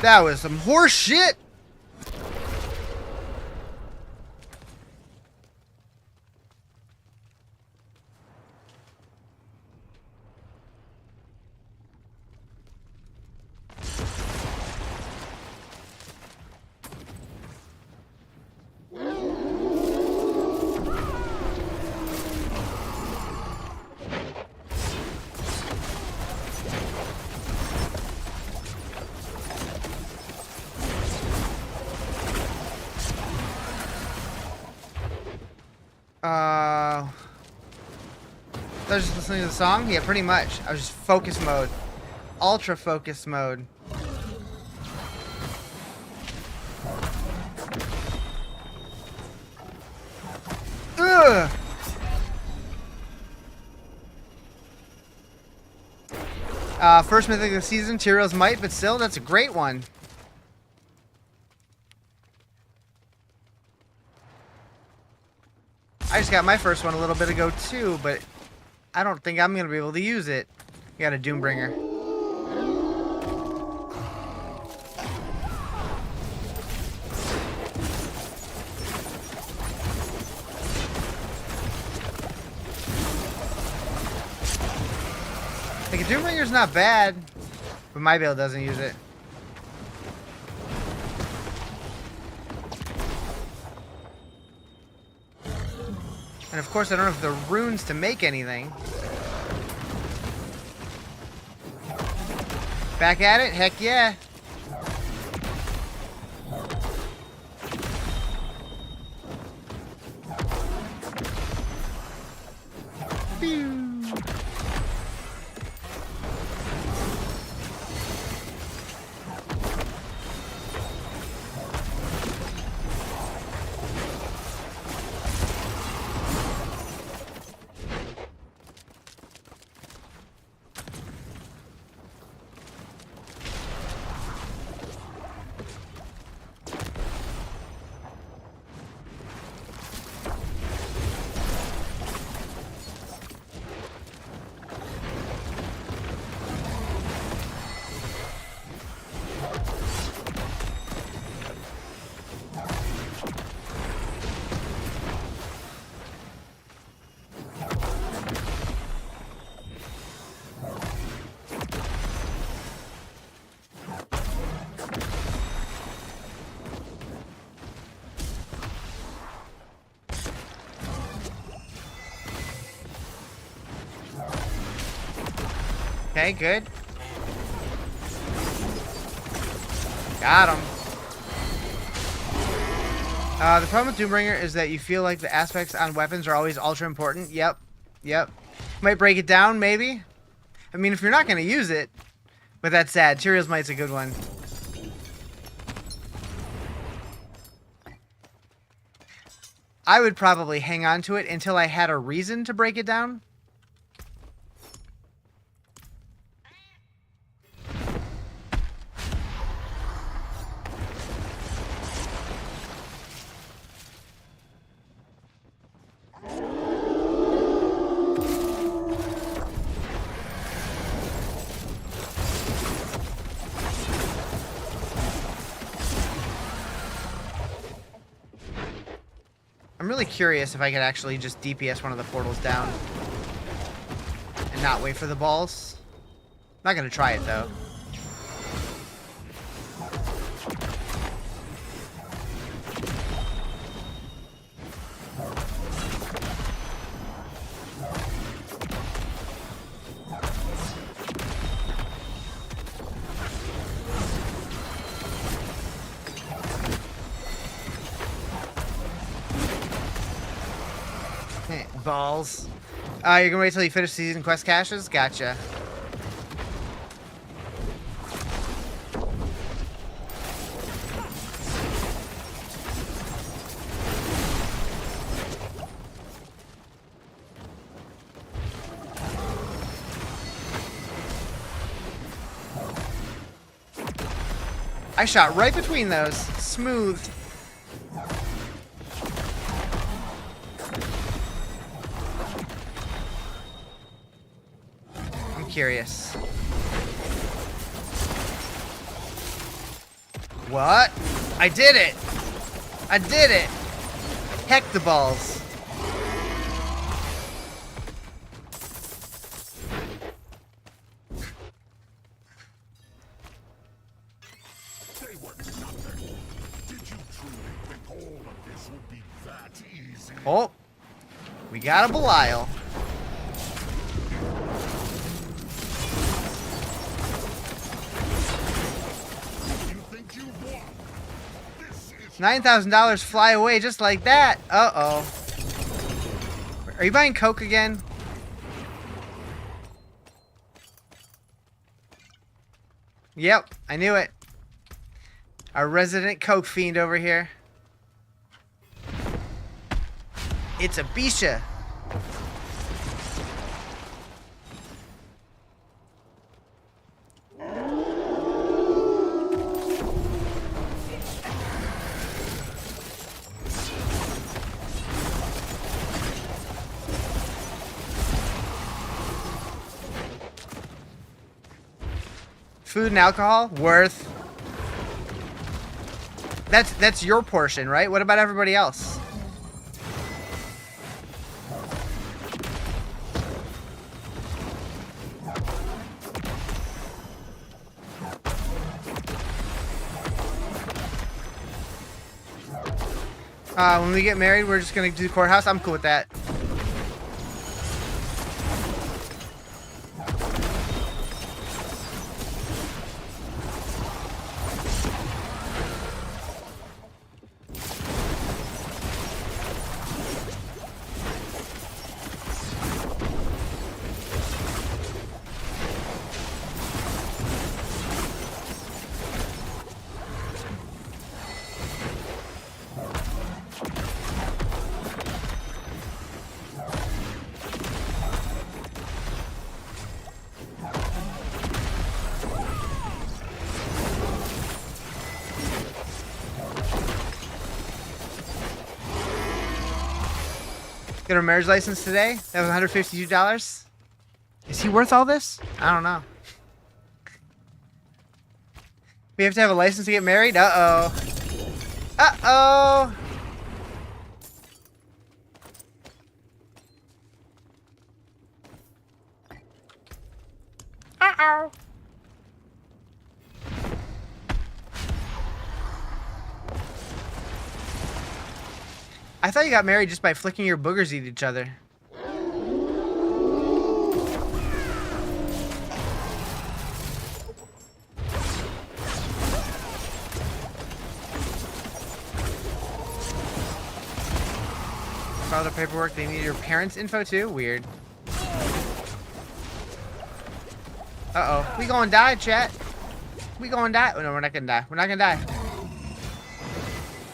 That was some horse shit. I was just listening to the song? Yeah, pretty much. I was just focus mode. Ultra focus mode. Ugh! First mythic of the season, Tyrell's Might, but still, that's a great one. I just got my first one a little bit ago too, but I don't think I'm gonna be able to use it. You got a Doombringer. Like a Doombringer's not bad, but my build doesn't use it. And of course I don't have the runes to make anything. Back at it? Heck yeah. Pew. Okay, good. Got him. The problem with Doombringer is that you feel like the aspects on weapons are always ultra important. Yep. Yep. Might break it down, maybe. I mean, if you're not going to use it. But that's sad. Tyrael's Might's a good one. I would probably hang on to it until I had a reason to break it down. I'm really curious if I could actually just DPS one of the portals down and not wait for the balls. I'm not gonna try it though. Balls. You're gonna wait till you finish season quest caches? Gotcha. I shot right between those. Smooth. Curious. What? I did it! I did it! Heck the balls. They were nothing. Did you truly think all of this would be that easy? Oh. We got a Belial. $9,000 fly away just like that. Uh-oh. Are you buying Coke again? Yep, I knew it. Our resident Coke fiend over here. It's a Bisha. Food and alcohol? Worth. That's your portion, right? What about everybody else? When we get married, we're just gonna do the courthouse. I'm cool with that. Get a marriage license today? That was $152? Is he worth all this? I don't know. We have to have a license to get married? Uh-oh. Uh-oh! Uh-oh. I thought you got married just by flicking your boogers at each other. filed a paperwork. They need your parents' info too. Weird. Uh-oh. We gonna die, chat. We gonna die. Oh, no, we're not gonna die. We're not gonna die.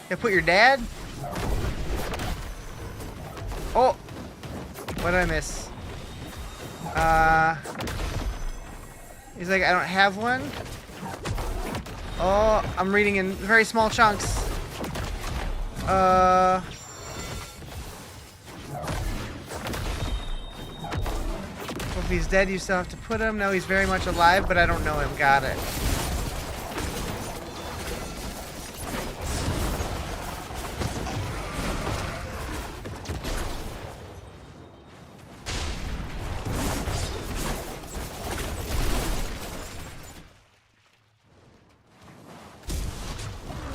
Yeah, put your dad. Oh. What did I miss? He's like, I don't have one. Oh, I'm reading in very small chunks. If he's dead, you still have to put him. No, he's very much alive, but I don't know him. Got it.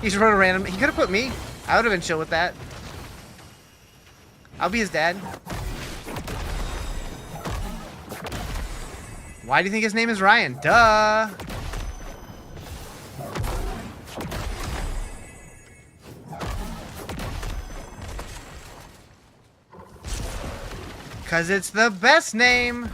He just wrote a random. He could have put me. I would have been chill with that. I'll be his dad. Why do you think his name is Ryan? Duh. Cause it's the best name.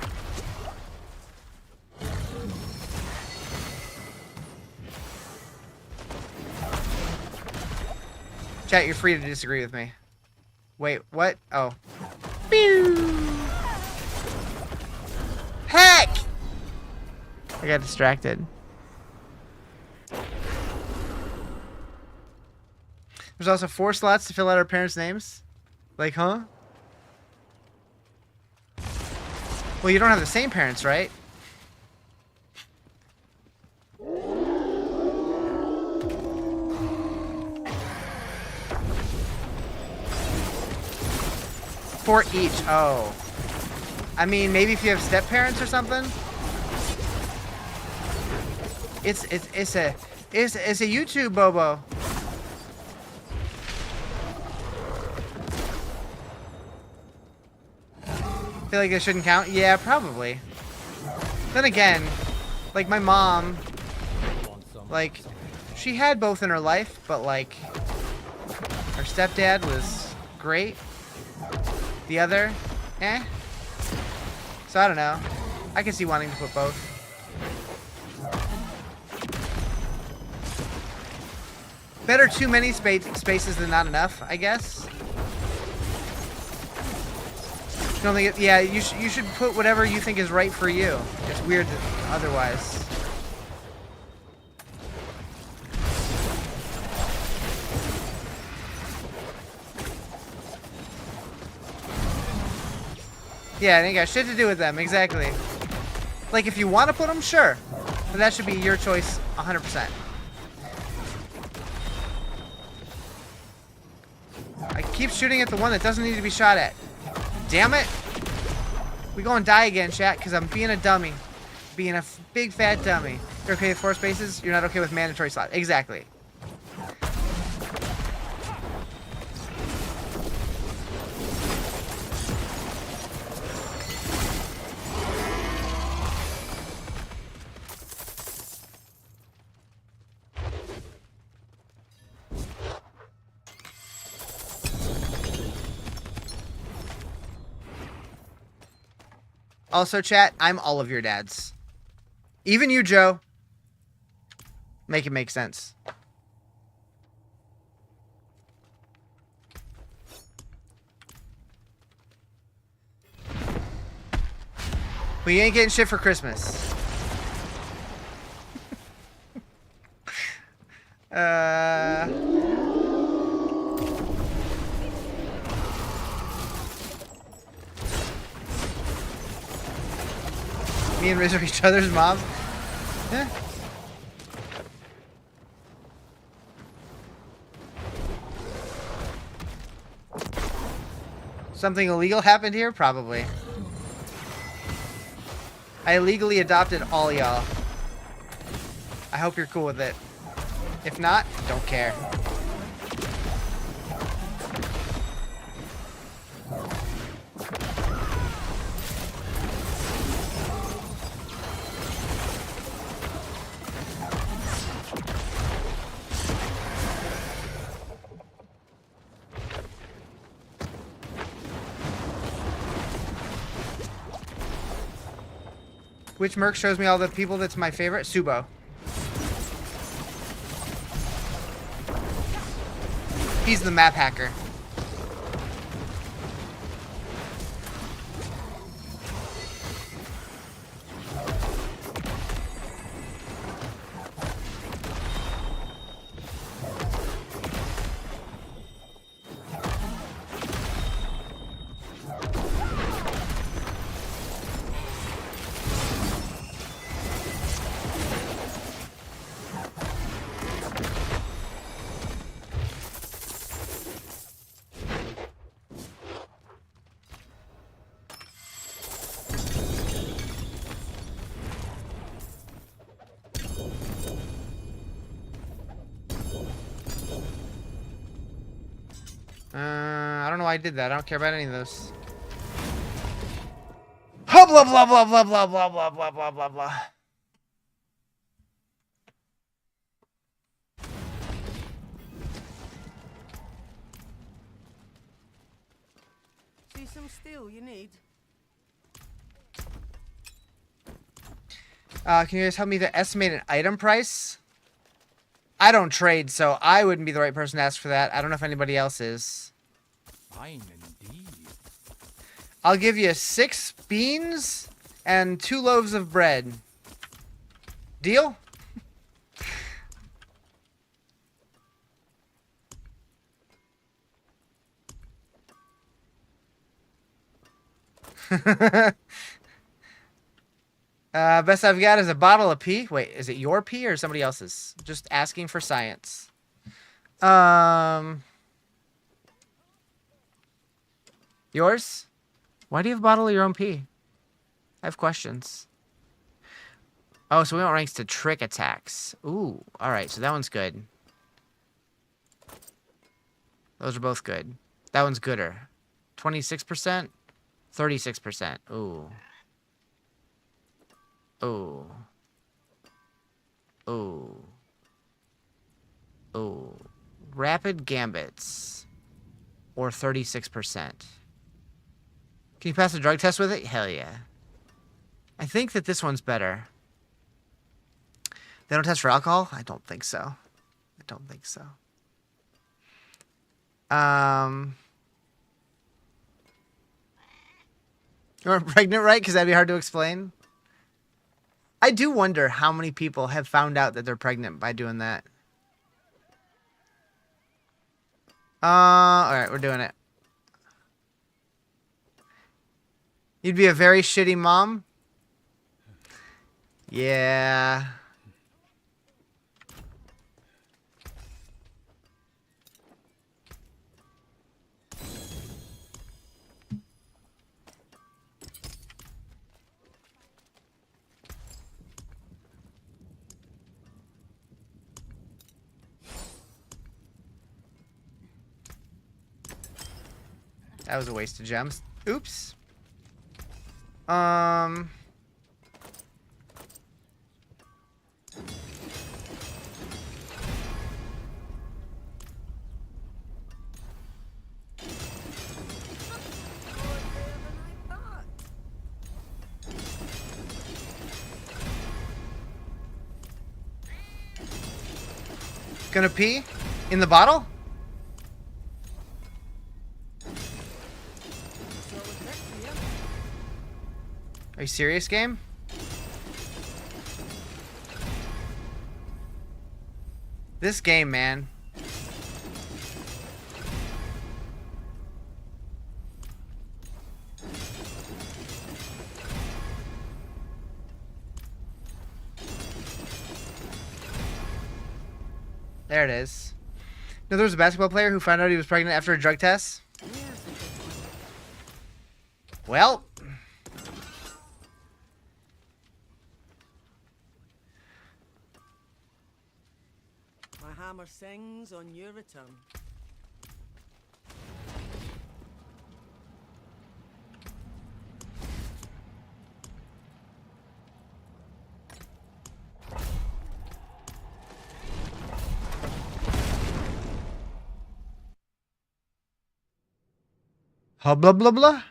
Chat, you're free to disagree with me. Wait, what? Oh. Pew! Heck! I got distracted. There's also 4 slots to fill out our parents' names. Like, huh? Well, you don't have the same parents, right? For each. Oh. I mean, maybe if you have step parents or something. It's a YouTube bobo. Feel like it shouldn't count? Yeah, probably. Then again, like my mom, like she had both in her life, but like her stepdad was great. The other, eh. So I don't know. I can see wanting to put both. Better too many spaces than not enough, I guess. You don't think it, yeah, you should put whatever you think is right for you. It's weird otherwise. Yeah, it ain't got shit to do with them, exactly. Like, if you want to put them, sure. But that should be your choice 100%. I keep shooting at the one that doesn't need to be shot at. Damn it. We gonna die again, chat, because I'm being a dummy. Being a big fat dummy. You're okay with 4 spaces? You're not okay with mandatory slot. Exactly. Also, chat, I'm all of your dads. Even you, Joe. Make it make sense. We ain't getting shit for Christmas. Me and Riz are each other's moms. Yeah. Something illegal happened here? Probably. I illegally adopted all y'all. I hope you're cool with it. If not, don't care. Which merc shows me all the people that's my favorite? Subo. He's the map hacker. I don't know why I did that. I don't care about any of those. Blah blah blah blah blah blah blah blah blah blah blah blah. See some steel you need? Can you guys help me to estimate an item price? I don't trade, so I wouldn't be the right person to ask for that. I don't know if anybody else is. Fine indeed. I'll give you 6 beans and 2 loaves of bread. Deal? Best I've got is a bottle of pee. Wait, is it your pee or somebody else's? Just asking for science. Yours? Why do you have a bottle of your own pee? I have questions. Oh, so we want ranks to trick attacks. Ooh, alright, so that one's good. Those are both good. That one's gooder. 26%? 36%. Ooh. Ooh. Ooh. Ooh. Rapid gambits. Or 36%. Can you pass a drug test with it? Hell yeah. I think that this one's better. They don't test for alcohol? I don't think so. I don't think so. You weren't pregnant, right? Because that'd be hard to explain. I do wonder how many people have found out that they're pregnant by doing that. Alright, we're doing it. You'd be a very shitty mom? Yeah. That was a waste of gems. Oops. Gonna pee? In the bottle? Are you serious, game? This game, man. There it is. No, there was a basketball player who found out he was pregnant after a drug test. Well. My hammer sings on your return. Blah blah blah.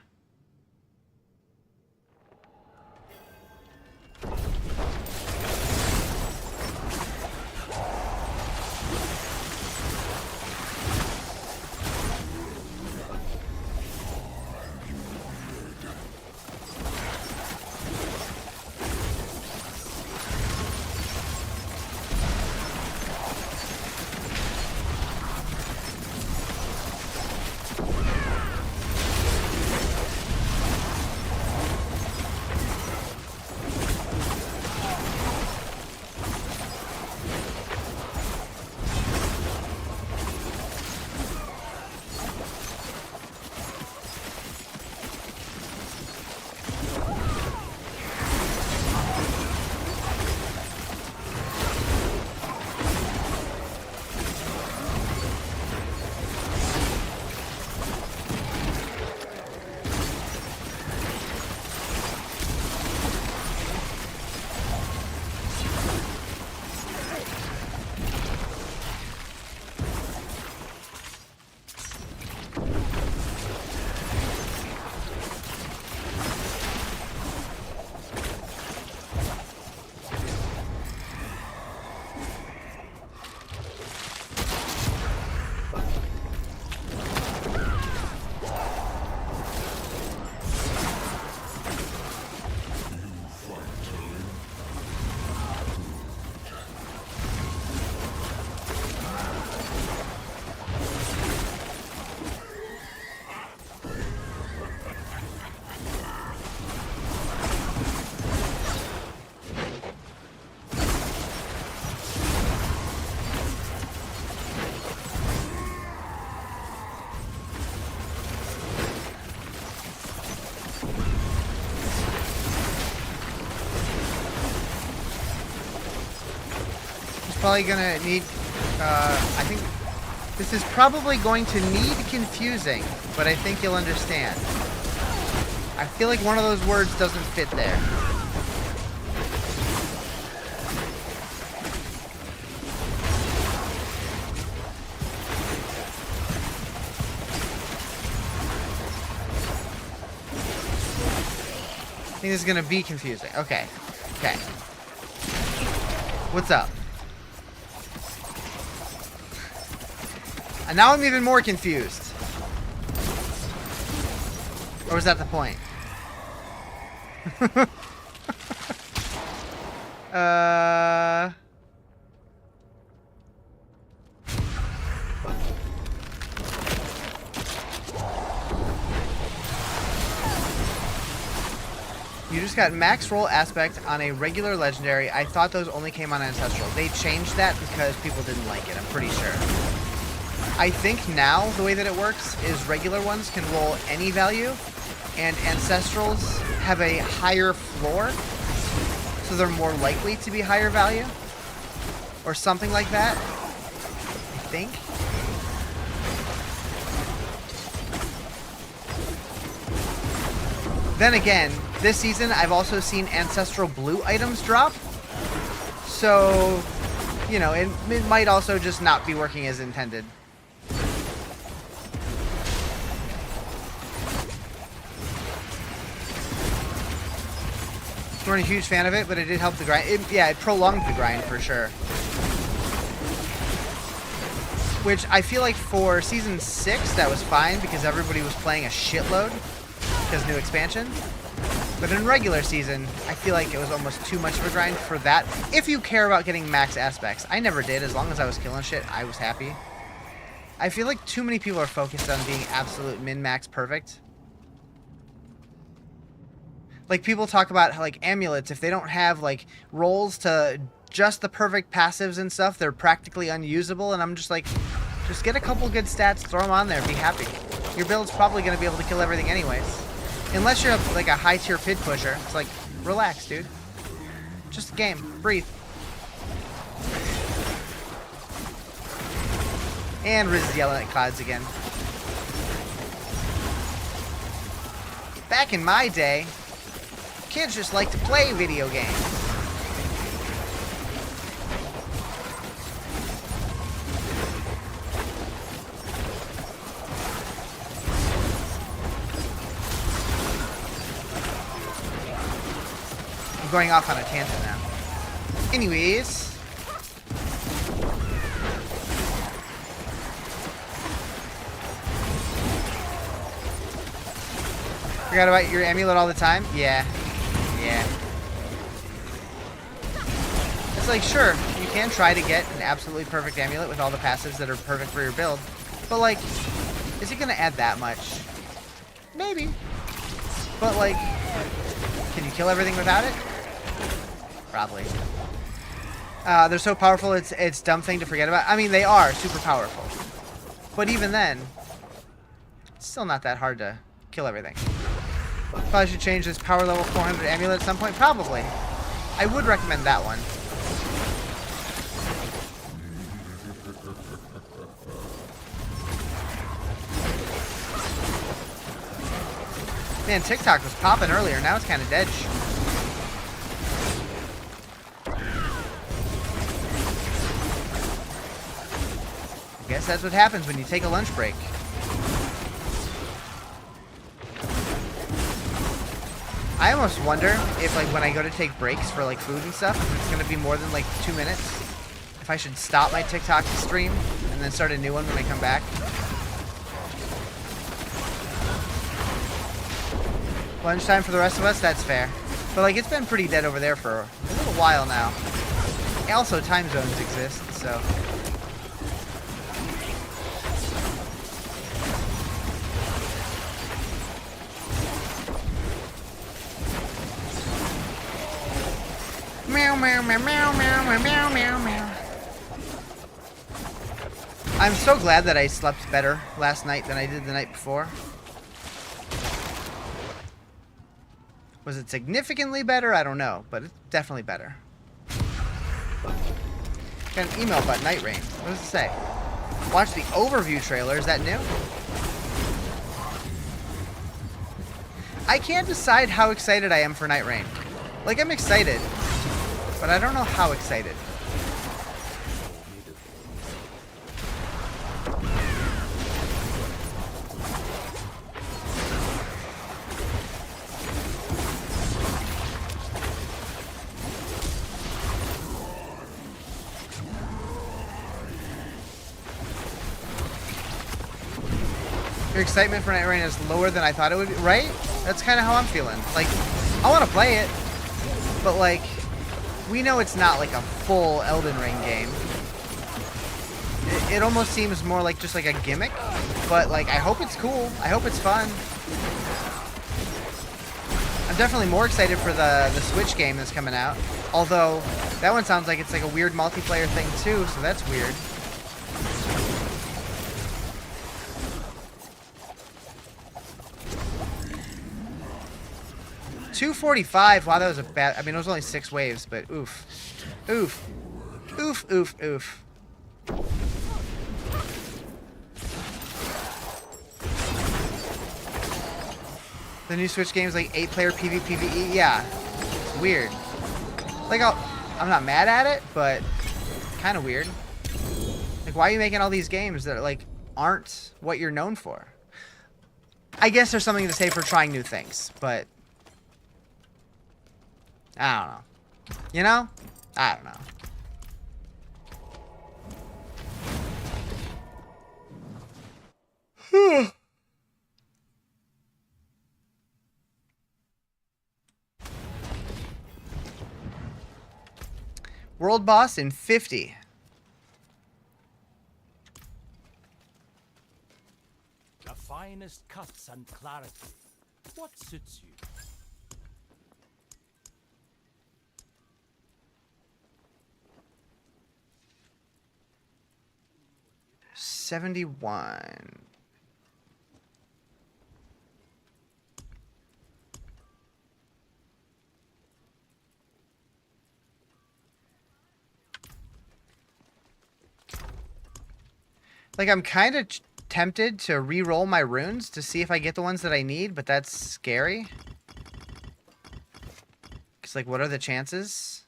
probably gonna need, I think this is probably going to need confusing, but I think you'll understand. I feel like one of those words doesn't fit there. I think this is gonna be confusing. Okay. Okay. What's up? And now I'm even more confused. Or was that the point? You just got max roll aspect on a regular legendary. I thought those only came on ancestral. They changed that because people didn't like it, I'm pretty sure. I think now the way that it works is regular ones can roll any value, and ancestrals have a higher floor, so they're more likely to be higher value, or something like that, I think. Then again, this season I've also seen ancestral blue items drop, so, you know, it might also just not be working as intended. You weren't a huge fan of it, but it did help the grind. It prolonged the grind for sure. Which I feel like for Season 6, that was fine because everybody was playing a shitload because new expansion. But in regular season, I feel like it was almost too much of a grind for that. If you care about getting max aspects. I never did. As long as I was killing shit, I was happy. I feel like too many people are focused on being absolute min-max perfect. Like, people talk about how, like, amulets, if they don't have, like, rolls to just the perfect passives and stuff, they're practically unusable, and I'm just like, just get a couple good stats, throw them on there, be happy. Your build's probably going to be able to kill everything anyways. Unless you're, like, a high-tier pid pusher. It's like, relax, dude. Just a game. Breathe. And Riz is yelling at clouds again. Back in my day, kids just like to play video games. I'm going off on a tangent now. Anyways. Forgot about your amulet all the time? Yeah. Yeah. It's like, sure, you can try to get an absolutely perfect amulet with all the passives that are perfect for your build. But, like, is it going to add that much? Maybe. But, like, can you kill everything without it? Probably. They're so powerful, it's a dumb thing to forget about. I mean, they are super powerful. But even then, it's still not that hard to kill everything. Probably should change this power level 400 amulet at some point. Probably. I would recommend that one. Man, TikTok was popping earlier. Now it's kind of dead. I guess that's what happens when you take a lunch break. I almost wonder if, like, when I go to take breaks for, like, food and stuff, if it's going to be more than, like, 2 minutes. If I should stop my TikTok stream and then start a new one when I come back. Lunchtime for the rest of us? That's fair. But, like, it's been pretty dead over there for a little while now. Also, time zones exist, so... Meow, meow, meow, meow, meow, meow, meow, meow, meow. I'm so glad that I slept better last night than I did the night before. Was it significantly better? I don't know, but it's definitely better. Got an email about Night Rain. What does it say? Watch the overview trailer. Is that new? I can't decide how excited I am for Night Rain. Like, I'm excited, but I don't know how excited. Your excitement for Night Rain is lower than I thought it would be, right? That's kind of how I'm feeling. Like, I want to play it, but like, we know it's not like a full Elden Ring game. It almost seems more like just like a gimmick, but like, I hope it's cool. I hope it's fun. I'm definitely more excited for the Switch game that's coming out. Although, that one sounds like it's like a weird multiplayer thing too, so that's weird. $245. Wow, that was a bad. I mean, it was only 6 waves, but oof, oof, oof, oof, oof. The new Switch game is like 8-player PvPvE. Yeah, it's weird. Like, I'm not mad at it, but kind of weird. Like, why are you making all these games that like aren't what you're known for? I guess there's something to say for trying new things, but. I don't know. You know? I don't know. World boss in 50. The finest cuts and clarity. What suits you? 71. Like, I'm kind of tempted to re-roll my runes to see if I get the ones that I need, but that's scary. Because, like, what are the chances?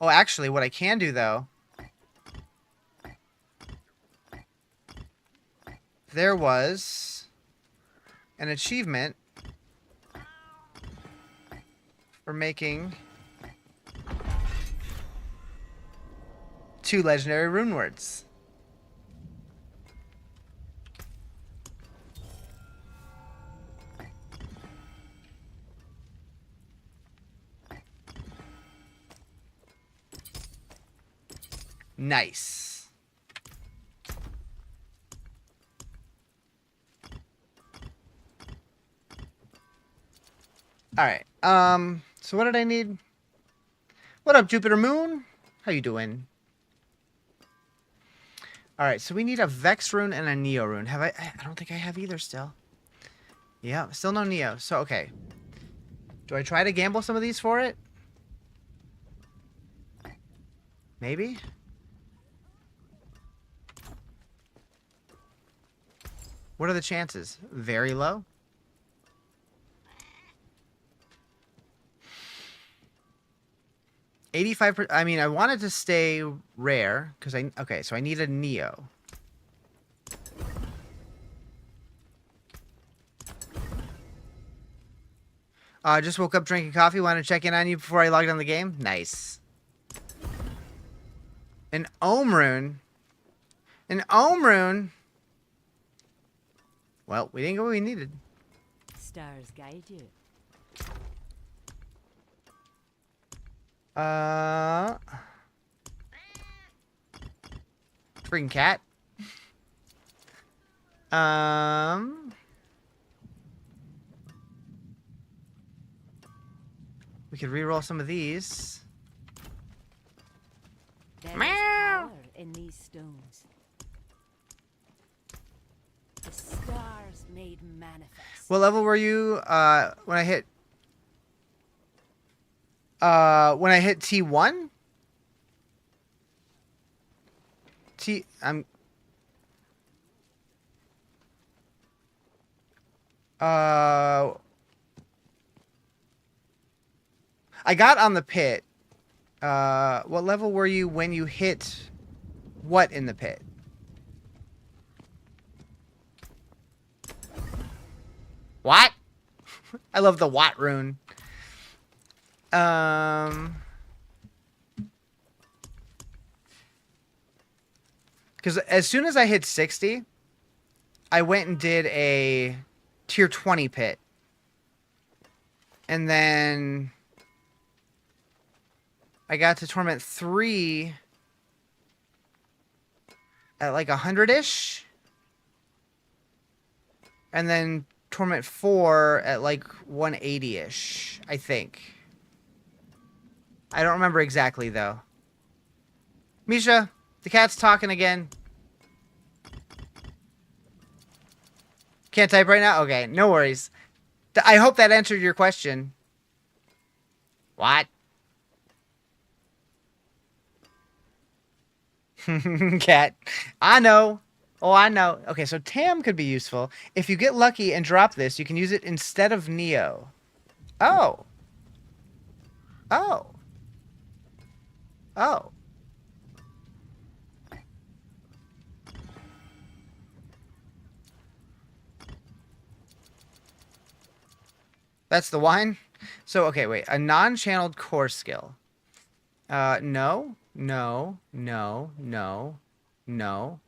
Oh, actually, what I can do, though... There was an achievement for making 2 legendary rune words. Nice. Alright, so what did I need? What up, Jupiter Moon? How you doing? Alright, so we need a Vex rune and a Neo rune. Have I don't think I have either still. Yeah, still no Neo. So, okay. Do I try to gamble some of these for it? Maybe? What are the chances? Very low? %85. I mean, I wanted to stay rare because okay, so I need a Neo. Just woke up drinking coffee. Want to check in on you before I logged on the game? Nice. An Ohm rune. An Ohm rune. Well, we didn't get what we needed. Stars guide you. Freaking cat. We could re-roll some of these. There is power in these stones. The stars made manifest. What level were you when I hit T1? I'm. I got on the pit. What level were you when you hit what in the pit? What? I love the what rune. Because as soon as I hit 60, I went and did a tier 20 pit. And then I got to Torment 3 at like 100-ish. And then Torment 4 at like 180-ish, I think. I don't remember exactly, though. Misha, the cat's talking again. Can't type right now? Okay, no worries. I hope that answered your question. What? Cat. I know. Oh, I know. Okay, so Tam could be useful. If you get lucky and drop this, you can use it instead of Neo. Oh. Oh. Oh. That's the wine? So, okay, wait. A non-channeled core skill. No. No. No. No. No.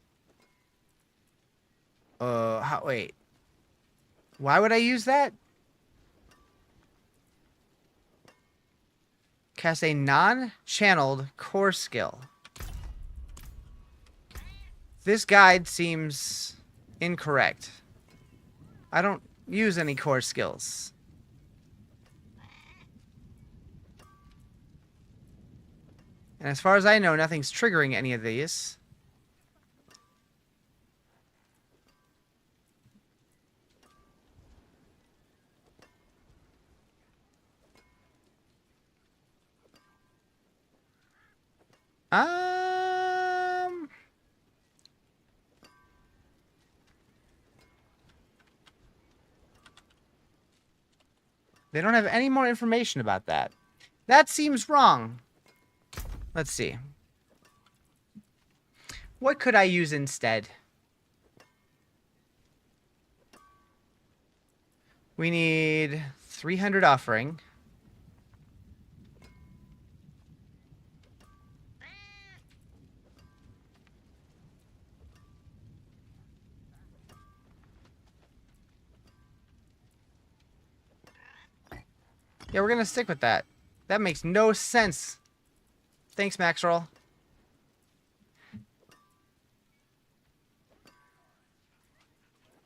Wait. Why would I use that? Cast a non-channeled core skill. This guide seems incorrect. I don't use any core skills. And as far as I know, nothing's triggering any of these. They don't have any more information about that. That seems wrong. Let's see. What could I use instead? We need 300 offering. Yeah, we're gonna stick with that. That makes no sense. Thanks, Maxroll.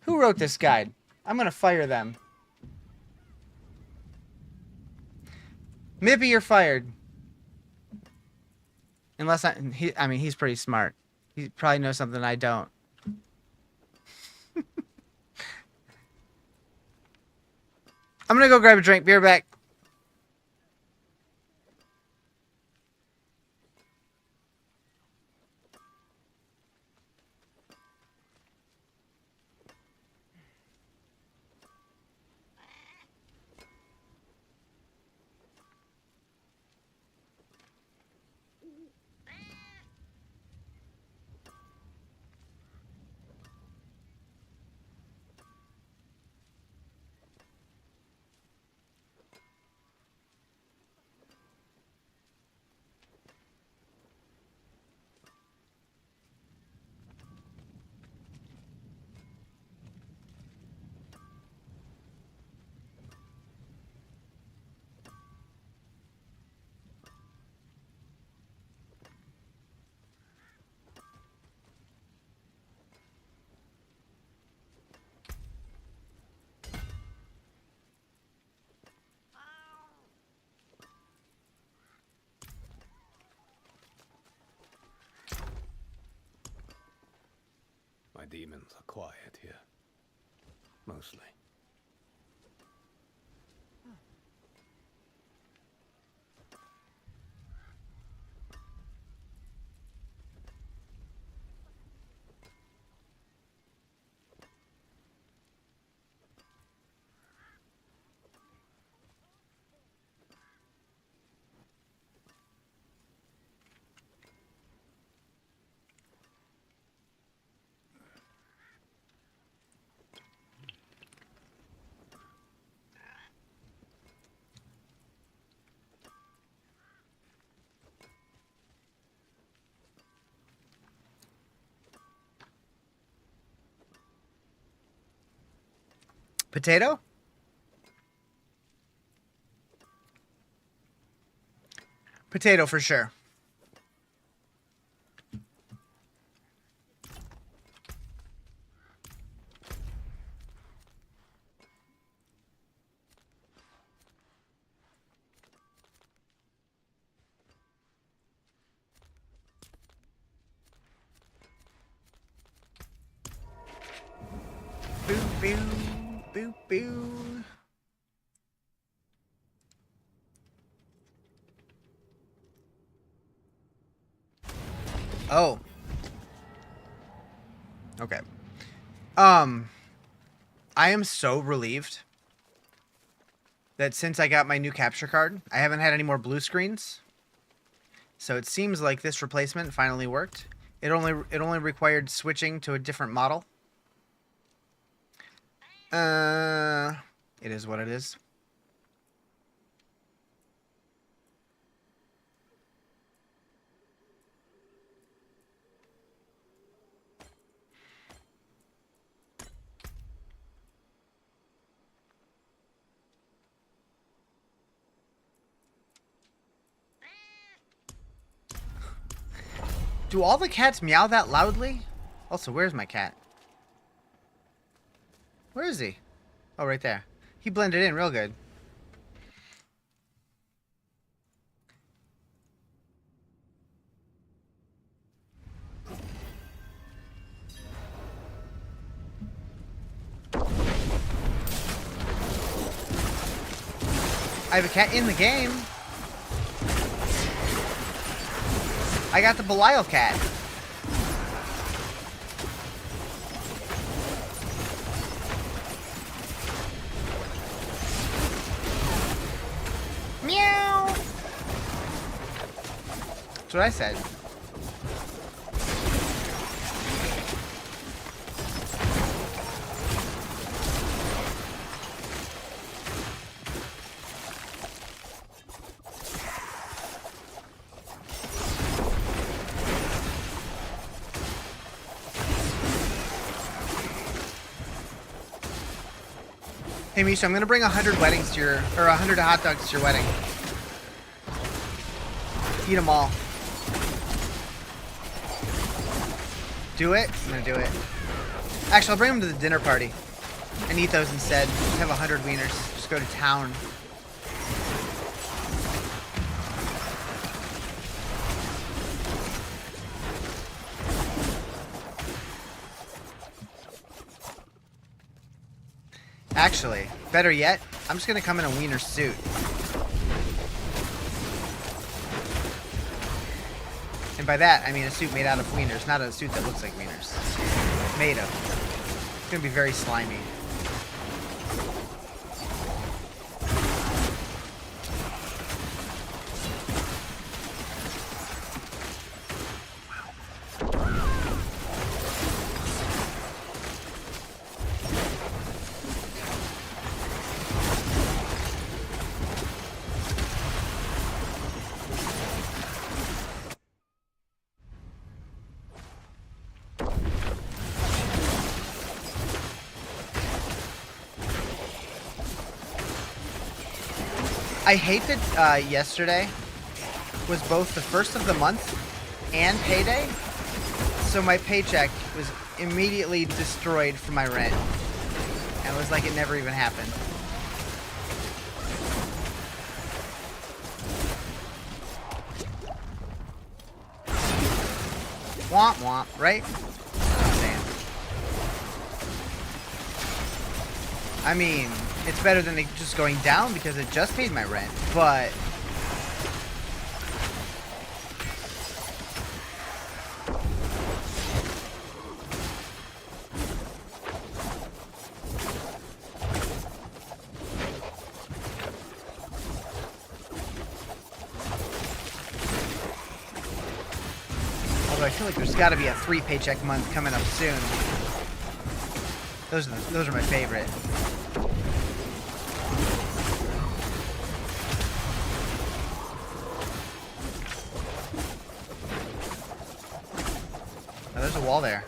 Who wrote this guide? I'm gonna fire them. Mippy, you're fired. Unless I mean, he's pretty smart. He probably knows something I don't. I'm gonna go grab a drink. Be right back. My demons are quiet here. Mostly. Potato? Potato for sure. Boo, boo, boo, boo. Oh. Okay. I am so relieved that since I got my new capture card, I haven't had any more blue screens. So it seems like this replacement finally worked. It only required switching to a different model. It is what it is. Do all the cats meow that loudly? Also, where's my cat? Where is he? Oh, right there. He blended in real good. I have a cat in the game. I got the Belial cat. Meow. That's what I said. Hey Misha, I'm gonna bring 100 weddings to your, or 100 hot dogs to your wedding. Eat them all. Do it? I'm gonna do it. Actually, I'll bring them to the dinner party and eat those instead. Have 100 wieners. Just go to town. Actually, better yet, I'm just gonna come in a wiener suit. And by that, I mean a suit made out of wieners, not a suit that looks like wieners. Made of. It's gonna be very slimy. I hate that yesterday was both the first of the month and payday, so my paycheck was immediately destroyed for my rent. And it was like it never even happened. Womp womp, right? Damn. I mean, it's better than it just going down because it just paid my rent, but although I feel like there's got to be a 3 paycheck month coming up soon. Those are my favorite. Oh, there's a wall there.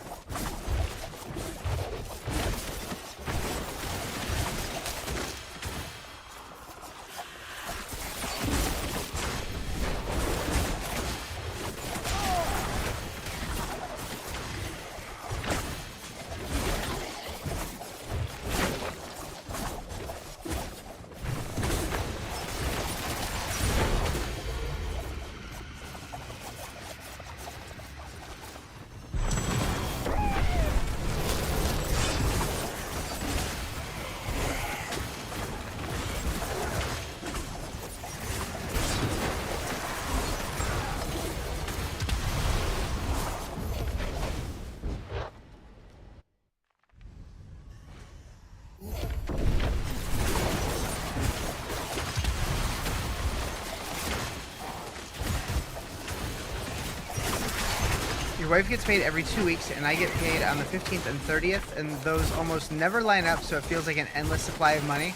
Your wife gets paid every 2 weeks, and I get paid on the 15th and 30th, and those almost never line up, so it feels like an endless supply of money.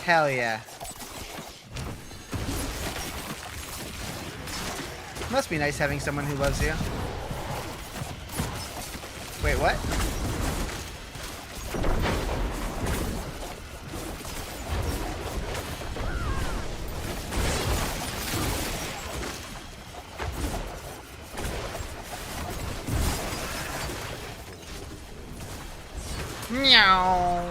Hell yeah. Must be nice having someone who loves you. Wait, what? Meow.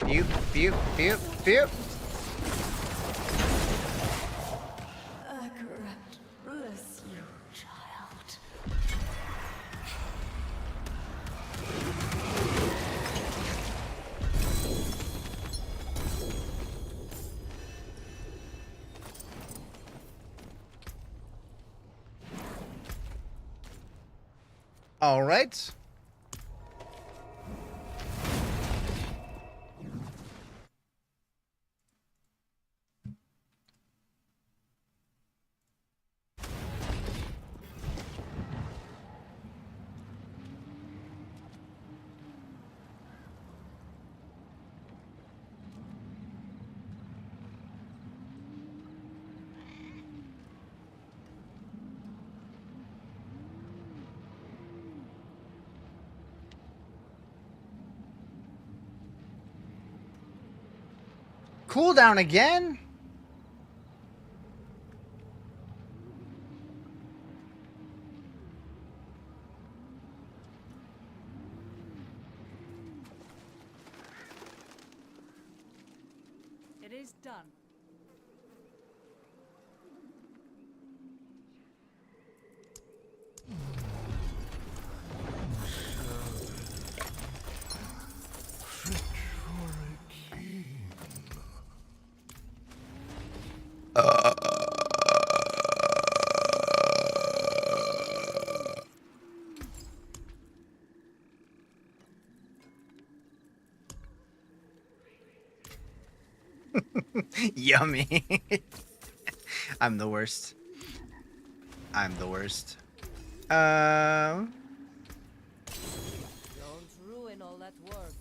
Pew, pew, pew, pew. Correct. Bless you, child. All right. Cooldown again? It is done. Yummy. I'm the worst. I'm the worst. Don't ruin all that work.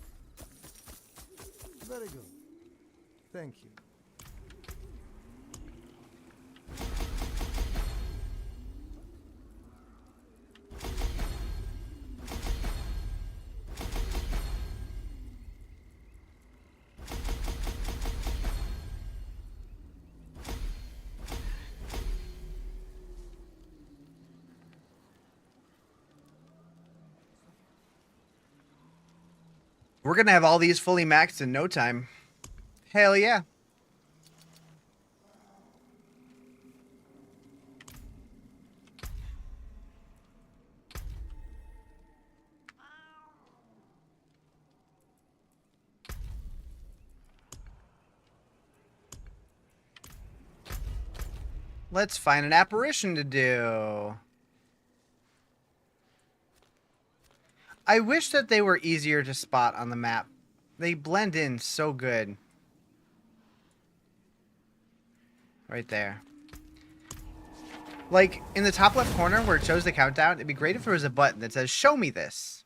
Very good. Thank you. We're gonna have all these fully maxed in no time. Hell yeah. Let's find an apparition to do. I wish that they were easier to spot on the map. They blend in so good. Right there. Like, in the top left corner where it shows the countdown, it'd be great if there was a button that says, "Show me this."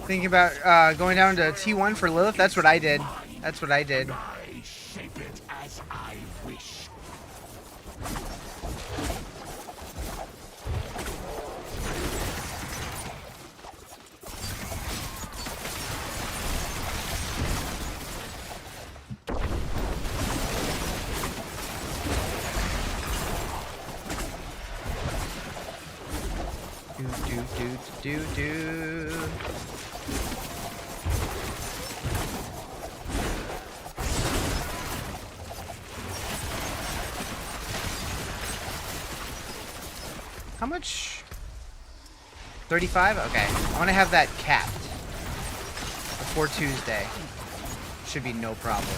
Thinking about going down to T1 for Lilith. That's what I did. That's what I did. I shape it as I wish. Do. How much? 35? Okay. I want to have that capped before Tuesday. Should be no problem.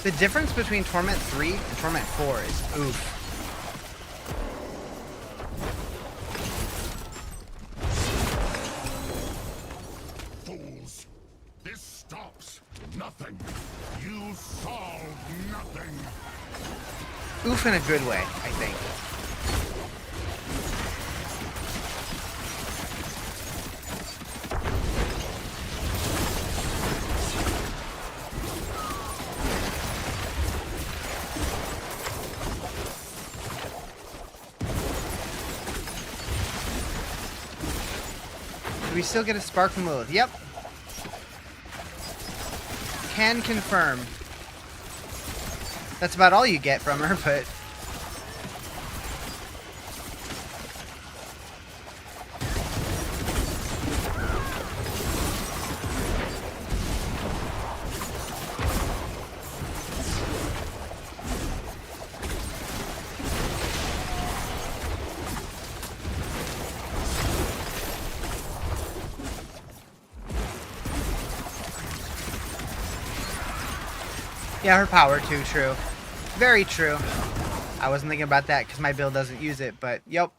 The difference between Torment 3 and Torment 4 is oof. Fools! This stops nothing. You solve nothing. Oof in a good way, I think. Do we still get a spark from Lilith? Yep. Can confirm. That's about all you get from her, but... Yeah, her power too, true. Very true. I wasn't thinking about that because my build doesn't use it, but yep.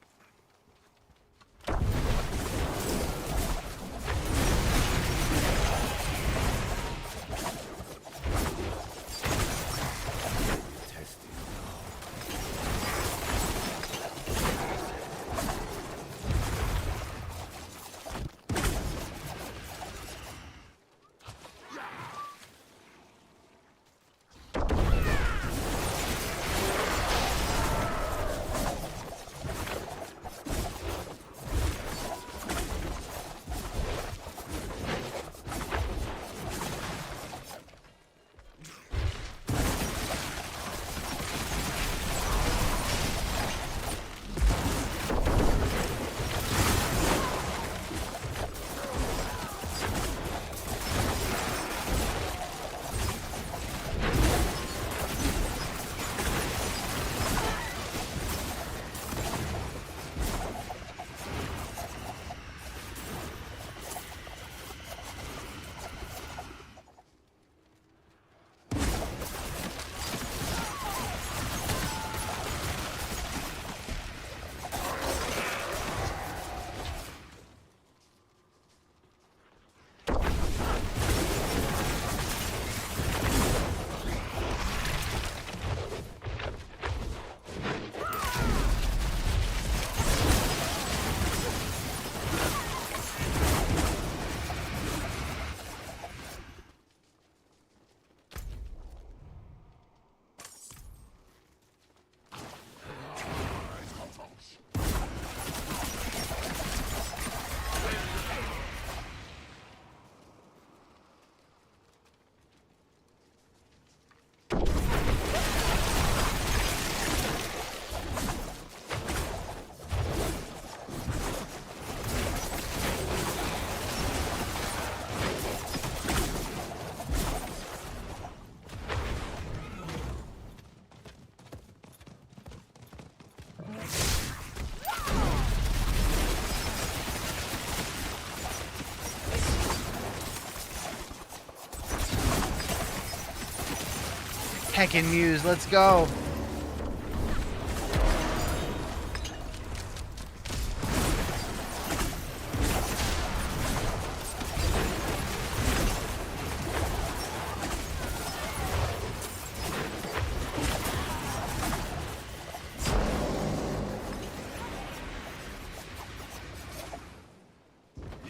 Heckin' Muse, let's go.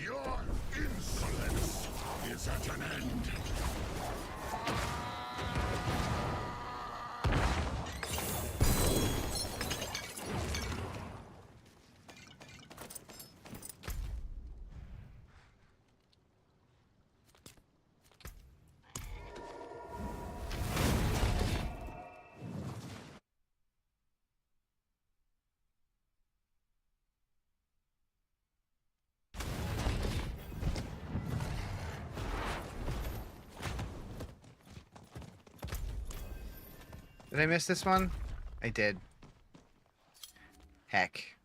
Your insolence is at an end. Did I miss this one? I did. Heck.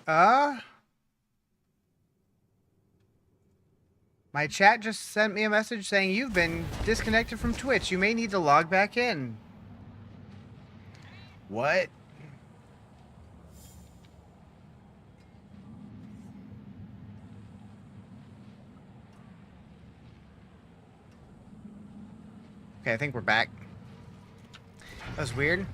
My chat just sent me a message saying you've been disconnected from Twitch. You may need to log back in. What? Okay, I think we're back. That was weird.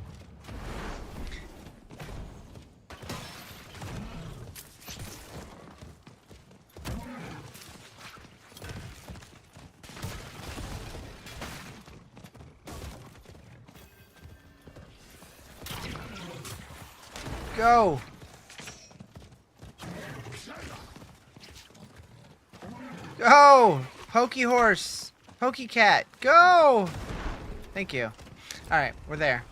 Go! Go! Pokey horse! Pokey cat! Go! Thank you. Alright, we're there.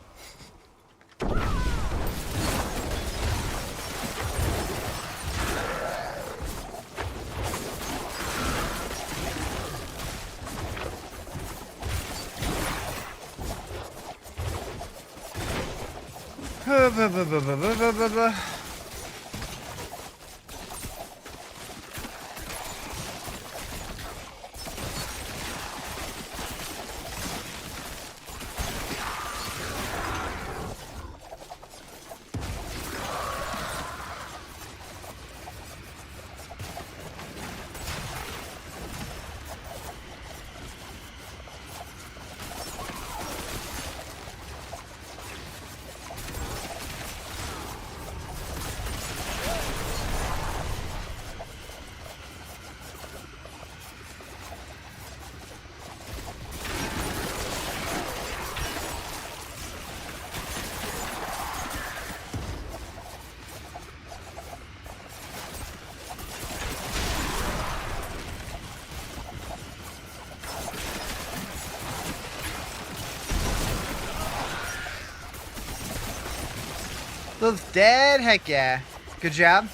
Lilith's dead? Heck yeah. Good job.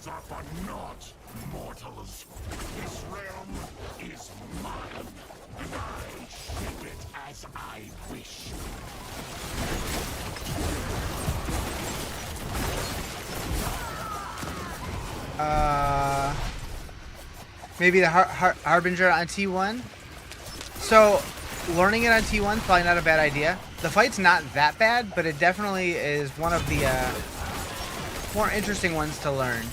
Are for naught, mortals. This realm is mine, and I shape it as I wish. Maybe the Harbinger on T1. So, learning it on T1 is probably not a bad idea. The fight's not that bad, but it definitely is one of the more interesting ones to learn.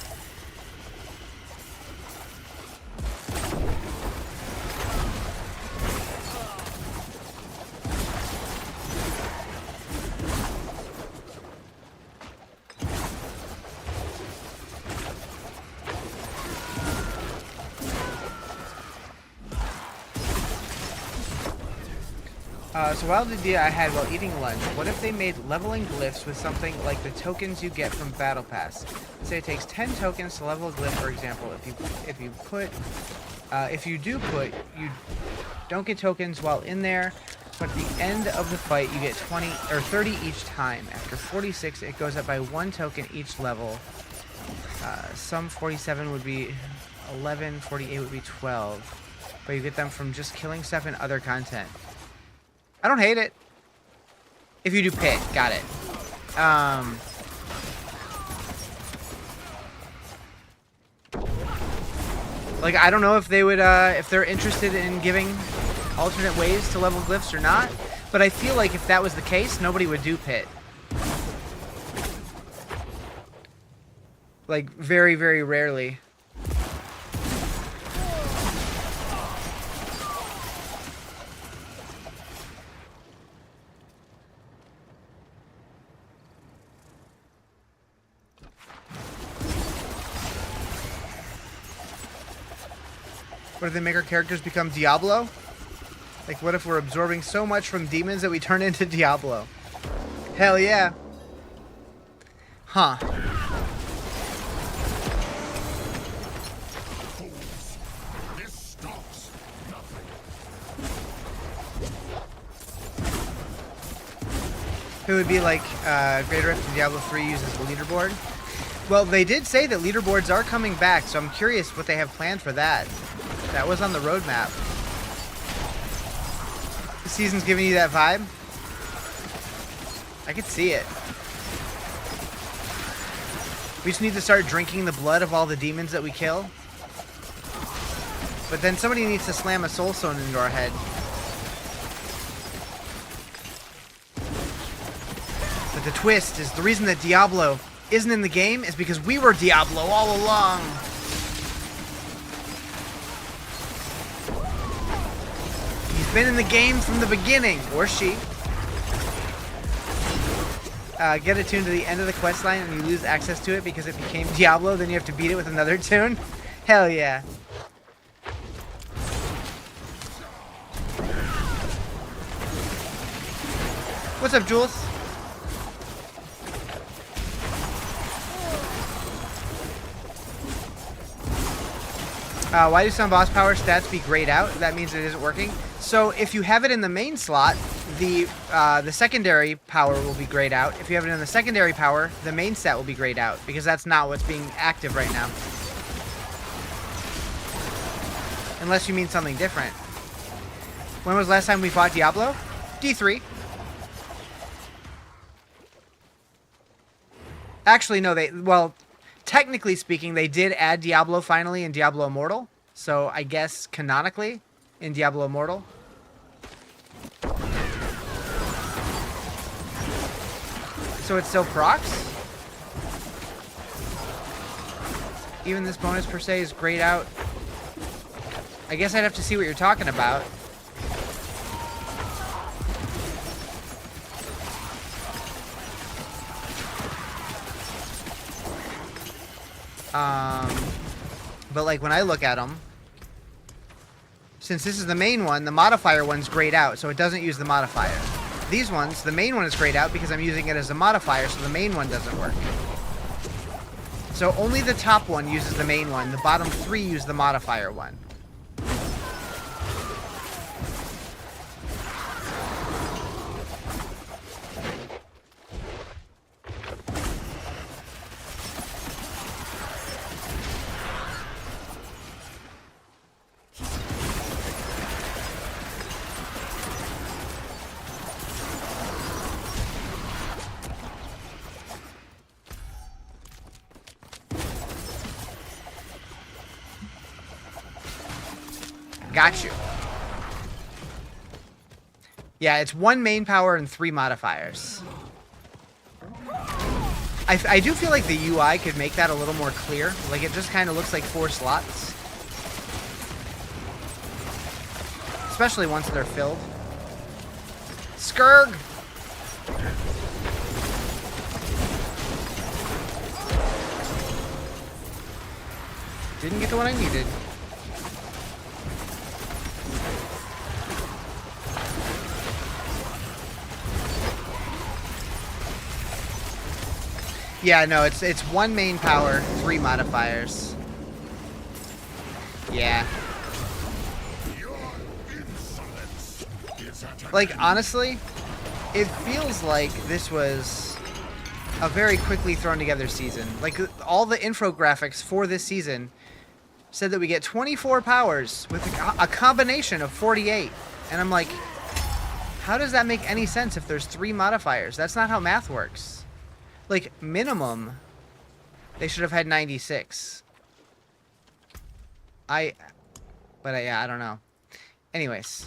So wild idea I had while eating lunch. What if they made leveling glyphs with something like the tokens you get from Battle Pass? Say it takes 10 tokens to level a glyph, for example. If you don't get tokens while in there, but at the end of the fight you get 20 or 30 each time. After 46, it goes up by 1 token each level. Some 47 would be 11, 48 would be 12, but you get them from just killing stuff and other content. I don't hate it. If you do pit, got it. Like, I don't know if they would, if they're interested in giving alternate ways to level glyphs or not, but I feel like if that was the case, nobody would do pit. Like, very, very rarely. What if they make our characters become Diablo? Like, what if we're absorbing so much from demons that we turn into Diablo? Hell yeah. Huh. This stops nothing. It would be like Greater Rift in Diablo 3 uses the leaderboard. Well, they did say that leaderboards are coming back, so I'm curious what they have planned for that. That was on the roadmap. The season's giving you that vibe? I could see it. We just need to start drinking the blood of all the demons that we kill. But then somebody needs to slam a soul stone into our head. But the twist is the reason that Diablo isn't in the game is because we were Diablo all along. He's been in the game from the beginning, or she. Get a tune to the end of the quest line and you lose access to it because it became Diablo, then you have to beat it with another tune. Hell yeah. What's up, Jules? Why do some boss power stats be grayed out? That means it isn't working. So if you have it in the main slot, the secondary power will be grayed out. If you have it in the secondary power, the main stat will be grayed out because that's not what's being active right now. Unless you mean something different. When was the last time we fought Diablo? D3. Actually, no, well, technically speaking, they did add Diablo finally in Diablo Immortal. So I guess canonically in Diablo Immortal. So it still procs? Even this bonus per se is grayed out. I guess I'd have to see what you're talking about. But like when I look at them, since this is the main one, the modifier one's grayed out, so it doesn't use the modifier. These ones, the main one is grayed out because I'm using it as a modifier, so the main one doesn't work. So only the top one uses the main one, the bottom 3 use the modifier one. Got you. Yeah, it's 1 main power and 3 modifiers. I do feel like the UI could make that a little more clear. Like, it just kind of looks like 4 slots. Especially once they're filled. Skurg! Didn't get the one I needed. Yeah, no, it's one main power, 3 modifiers. Yeah. Your insolence is at an Like, end. honestly, it feels like this was a very quickly thrown together season. Like, all the infographics for this season said that we get 24 powers with a combination of 48. And I'm like, how does that make any sense if there's 3 modifiers? That's not how math works. Like, minimum, they should have had 96. Yeah, I don't know. Anyways.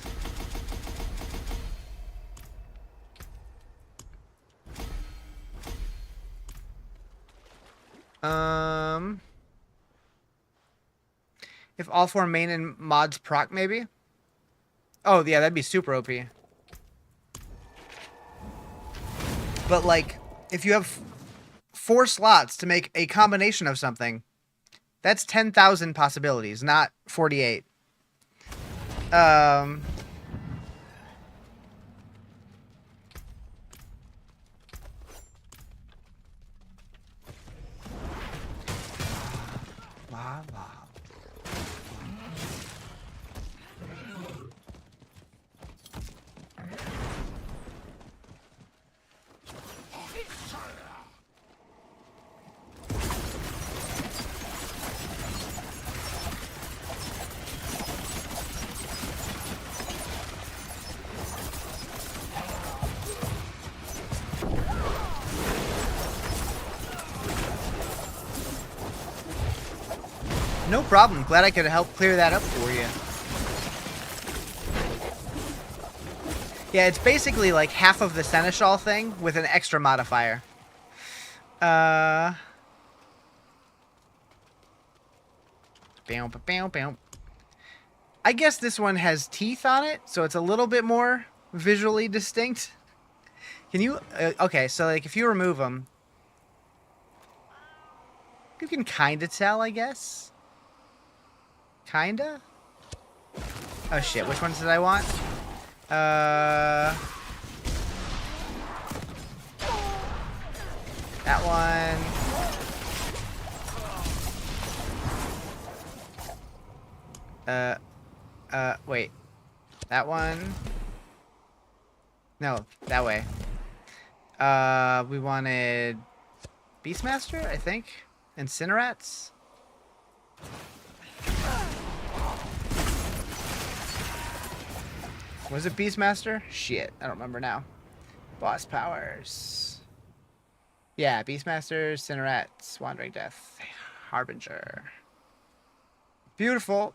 If all 4 main and mods proc, maybe? Oh, yeah, that'd be super OP. But, like, if you have 4 slots to make a combination of something, that's 10,000 possibilities, not 48. Blah, blah. No problem. Glad I could help clear that up for you. Yeah, it's basically like half of the Seneschal thing with an extra modifier. Bow, bow, bow. I guess this one has teeth on it, so it's a little bit more visually distinct. Can you... okay, so like if you remove them, you can kind of tell, I guess. Kinda? Oh shit, which ones did I want? That one. Wait. That one. No, that way. We wanted Beastmaster, I think. Incinerats. Was it Beastmaster? Shit, I don't remember now. Boss powers. Yeah, Beastmaster, Incinerats, Wandering Death, Harbinger. Beautiful.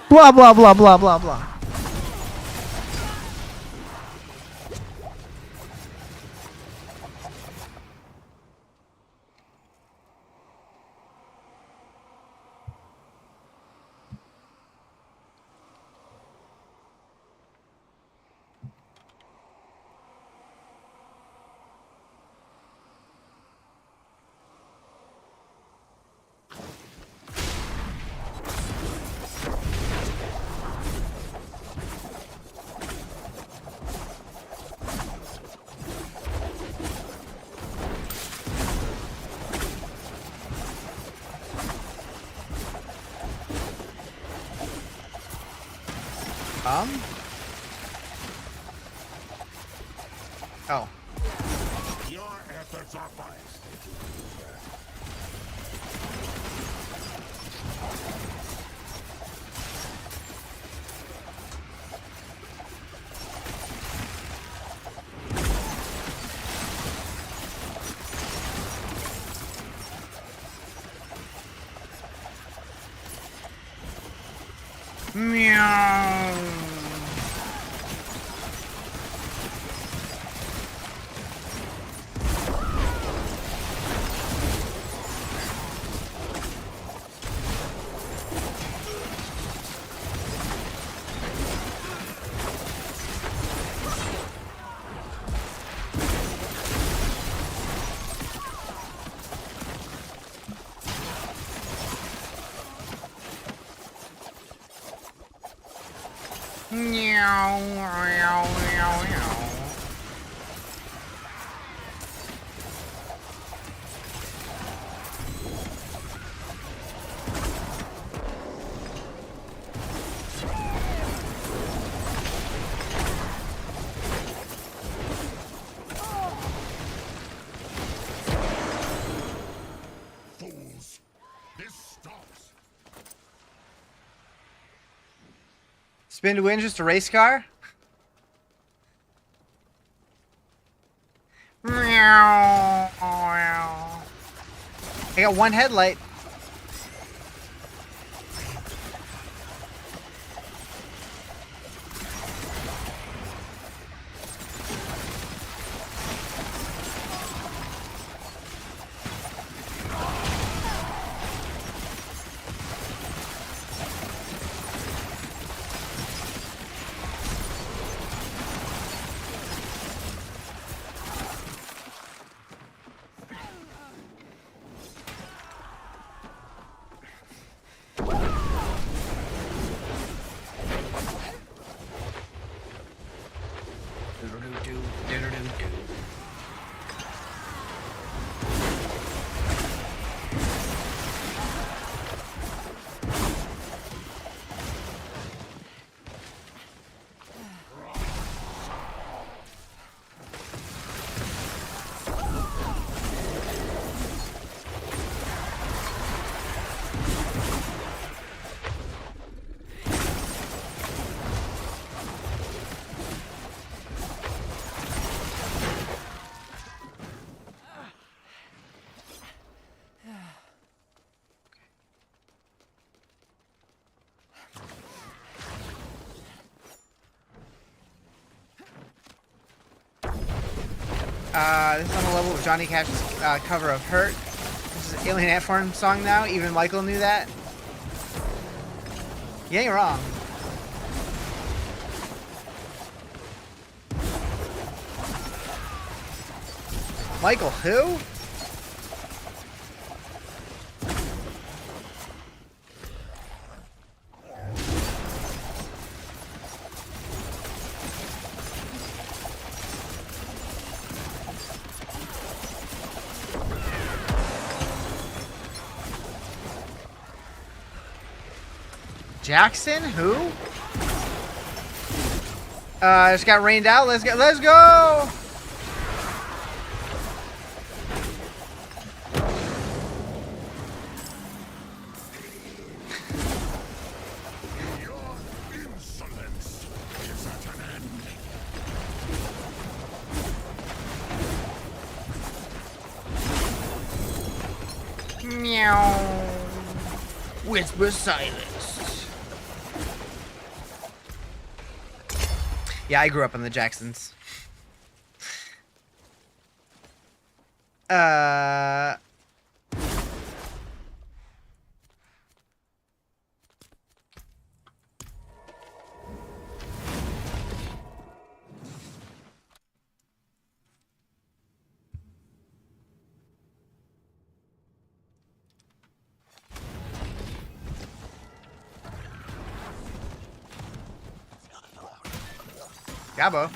Blah, blah, blah, blah, blah, blah. Oh. Your efforts are biased. Meow. Meow, meow, meow, meow. Fools! This stops. Spin to win, just a race car? Meow, meow. I got one headlight. This is on the level of Johnny Cash's cover of Hurt. This is an Alien Ant Farm song now. Even Michael knew that. You ain't wrong. Michael who? Jackson? Who? Just got rained out. Let's go. Let's go. Your insolence is at an end. Meow. Whisper silence. Yeah, I grew up on the Jacksons. Gabo.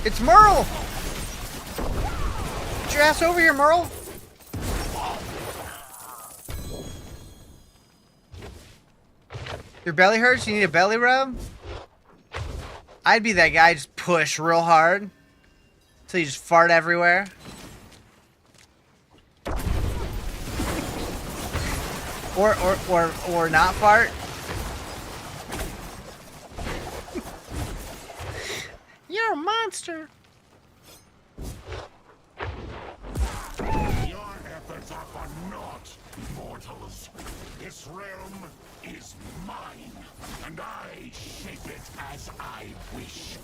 It's Merle! Get your ass over here, Merle! Your belly hurts? You need a belly rub? I'd be that guy, just push real hard. Till you just fart everywhere. Or not fart. You're a monster. Your efforts are for naught, mortals. This realm is mine, and I shape it as I wish.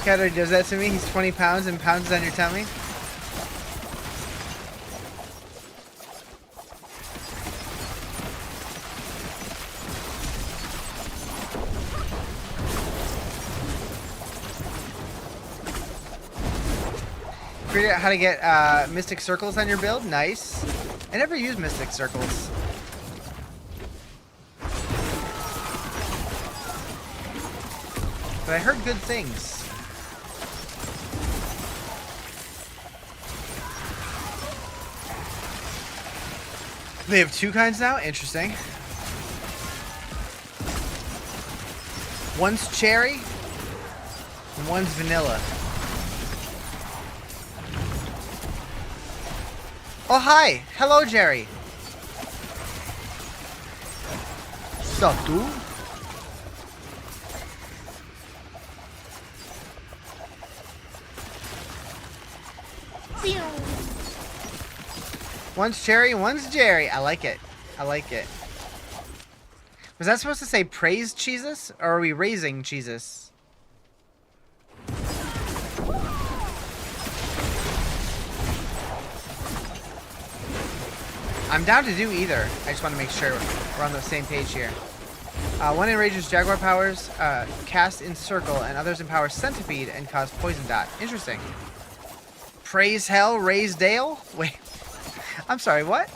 Kato does that to me. He's 20 pounds and pounds on your tummy. Figured out how to get Mystic Circles on your build. Nice. I never use Mystic Circles. But I heard good things. They have 2 kinds now? Interesting. One's cherry, and one's vanilla. Oh, hi! Hello, Jerry! Sup, dude? One's cherry, one's Jerry. I like it. I like it. Was that supposed to say praise Jesus? Or are we raising Jesus? I'm down to do either. I just want to make sure we're on the same page here. One enrages Jaguar powers, cast in circle, and others empower centipede and cause poison dot. Interesting. Praise hell, raise Dale? Wait. I'm sorry, what?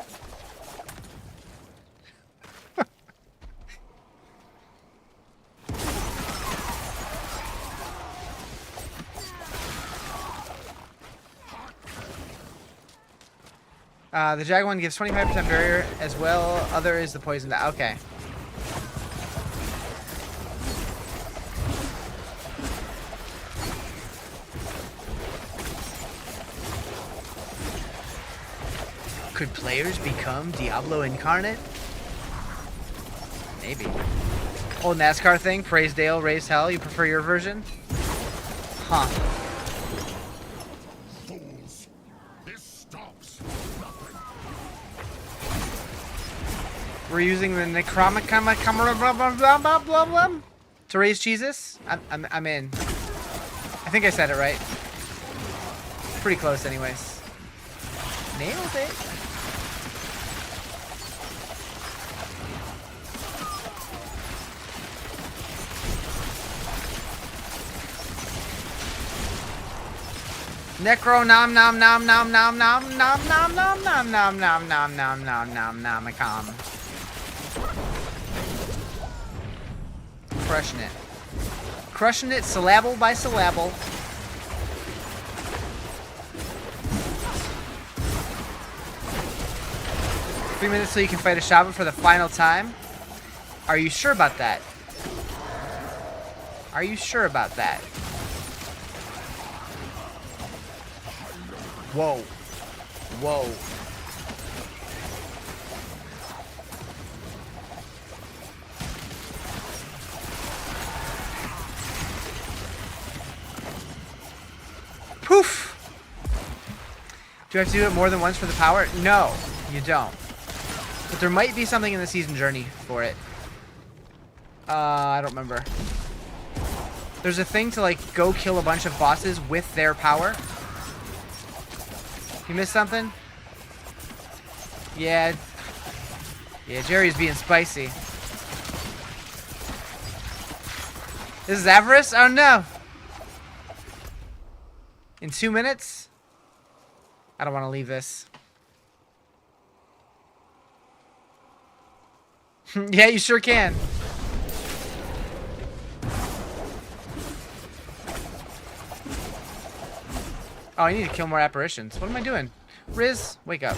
The Jag one gives 25% barrier as well. Other is the poison dot. Okay. Could players become Diablo incarnate? Maybe. Old NASCAR thing, praise Dale, raise hell. You prefer your version? Huh. Fools. This stops. We're using the Necromicon to raise Jesus? I'm in. I think I said it right. Pretty close anyways. Nailed it. Necro nom nom nom nom nom nom nom nom nom nom nom nom nom nom nom nom nomicon. Crushing it. Crushing it syllable by syllable. Three minutes so you can fight a Shabbat for the final time. Are you sure about that? Are you sure about that? Whoa. Whoa. Poof! Do you have to do it more than once for the power? No, you don't. But there might be something in the season journey for it. I don't remember. There's a thing to, like, go kill a bunch of bosses with their power. You missed something? Yeah. Yeah, Jerry's being spicy. This is Avarice? Oh no! In 2 minutes? I don't want to leave this. Yeah, you sure can. Oh, I need to kill more apparitions. What am I doing? Riz, wake up.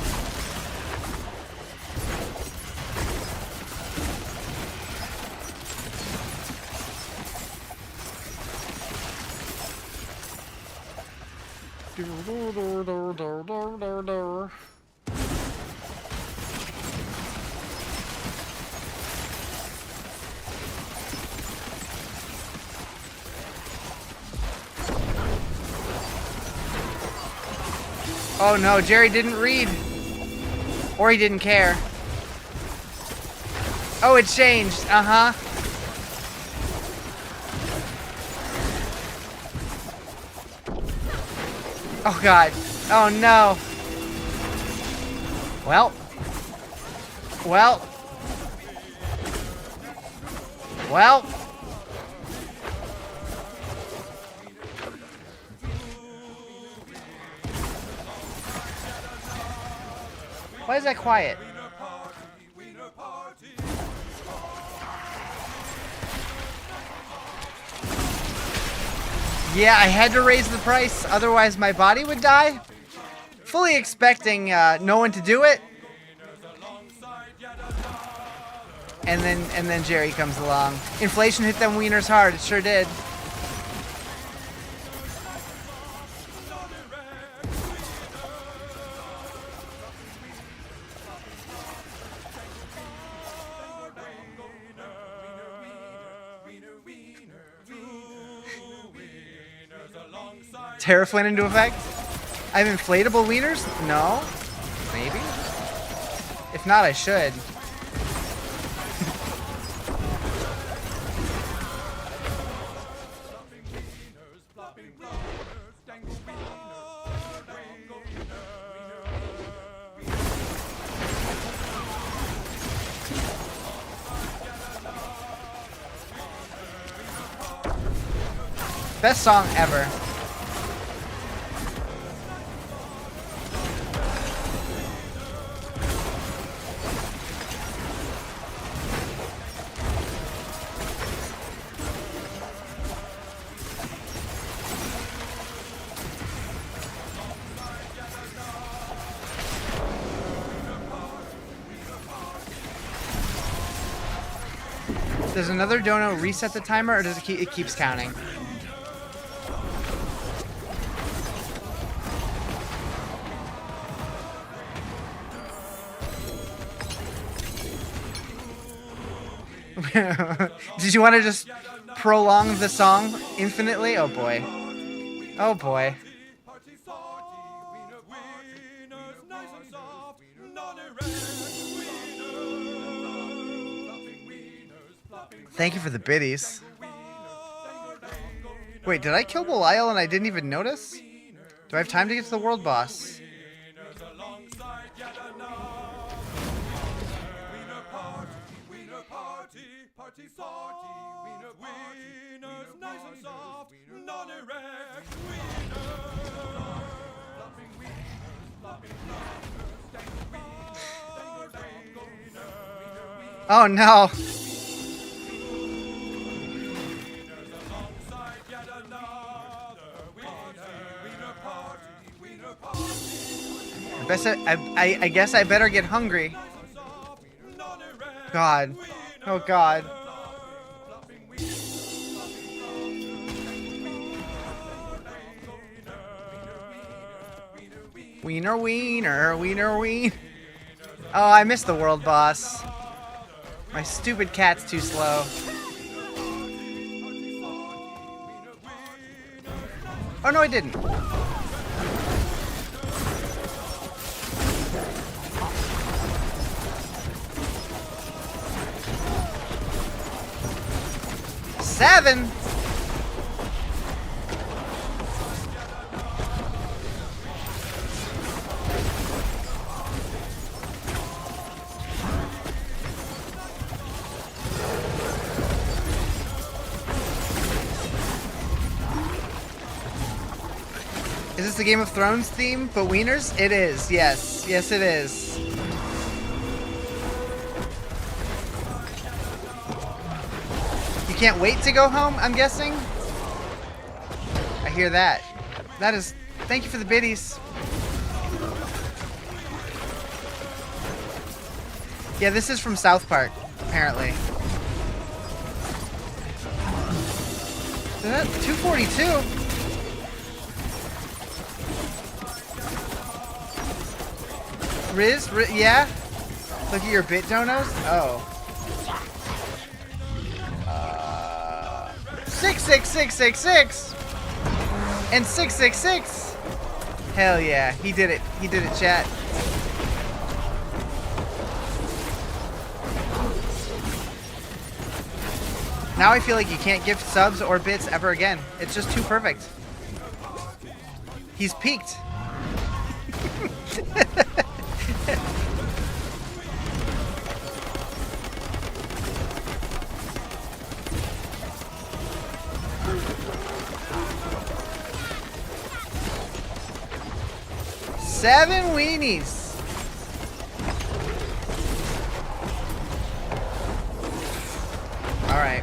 Oh no, Jerry didn't read. Or he didn't care. Oh, it changed. Uh-huh. Oh god. Oh no. Well. Well. Well. Why is that quiet? Yeah, I had to raise the price, otherwise my body would die. Fully expecting no one to do it. And then Jerry comes along. Inflation hit them wieners hard, it sure did. Tariff went into effect? I have inflatable wieners? No? Maybe? If not, I should. Best song ever. Does another dono reset the timer, or does it keeps counting? Did you want to just prolong the song infinitely? Oh boy. Oh boy. Thank you for the biddies. Wait, did I kill Belial and I didn't even notice? Do I have time to get to the world boss? Oh no! I guess I better get hungry. God. Oh God. Wiener, wiener, wiener, wiener. Oh, I missed the world boss. My stupid cat's too slow. Oh no, I didn't. Seven. Is this the Game of Thrones theme, but wieners? It is, yes. Yes, it is. You can't wait to go home, I'm guessing? I hear that. That is... Thank you for the biddies. Yeah, this is from South Park, apparently. Is that 242? Riz, yeah? Look at your bit donos? Oh. 66666 and 666. Hell yeah, he did it. He did it, chat. Now I feel like you can't gift subs or bits ever again. It's just too perfect. He's peaked. Seven weenies. All right.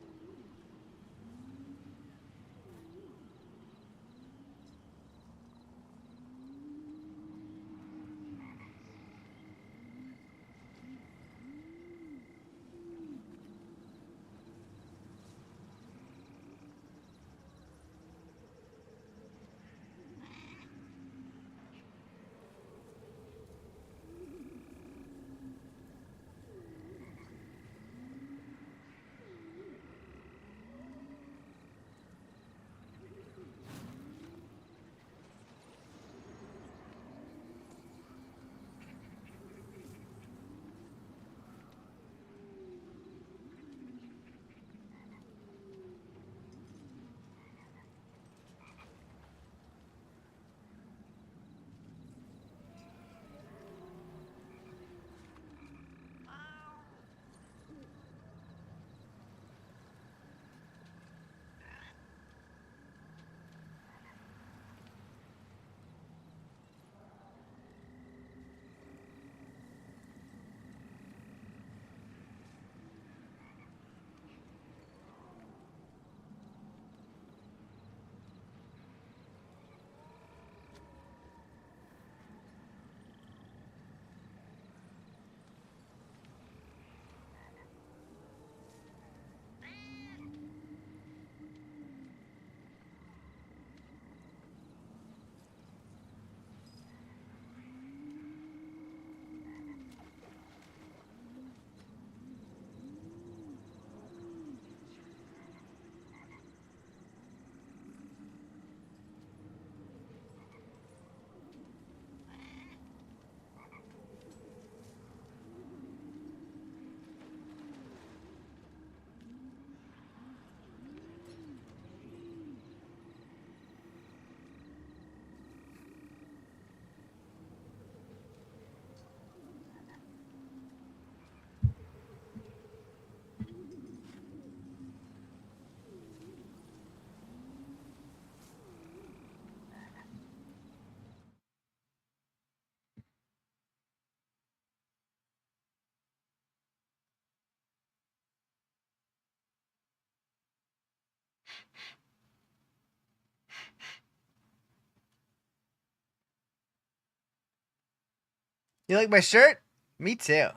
You like my shirt? Me too.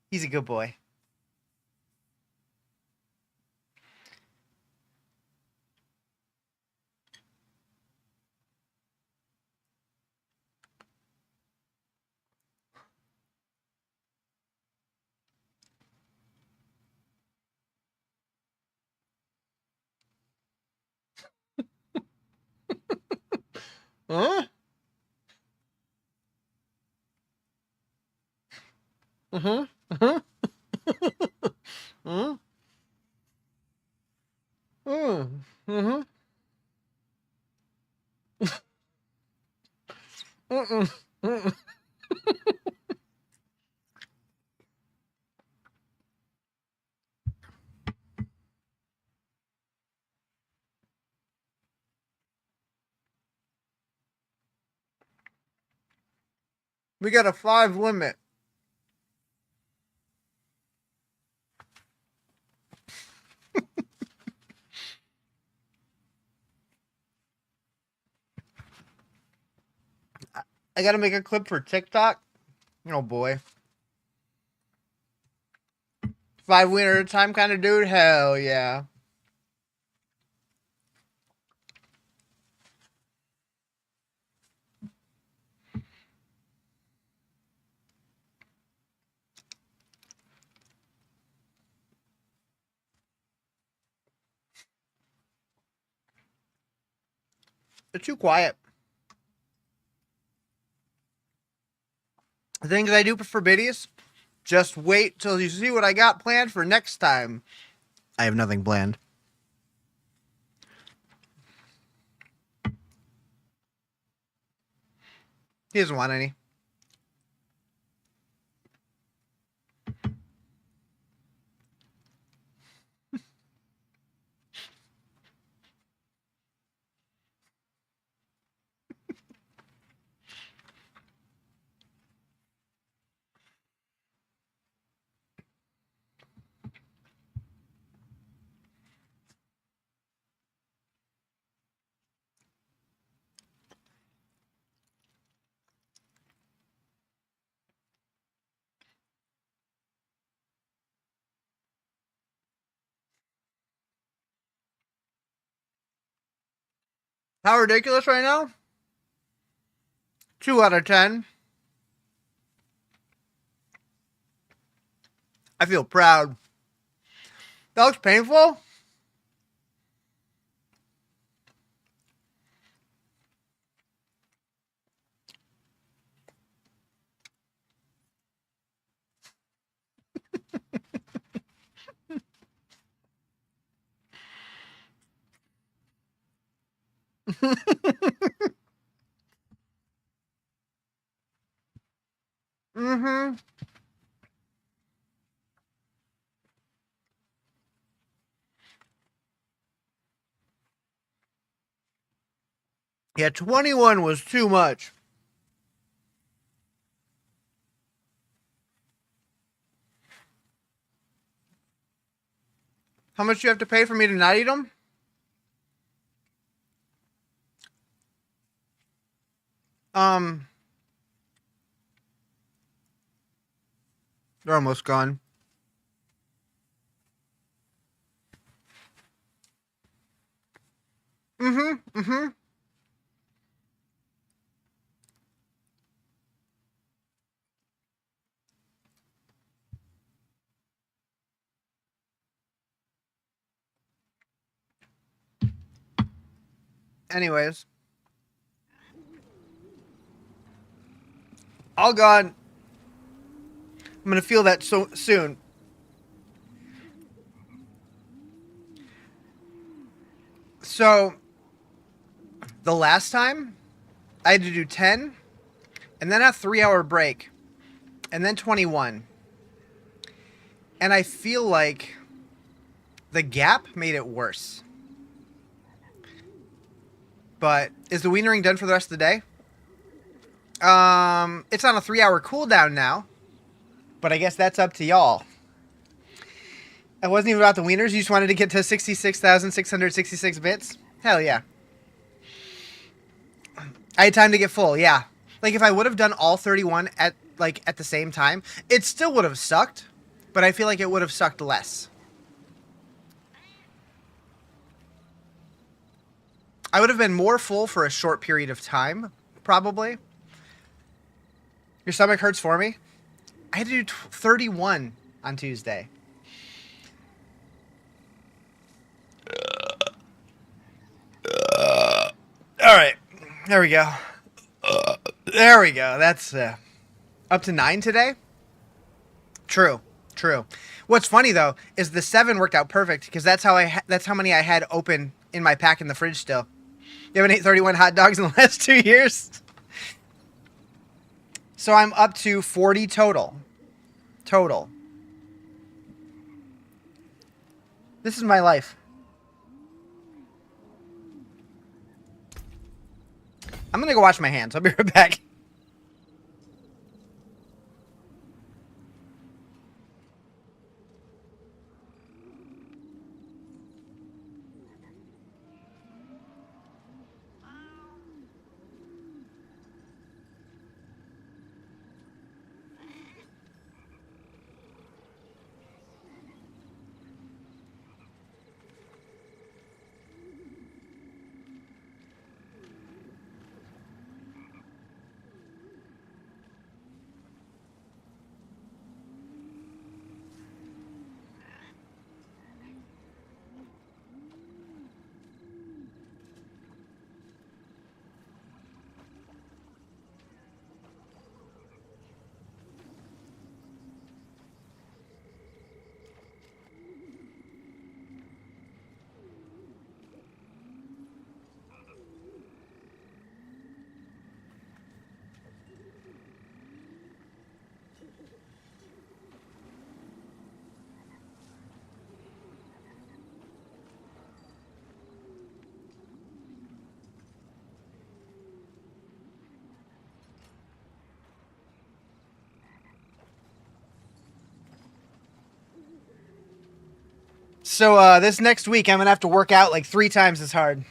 He's a good boy. Huh? Uh-huh. Uh-huh. Uh-huh. Uh-huh. Uh-uh. Uh-uh. We got a 5 limit. I gotta make a clip for TikTok. Oh boy. 5 wiener at a time kind of dude? Hell yeah. They're too quiet. The things I do for biddies, just wait till you see what I got planned for next time. I have nothing planned. He doesn't want any. How ridiculous right now? 2 out of 10. I feel proud. That looks painful. Mm-hmm. Yeah, 21 was too much. How much do you have to pay for me to not eat them? They're almost gone. Mm-hmm. Mm-hmm. Anyways. All gone. I'm gonna feel that so soon. So, the last time, I had to do 10, and then a 3-hour break, and then 21. And I feel like the gap made it worse. But is the wienering done for the rest of the day? It's on a 3-hour cooldown now, but I guess that's up to y'all. It wasn't even about the wieners. You just wanted to get to 66,666 bits? Hell yeah. I had time to get full, yeah. Like, if I would have done all 31 at the same time, it still would have sucked, but I feel like it would have sucked less. I would have been more full for a short period of time, probably. Your stomach hurts for me? I had to do 31 on Tuesday. All right. There we go. There we go. That's up to 9 today. True. What's funny though is the 7 worked out perfect because that's how many I had open in my pack in the fridge still. You haven't ate 31 hot dogs in the last 2 years? So I'm up to 40 total. This is my life. I'm gonna go wash my hands. I'll be right back. So this next week, I'm gonna have to work out like 3 times as hard.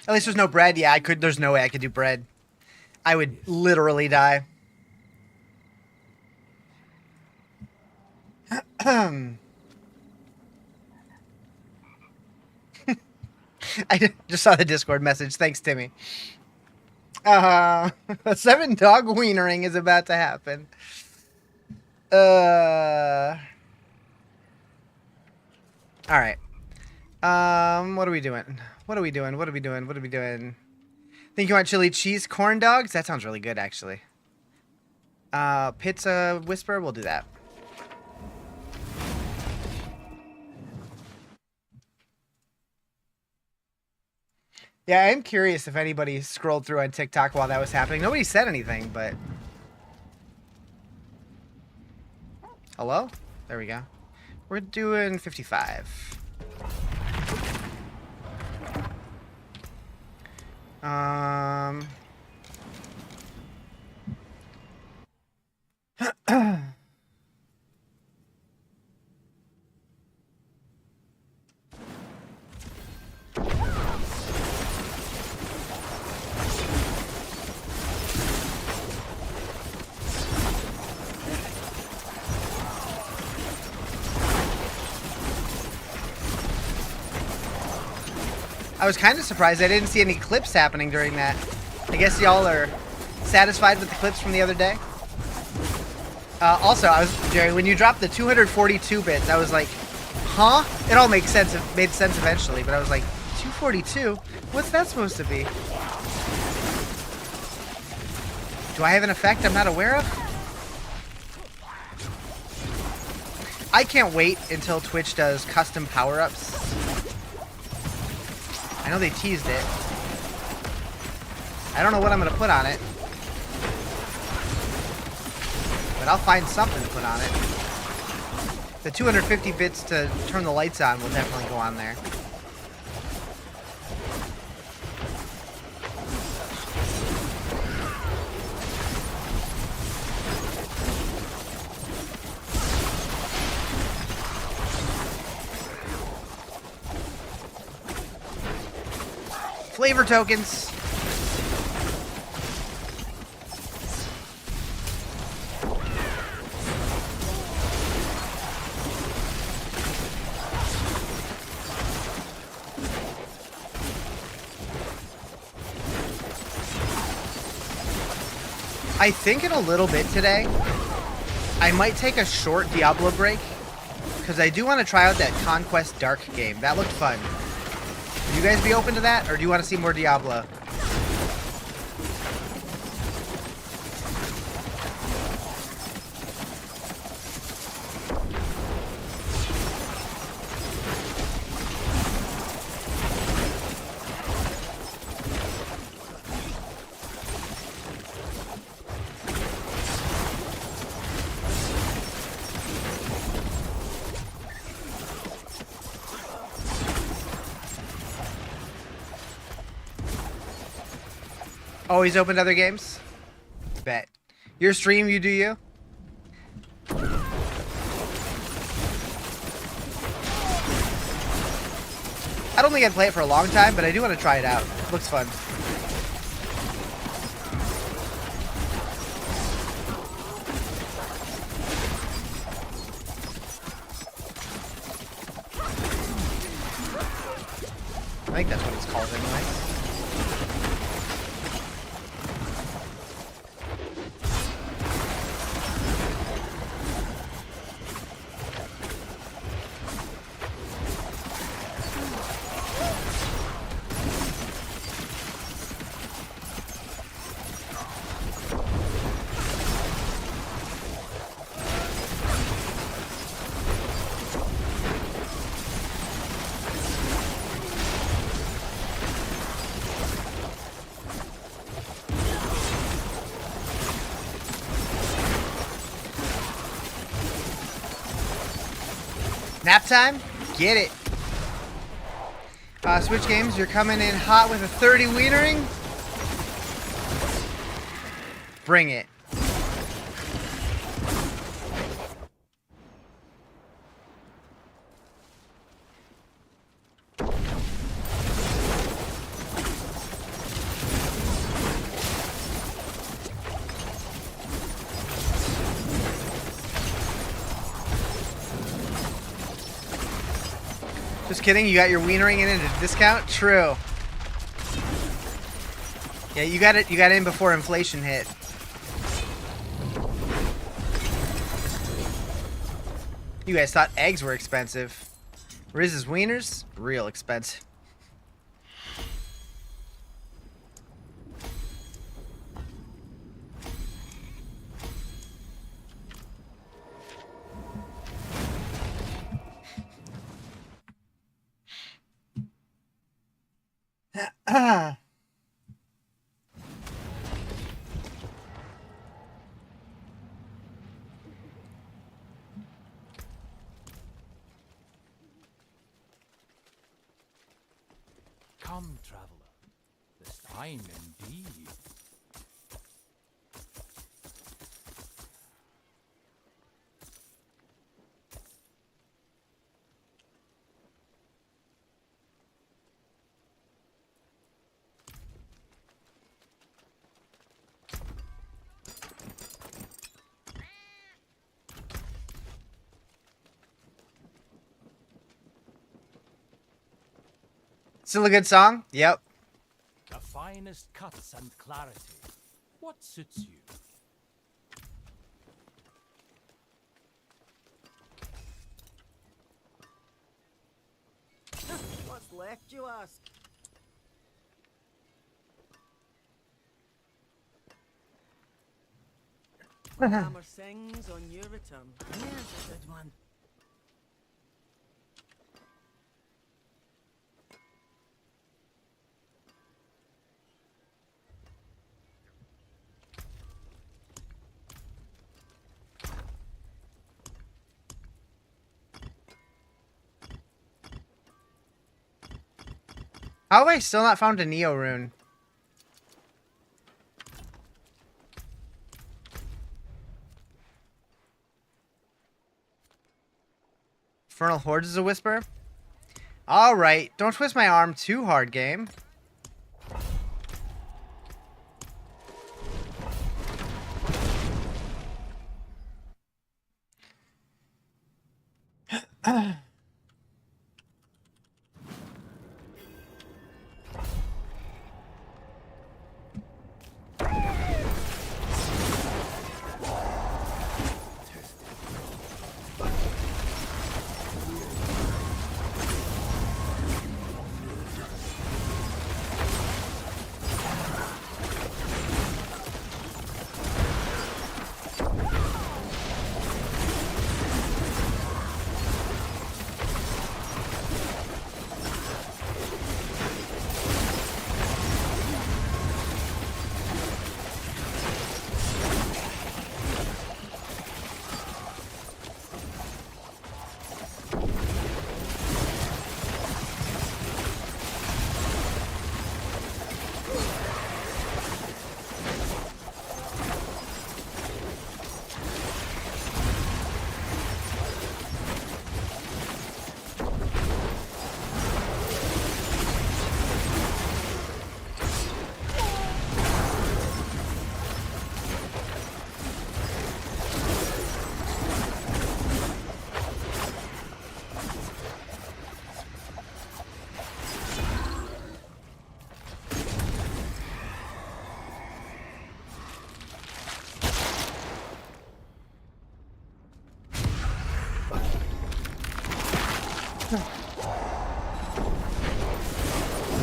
At least there's no bread. Yeah, I could. There's no way I could do bread. I would literally die. I just saw the Discord message. Thanks, Timmy. A 7 dog wienering is about to happen. All right. What are we doing? Think you want chili cheese corn dogs? That sounds really good, actually. Pizza Whisper, we'll do that. Yeah, I'm curious if anybody scrolled through on TikTok while that was happening. Nobody said anything, but... Hello? There we go. We're doing 55. I was kind of surprised I didn't see any clips happening during that. I guess y'all are satisfied with the clips from the other day. Also, Jerry, when you dropped the 242 bits, I was like, huh? It all made sense eventually, but I was like, 242? What's that supposed to be? Do I have an effect I'm not aware of? I can't wait until Twitch does custom power-ups. I know they teased it. I don't know what I'm going to put on it. But I'll find something to put on it. The 250 bits to turn the lights on will definitely go on there. Flavor tokens. I think in a little bit today, I might take a short Diablo break, because I do want to try out that Conquest Dark game. That looked fun. Would you guys be open to that, or do you want to see more Diablo? Always open to other games? Bet. Your stream, you do you? I don't think I'd play it for a long time, but I do want to try it out. Looks fun. I think that's what it's called anyway. Nap time? Get it. Switch games, you're coming in hot with a 30 wienering? Bring it. Just kidding, you got your wienering in at a discount? True. Yeah, you got it in before inflation hit. You guys thought eggs were expensive. Riz's wieners, real expensive. Come, traveler. This time indeed. Still a good song? Yep. The finest cuts and clarity. What suits you? What's left, you ask? My hammer sings on your return. Here's a good one. How have I still not found a Neo rune? Infernal Hordes is a whisper? Alright, don't twist my arm too hard, game.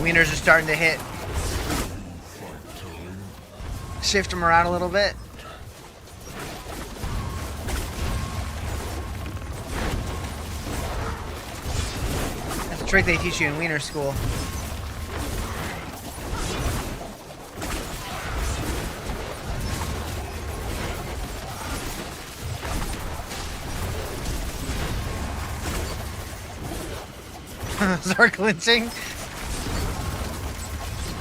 Wieners are starting to hit. Shift them around a little bit. That's a trick they teach you in Wiener school. Start clinching.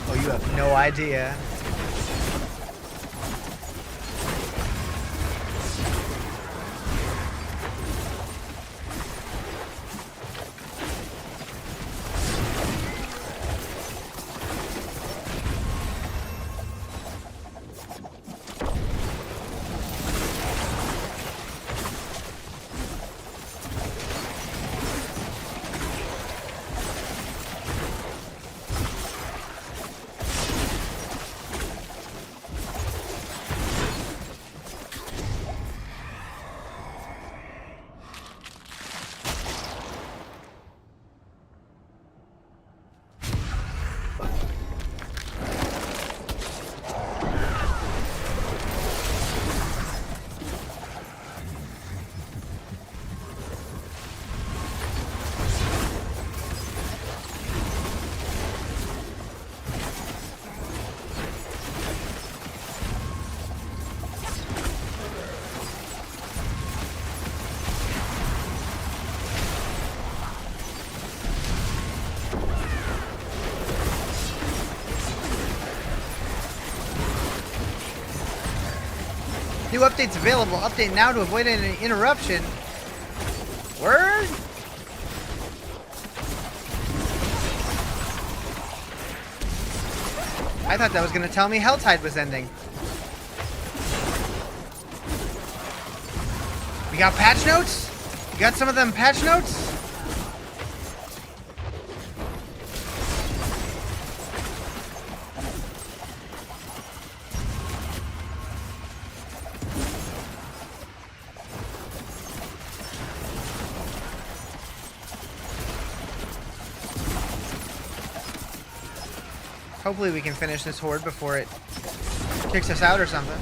Oh, you have no idea. New updates available. Update now to avoid an interruption. Word? I thought that was going to tell me Helltide was ending. We got patch notes? You got some of them patch notes? Hopefully we can finish this horde before it kicks us out or something.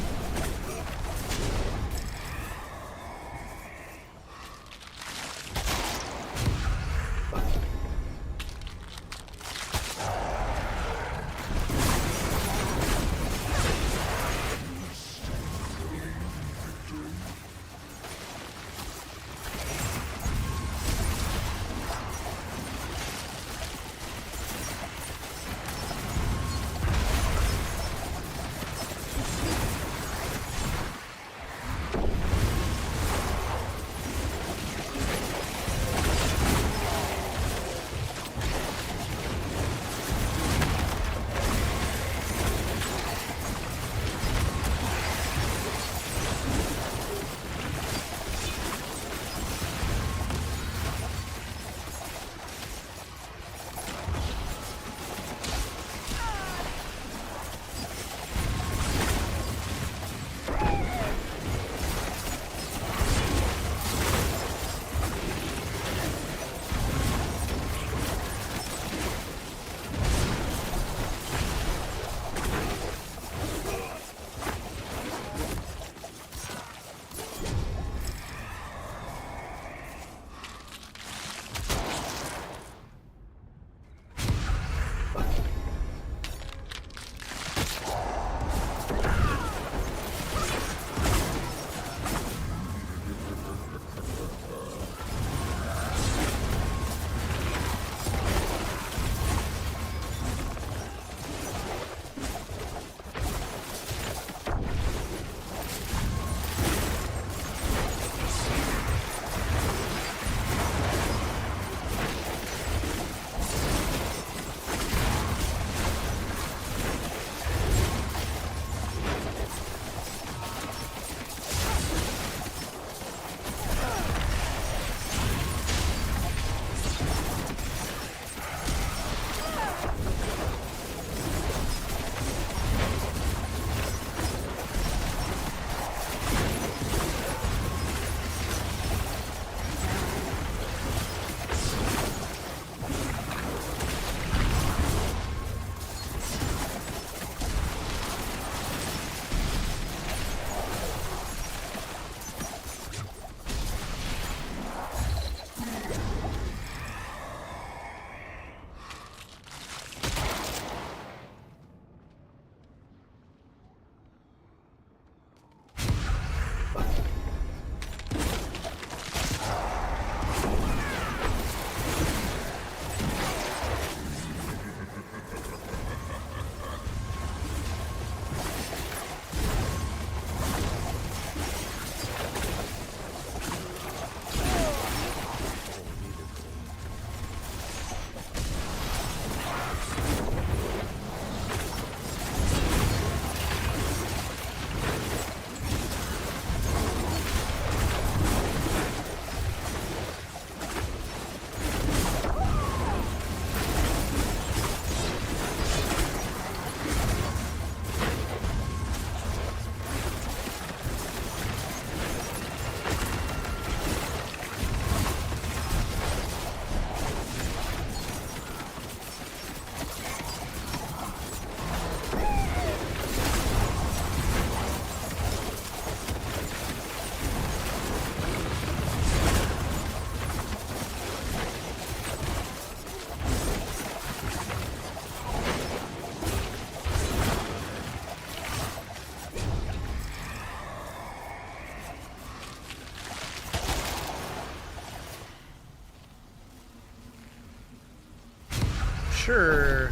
Sure.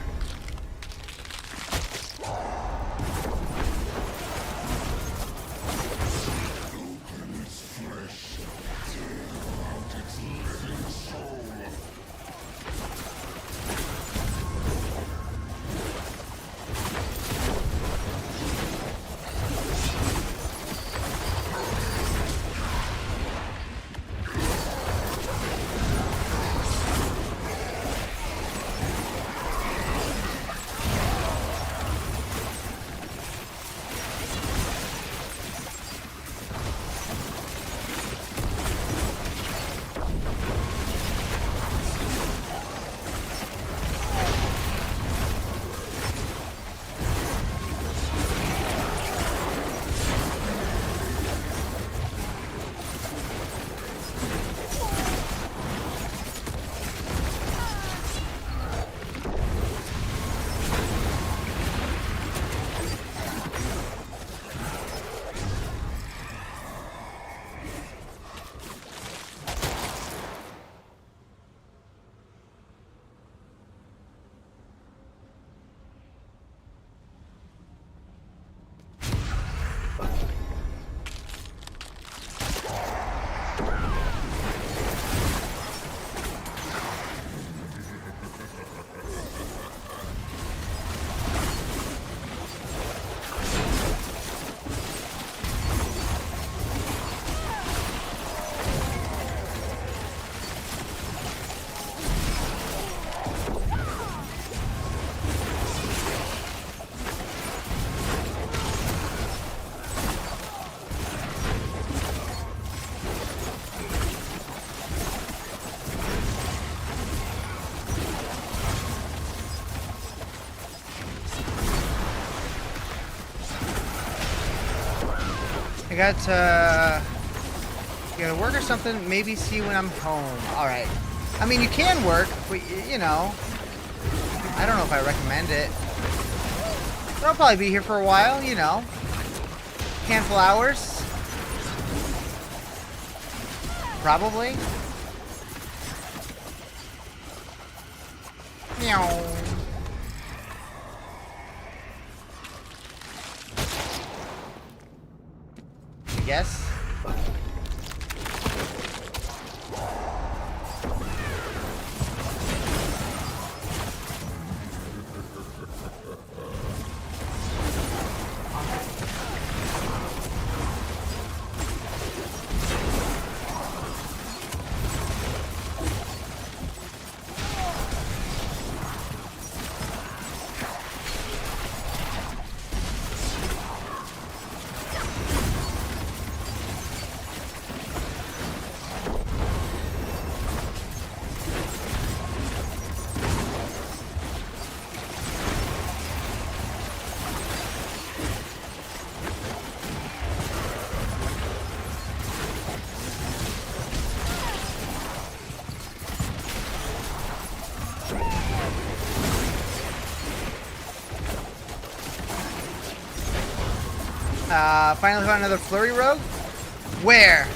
I got you gotta work or something. Maybe see when I'm home. All right. I mean, you can work, but you know, I don't know if I recommend it. But I'll probably be here for a while. You know, handful hours, probably. Meow. I guess. Finally found another flurry rogue? Where?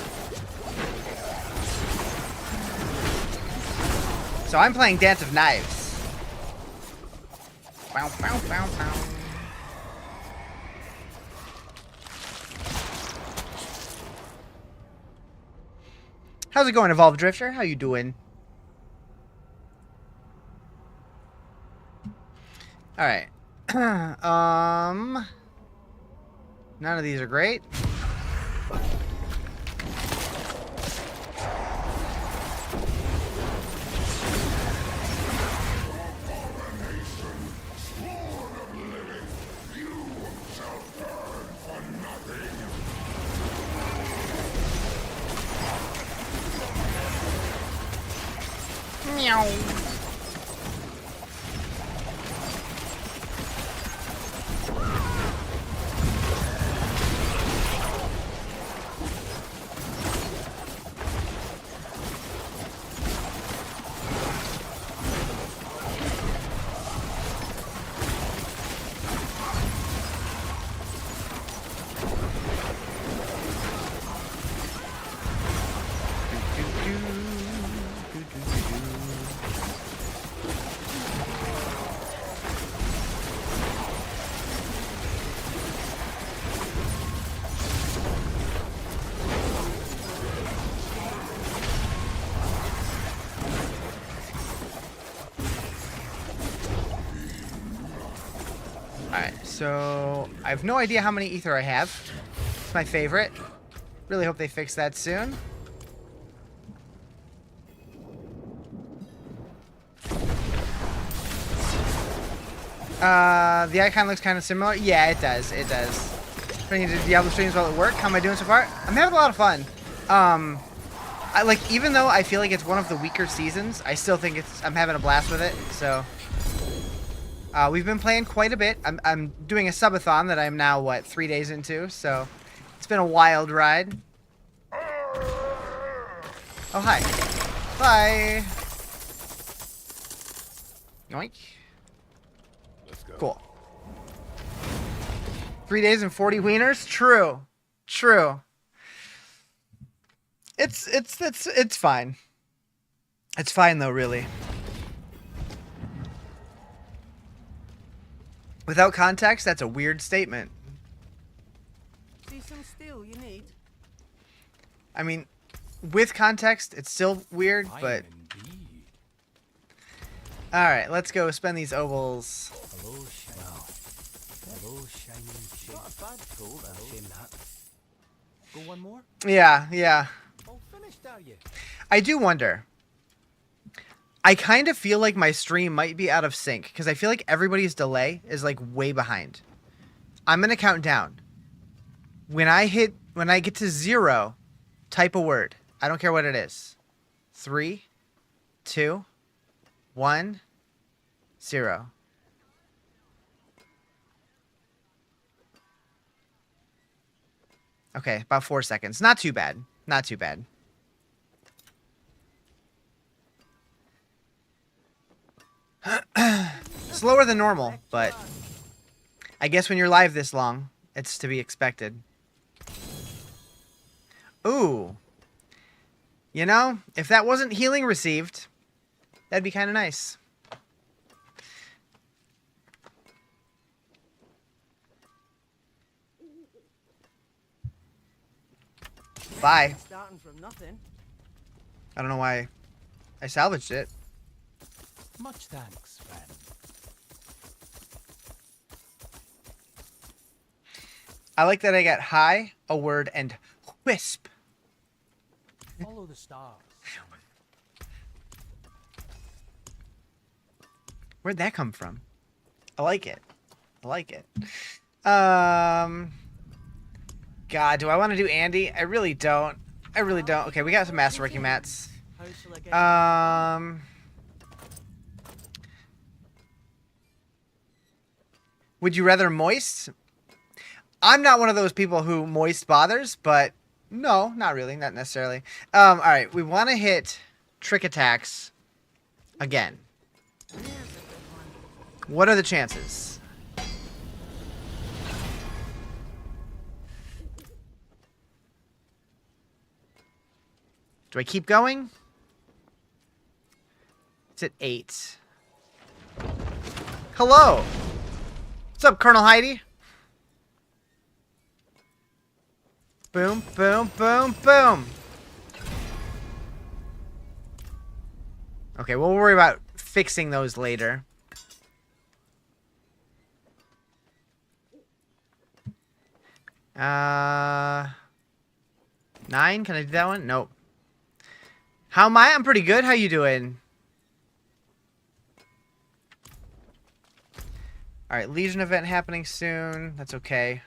So I'm playing Dance of Knives. Bow, bow, bow, bow. How's it going, Evolved Drifter? How you doing? Alright. None of these are great. Meow. So, I have no idea how many ether I have. It's my favorite. Really hope they fix that soon. The icon looks kind of similar. Yeah, it does. It does. Trying to do Diablo streams while at work. How am I doing so far? I'm having a lot of fun. I like, even though I feel like it's one of the weaker seasons, I still think I'm having a blast with it. So, we've been playing quite a bit. I'm doing a subathon that I'm now, what, 3 days into. So, it's been a wild ride. Oh, hi. Bye. Yoink. Let's go. Cool. 3 days and 40 wieners? True. True. It's fine. It's fine though, really. Without context, that's a weird statement. See some steel you need? I mean, with context, it's still weird, but... Indeed. Alright, let's go spend these ovals. Hello, shiny. Hello, shining shade. Not a bad tool, shame that. Go one more? Yeah, yeah. All finished, are you? I do wonder. I kind of feel like my stream might be out of sync, because I feel like everybody's delay is, like, way behind. I'm going to count down. When I get to 0, type a word. I don't care what it is. 3, 2, 1, 0. Okay, about 4 seconds. Not too bad. Not too bad. Slower than normal, but I guess when you're live this long, it's to be expected. Ooh. You know, if that wasn't healing received, that'd be kind of nice. Bye. Starting from nothing. I don't know why I salvaged it. Much thanks, friend. I like that I got high, a word, and wisp. Follow the stars. Where'd that come from? I like it. I like it. God, do I want to do Andy? I really don't. I really don't. Okay, we got some masterworking mats. How shall I get Would you rather moist? I'm not one of those people who moist bothers, but no, not really, not necessarily. All right, we want to hit trick attacks again. What are the chances? Do I keep going? It's at 8. Hello. What's up, Colonel Heidi? Boom, boom, boom, boom. Okay, we'll worry about fixing those later. Uh, 9? Can I do that one? Nope. How am I? I'm pretty good. How you doing? Alright, Legion event happening soon. That's okay.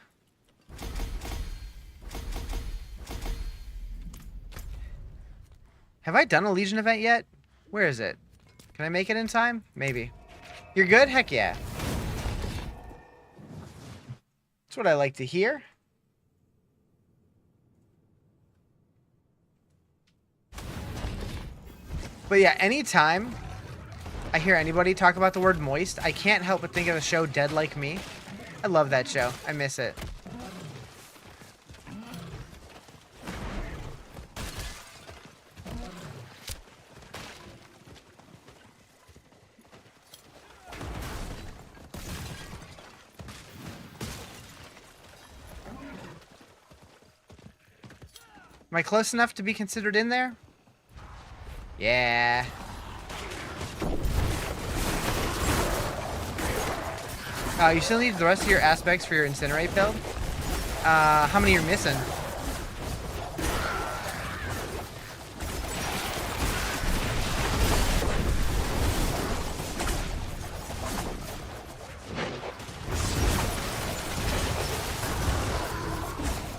Have I done a Legion event yet? Where is it? Can I make it in time? Maybe. You're good? Heck yeah. That's what I like to hear. But yeah, anytime I hear anybody talk about the word moist, I can't help but think of the show Dead Like Me. I love that show. I miss it. Am I close enough to be considered in there? Yeah. You still need the rest of your aspects for your incinerate build. How many are missing?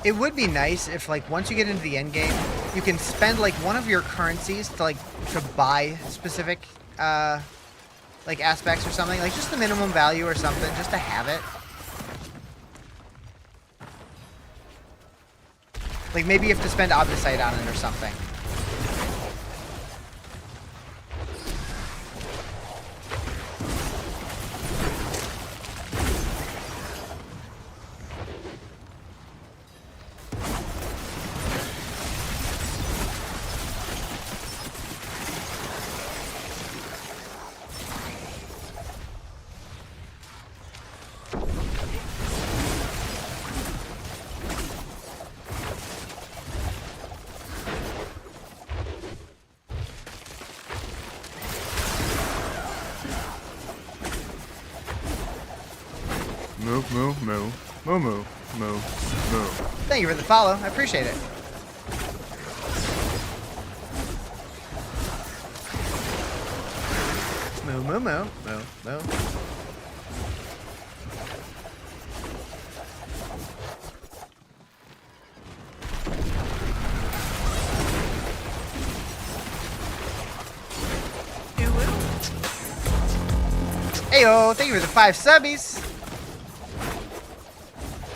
It would be nice if, like, once you get into the end game, you can spend like one of your currencies to buy specific like aspects or something, like just the minimum value or something, just to have it. Like maybe you have to spend Obdicite on it or something. Moo, moo, moo. Moo, moo, moo, moo. Thank you for the follow. I appreciate it. Moo, moo, moo, moo, moo. Heyo, thank you for the 5 subbies.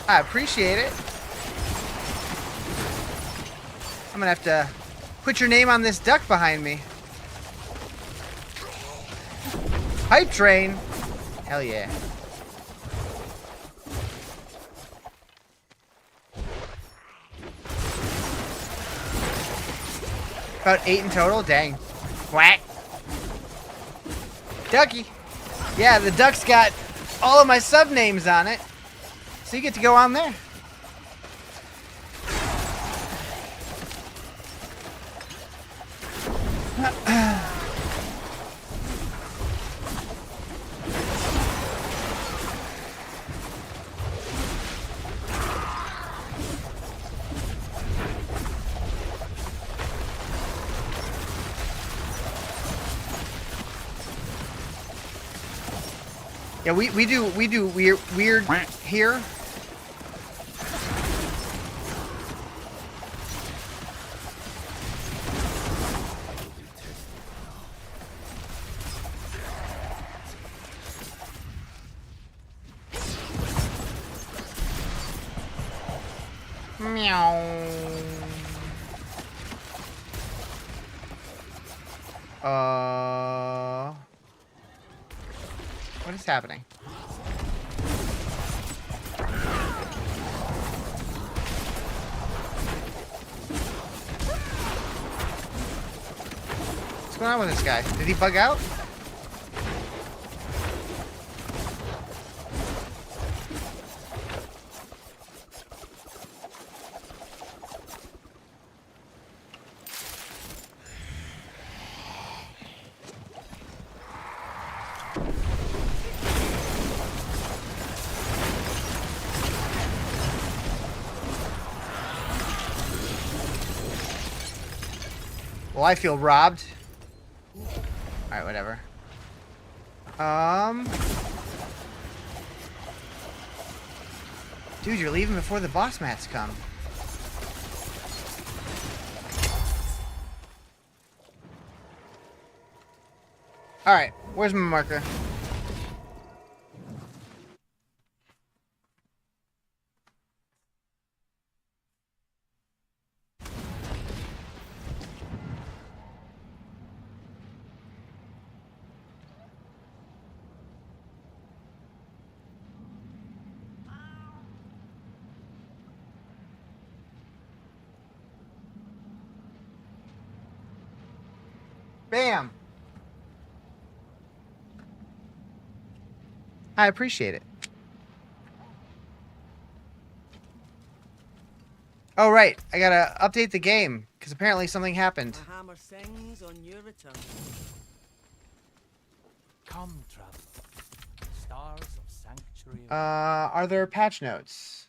I appreciate it. I'm gonna have to put your name on this duck behind me. Hype train. Hell yeah. About 8 in total? Dang. Quack. Ducky. Yeah, the duck's got all of my sub names on it. So you get to go on there. Yeah, we do weird here. Meow. What is happening? What's going on with this guy? Did he bug out? Well, I feel robbed. Alright, whatever. Dude, you're leaving before the boss mats come. Alright, where's my marker? Bam! I appreciate it. Oh, right. I gotta update the game, because apparently something happened. The hammer sings on your return. Come, traveler. Stars of sanctuary. stream. Are there patch notes?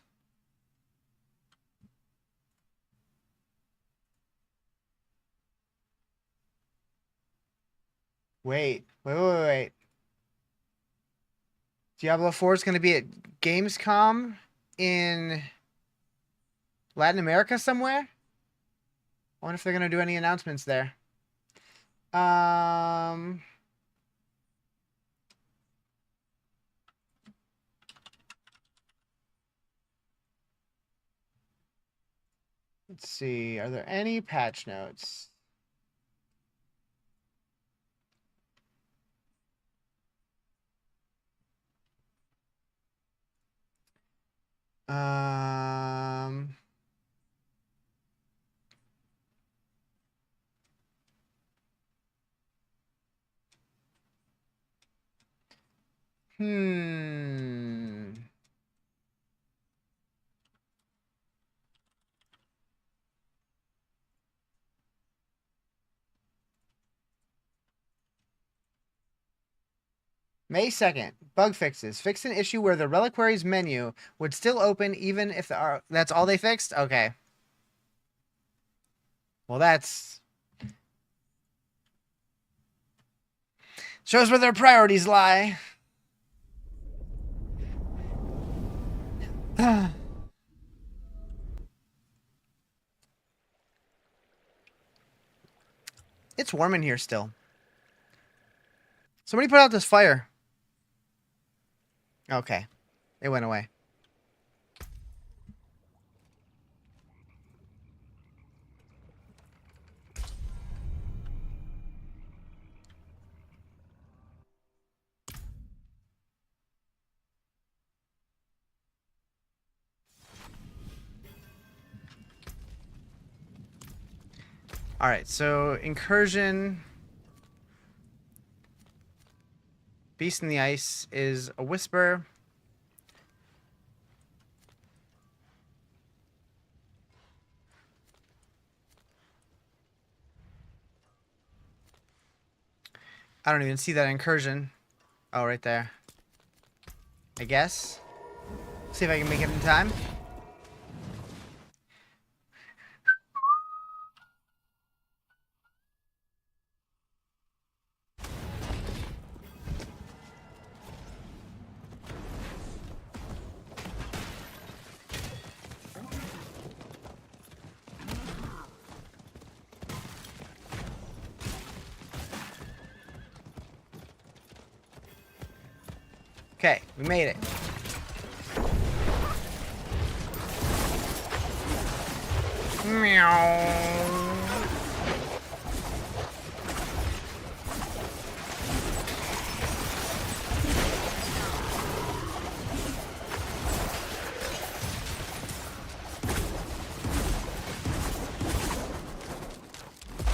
Wait. Diablo 4 is going to be at Gamescom in Latin America somewhere? I wonder if they're going to do any announcements there. Let's see. Are there any patch notes? Um, hmm. May 2nd. Bug fixes. Fix an issue where the Reliquaries menu would still open even if that's all they fixed? Okay. Well, that's... shows where their priorities lie. It's warm in here still. Somebody put out this fire. Okay. It went away. All right, so Incursion, Beast in the Ice is a Whisper. I don't even see that Incursion. Oh, right there. I guess. See if I can make it in time. Okay, we made it. Meow.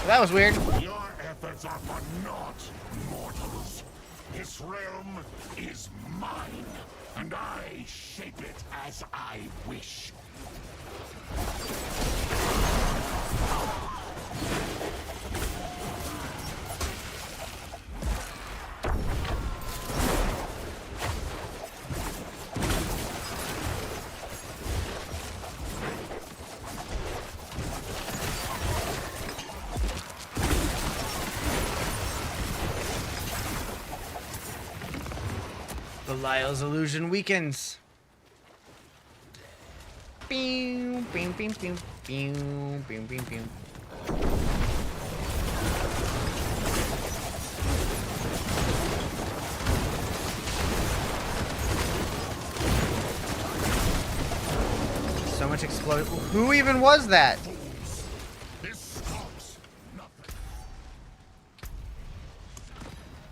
That was weird. Your efforts are for naught, mortals. This realm is mine, and I shape it as I wish. Belial's illusion weakens. Pew, pew, pew, pew, pew, pew, pew, pew. So much explosion. Who even was that? This stops nothing.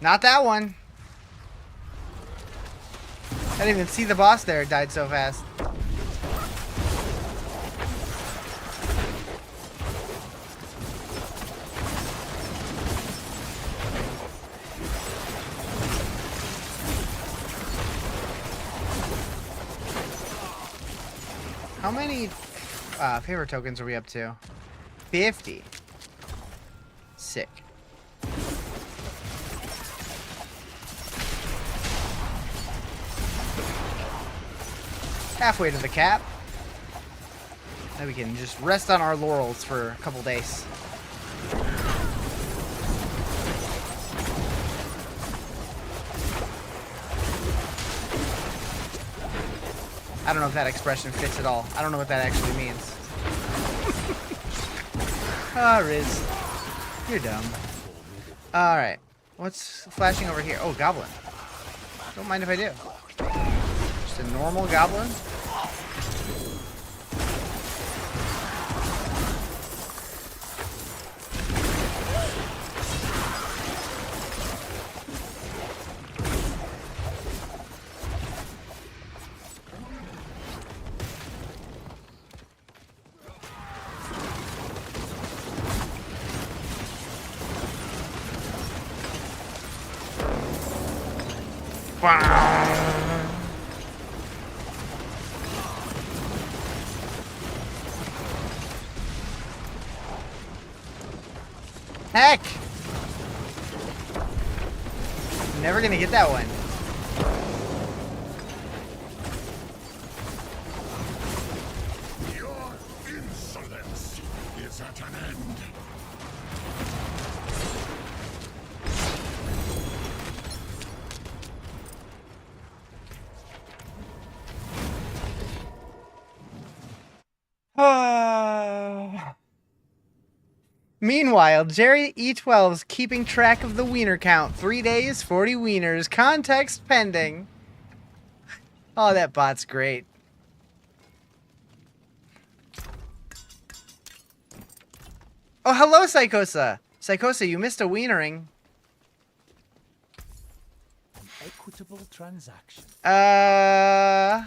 Not that one. I didn't even see the boss there. It died so fast. How many favor tokens are we up to? 50. Sick. Halfway to the cap. Now we can just rest on our laurels for a couple days. I don't know if that expression fits at all. I don't know what that actually means. Ah, Riz. You're dumb. Alright. What's flashing over here? Oh, goblin. Don't mind if I do. Just a normal goblin. Heck! Never gonna get that one. Your insolence is at an end. Meanwhile, Jerry E12's keeping track of the wiener count. 3 days, 40 wieners. Context pending. Oh, that bot's great. Oh, hello, Psychosa. Psychosa, you missed a wienering. Equitable transaction. Damn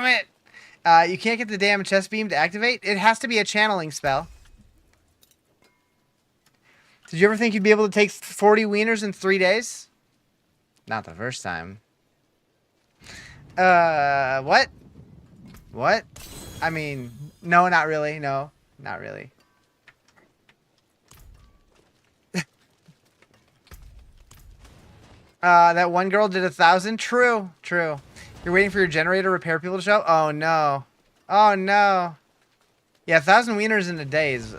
it. You can't get the damn chest beam to activate. It has to be a channeling spell. Did you ever think you'd be able to take 40 wieners in 3 days? Not the first time. What? What? I mean, no, not really. No, not really. That one girl did 1,000. True, true. You're waiting for your generator repair people to show up? Oh, no. Oh, no. Yeah, 1,000 wieners in a day is...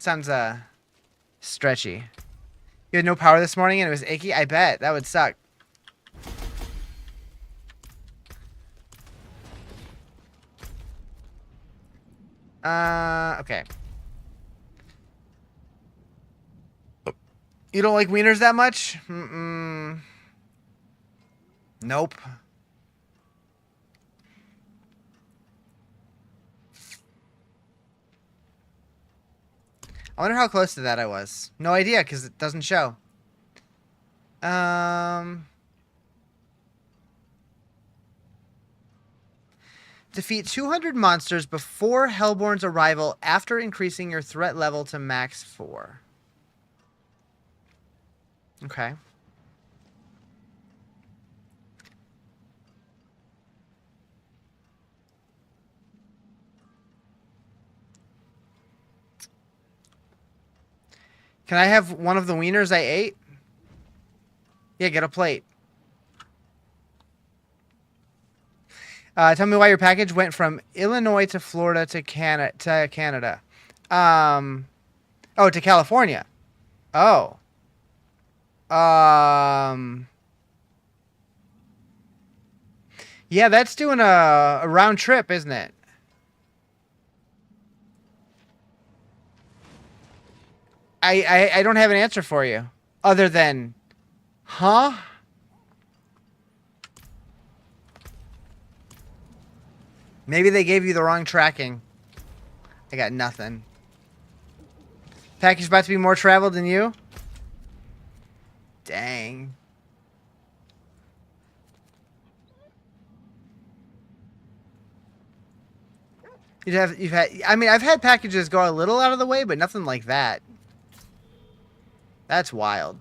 Sounds, stretchy. You had no power this morning and it was achy? I bet. That would suck. Okay. You don't like wieners that much? Nope. I wonder how close to that I was. No idea, because it doesn't show. Defeat 200 monsters before Hellborn's arrival after increasing your threat level to max 4. Okay. Can I have one of the wieners I ate? Yeah, get a plate. Tell me why your package went from Illinois to Florida to Canada. Oh, to California. Oh. Yeah, that's doing a round trip, isn't it? I don't have an answer for you. Other than... Huh? Maybe they gave you the wrong tracking. I got nothing. Package about to be more traveled than you? Dang. You've had I mean, I've had packages go a little out of the way, but nothing like that. That's wild.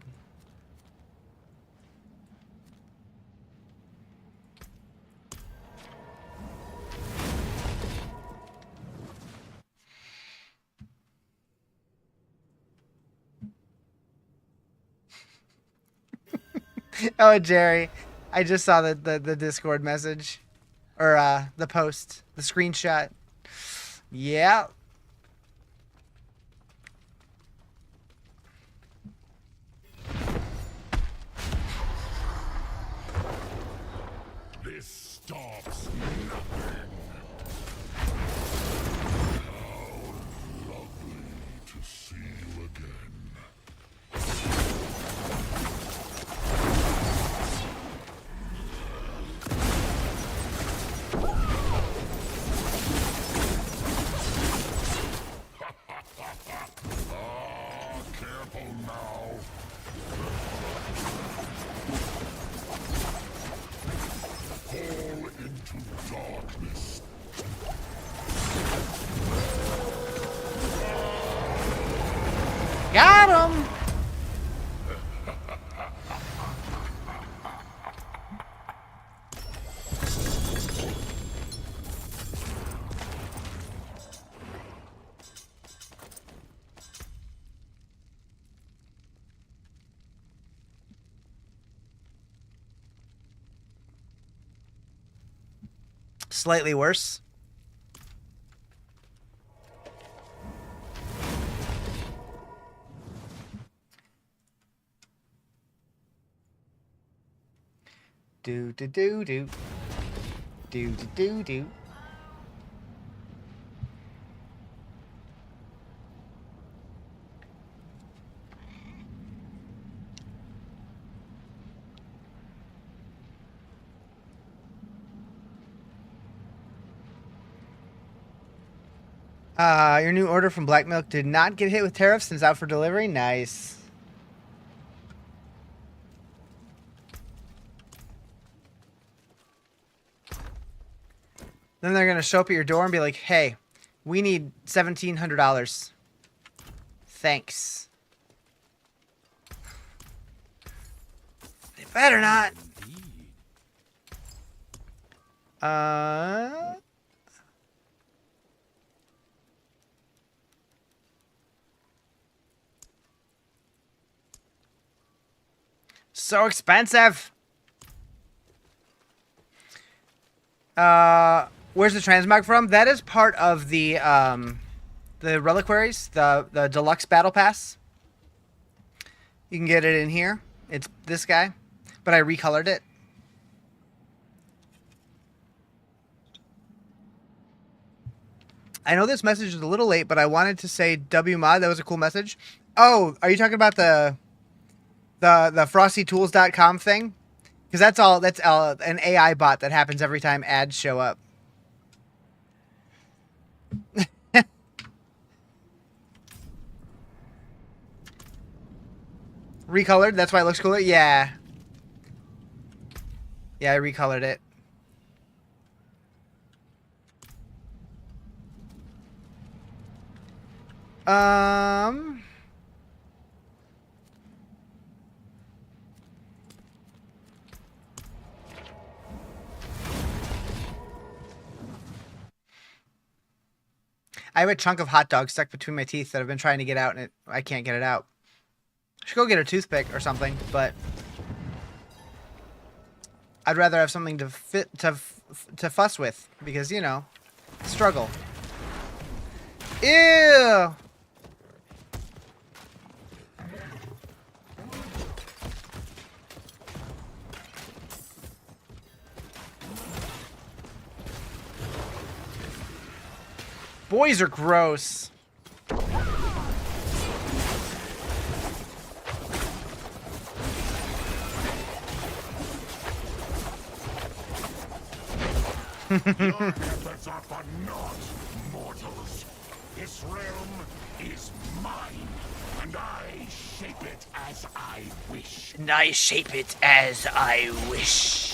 Oh, Jerry. I just saw the Discord message. Or the post. The screenshot. Yeah. This stops nothing. How lovely to see you again. Careful now. Fall into darkness. Got him! Slightly worse. Do do do do. Do do do do. Your new order from Black Milk did not get hit with tariffs and is out for delivery. Nice. Then they're gonna show up at your door and be like, "Hey, we need $1,700. Thanks." They better not. So expensive. Where's the transmog from? That is part of the reliquaries, the deluxe battle pass. You can get it in here. It's this guy, but I recolored it. I know this message is a little late, but I wanted to say WMod. That was a cool message. Oh, are you talking about the frostytools.com thing? Because that's an AI bot that happens every time ads show up. Recolored, that's why it looks cooler? Yeah. Yeah, I recolored it. I have a chunk of hot dog stuck between my teeth that I've been trying to get out, and I can't get it out. I should go get a toothpick or something, but I'd rather have something to fuss with because, you know, struggle. Ew! Boys are gross. Your efforts are for naught, mortals. This realm is mine, and I shape it as I wish. And I shape it as I wish.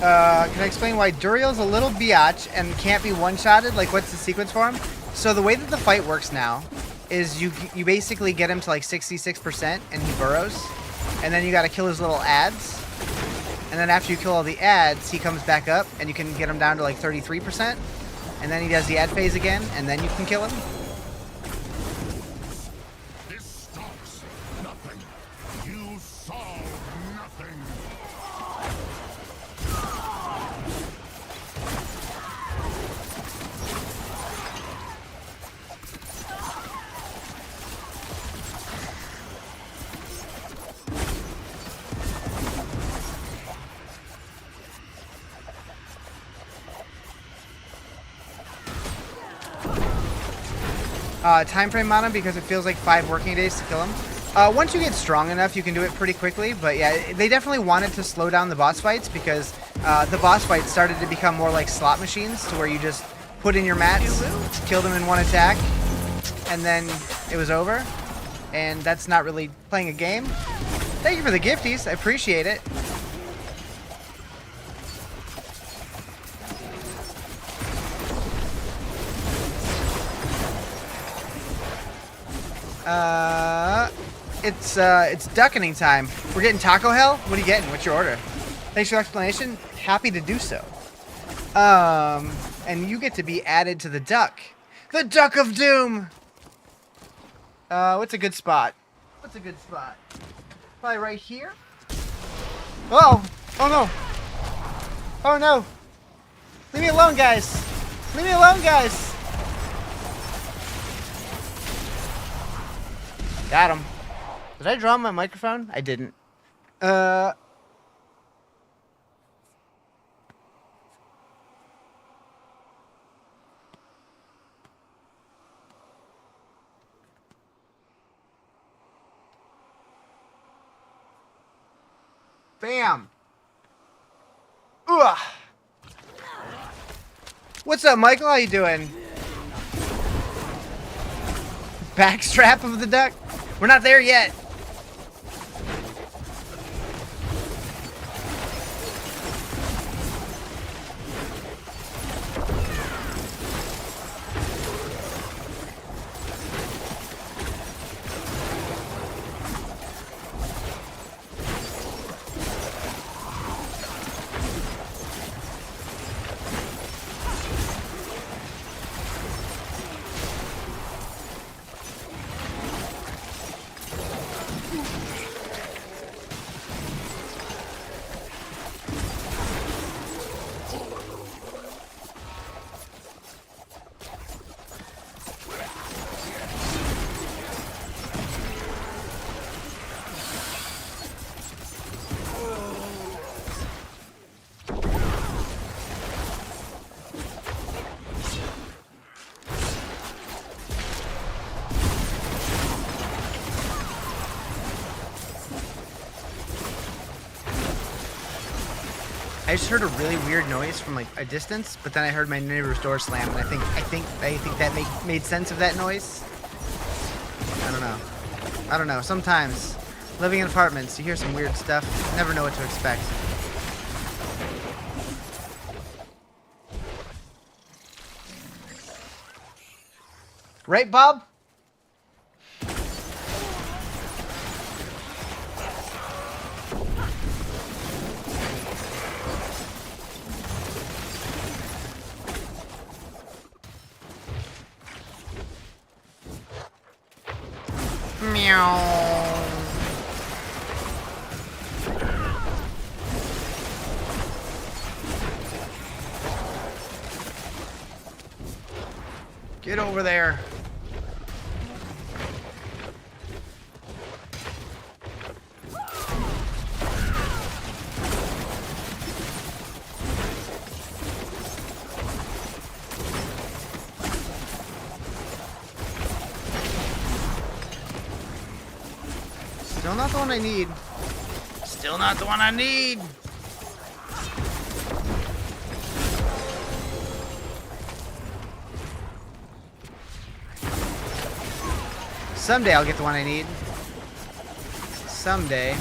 Can I explain why Duriel's a little biatch and can't be one-shotted? Like, what's the sequence for him? So the way that the fight works now is you basically get him to like 66% and he burrows, and then you got to kill his little ads, and then after you kill all the ads, he comes back up and you can get him down to like 33%, and then he does the ad phase again, and then you can kill him. This stops nothing. You solve nothing. Time frame on him because it feels like 5 working days to kill him. Once you get strong enough, you can do it pretty quickly. But yeah, they definitely wanted to slow down the boss fights because the boss fights started to become more like slot machines, to where you just put in your mats, kill them in one attack, and then it was over. And that's not really playing a game. Thank you for the gifties. I appreciate it. It's duckening time. We're getting Taco Hell? What are you getting? What's your order? Thanks for the explanation. Happy to do so. And you get to be added to the duck. The Duck of Doom! What's a good spot? What's a good spot? Probably right here? Oh! Oh no! Oh no! Leave me alone, guys! Leave me alone, guys! Got him. Did I draw my microphone? I didn't. Bam. Ugh. What's up, Michael? How you doing? Backstrap of the duck? We're not there yet. I just heard a really weird noise from like a distance, but then I heard my neighbor's door slam, and I think that made sense of that noise. I don't know. Sometimes living in apartments, you hear some weird stuff. You never know what to expect. Right, Bob? Meow. Get over there. Still not the one I need. Still not the one I need. Someday I'll get the one I need. Someday.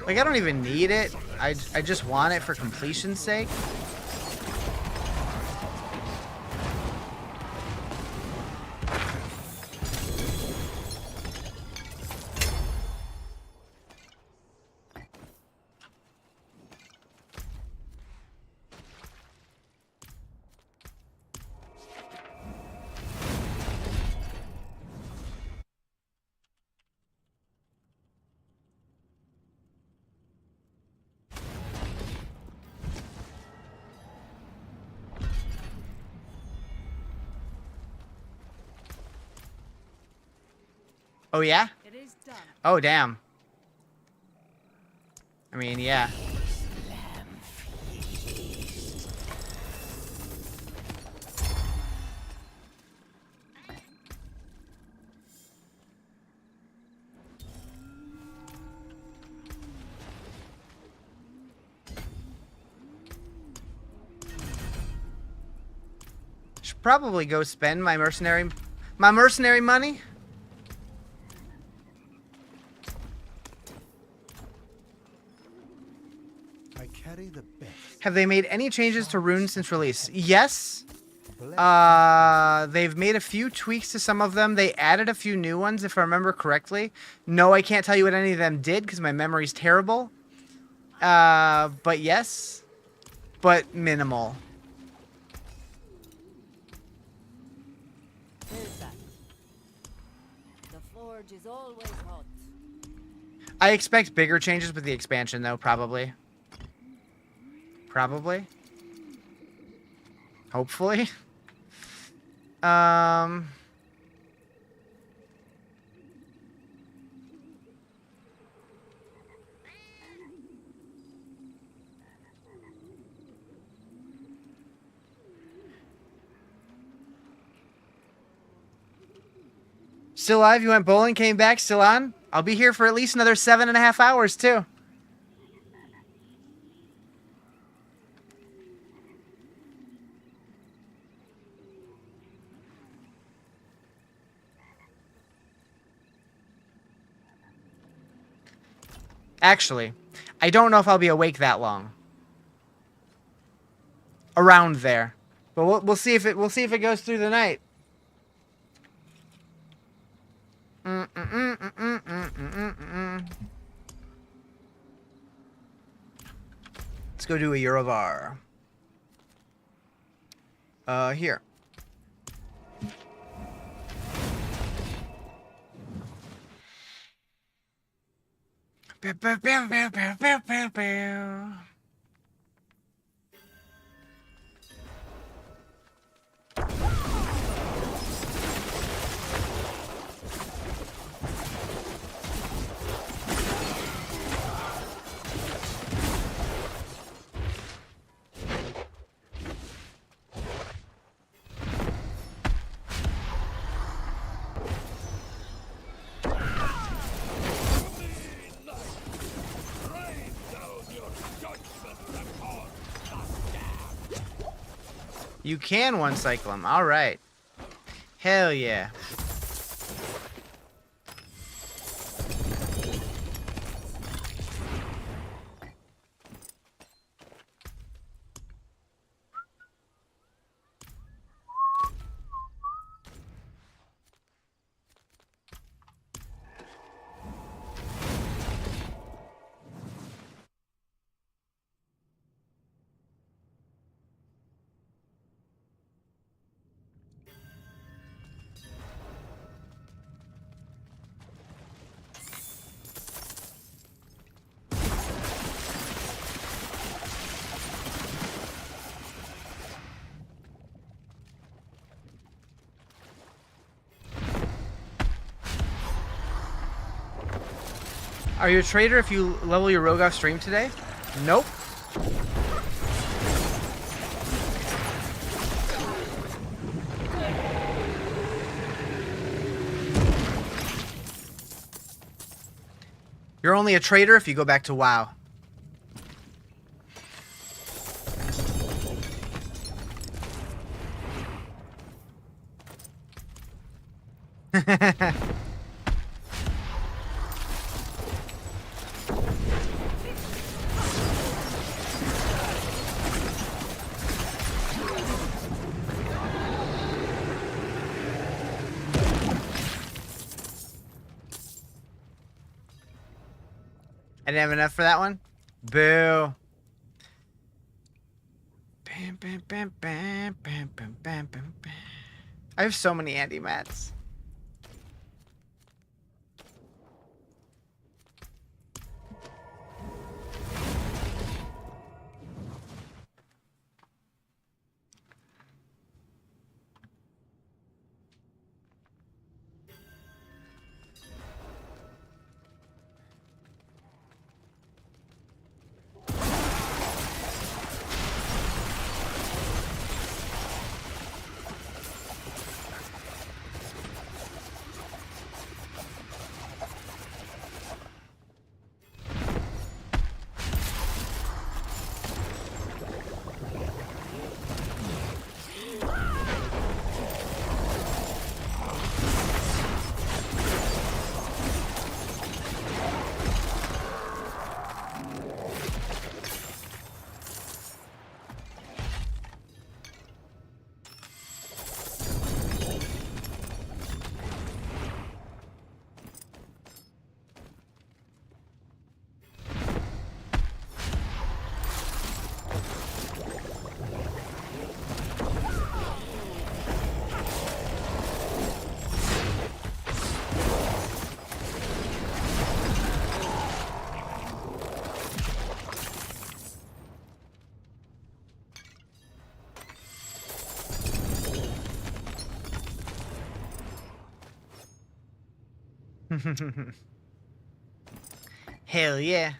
Like, I don't even need it. I just want it for completion's sake. Oh, yeah? It is done. Oh, damn. I mean, yeah. Should probably go spend my mercenary money. I carry the best. Have they made any changes to runes since release? Yes. They've made a few tweaks to some of them. They added a few new ones, if I remember correctly. No, I can't tell you what any of them did because my memory's terrible. But yes. But minimal. Here's that. The forge is always hot. I expect bigger changes with the expansion, though, probably. Probably. Hopefully. Still alive? You went bowling, came back, still on? I'll be here for at least another 7.5 hours, too. Actually, I don't know if I'll be awake that long. Around there. But we'll see if it goes through the night. Let's go do a Eurovar. Here. You can one cycle them. All right. Hell yeah. Are you a trader if you level your rogue off stream today? Nope. You're only a trader if you go back to WoW. I didn't have enough for that one? Boo. Bam, bam, bam, bam, bam, bam, bam, bam, bam. I have so many Andy mats. Hell yeah.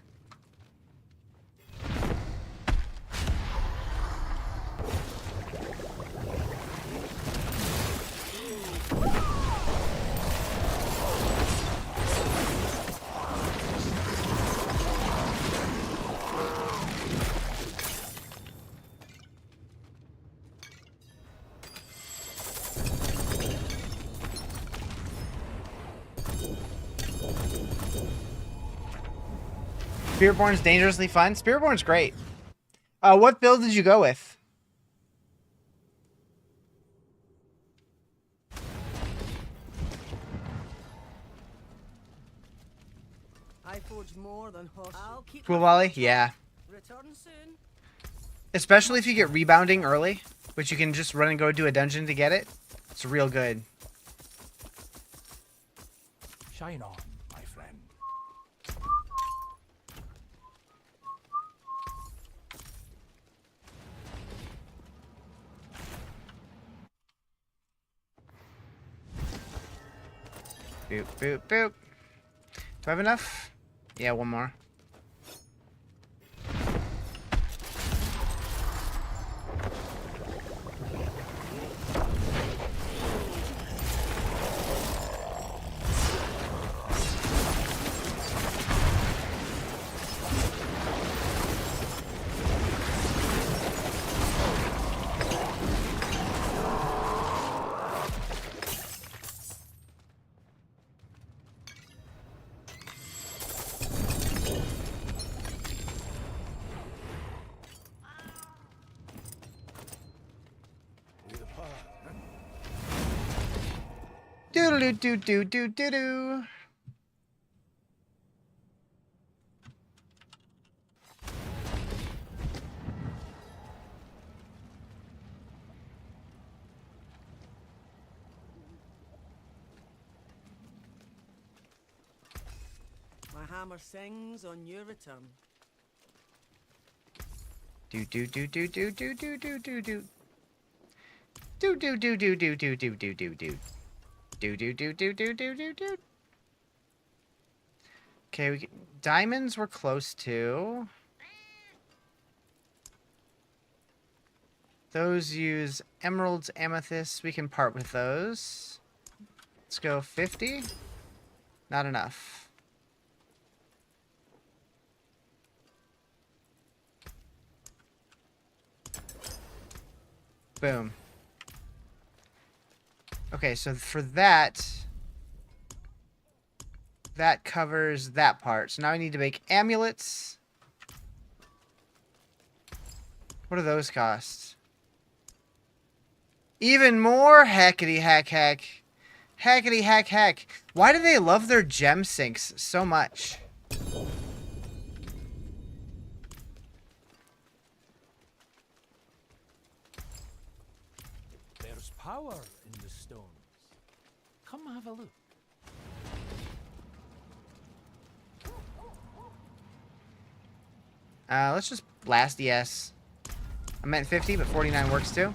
Spiritborn's dangerously fun. Spiritborn's great. What build did you go with? I forge more than horses. I'll keep Pool volley? Yeah. return soon. Especially if you get rebounding early, which you can just run and go do a dungeon to get it. It's real good. Shine on, my friend. Boop, boop, boop. Do I have enough? Yeah, one more. Doodle doo doo doo doo doo. My hammer sings on your return. Do do do do do do do do do do. Do do do do do do do do do do. Do do do do do do do do. Okay, diamonds we're close to. Those use emeralds, amethysts. We can part with those. Let's go 50. Not enough. Boom. Okay, so for that covers that part. So now I need to make amulets. What do those cost? Even more? Hackety hack hack. Hackety hack hack. Why do they love their gem sinks so much? power in the stones. Come have a look. Let's just blast, yes. I meant 50, but 49 works too.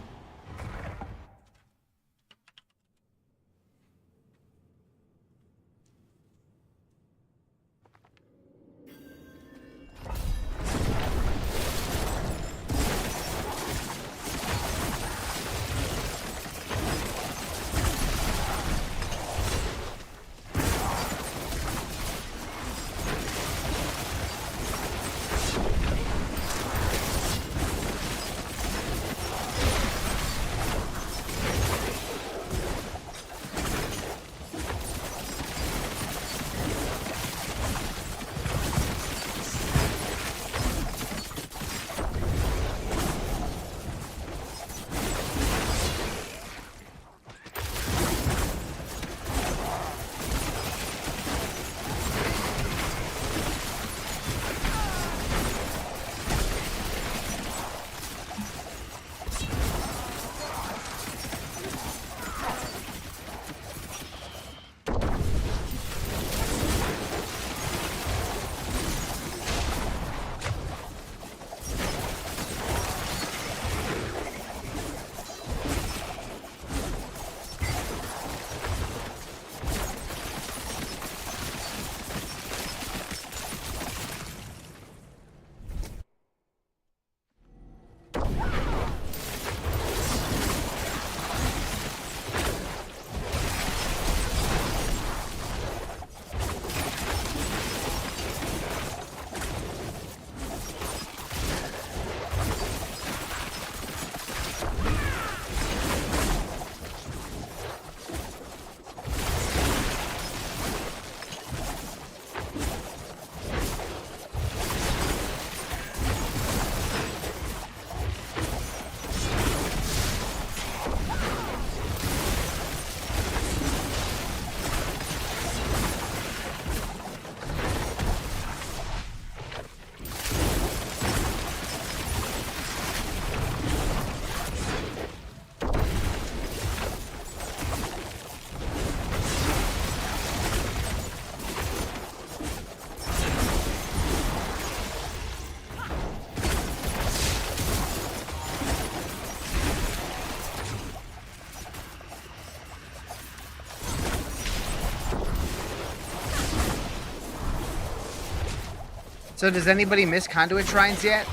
So does anybody miss conduit shrines yet?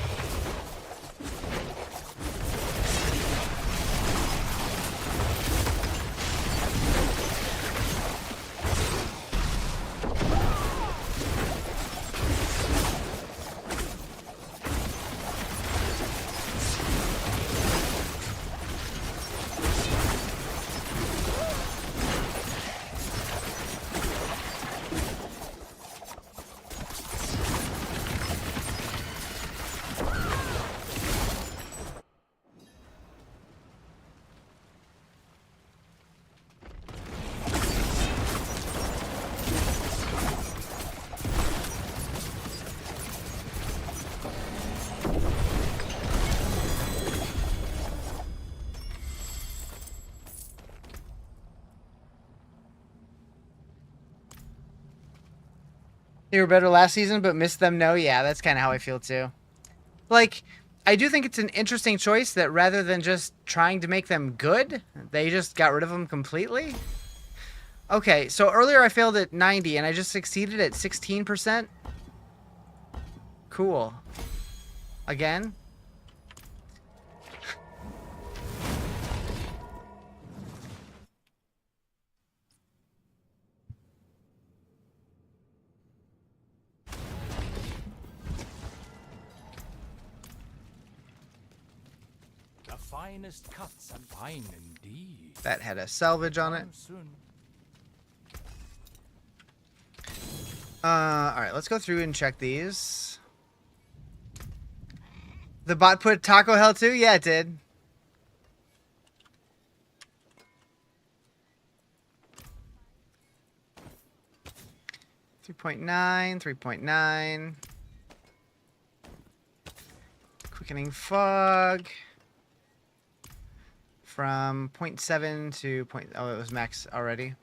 They were better last season, but missed them. No, yeah, that's kind of how I feel too. Like, I do think it's an interesting choice that rather than just trying to make them good, they just got rid of them completely. Okay, so earlier I failed at 90 and I just succeeded at 16%. Cool. Again? The finest cuts and fine indeed. That had a salvage on it. Soon. Alright, let's go through and check these. The bot put Taco Hell too? Yeah, it did. .9, 3.9. Quickening Fog. from 0.7 to point. Oh, it was max already.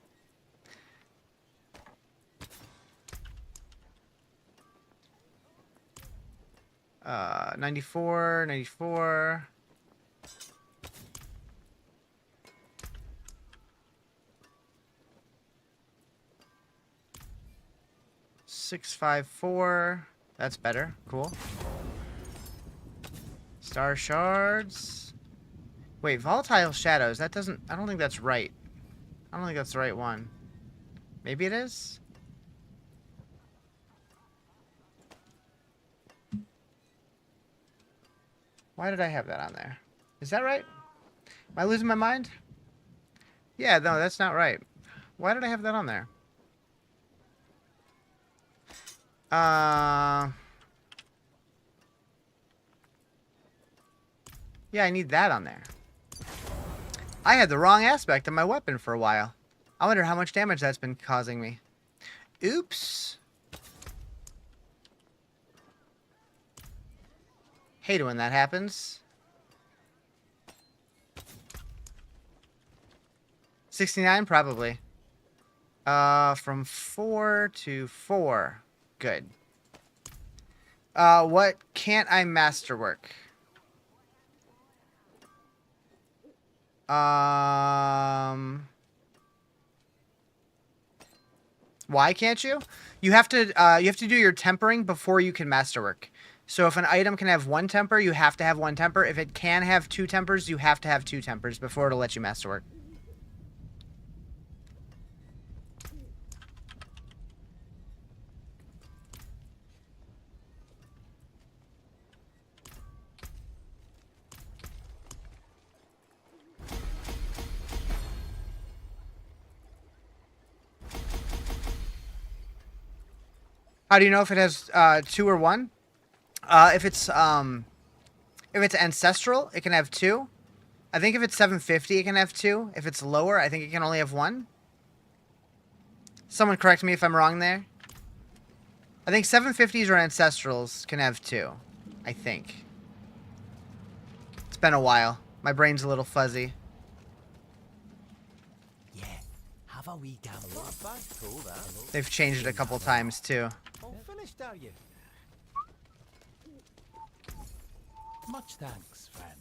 Uh, 94, 94. Six, 5, 4. That's better. Cool. Star shards. Wait, volatile shadows. That doesn't. I don't think that's right. I don't think that's the right one. Maybe it is? Why did I have that on there? Is that right? Am I losing my mind? Yeah, no, that's not right. Why did I have that on there? Yeah, I need that on there. I had the wrong aspect of my weapon for a while. I wonder how much damage that's been causing me. Oops. Hate it when that happens. 69, probably. From 4 to 4. Good. What can't I masterwork? Why can't you? You have to do your tempering before you can masterwork. So if an item can have 1 temper, you have to have 1 temper. If it can have 2 tempers, you have to have 2 tempers before it'll let you masterwork. How do you know if it has 2 or 1? If it's ancestral, it can have 2. I think if it's 750, it can have 2. If it's lower, I think it can only have 1. Someone correct me if I'm wrong there. I think 750s or ancestrals can have 2. I think. It's been a while. My brain's a little fuzzy. Yeah, have a wee gamble. Not a bad pull, that. They've changed it a couple times too. All finished, are you? Much thanks, friend.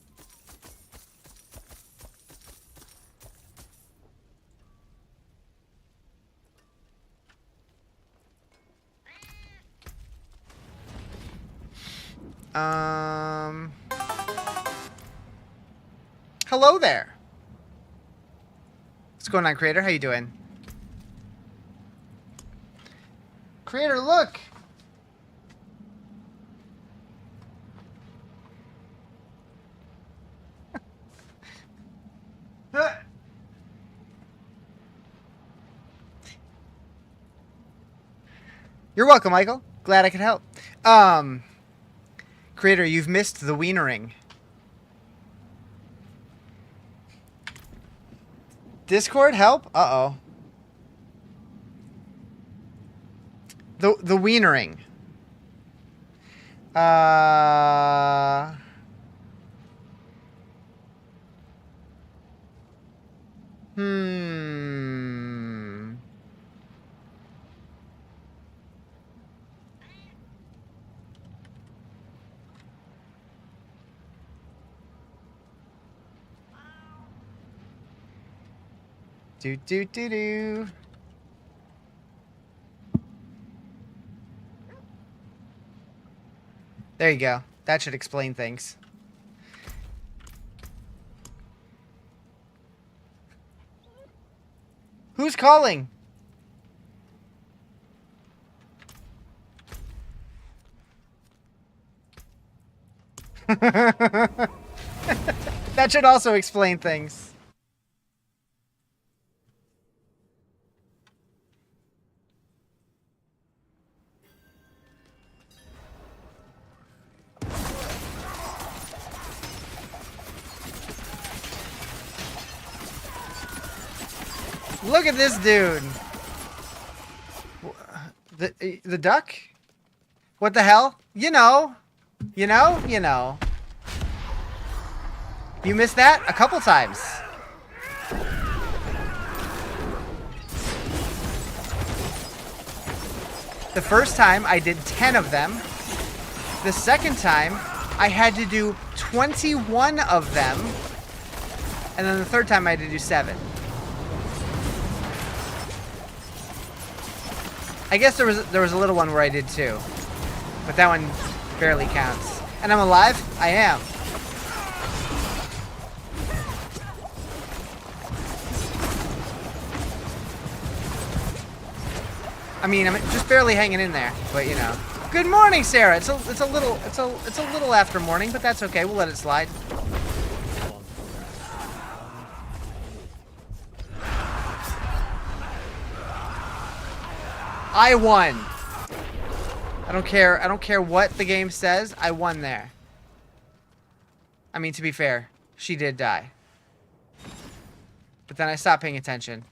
Hello there. What's going on, Creator? How you doing? Creator, look! You're welcome, Michael. Glad I could help. Creator, you've missed the wienering. Discord, help? Uh-oh. The wienering. Do. There you go. That should explain things. Who's calling? That should also explain things. Look at this dude. The duck? What the hell? You know. You missed that a couple times. The first time I did 10 of them. The second time I had to do 21 of them. And then the third time I had to do 7. I guess there was a little one where I did 2. But that one barely counts. And I'm alive? I am. I mean, I'm just barely hanging in there, but you know. Good morning, Sarah. It's a little after morning, but that's okay. We'll let it slide. I won. I don't care what the game says. I won there. I mean, to be fair, she did die. But then I stopped paying attention.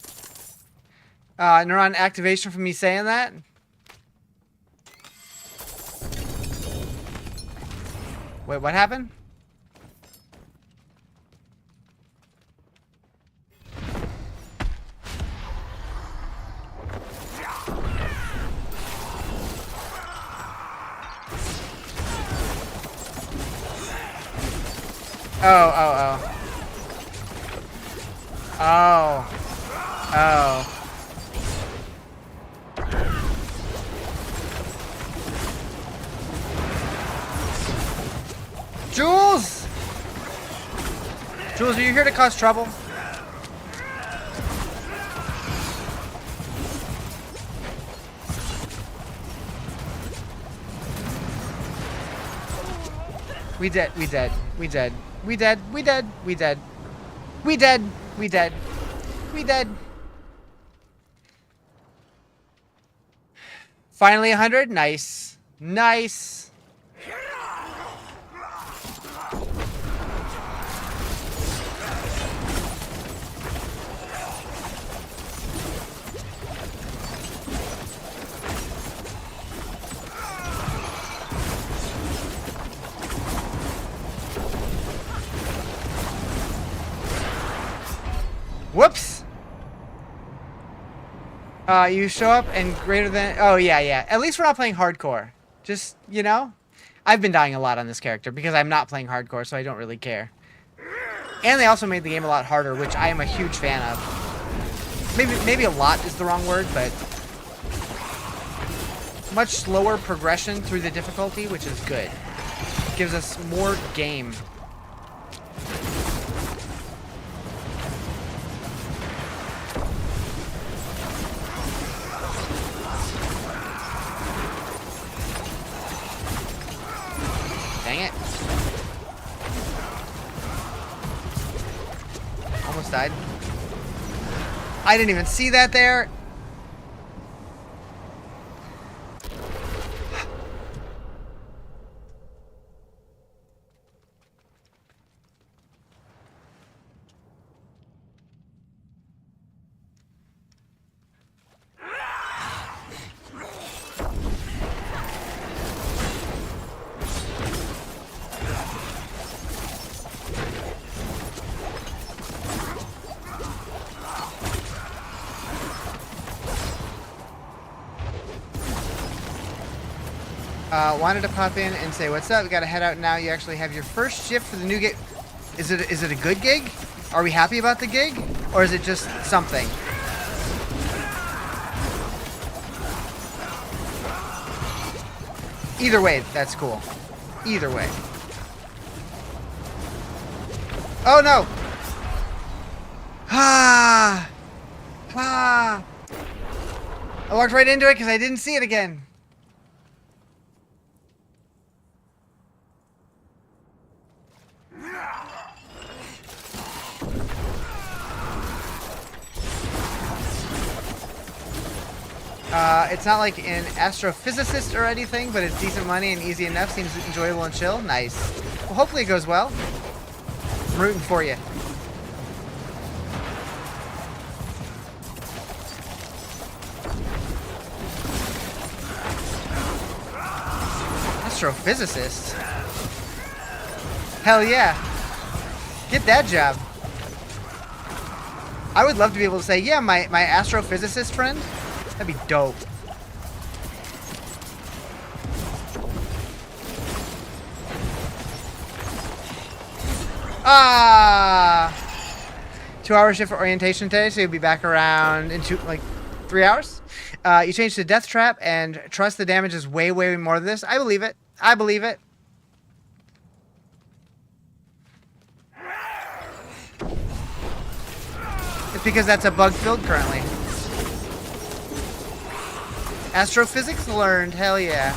Neuron activation from me saying that? Wait, what happened? Oh. Jules! Jules, are you here to cause trouble? We dead. Finally 100. Nice. Nice. Whoops. You show up and greater than... Oh, yeah. At least we're not playing hardcore. Just, you know? I've been dying a lot on this character because I'm not playing hardcore, so I don't really care. And they also made the game a lot harder, which I am a huge fan of. Maybe a lot is the wrong word, but... much slower progression through the difficulty, which is good. Gives us more game. Dang it. Almost died. I didn't even see that there. Wanted to pop in and say what's up. We gotta head out now. You actually have your first shift for the new gig. Is it a good gig? Are we happy about the gig, or is it just something? Either way, that's cool. Either way. Oh no! Ah! Ah! I walked right into it because I didn't see it again. It's not like an astrophysicist or anything, but it's decent money and easy enough. Seems enjoyable and chill. Nice. Well, hopefully it goes well. I'm rooting for you. Astrophysicist? Hell yeah. Get that job. I would love to be able to say, yeah, my astrophysicist friend. That'd be dope. Ah! 2-hour shift for orientation today, so you'll be back around in 3 hours. You change to death trap and trust the damage is way, way more than this. I believe it. I believe it. It's because that's a bug build currently. Astrophysics learned. Hell yeah.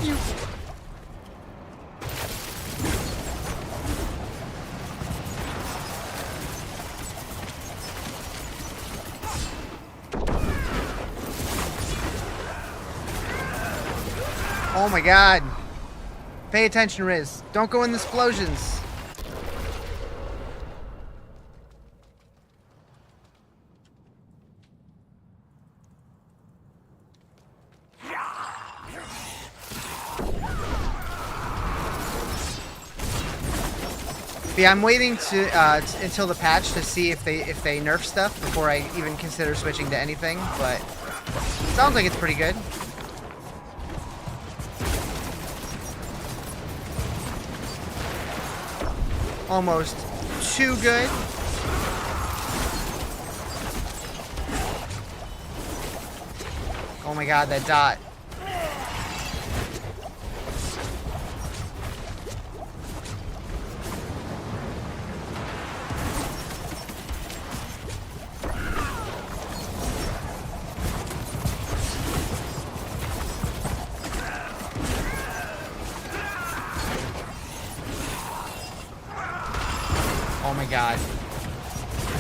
You. Oh my god. Pay attention, Riz. Don't go in the explosions. Yeah, I'm waiting to until the patch to see if they nerf stuff before I even consider switching to anything, but sounds like it's pretty good. Almost too good. Oh my god, that dot. Oh my god.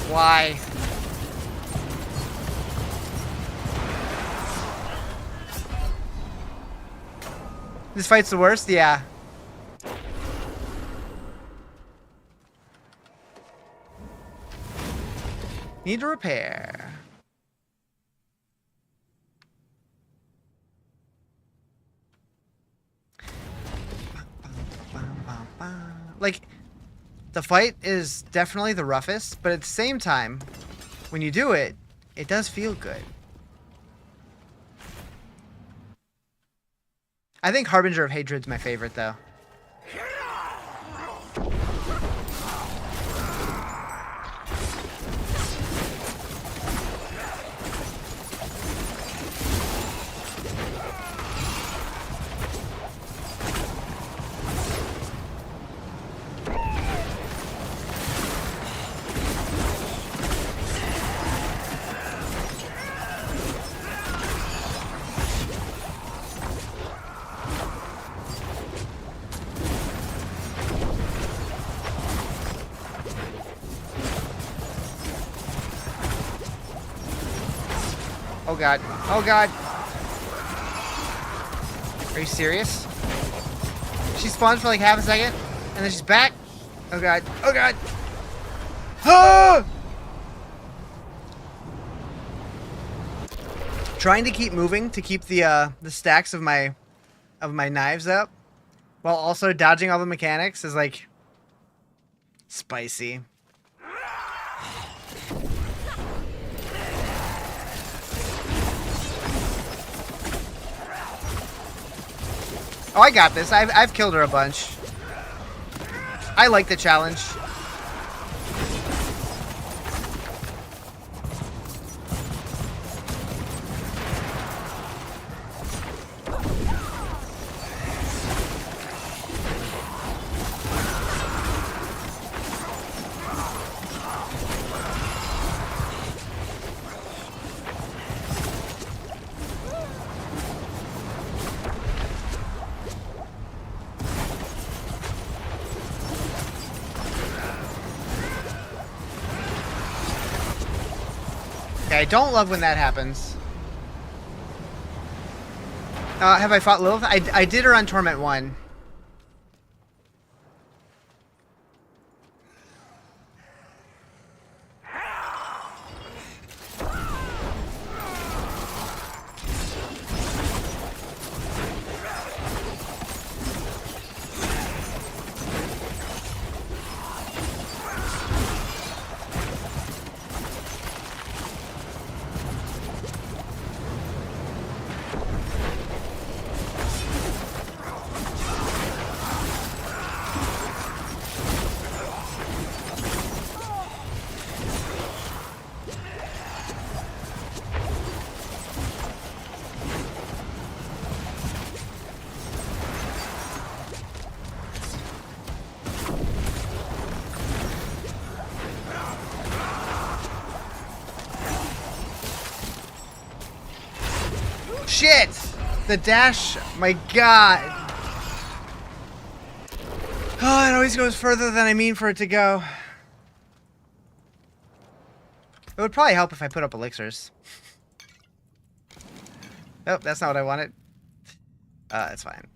Why? This fight's the worst? Yeah. Need to repair. Like, the fight is definitely the roughest, but at the same time, when you do it, it does feel good. I think Harbinger of Hatred's my favorite, though. Oh god. Oh god. Are you serious? She spawns for like half a second, and then she's back. Oh god. Oh god. Ah! Trying to keep moving to keep the stacks of my knives up, while also dodging all the mechanics is like spicy. Oh, I got this. I've killed her a bunch. I like the challenge. I don't love when that happens. Have I fought Lilith? I did her on Torment 1. it! The dash, my god. Oh, it always goes further than I mean for it to go. It would probably help if I put up elixirs. Oh, that's not what I wanted. It's fine.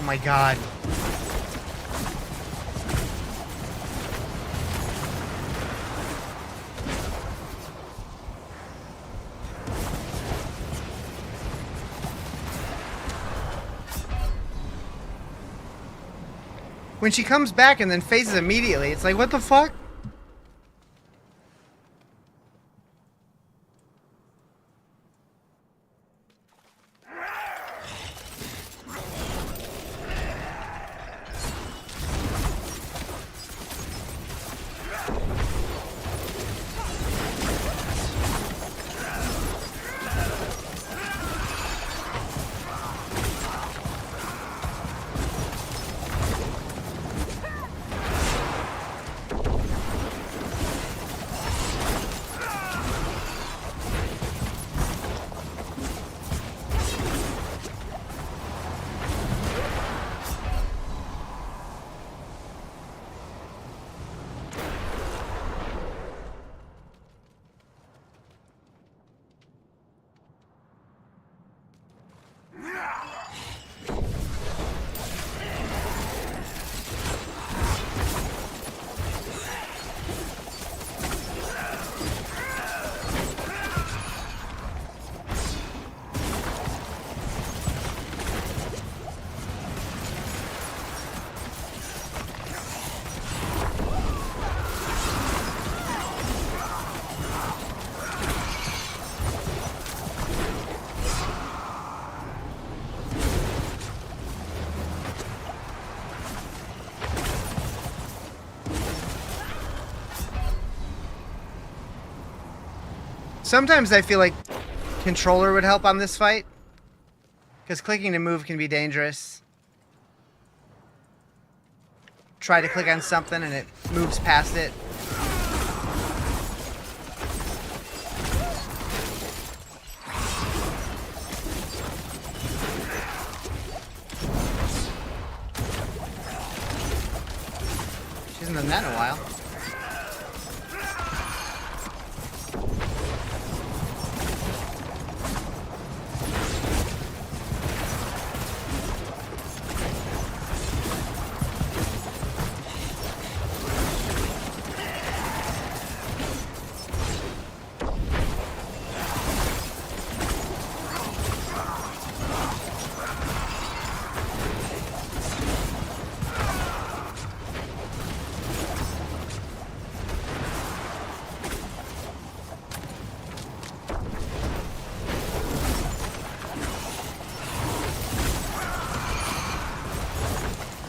Oh my god. When she comes back and then phases immediately, it's like, what the fuck? Sometimes I feel like controller would help on this fight, because clicking to move can be dangerous. Try to click on something and it moves past it. She hasn't done that in a while.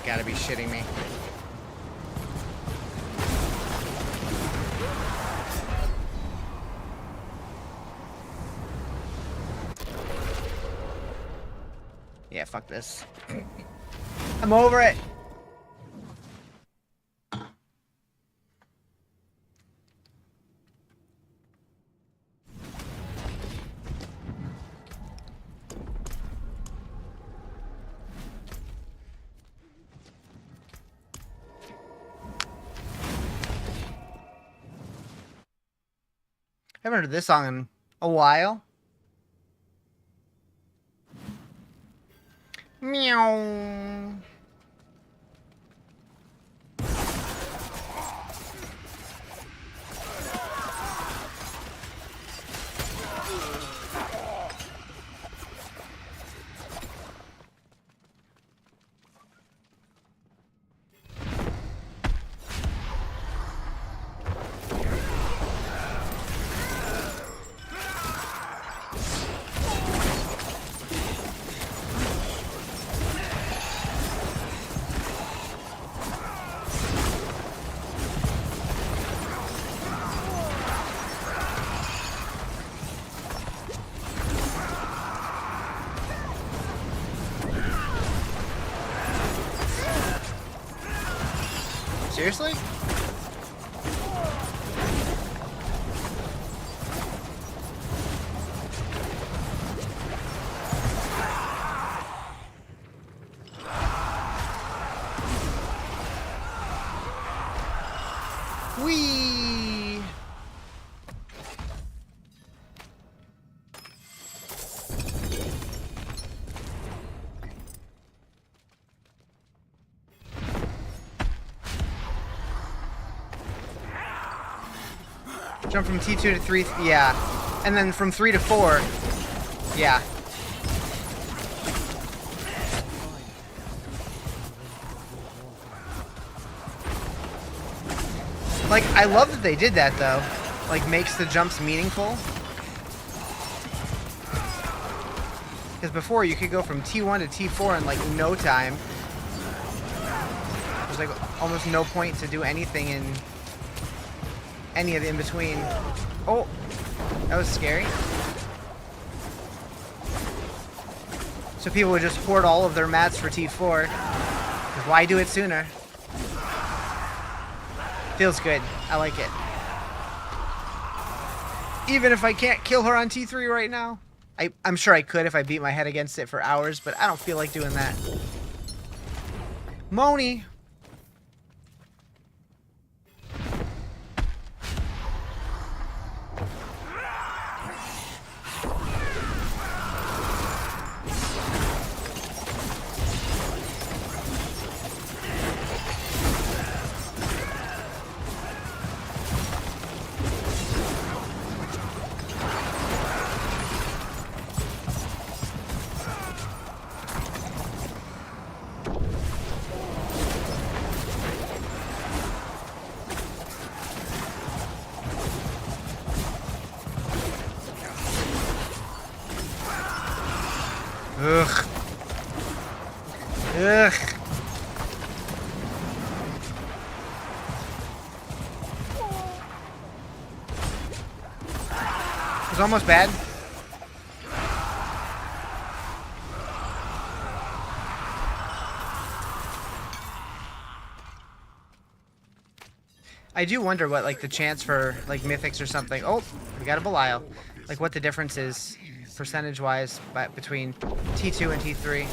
Gotta be shitting me. Yeah, fuck this. I'm over it. I haven't heard this song in a while. Meow. Seriously? Whee! Jump from T2 to 3, yeah. And then from 3 to 4, yeah. Like, I love that they did that, though. Like, makes the jumps meaningful. Because before, you could go from T1 to T4 in, like, no time. There's, like, almost no point to do anything in any of the in-between. Oh! That was scary. So people would just hoard all of their mats for T4. 'Cause why do it sooner? Feels good. I like it. Even if I can't kill her on T3 right now. I'm sure I could if I beat my head against it for hours, but I don't feel like doing that. Moni! Ugh. Ugh. It was almost bad. I do wonder what, like, the chance for, like, mythics or something. Oh, we got a Belial. Like, what the difference is, percentage-wise, between T2 and T3.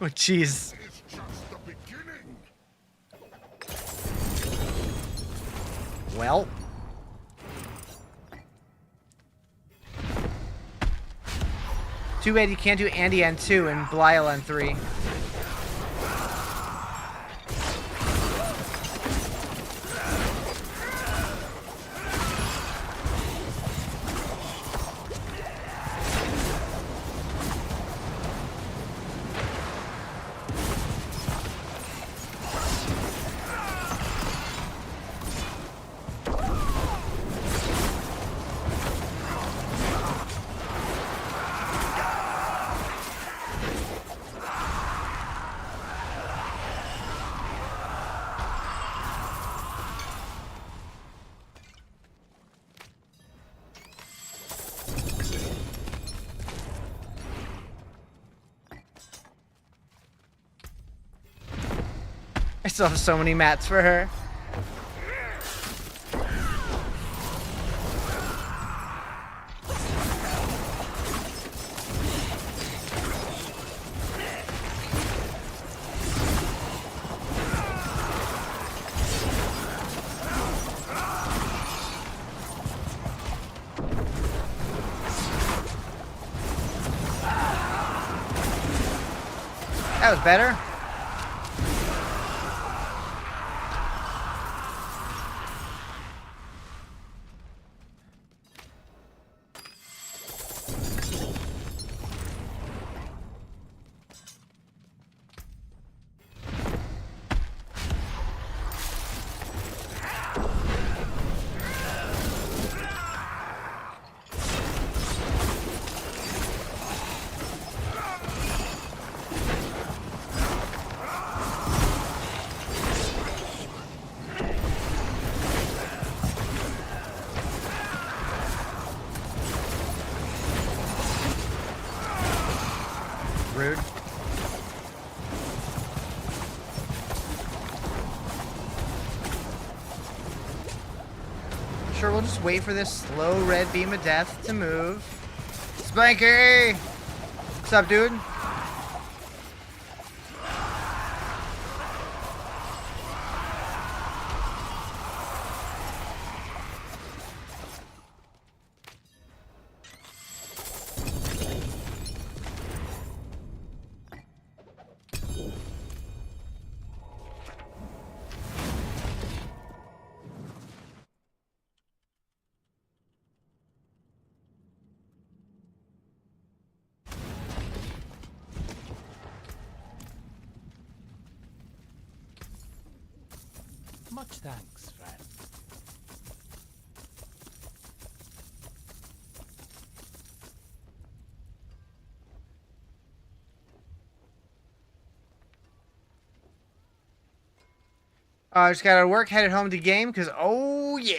Oh, jeez. It's just the beginning. Well. Too bad you can't do Andy on 2 and Belial on 3. I still have so many mats for her. That was better. sure we'll just wait for this slow red beam of death to move. Spanky! What's up, dude? Much thanks, friend. Just got out of work, headed home to game, because, oh, yeah.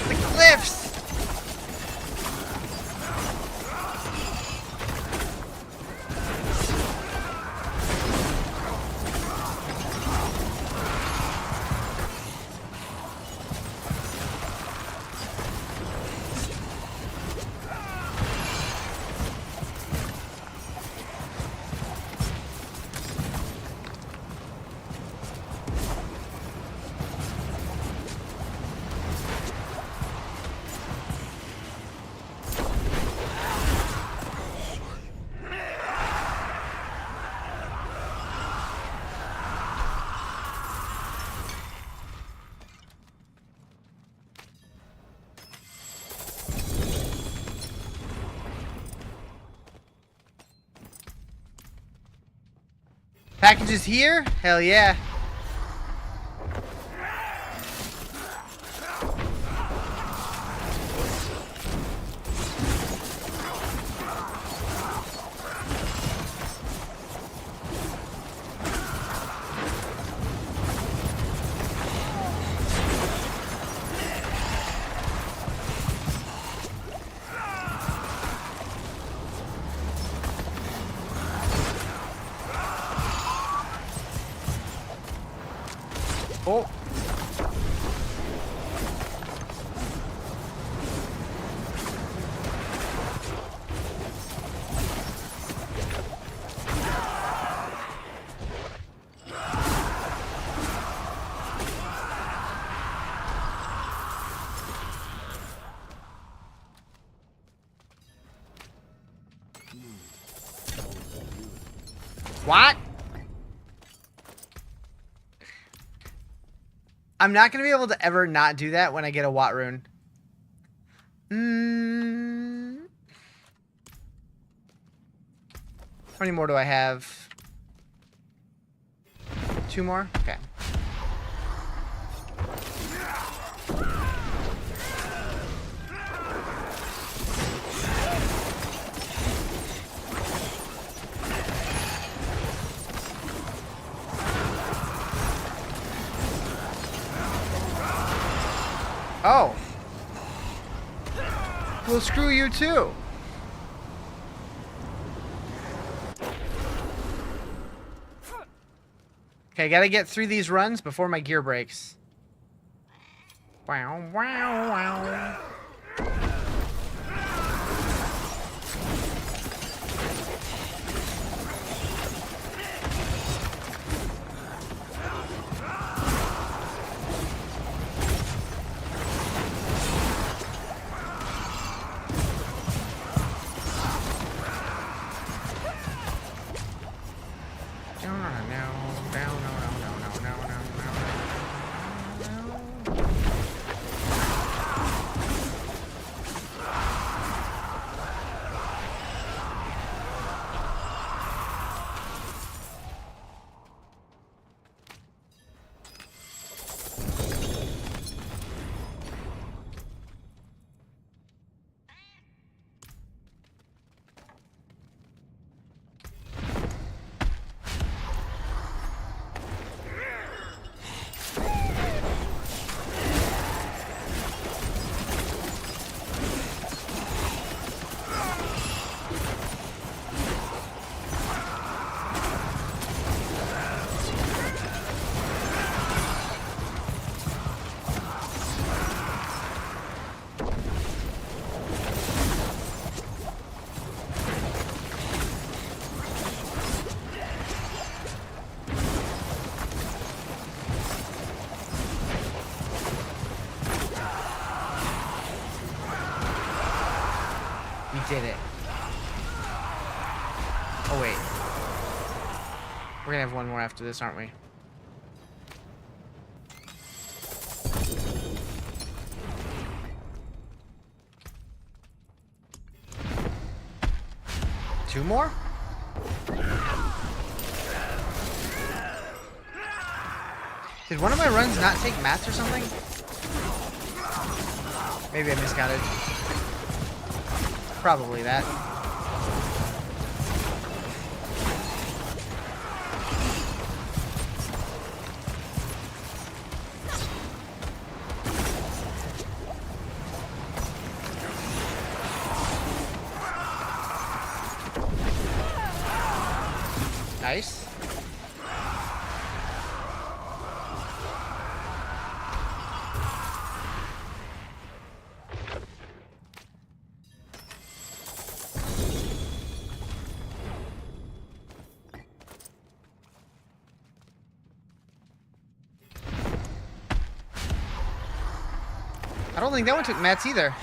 The cliffs! Packages here? Hell yeah. Oh. What? I'm not going to be able to ever not do that when I get a Watt rune. How many more do I have? 2 more? Okay. Oh. Well, screw you too. Okay, gotta get through these runs before my gear breaks. Wow, wow, wow. hit it. Oh, wait. We're gonna have one more after this, aren't we? Two more? Did one of my runs not take mats or something? Maybe I miscounted. Probably that. Nice. I don't think that one took mats either.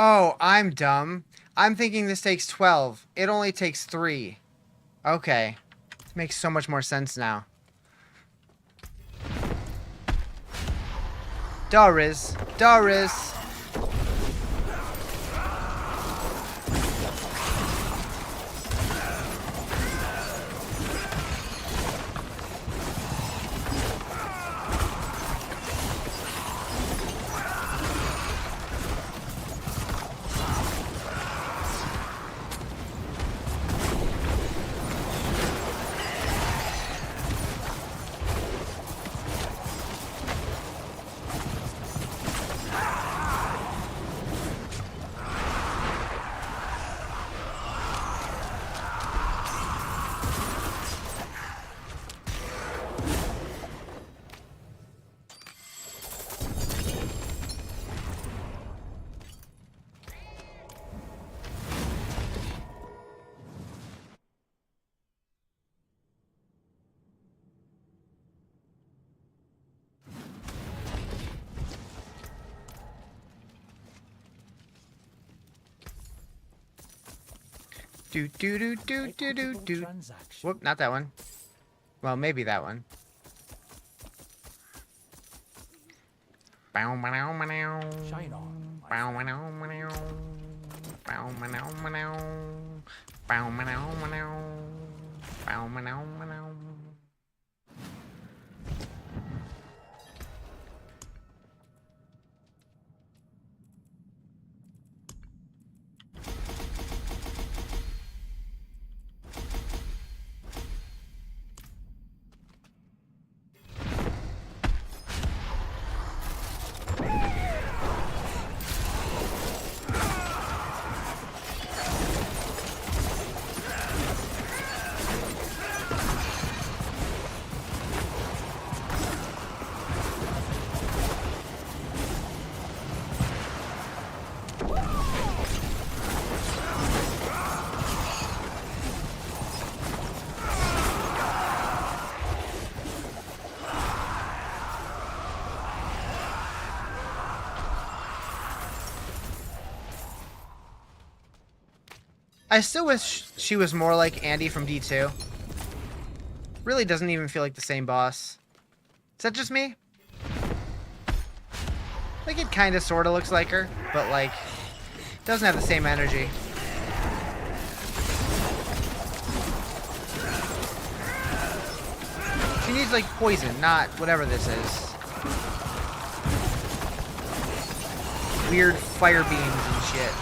Oh, I'm dumb. I'm thinking this takes 12. It only takes 3. Okay. This makes so much more sense now. Dariz. Dariz. Do do do do do do do. Whoop, not that one. Well, maybe that one. Bow meow meow. Shine on. Bow meow meow. Bow meow meow. Bow meow meow. Bow meow meow. I still wish she was more like Andy from D2. Really doesn't even feel like the same boss. Is that just me? Like, it kind of sort of looks like her, but, like, doesn't have the same energy. She needs like poison, not whatever this is. Weird fire beams and shit.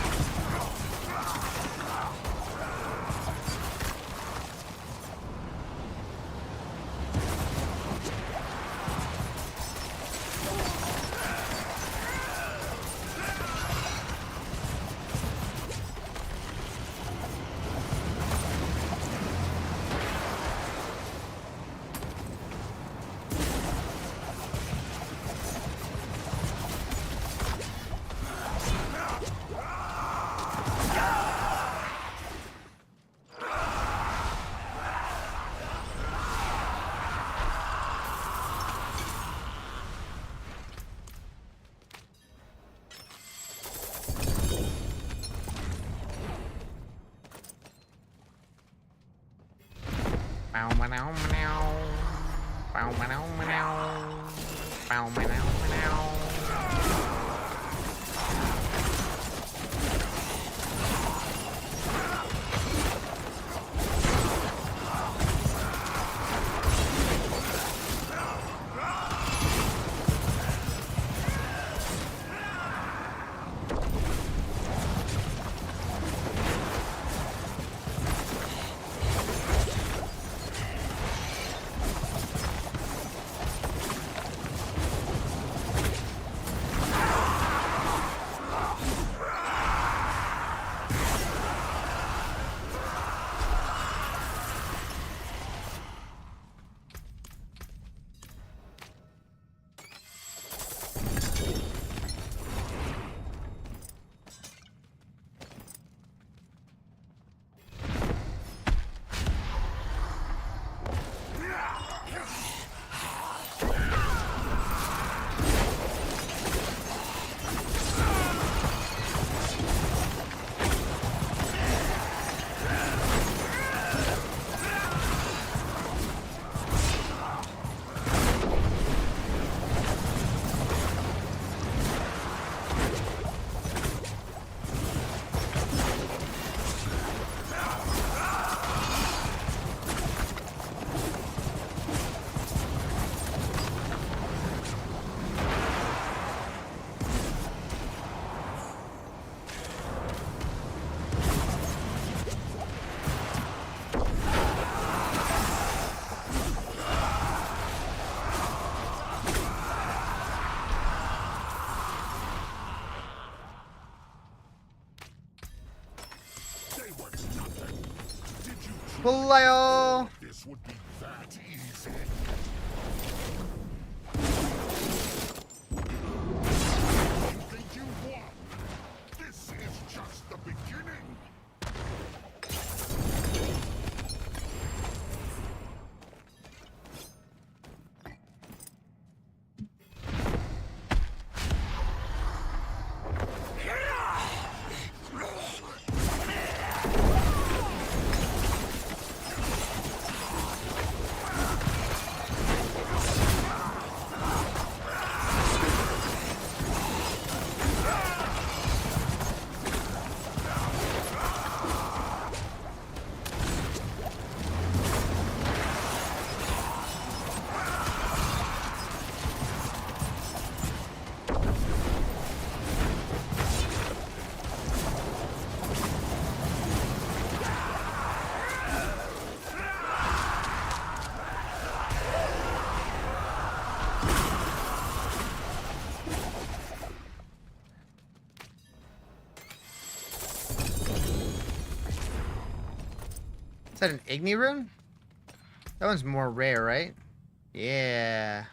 Belial! This would be that easy. You think you won? This is just the beginning. Is that an Igni rune? That one's more rare, right? Yeah.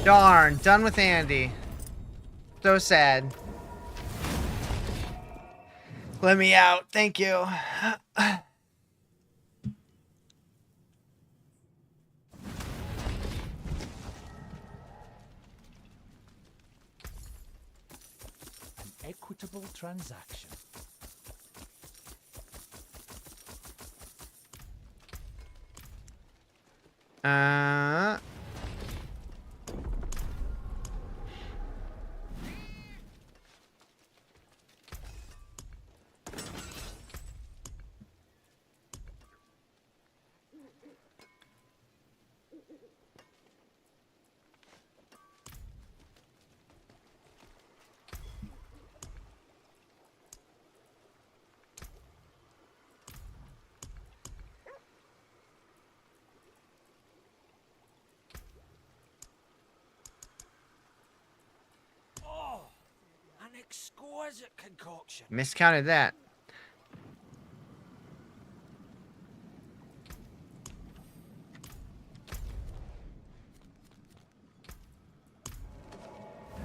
Darn, done with Andy. So sad. Let me out, thank you. Equitable transaction. Uh. Oh, an exquisite concoction. Miscounted that.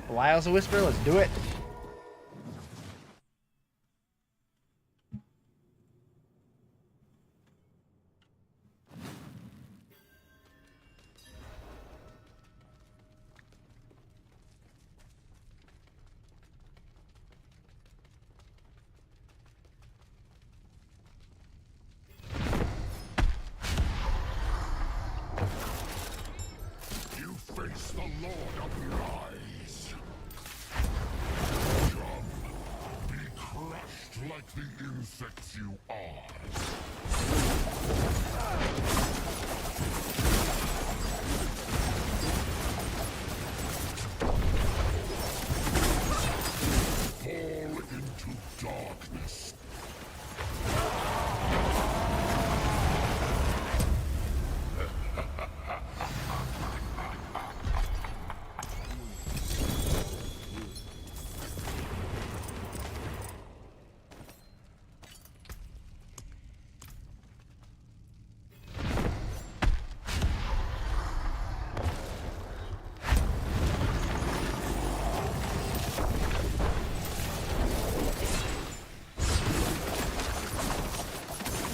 Belial's a whisper, let's do it. You face the Lord of Lies. Come, be crushed like the insects you are. Fall into darkness.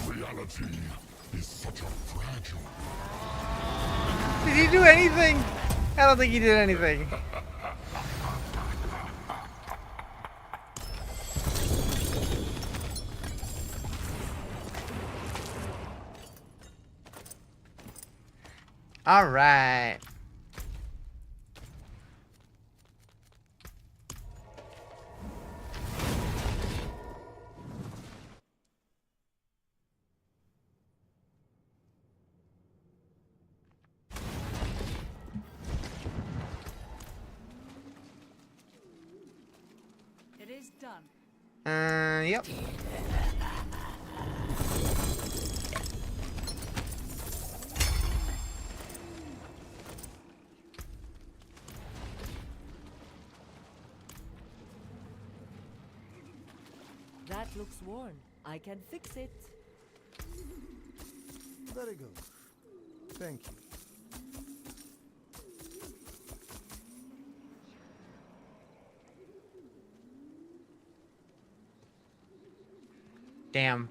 Reality is such a fragile. Did he do anything? I don't think he did anything. All right. It is done. Yep. That looks worn. I can fix it. Very good. Thank you. Damn.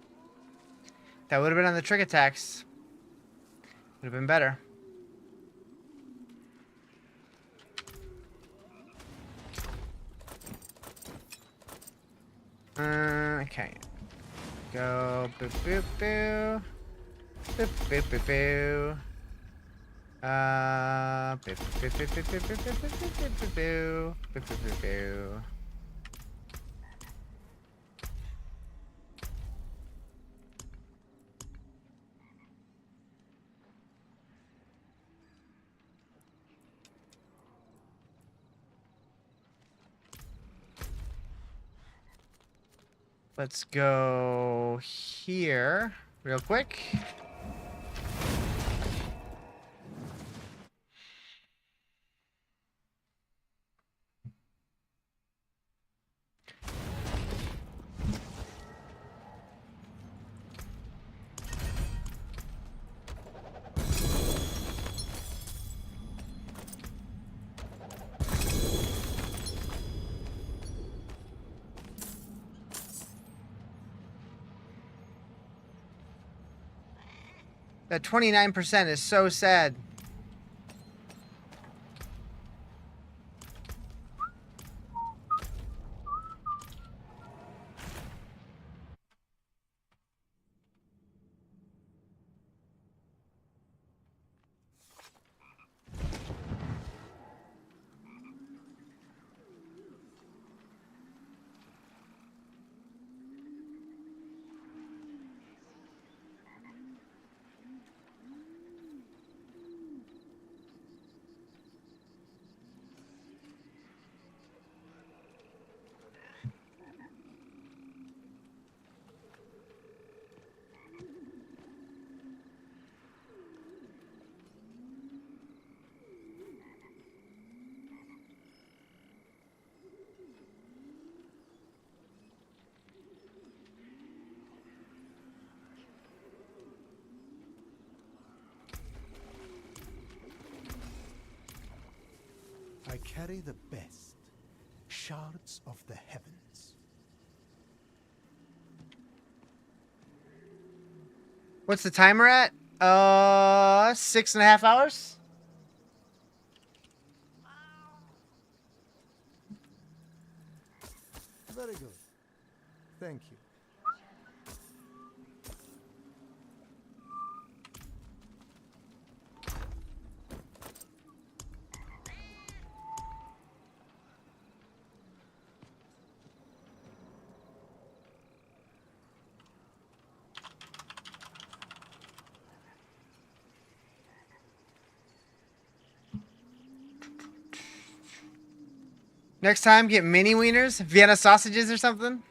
That would have been on the trick attacks. Would have been better. Okay. Go boo boo boo. Boo boo boo boo. Boo boo boo boo boo boo boo boo boo boo boo boo boo. Let's go here real quick. That 29% is so sad. I carry the best, shards of the heavens. What's the timer at? 6.5 hours? Very good. Thank you. Next time, get mini wieners, Vienna sausages or something.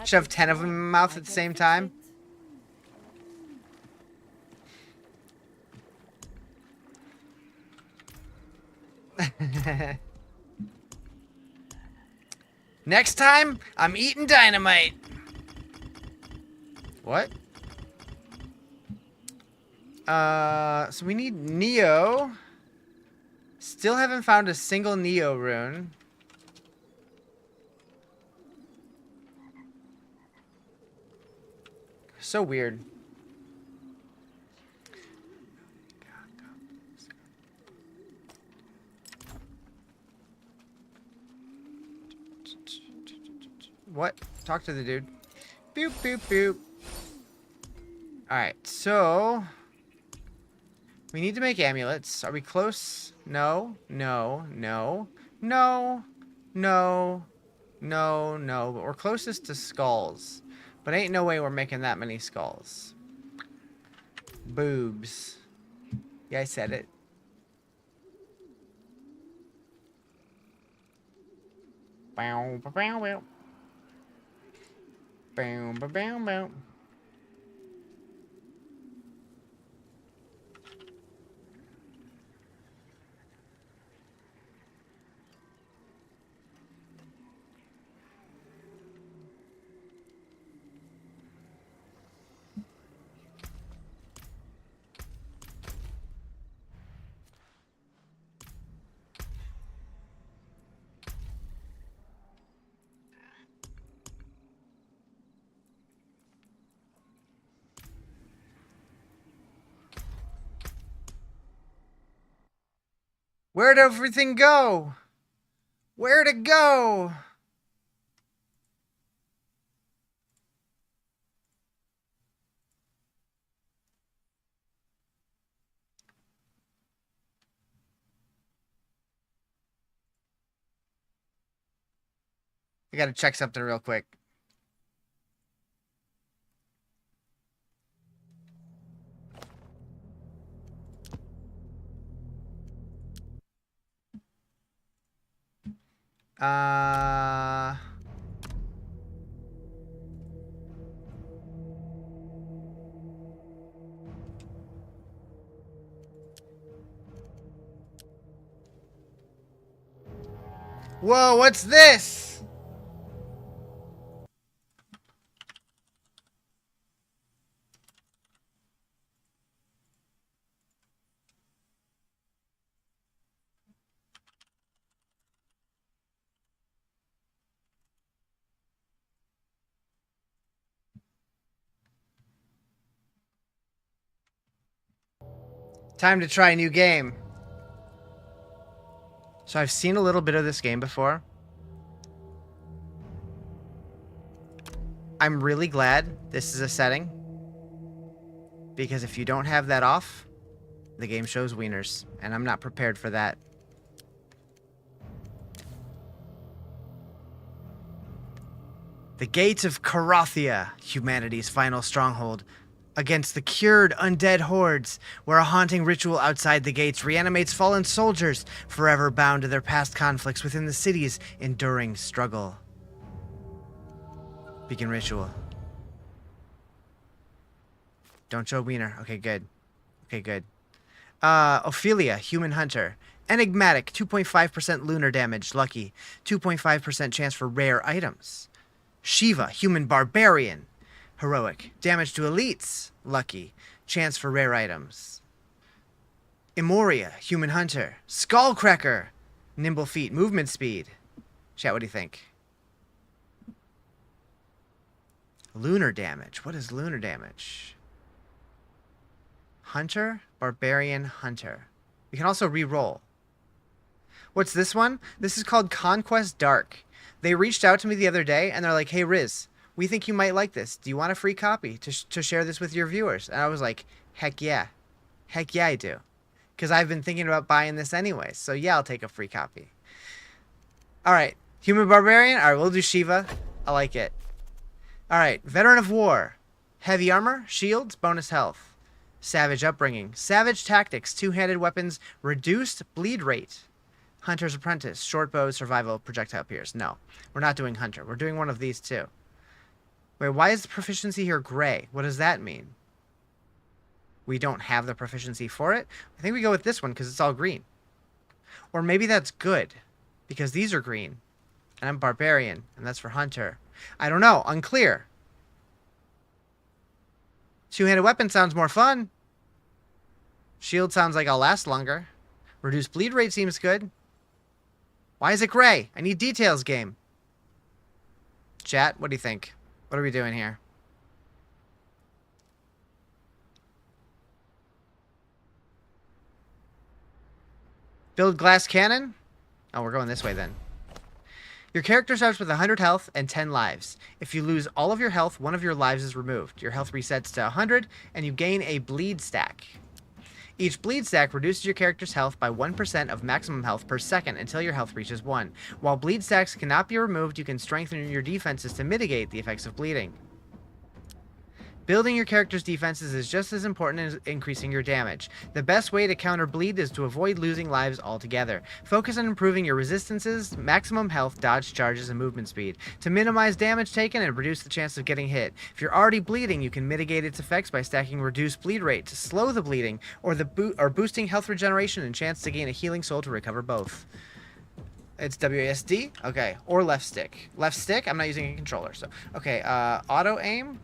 Shove 10 of them in my mouth at the same time. Next time, I'm eating dynamite. What? So we need Neo. Still haven't found a single Neo rune. So weird. What? Talk to the dude. Boop, boop, boop. Alright, so... we need to make amulets. Are we close? No, no, no, no, no, no, no. But we're closest to skulls. But ain't no way we're making that many skulls. Boobs. Yeah, I said it. Bow, bow, bow, bow. Bow, bow, bow, bow. Where'd everything go? Where'd it go? I gotta check something real quick. Uh... Whoa, what's this? Time to try a new game. So I've seen a little bit of this game before. I'm really glad this is a setting. Because if you don't have that off, the game shows wieners. And I'm not prepared for that. The gates of Karathia, humanity's final stronghold, against the cured undead hordes, where a haunting ritual outside the gates reanimates fallen soldiers, forever bound to their past conflicts within the city's enduring struggle. Begin ritual. Don't show wiener. Okay, good. Okay, good. Ophelia, human hunter. Enigmatic, 2.5% lunar damage, lucky. 2.5% chance for rare items. Shiva, human barbarian. Heroic. Damage to elites. Lucky. Chance for rare items. Emoria, human hunter. Skullcracker. Nimble feet. Movement speed. Chat, what do you think? Lunar damage. What is lunar damage? Hunter. Barbarian hunter. You can also re-roll. What's this one? This is called Conquest Dark. They reached out to me the other day, and they're like, hey, Riz, we think you might like this. Do you want a free copy to share this with your viewers? And I was like, heck yeah. Heck yeah, I do. Because I've been thinking about buying this anyway. So yeah, I'll take a free copy. All right. Human Barbarian? All right, we'll do Shiva. I like it. All right. Veteran of War. Heavy armor, shields, bonus health. Savage upbringing. Savage tactics, two-handed weapons, reduced bleed rate. Hunter's Apprentice, short bow, survival, projectile pierce. No, we're not doing Hunter. We're doing one of these two. Wait, why is the proficiency here gray? What does that mean? We don't have the proficiency for it? I think we go with this one because it's all green. Or maybe that's good because these are green. And I'm Barbarian, and that's for Hunter. I don't know. Unclear. Two-handed weapon sounds more fun. Shield sounds like I'll last longer. Reduced bleed rate seems good. Why is it gray? I need details, game. Chat, what do you think? What are we doing here? Build glass cannon? Oh, we're going this way then. Your character starts with 100 health and 10 lives. If you lose all of your health, one of your lives is removed. Your health resets to 100, and you gain a bleed stack. Each bleed stack reduces your character's health by 1% of maximum health per second until your health reaches 1. While bleed stacks cannot be removed, you can strengthen your defenses to mitigate the effects of bleeding. Building your character's defenses is just as important as increasing your damage. The best way to counter bleed is to avoid losing lives altogether. Focus on improving your resistances, maximum health, dodge charges, and movement speed to minimize damage taken and reduce the chance of getting hit. If you're already bleeding, you can mitigate its effects by stacking reduced bleed rate to slow the bleeding, or boosting health regeneration and chance to gain a healing soul to recover both. It's WASD? Okay. Or left stick. Left stick? I'm not using a controller, so. Okay, auto aim.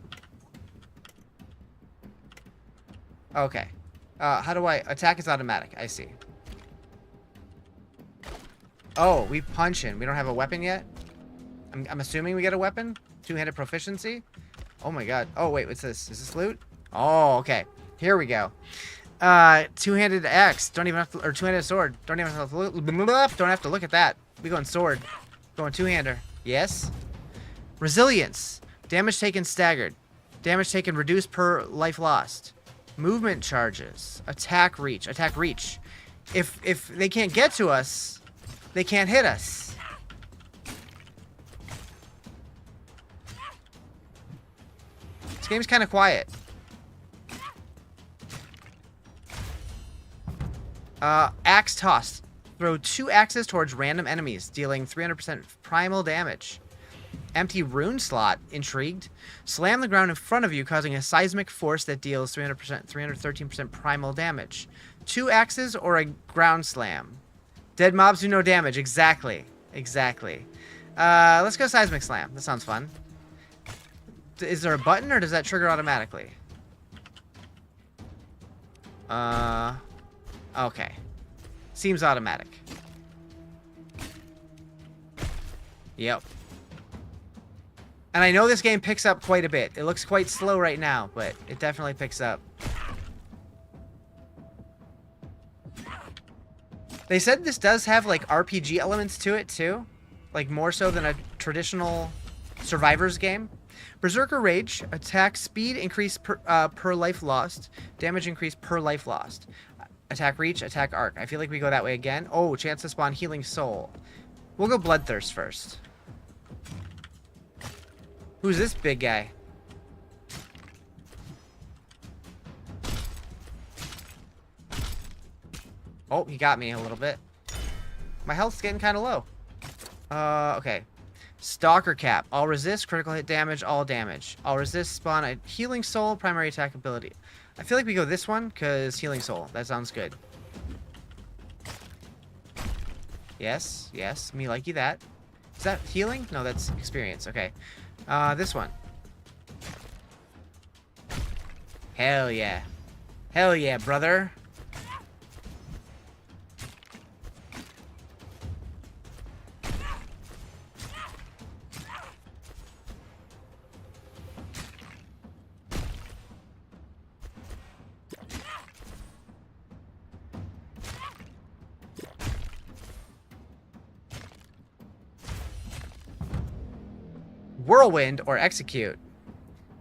Okay. How do I... Attack is automatic. I see. Oh, we punch in. We don't have a weapon yet? I'm assuming we get a weapon? Two-handed proficiency? Oh my god. Oh, wait. What's this? Is this loot? Oh, okay. Here we go. Two-handed axe. Don't even have to... Or two-handed sword. Don't even have to look... Don't have to look at that. We going sword. Going two-hander. Yes. Resilience. Damage taken staggered. Damage taken reduced per life lost. Movement charges. Attack reach. Attack reach. If they can't get to us, they can't hit us. This game's kind of quiet. Axe toss. Throw 2 axes towards random enemies, dealing 300% primal damage. Empty rune slot. Intrigued. Slam the ground in front of you, causing a seismic force that deals 313% primal damage. 2 axes or a ground slam. Dead mobs do no damage. Exactly. Exactly. Let's go seismic slam. That sounds fun. Is there a button or does that trigger automatically? Okay. Seems automatic. Yep. And I know this game picks up quite a bit. It looks quite slow right now, but it definitely picks up. They said this does have like RPG elements to it too, like more so than a traditional survivors game. Berserker Rage, attack speed increase per life lost, damage increase per life lost. Attack reach, attack arc. I feel like we go that way again. Oh, chance to spawn healing soul. We'll go Bloodthirst first. Who's this big guy? Oh, he got me a little bit. My health's getting kind of low. Okay. Stalker Cap. All resist, critical hit damage, all damage. All resist, spawn a healing soul, primary attack ability. I feel like we go this one, because healing soul. That sounds good. Yes, yes. Me likey that. Is that healing? No, that's experience. Okay. This one. Hell yeah. Hell yeah, brother. Whirlwind or execute.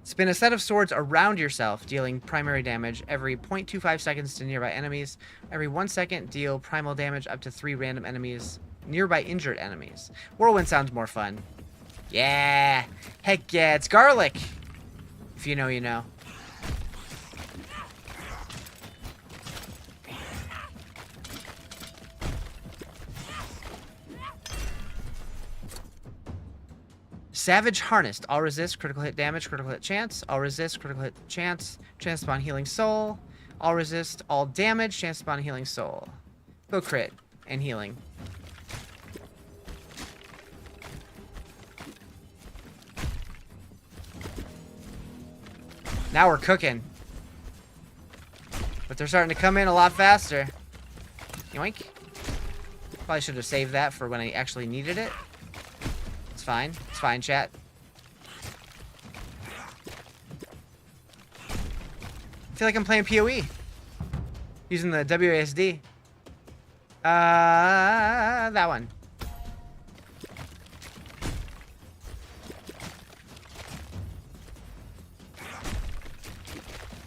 Spin a set of swords around yourself, dealing primary damage every 0.25 seconds to nearby enemies. Every 1 second, deal primal damage up to 3 random enemies, nearby injured enemies. Whirlwind sounds more fun. Yeah! Heck yeah, it's garlic! If you know, you know. Savage Harnessed. All resist, critical hit damage, critical hit chance. All resist, critical hit chance. Chance to spawn healing soul. All resist, all damage, chance to spawn healing soul. Go crit and healing. Now we're cooking. But they're starting to come in a lot faster. Yoink. Probably should have saved that for when I actually needed it. It's fine. It's fine, chat. I feel like I'm playing PoE. Using the WASD. That one.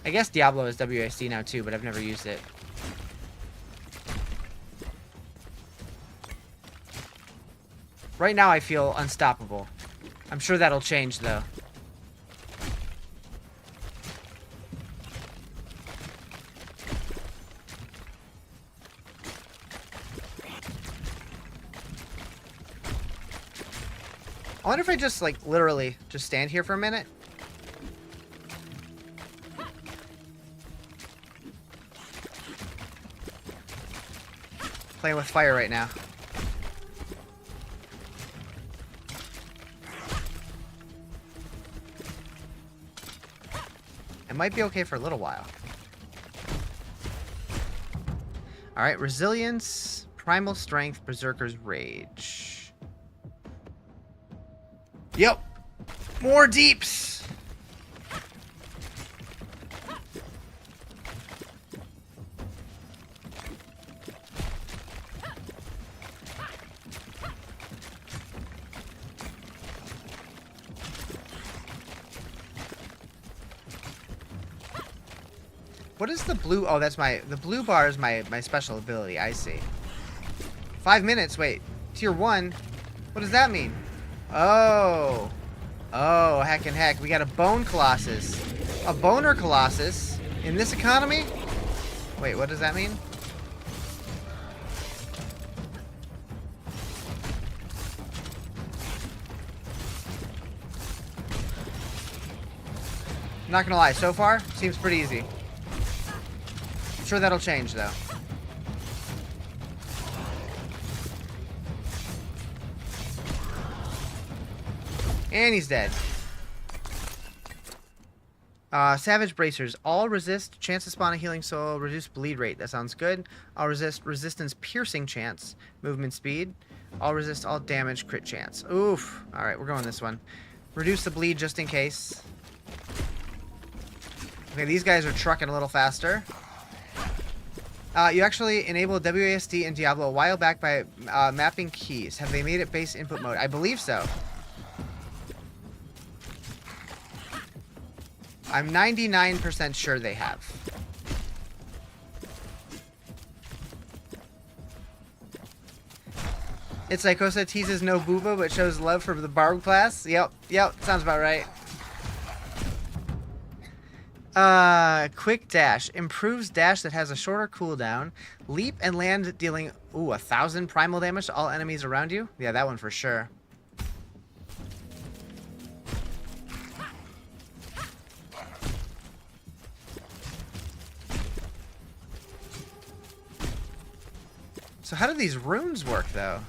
I guess Diablo is WASD now too, but I've never used it. Right now I feel unstoppable. I'm sure that'll change though. I wonder if I just like literally just stand here for a minute. Playing with fire right now. It might be okay for a little while. Alright, resilience, primal strength, berserker's rage. Yep. More deeps. What is the blue? Oh, that's the blue bar is my special ability. I see. 5 minutes. Wait. Tier 1. What does that mean? Oh. Oh, heck and heck. We got a bone colossus. A boner colossus in this economy? Wait, what does that mean? I'm not gonna lie, so far, seems pretty easy. I'm sure that'll change, though. And he's dead. Savage Bracers. All resist. Chance to spawn a healing soul. Reduce bleed rate. That sounds good. All resist. Resistance piercing chance. Movement speed. All resist. All damage. Crit chance. Oof. Alright, we're going this one. Reduce the bleed just in case. Okay, these guys are trucking a little faster. You actually enabled WASD in Diablo a while back by mapping keys. Have they made it base input mode? I believe so. I'm 99% sure they have. It's like Kosa teases no booba but shows love for the barb class. Yep, sounds about right. Quick dash. Improves dash that has a shorter cooldown. Leap and land dealing, 1,000 primal damage to all enemies around you. Yeah, that one for sure. So how do these runes work, though?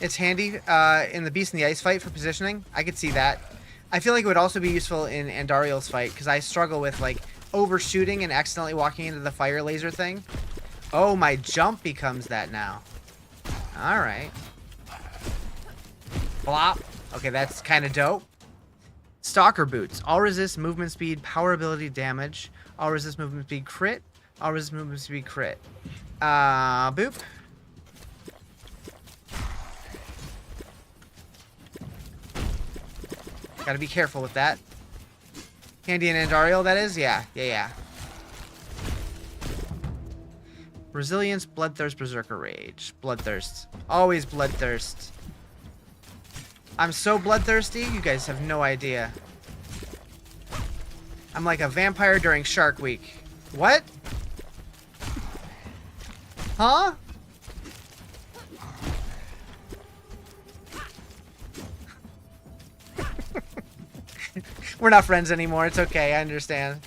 It's handy in the Beast in the Ice fight for positioning. I could see that. I feel like it would also be useful in Andariel's fight, because I struggle with, like, overshooting and accidentally walking into the fire laser thing. Oh, my jump becomes that now. Alright. Blop. Okay, that's kind of dope. Stalker boots. All resist movement speed, power ability, damage. All resist movement speed, crit. All resist movement speed, crit. Boop. Gotta be careful with that. Handy and Andariel, that is? Yeah. Resilience, Bloodthirst, Berserker Rage. Bloodthirst. Always Bloodthirst. I'm so bloodthirsty, you guys have no idea. I'm like a vampire during Shark Week. What? Huh? We're not friends anymore. It's okay. I understand.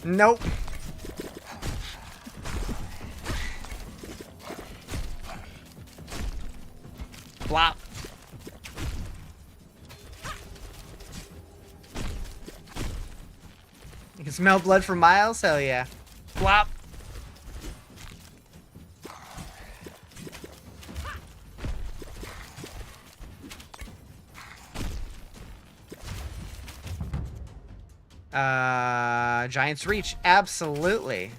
Nope. Flop. You can smell blood for miles? Hell yeah. Flop. Giant's Reach. Absolutely.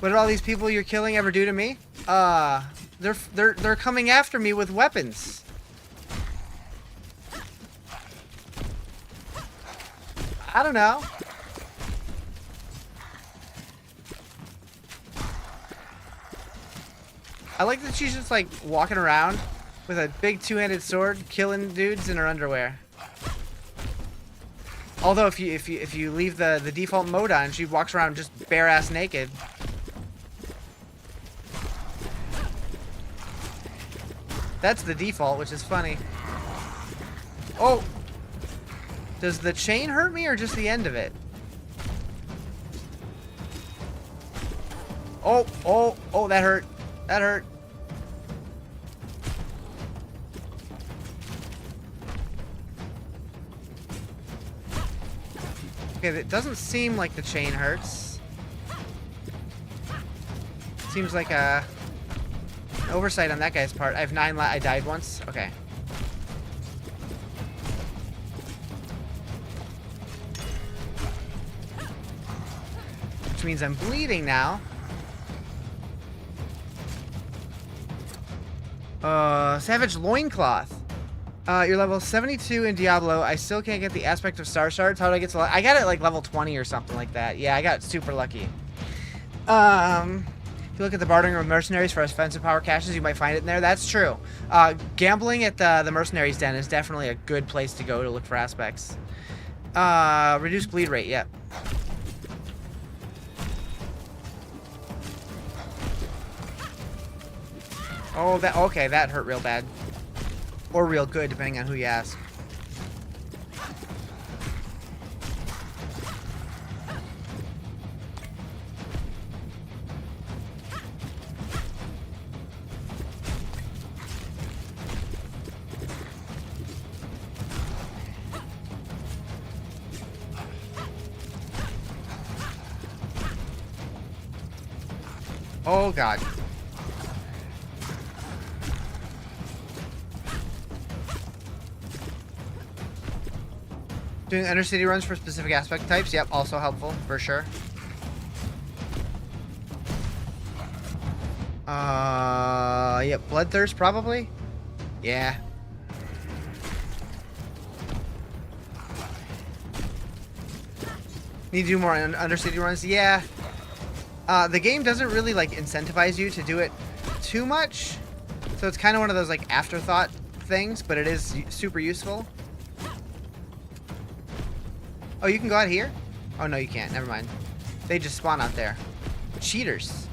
What did all these people you're killing ever do to me? They're coming after me with weapons. I don't know. I like that she's just like walking around with a big two-handed sword, killing dudes in her underwear. Although if you leave the default mode on, she walks around just bare ass naked. That's the default, which is funny. Oh! Does the chain hurt me or just the end of it? Oh, that hurt. That hurt. Okay, it doesn't seem like the chain hurts. Seems like a oversight on that guy's part. I have 9 I died once. Okay. Which means I'm bleeding now. Savage Loincloth. You're level 72 in Diablo. I still can't get the aspect of Star Shards. How did I get to... I got it like level 20 or something like that. Yeah, I got super lucky. If you look at the bartering of mercenaries for offensive power caches, you might find it in there. That's true. Gambling at the mercenaries den is definitely a good place to go to look for aspects. Reduce bleed rate, yep. Oh, okay, that hurt real bad. Or real good, depending on who you ask. Oh god. Doing undercity runs for specific aspect types, yep, also helpful for sure. Yep, Bloodthirst probably. Yeah. Need to do more undercity runs. Yeah. The game doesn't really like incentivize you to do it too much, so it's kind of one of those like afterthought things, but it is super useful. Oh, you can go out here? Oh no, you can't. Never mind. They just spawn out there. Cheaters.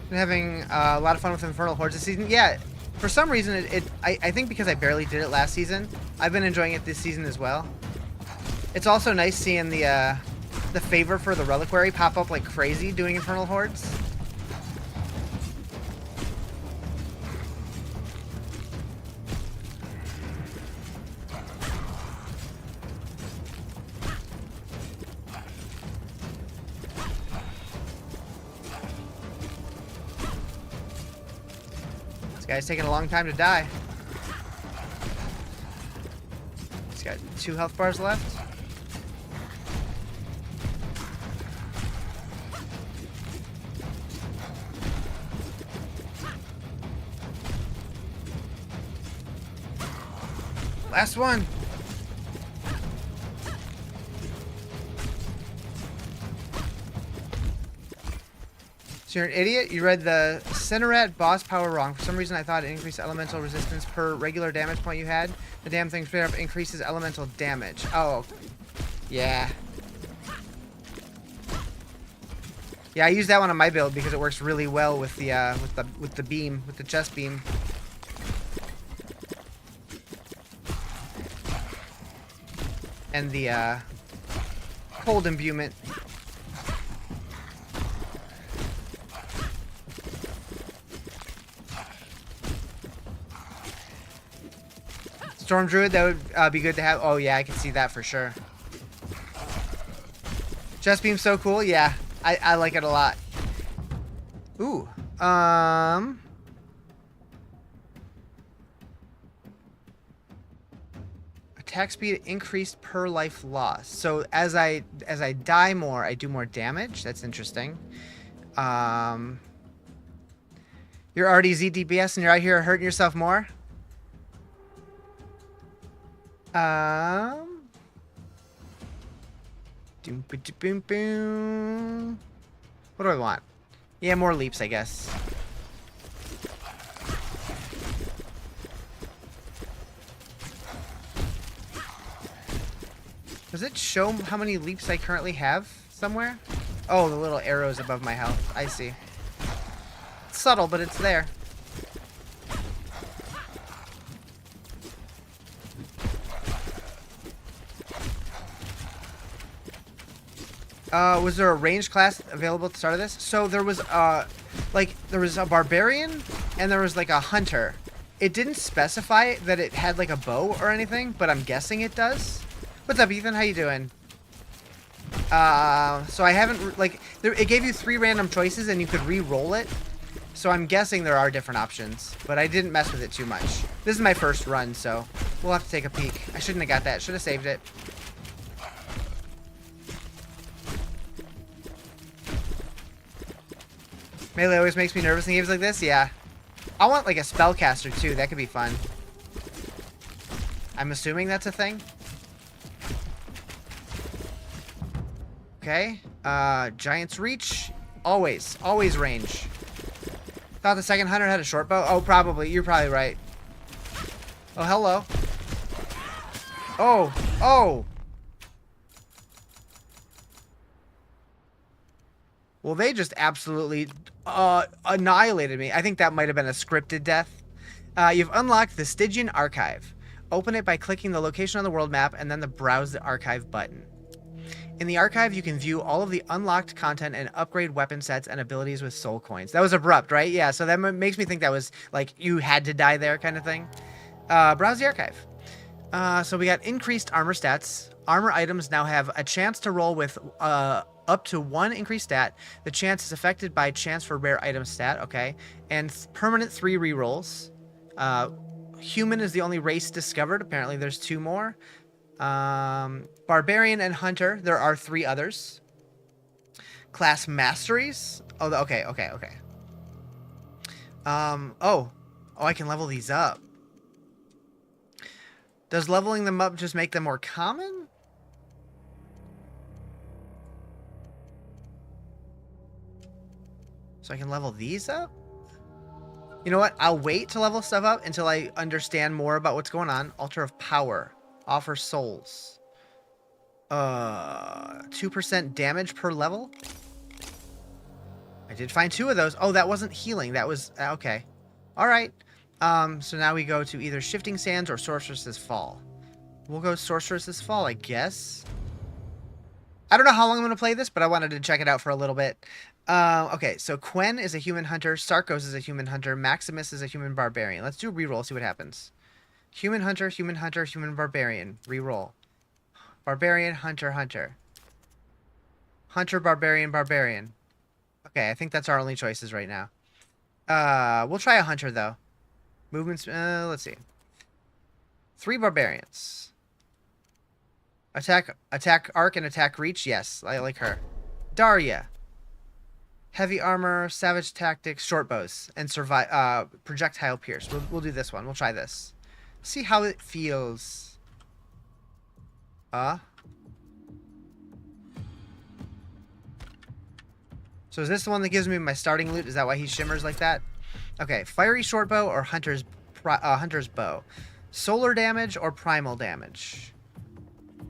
Been having a lot of fun with Infernal Hordes this season. Yeah, for some reason, I think because I barely did it last season, I've been enjoying it this season as well. It's also nice seeing the favor for the Reliquary pop up like crazy doing Infernal Hordes. This guy's taking a long time to die. He's got 2 health bars left. Last one. So you're an idiot? You read the Cinerat boss power wrong. For some reason I thought it increased elemental resistance per regular damage point you had. The damn thing straight up increases elemental damage. Oh. Yeah. Yeah, I use that one on my build because it works really well with the beam, with the chest beam. And the cold imbuement. Storm Druid, that would be good to have. Oh yeah, I can see that for sure. Chest beam's so cool. Yeah, I like it a lot. Ooh. Attack speed increased per life lost. So as I die more, I do more damage. That's interesting. You're already ZDBS and you're out here hurting yourself more. Boom, boom, boom. What do I want? Yeah, more leaps, I guess. Does it show how many leaps I currently have somewhere? Oh, the little arrows above my health. I see. It's subtle, but it's there. Was there a ranged class available at the start of this? So there was there was a barbarian and there was like a hunter. It didn't specify that it had like a bow or anything, but I'm guessing it does. What's up, Ethan? How you doing? So I haven't it gave you 3 random choices and you could re-roll it. So I'm guessing there are different options, but I didn't mess with it too much. This is my first run, so we'll have to take a peek. I shouldn't have got that. Should have saved it. Melee always makes me nervous in games like this. Yeah. I want like a spellcaster too. That could be fun. I'm assuming that's a thing. Okay. Giant's Reach. Always range. Thought the second hunter had a short bow. Oh, probably. You're probably right. Oh, hello. Oh. Well, they just absolutely annihilated me. I think that might have been a scripted death. You've unlocked the Stygian Archive. Open it by clicking the location on the world map and then the Browse the Archive button. In the archive, you can view all of the unlocked content and upgrade weapon sets and abilities with soul coins. That was abrupt, right? Yeah, so that makes me think that was like you had to die there kind of thing. Browse the archive. So we got increased armor stats. Armor items now have a chance to roll with up to 1 increased stat. The chance is affected by chance for rare item stat, okay? And permanent 3 rerolls. Human is the only race discovered. Apparently there's 2 more. Barbarian and Hunter. There are 3 others. Class masteries. Oh, okay. Oh, I can level these up. Does leveling them up just make them more common? So I can level these up? You know what? I'll wait to level stuff up until I understand more about what's going on. Altar of Power. Offer souls. 2% damage per level? I did find 2 of those. Oh, that wasn't healing. That was... okay. Alright. So now we go to either Shifting Sands or Sorceress's Fall. We'll go Sorceress's Fall, I guess. I don't know how long I'm going to play this, but I wanted to check it out for a little bit. Okay, so Quen is a human hunter. Sarkos is a human hunter. Maximus is a human barbarian. Let's do a reroll, see what happens. Human hunter, human hunter, human barbarian. Reroll. Barbarian, hunter, hunter. Hunter, barbarian, barbarian. Okay, I think that's our only choices right now. We'll try a hunter, though. Movements, let's see. 3 barbarians. Attack arc and attack reach. Yes, I like her. Daria. Heavy armor, savage tactics, short bows, and projectile pierce. We'll do this one. We'll try this. See how it feels. So is this the one that gives me my starting loot? Is that why he shimmers like that? Okay, fiery short bow or hunter's bow. Solar damage or primal damage.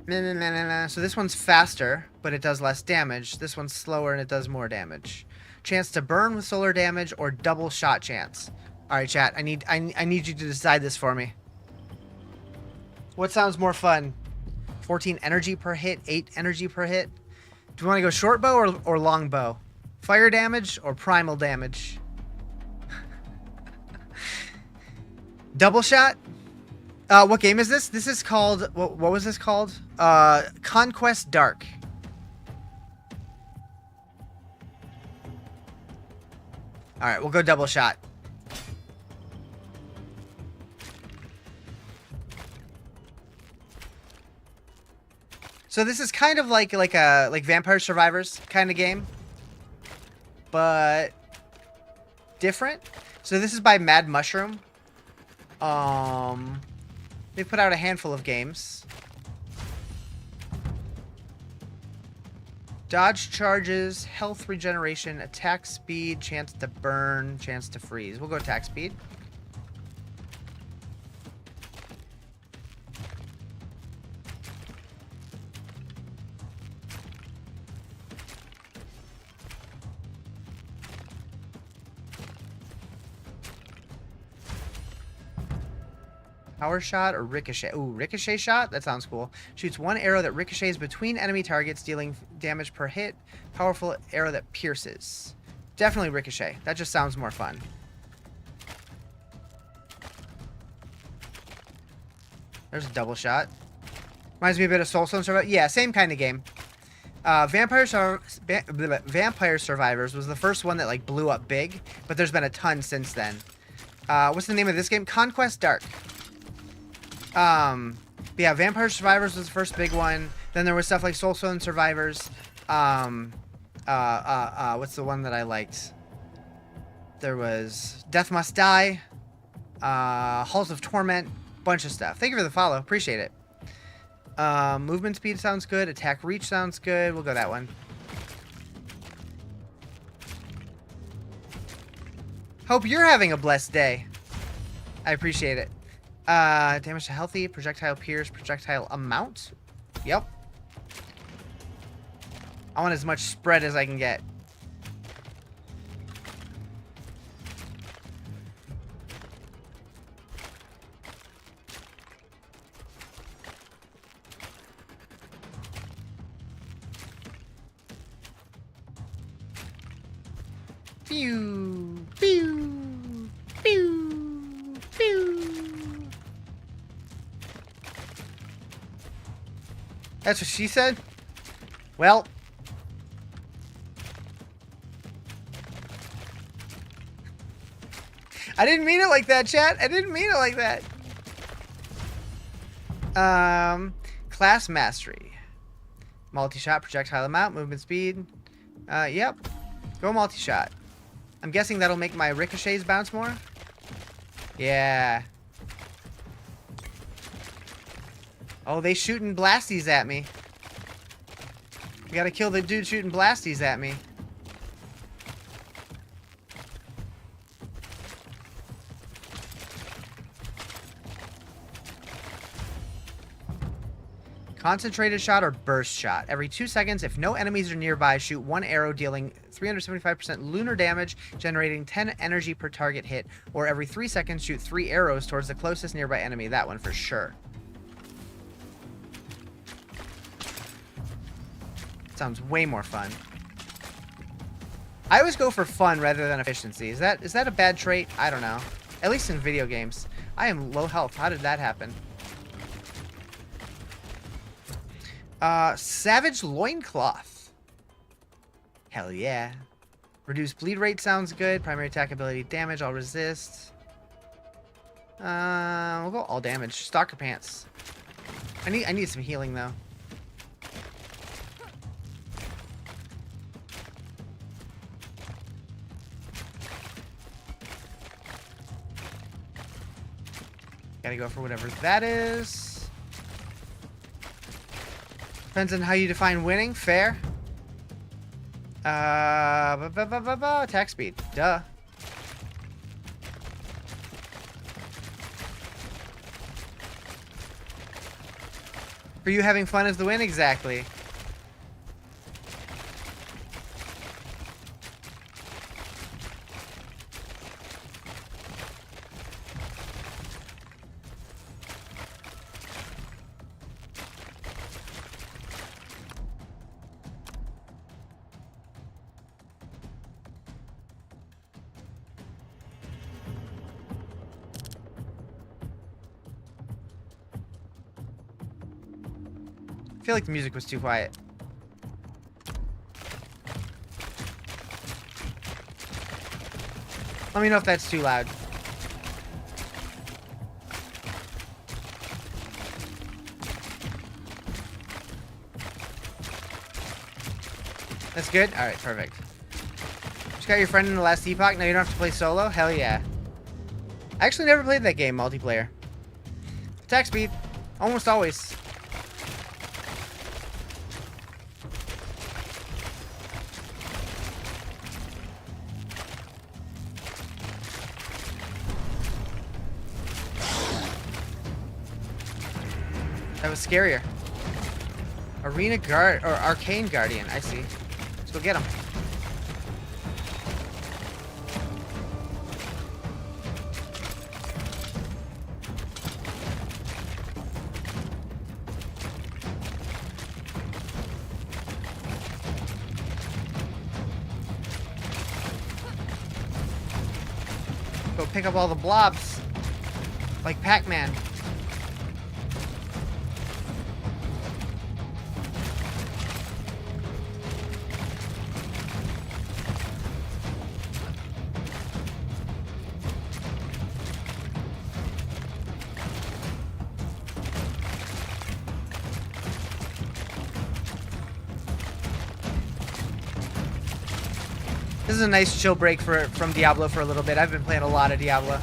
So this one's faster, but it does less damage. This one's slower and it does more damage. Chance to burn with solar damage or double shot chance. All right, chat. I need you to decide this for me. What sounds more fun? 14 energy per hit, 8 energy per hit. Do we want to go short bow or long bow? Fire damage or primal damage? Double shot? What game is this? This is called... What was this called? Conquest Dark. Alright, we'll go double shot. So this is kind of like Vampire Survivors kind of game. But different. So this is by Mad Mushroom. They put out a handful of games. Dodge charges, health regeneration, attack speed, chance to burn, chance to freeze. We'll go attack speed. Power shot or ricochet? Ooh, ricochet shot? That sounds cool. Shoots 1 arrow that ricochets between enemy targets, dealing damage per hit. Powerful arrow that pierces. Definitely ricochet. That just sounds more fun. There's a double shot. Reminds me a bit of Soulstone Survivor. Yeah, same kind of game. Vampire Survivors was the first one that like blew up big, but there's been a ton since then. What's the name of this game? Conquest Dark. But yeah, Vampire Survivors was the first big one. Then there was stuff like Soulstone Survivors. What's the one that I liked? There was Death Must Die, Halls of Torment, bunch of stuff. Thank you for the follow. Appreciate it. Movement speed sounds good. Attack reach sounds good. We'll go that one. Hope you're having a blessed day. I appreciate it. Damage to healthy, projectile pierce, projectile amount. Yep. I want as much spread as I can get. Pew, pew, pew, pew. That's what she said? Well. I didn't mean it like that, chat. I didn't mean it like that. Class mastery. Multi-shot, projectile amount, movement speed. Yep. Go multi-shot. I'm guessing that'll make my ricochets bounce more. Yeah. Oh, they shooting blasties at me. We gotta kill the dude shooting blasties at me. Concentrated shot or burst shot. Every 2 seconds, if no enemies are nearby, shoot one arrow dealing 375% lunar damage, generating 10 energy per target hit. Or every 3 seconds, shoot 3 arrows towards the closest nearby enemy. That one for sure. Sounds way more fun. I always go for fun rather than efficiency. Is that a bad trait? I don't know. At least in video games. I am low health. How did that happen? Savage Loincloth. Hell yeah. Reduced bleed rate sounds good. Primary attack ability damage, I'll resist. We'll go all damage. Stalker pants. I need some healing though. Gotta go for whatever that is. Depends on how you define winning. Fair. Attack speed. Duh. For you, having fun is the win? Exactly. I feel like the music was too quiet. Let me know if that's too loud. That's good? Alright, perfect. Just got your friend in the last epoch. Now you don't have to play solo? Hell yeah. I actually never played that game multiplayer. Attack speed. Almost always. That was scarier. Arena Guard or Arcane Guardian, I see. Let's go get him. Go pick up all the blobs. Like Pac-Man. This is a nice chill break from Diablo for a little bit. I've been playing a lot of Diablo.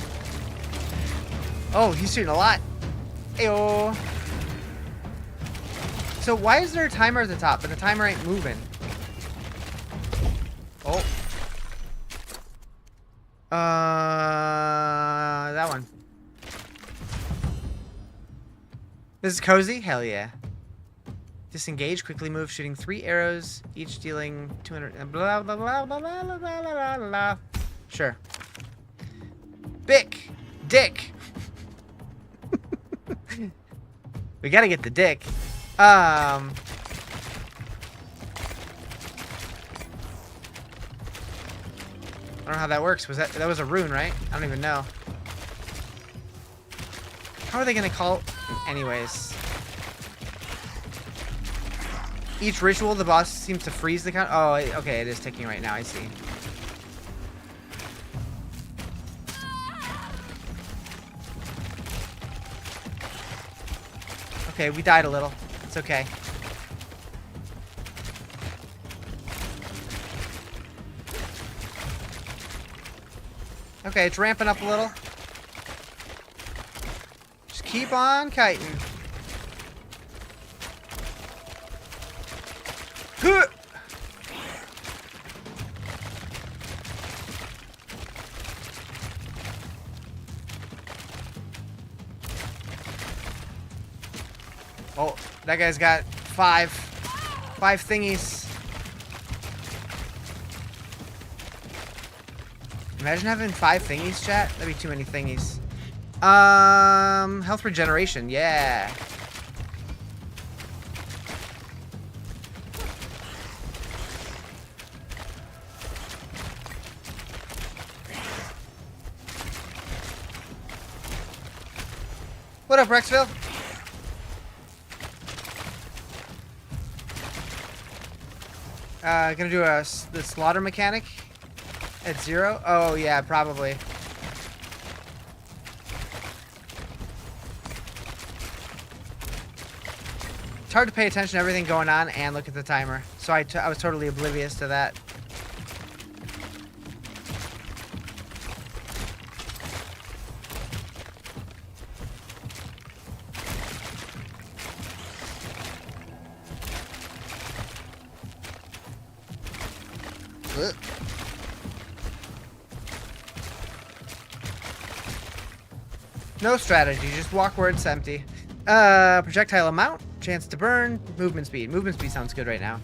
Oh, he's shooting a lot. Ayo. So why is there a timer at the top, but the timer ain't moving? Oh. That one. This is cozy? Hell yeah. Disengage, quickly move, shooting 3 arrows, each dealing 200. Blah blah blah blah blah blah blah blah blah. Sure. Bick, dick. We gotta get the dick. I don't know how that works. That was a rune, right? I don't even know. How are they gonna call? Anyways. Each ritual, the boss seems to freeze the count. Oh, okay, it is ticking right now. I see. Okay, we died a little. It's okay. Okay, it's ramping up a little. Just keep on kiting. Huh! Oh, that guy's got five thingies. Imagine having 5 thingies, chat. That'd be too many thingies. Health regeneration, yeah. What up, Rexville? Gonna do the slaughter mechanic at 0. Oh yeah, probably. It's hard to pay attention to everything going on and look at the timer, so I was totally oblivious to that. No strategy, just walk where it's empty. Projectile amount, chance to burn, movement speed. Movement speed sounds good right now.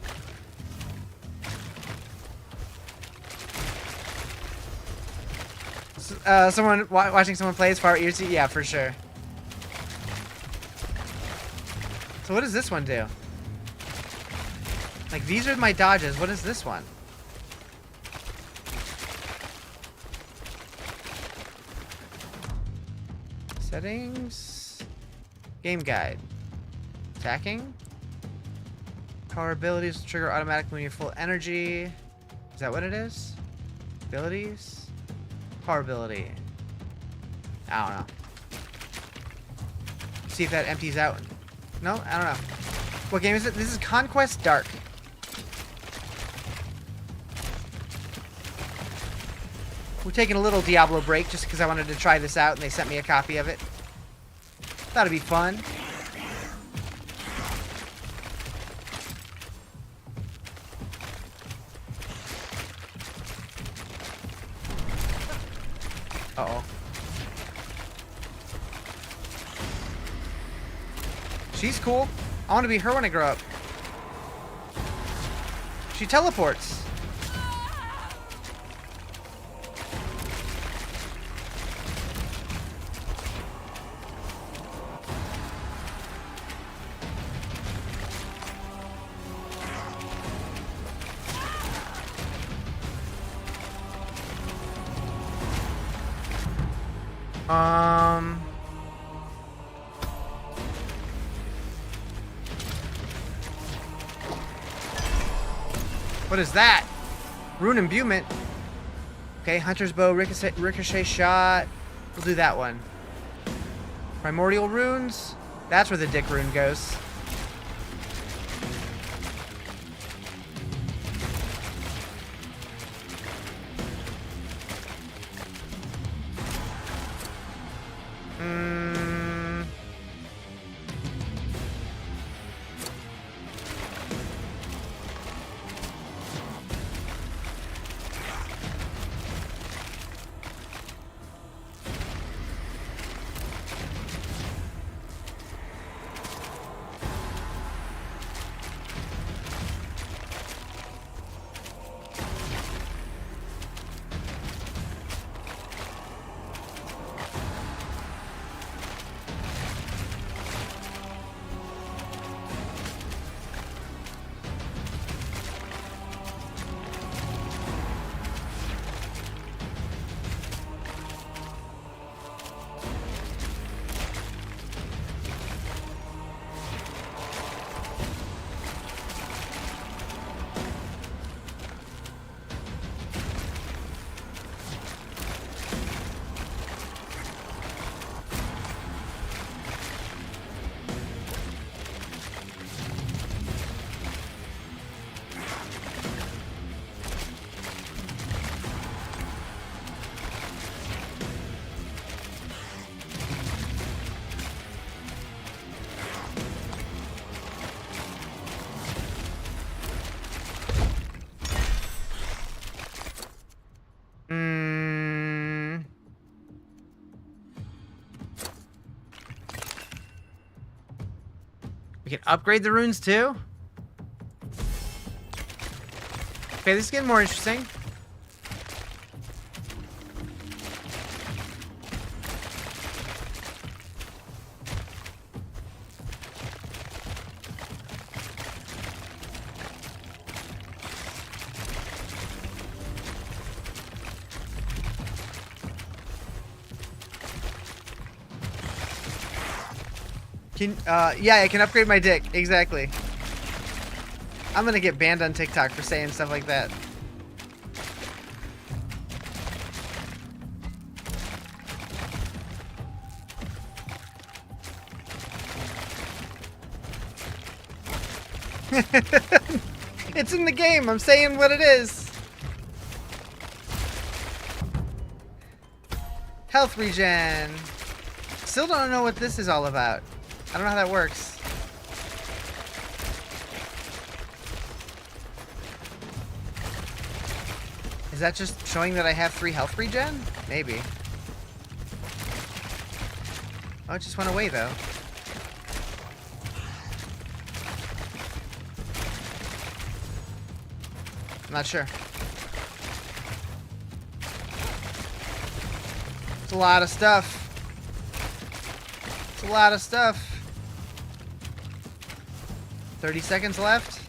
Someone watching someone play as far easy? Yeah, for sure. So what does this one do? Like, these are my dodges. What is this one? Settings. Game guide. Attacking. Power abilities will trigger automatically when you're full energy. Is that what it is? Abilities. Power ability. I don't know. See if that empties out. No, I don't know. What game is it? This is Conquest Dark. We're taking a little Diablo break just because I wanted to try this out and they sent me a copy of it. Thought it'd be fun. Uh-oh. She's cool. I want to be her when I grow up. She teleports. What is that? Rune imbuement. Okay, Hunter's Bow, ricochet shot. We'll do that one. Primordial runes. That's where the dick rune goes. We can upgrade the runes too? Okay, this is getting more interesting. Yeah, I can upgrade my dick. Exactly. I'm gonna get banned on TikTok for saying stuff like that. It's in the game. I'm saying what it is. Health regen. Still don't know what this is all about. I don't know how that works. Is that just showing that I have 3 health regen? Maybe. Oh, it just went away though. I'm not sure. It's a lot of stuff. It's a lot of stuff. 30 seconds left.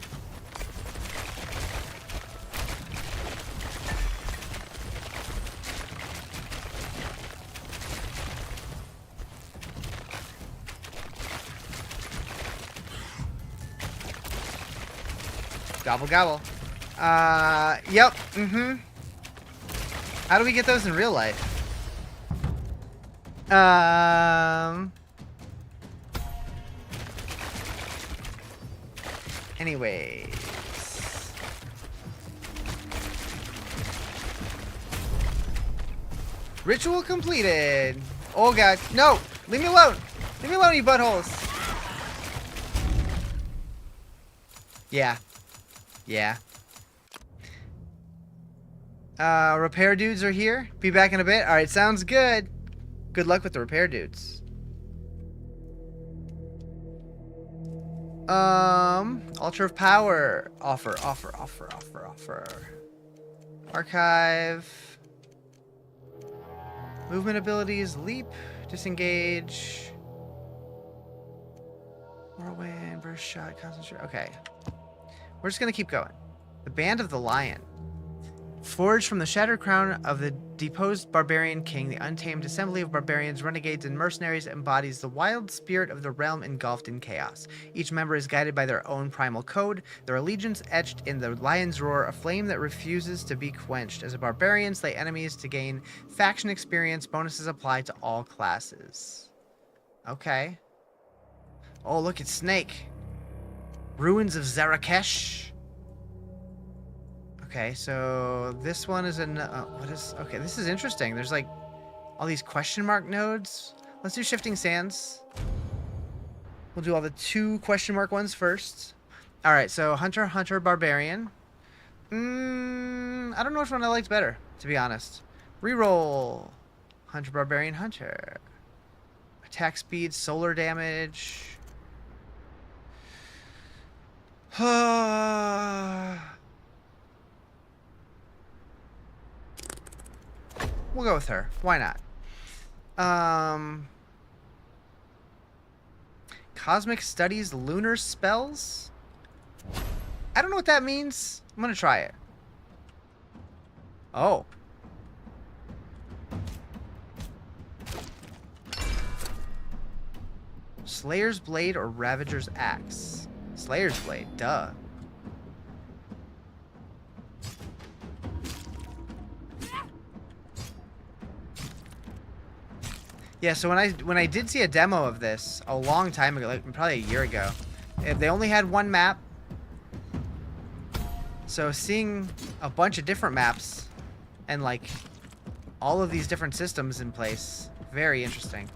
Gobble gobble. Yep. Mm-hmm. How do we get those in real life? Anyways. Ritual completed. Oh god. No! Leave me alone! Leave me alone, you buttholes! Yeah. Yeah. Repair dudes are here. Be back in a bit. Alright, sounds good. Good luck with the repair dudes. Altar of Power. Offer. Archive. Movement abilities. Leap. Disengage. Whirlwind. Burst shot. Concentrate. Okay. We're just gonna keep going. The Band of the Lion. Forged from the shattered crown of the deposed barbarian king, the untamed assembly of barbarians, renegades, and mercenaries embodies the wild spirit of the realm engulfed in chaos. Each member is guided by their own primal code, their allegiance etched in the lion's roar, a flame that refuses to be quenched. As a barbarian, slay enemies to gain faction experience. Bonuses apply to all classes. Okay. Oh, look, it's Snake. Ruins of Zarakesh. Okay, so this one is what is... Okay, this is interesting. There's like all these question mark nodes. Let's do Shifting Sands. We'll do all the 2 question mark ones first. All right, so Hunter, Barbarian. I don't know which one I liked better, to be honest. Reroll. Hunter, Barbarian, Hunter. Attack speed, solar damage. We'll go with her. Why not? Cosmic Studies Lunar Spells? I don't know what that means. I'm gonna try it. Oh. Slayer's Blade or Ravager's Axe? Slayer's Blade, duh. Yeah, so when I did see a demo of this a long time ago, like probably a year ago, they only had 1 map. So seeing a bunch of different maps and like all of these different systems in place, very interesting.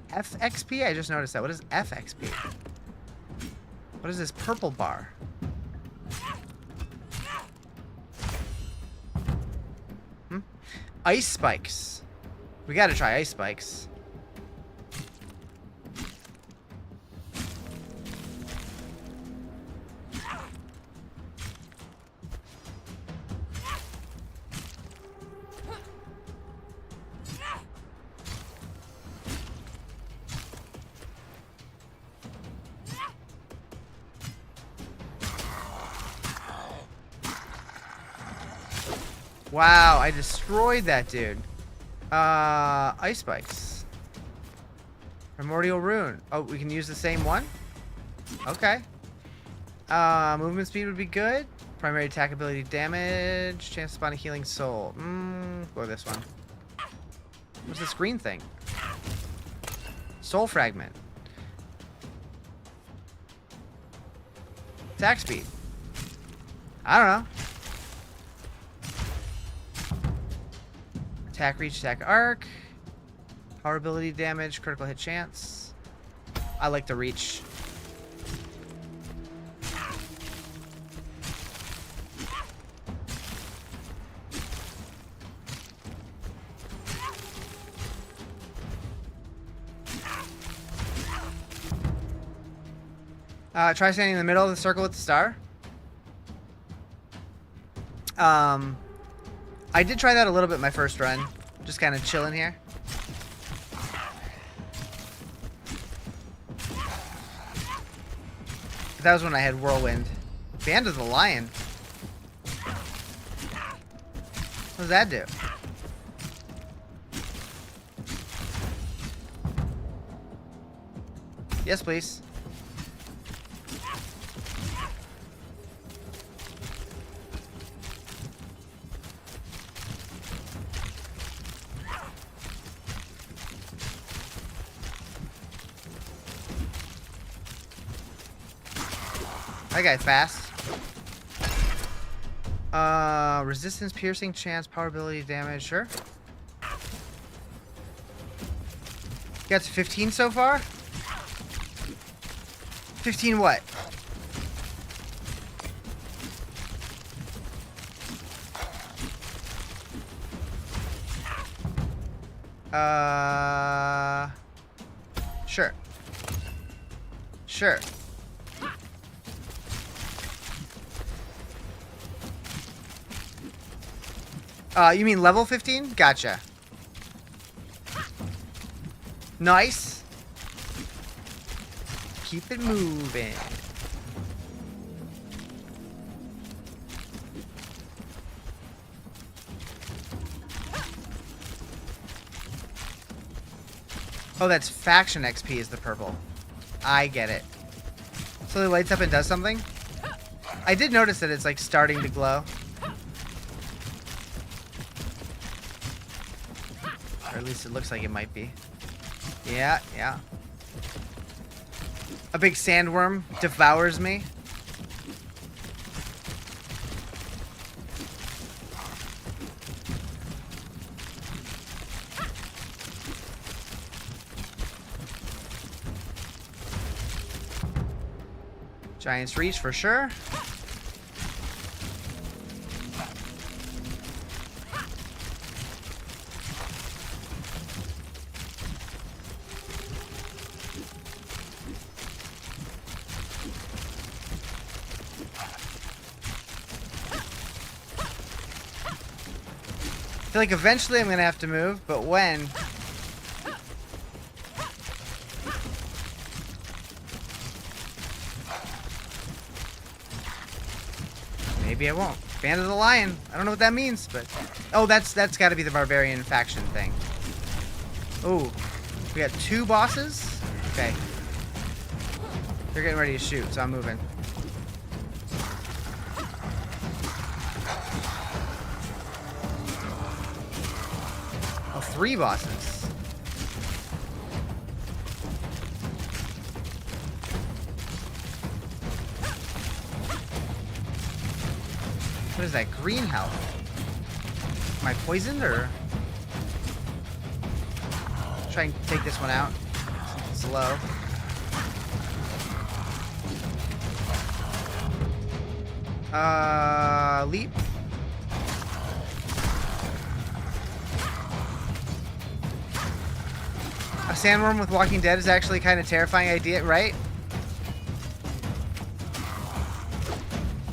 FXP? I just noticed that. What is FXP? What is this purple bar? Ice spikes. We gotta try ice spikes. Wow, I destroyed that dude. Ice spikes. Primordial rune. Oh, we can use the same one? Okay. Movement speed would be good. Primary attack ability damage. Chance to spawn a healing soul. Go this one. What's this green thing? Soul fragment. Attack speed. I don't know. Attack reach, attack arc. Power ability damage, critical hit chance. I like the reach. Try standing in the middle of the circle with the star. I did try that a little bit my first run. Just kind of chilling here. That was when I had Whirlwind. Band of the Lion. What does that do? Yes, please. That guy's fast. Resistance, piercing, chance, power ability, damage, sure. Got to 15 so far? 15 what? Sure. Sure. You mean level 15? Gotcha. Nice. Keep it moving. Oh, that's faction XP is the purple. I get it. So it lights up and does something? I did notice that it's like starting to glow. Or at least it looks like it might be. Yeah, yeah. A big sandworm devours me. Giant's Reach for sure. I feel like eventually I'm gonna have to move, but when? Maybe I won't. Band of the Lion. I don't know what that means, but oh, that's got to be the barbarian faction thing. Oh, we got 2 bosses. Okay, they're getting ready to shoot, so I'm moving. Oh, 3 bosses. What is that? Green health. Am I poisoned or? Try and take this one out. Since it's low. Leap. A sandworm with Walking Dead is actually kind of terrifying idea, right?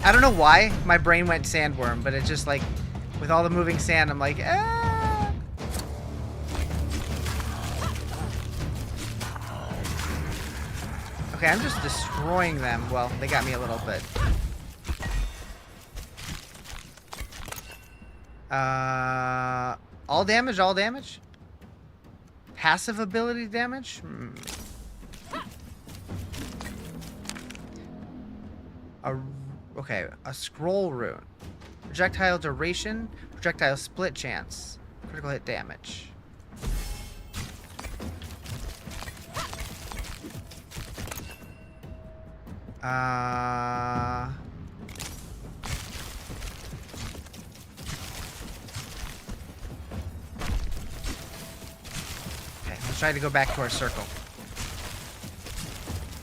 I don't know why my brain went sandworm, but it just like, with all the moving sand, I'm like, ah. Okay, I'm just destroying them. Well, they got me a little bit. All damage, all damage? Passive ability damage? Okay, a scroll rune. Projectile duration, projectile split chance, critical hit damage. Okay, let's try to go back to our circle.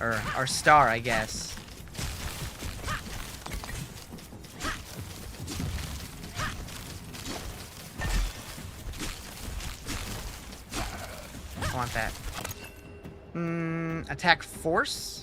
Or our star, I guess. I want that. Attack force?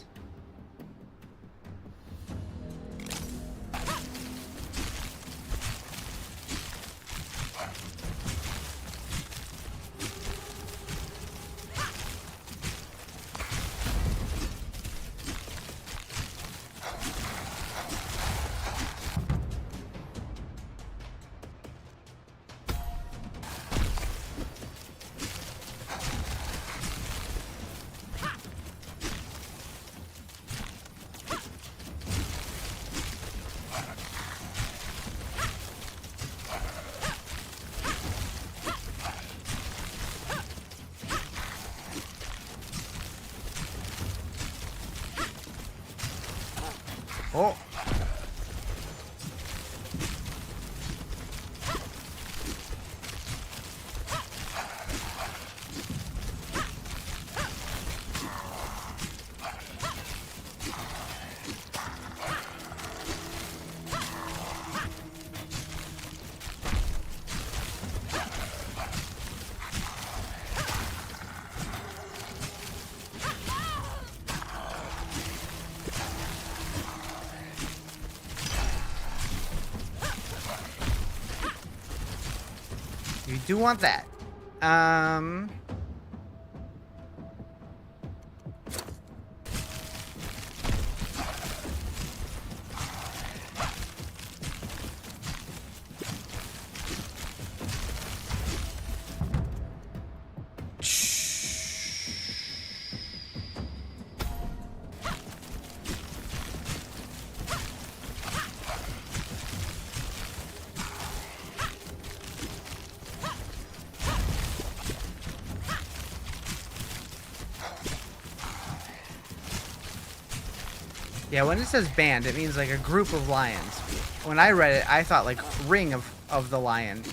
Oh. You do want that. Yeah, when it says band, it means like a group of lions. When I read it, I thought like ring of the lion.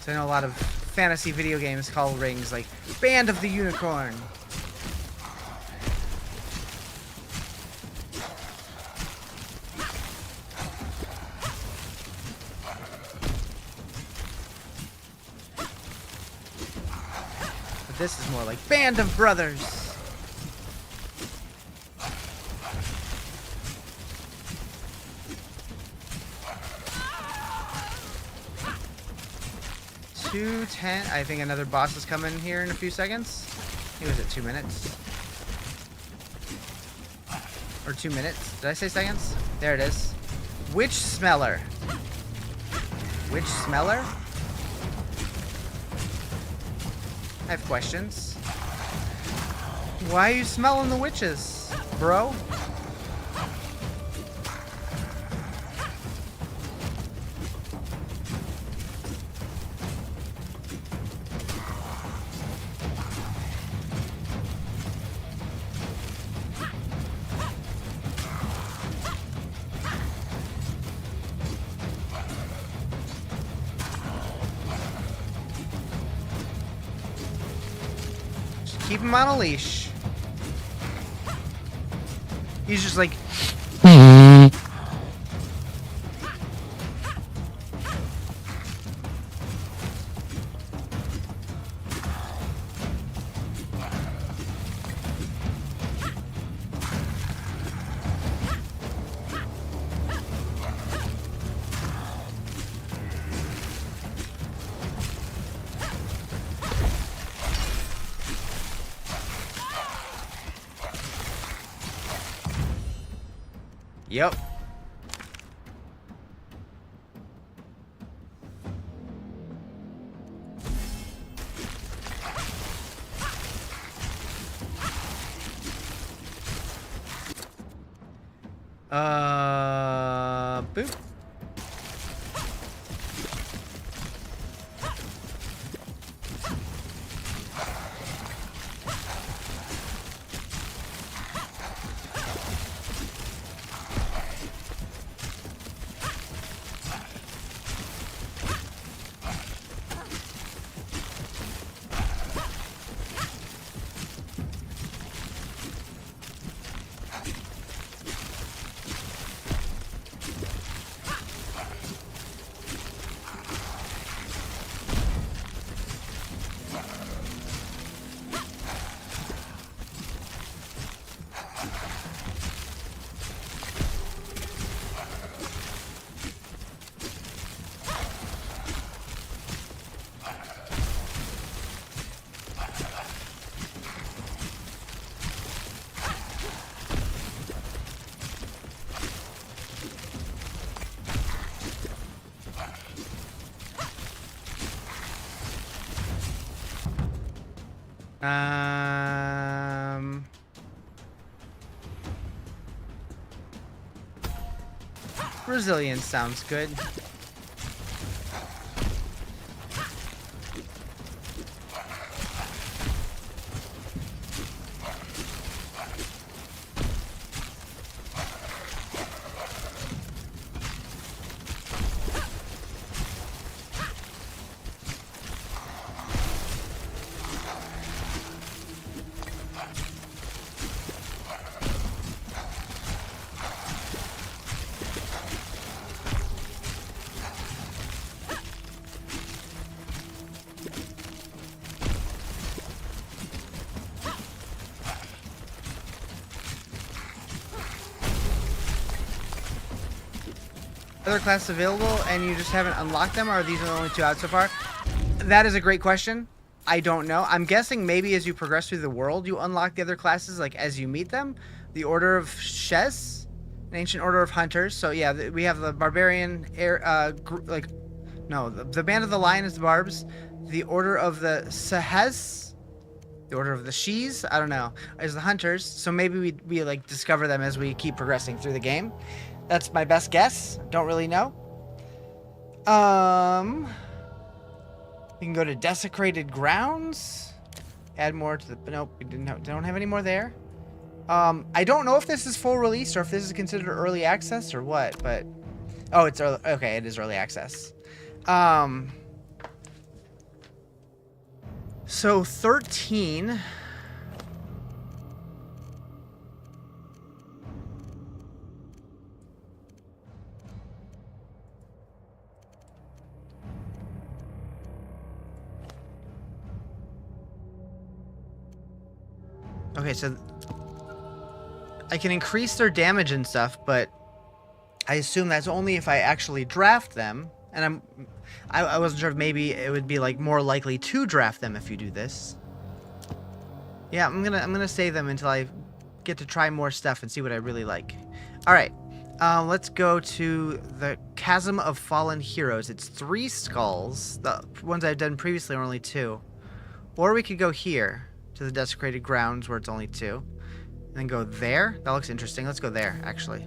So I know a lot of fantasy video games call rings like Band of the Unicorn. But this is more like Band of Brothers. $2:10. I think another boss is coming here in a few seconds. He was at 2 minutes. Or 2 minutes. Did I say seconds? There it is. Witch Smeller. Witch Smeller? I have questions. Why are you smelling the witches, bro? Keep him on a leash. He's just like... Yep. Boop. Resilience sounds good. Other classes available and you just haven't unlocked them, or are these the only 2 out so far? That is a great question. I don't know. I'm guessing maybe as you progress through the world, you unlock the other classes, like as you meet them. The Order of Shez, an ancient order of hunters. So yeah, we have the barbarian, the Band of the Lion is the barbs. The Order of the Shez, the Order of the Shees, I don't know, is the hunters. So maybe we like discover them as we keep progressing through the game. That's my best guess. Don't really know. We can go to Desecrated Grounds. Add more to the... Nope, we don't have any more there. I don't know if this is full release or if this is considered early access or what, but... Oh, it's early... Okay, it is early access. So, 13... Okay, so I can increase their damage and stuff, but I assume that's only if I actually draft them. And I wasn't sure if maybe it would be like more likely to draft them if you do this. Yeah, I'm gonna save them until I get to try more stuff and see what I really like. All right, let's go to the Chasm of Fallen Heroes. It's 3 skulls. The ones I've done previously are only 2. Or we could go here to the Desecrated Grounds where it's only 2. And then go there. That looks interesting. Let's go there, actually.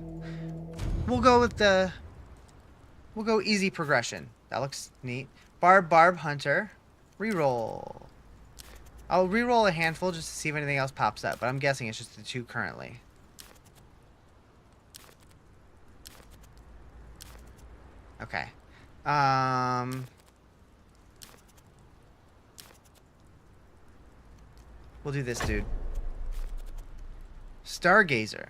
We'll go with the... We'll go easy progression. That looks neat. Barb Hunter. Reroll. I'll reroll a handful just to see if anything else pops up, but I'm guessing it's just the 2 currently. Okay. We'll do this, dude. Stargazer.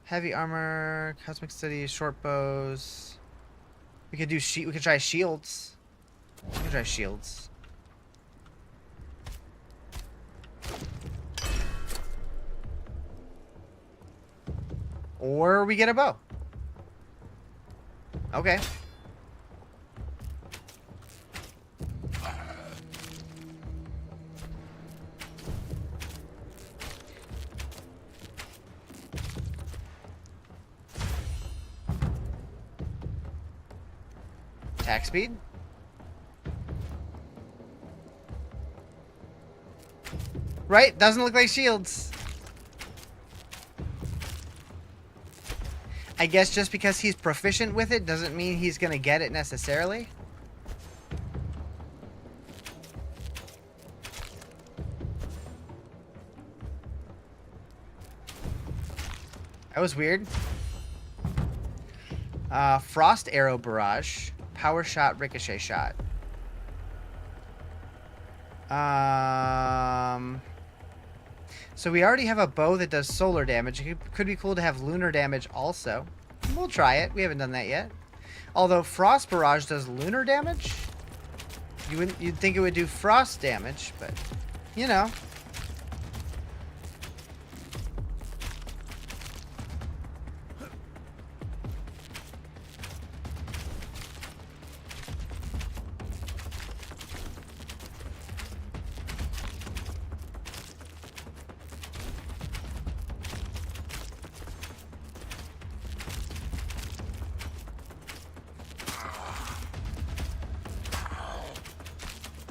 Heavy armor, cosmic studies, short bows. We could do we could try shields. We could try shields. Or we get a bow. Okay. Attack speed. Right? Doesn't look like shields. I guess just because he's proficient with it doesn't mean he's gonna get it necessarily. That was weird. Frost arrow barrage. Power shot, ricochet shot. So we already have a bow that does solar damage. It could be cool to have lunar damage also. We'll try it. We haven't done that yet. Although frost barrage does lunar damage, you'd think it would do frost damage, but you know.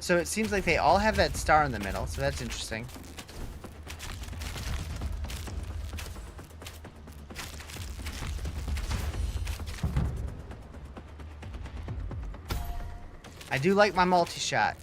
So it seems like they all have that star in the middle, so that's interesting. I do like my multi-shot.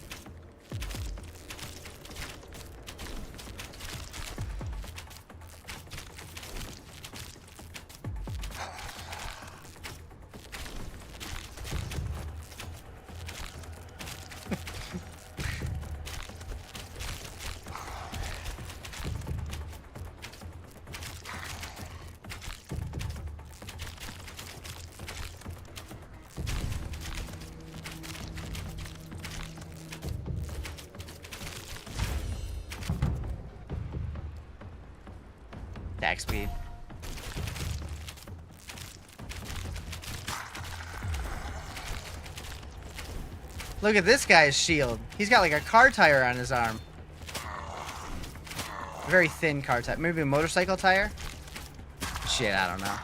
Attack speed. Look at this guy's shield. He's got like a car tire on his arm. Very thin car tire. Maybe a motorcycle tire? Shit, I don't know.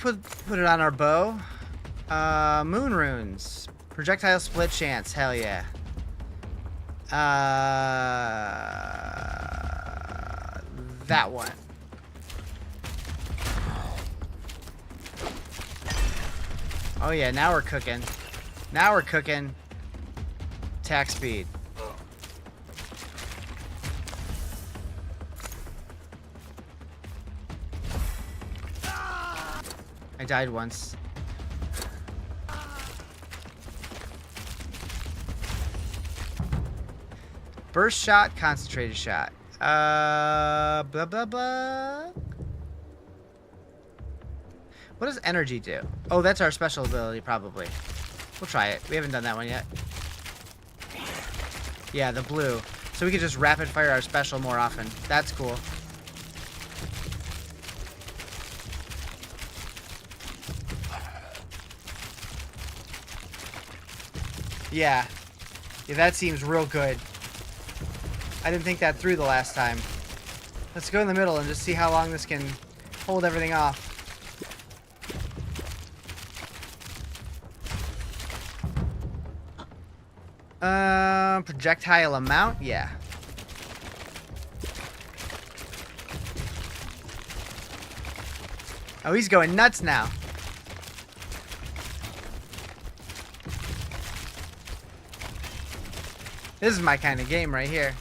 We'll put it on our bow. Moon runes. Projectile split chance. Hell yeah. That one. Oh yeah, now we're cooking. Now we're cooking. Attack speed. I died once. Burst shot, concentrated shot. Blah, blah, blah. What does energy do? Oh, that's our special ability, probably. We'll try it. We haven't done that one yet. Yeah, the blue. So we can just rapid fire our special more often. That's cool. Yeah. Yeah, that seems real good. I didn't think that through the last time. Let's go in the middle and just see how long this can hold everything off. Projectile amount? Yeah. Oh, he's going nuts now. This is my kind of game right here.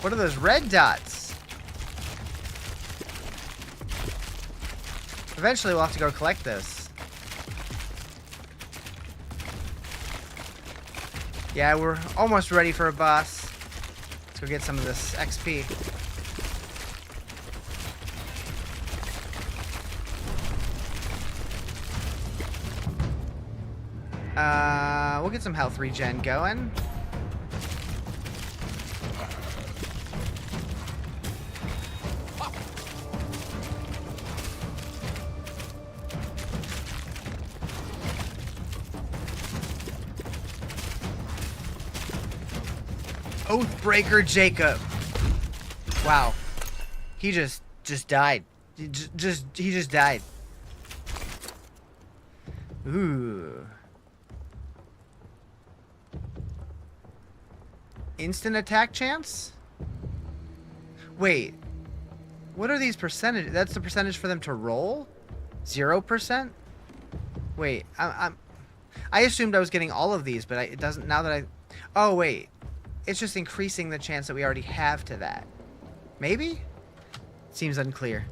What are those red dots? Eventually we'll have to go collect those. Yeah, we're almost ready for a boss. Let's go get some of this XP. We'll get some health regen going. Oathbreaker Jacob. Wow. He just died. He just died. Ooh. Instant attack chance? Wait. What are these percentages? That's the percentage for them to roll? 0%? Wait, I assumed I was getting all of these, but it doesn't, now that I... Oh, wait. It's just increasing the chance that we already have to that. Maybe? Seems unclear.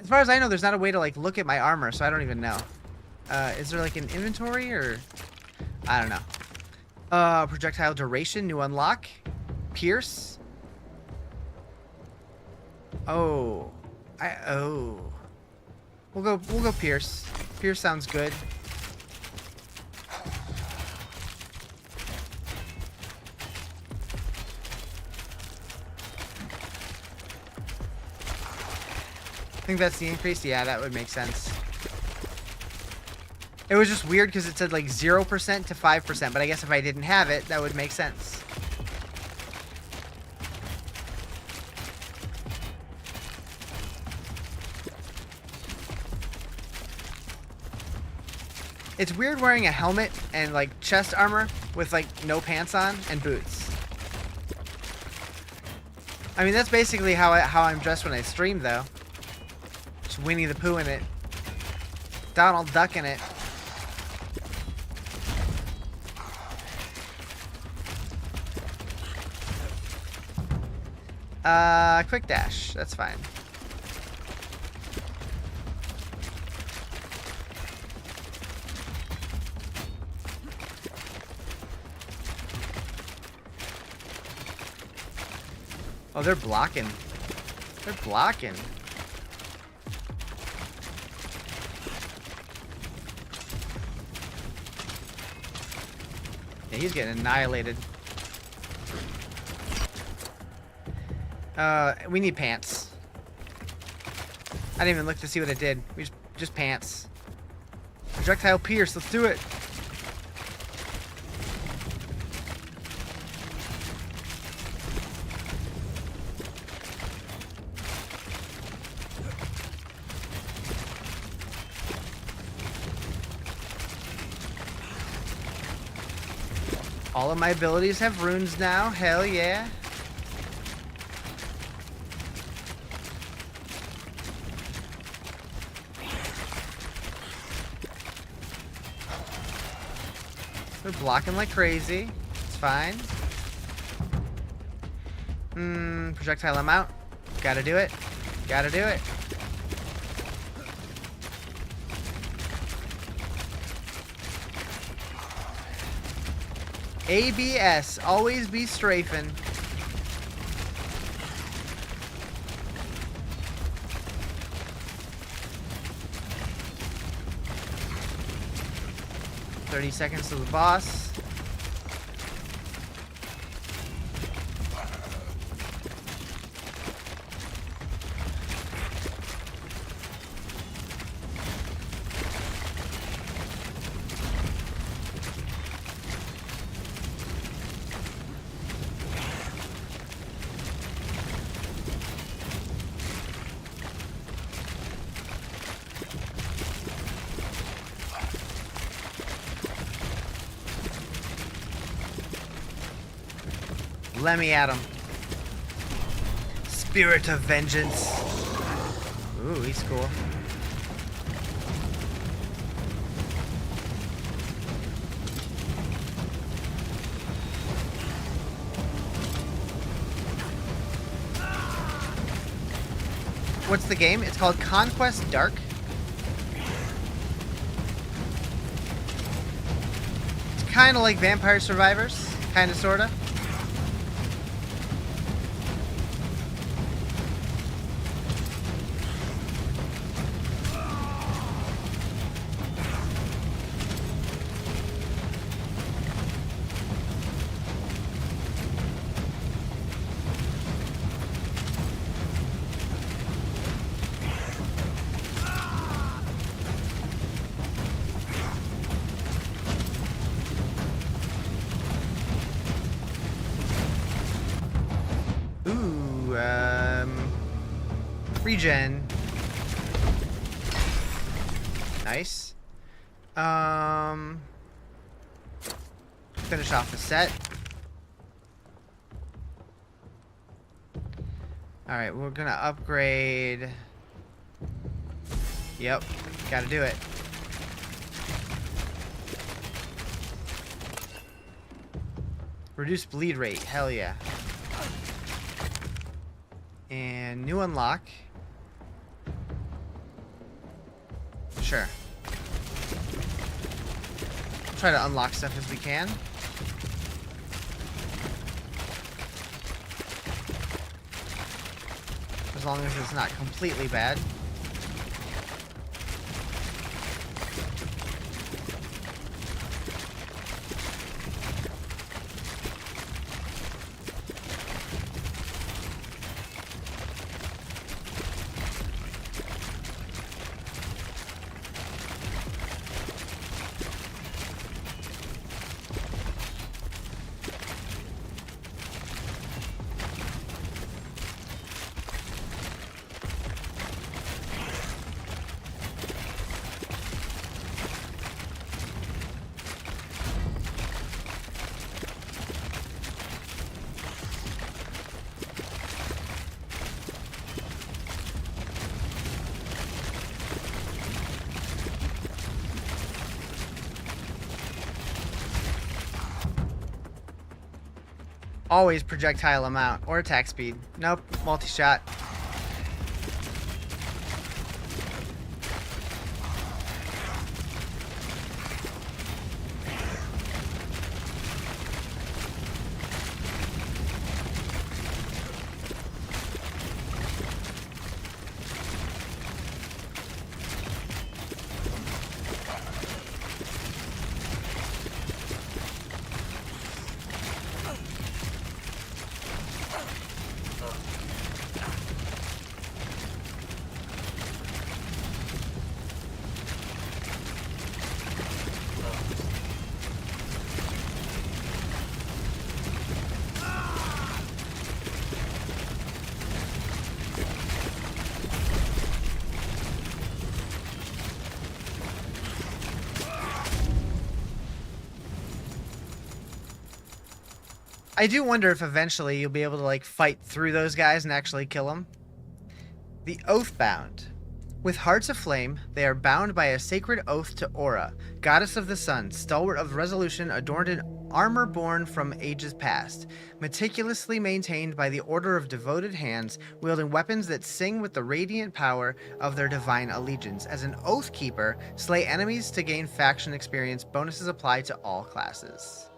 As far as I know, there's not a way to, like, look at my armor, so I don't even know. Is there, like, an inventory, or... I don't know. Projectile duration, new unlock. Pierce. Oh. Oh. We'll go Pierce. Pierce sounds good. I think that's the increase. Yeah, that would make sense. It was just weird because it said like 0% to 5%, but I guess if I didn't have it, that would make sense. It's weird wearing a helmet and like chest armor with like no pants on and boots. I mean, that's basically how I'm dressed when I stream, though. Just Winnie the Pooh in it. Donald Duck in it. Quick dash. That's fine. Oh, they're blocking. They're blocking. Yeah, he's getting annihilated. We need pants. I didn't even look to see what it did. We just pants. Projectile pierce, let's do it. All of my abilities have runes now. Hell yeah. They're blocking like crazy. It's fine. Projectile amount. Gotta do it. Gotta do it. ABS, always be strafing. "30 seconds to the boss." Let me at him. Spirit of vengeance. Ooh, he's cool. What's the game? It's called Conquest Dark. It's kind of like Vampire Survivors. Kind of, sort of. regen. Nice. Finish off the set. Alright, we're gonna upgrade. Yep, gotta do it. Reduce bleed rate, hell yeah. And new unlock. Sure. Try to unlock stuff as we can. As long as it's not completely bad. Always projectile amount or attack speed. Nope, multi-shot. I do wonder if eventually you'll be able to like fight through those guys and actually kill them. The Oathbound. With hearts aflame, they are bound by a sacred oath to Aura, goddess of the sun, stalwart of resolution, adorned in armor born from ages past, meticulously maintained by the order of devoted hands, wielding weapons that sing with the radiant power of their divine allegiance. As an oath keeper, slay enemies to gain faction experience. Bonuses apply to all classes.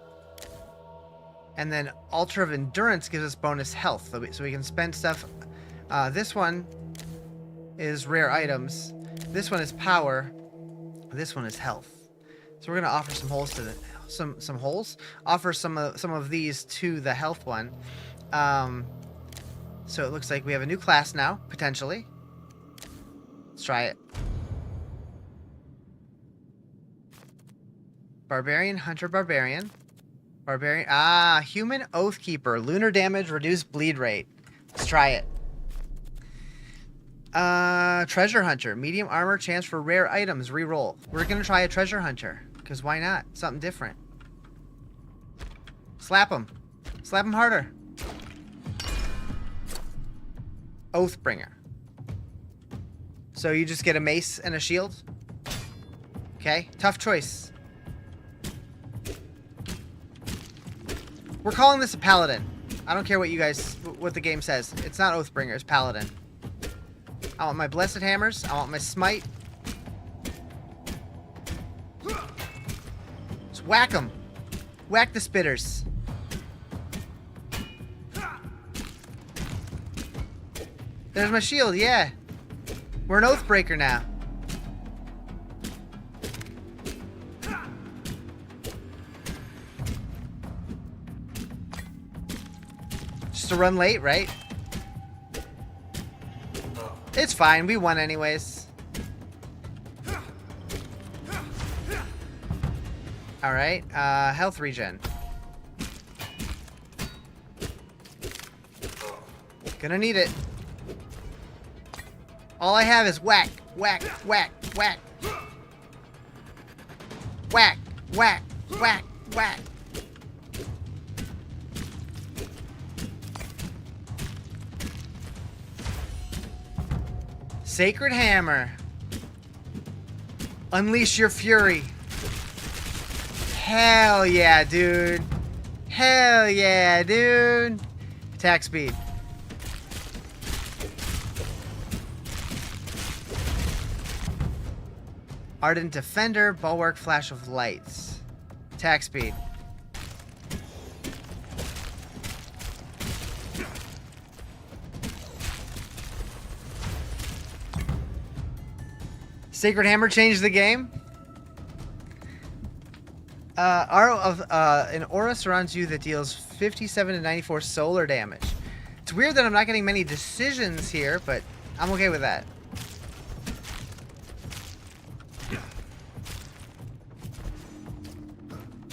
And then Altar of Endurance gives us bonus health, so we can spend stuff. This one is rare items. This one is power. This one is health. So we're gonna offer some holes to the some holes. Offer some of these to the health one. So it looks like we have a new class now, potentially. Let's try it. Barbarian, Hunter, Barbarian. Barbarian. Ah, Human Oathkeeper. Lunar damage, reduced bleed rate. Let's try it. Treasure Hunter. Medium armor, chance for rare items. Reroll. We're going to try a Treasure Hunter. Because why not? Something different. Slap him. Slap him harder. Oathbringer. So you just get a mace and a shield? Okay. Tough choice. We're calling this a Paladin. I don't care what you guys, what the game says. It's not Oathbringer, it's Paladin. I want my Blessed Hammers. I want my Smite. Just whack them. Whack the spitters. There's my shield, yeah. We're an Oathbreaker now. Just to run late, right? It's fine. We won anyways. Alright. Health regen. Gonna need it. All I have is whack, whack, whack, whack. Whack, whack, whack, whack. Sacred Hammer. Unleash your fury. Hell yeah, dude. Hell yeah, dude. Attack speed. Ardent Defender, Bulwark, Flash of Lights. Attack speed. Sacred Hammer changed the game. An aura surrounds you that deals 57 to 94 solar damage. It's weird that I'm not getting many decisions here, but I'm okay with that.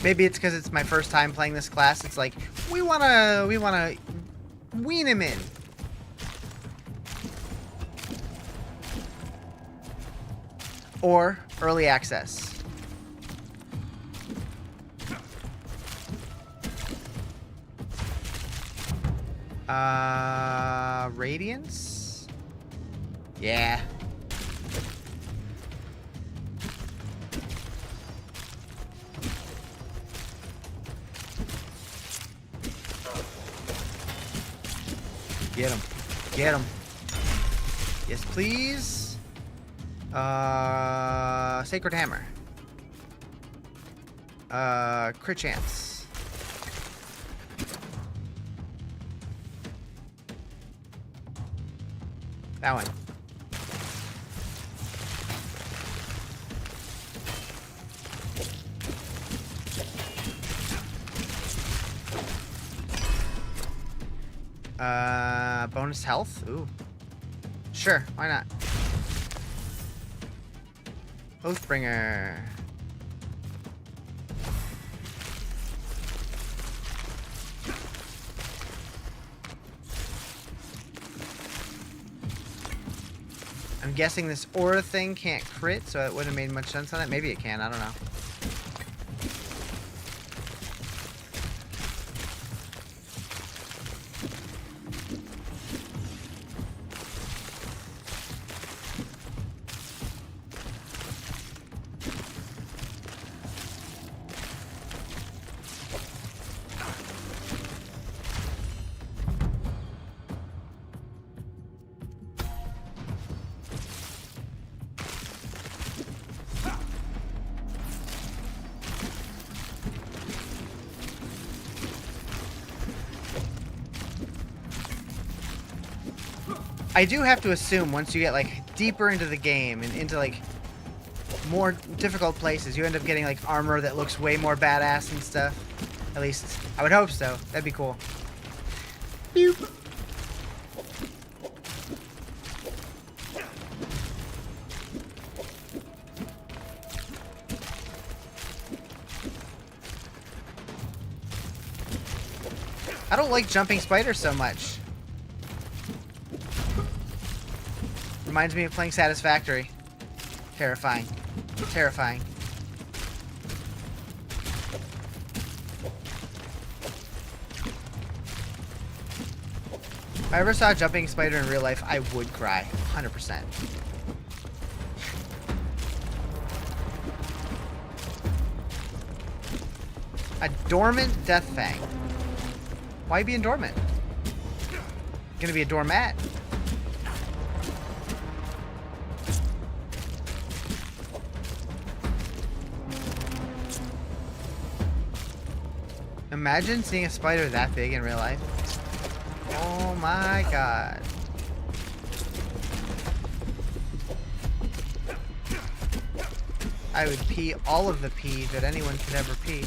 Maybe it's because it's my first time playing this class. It's like we wanna wean him in. Or early access. Radiance? Yeah. Get him. Get him. Yes, please. Sacred Hammer. Crit chance. That one. Bonus health? Ooh. Sure, why not? Oathbringer. I'm guessing this aura thing can't crit, so it wouldn't have made much sense on it. Maybe it can, I don't know. I do have to assume once you get like deeper into the game and into like more difficult places, you end up getting like armor that looks way more badass and stuff. At least I would hope so. That'd be cool. Boop. I don't like jumping spiders so much. Reminds me of playing Satisfactory. Terrifying. Terrifying. If I ever saw a jumping spider in real life, I would cry. 100%. A dormant Death Fang. Why being dormant? Gonna be a doormat. Imagine seeing a spider that big in real life. Oh my god. I would pee all of the pee that anyone could ever pee.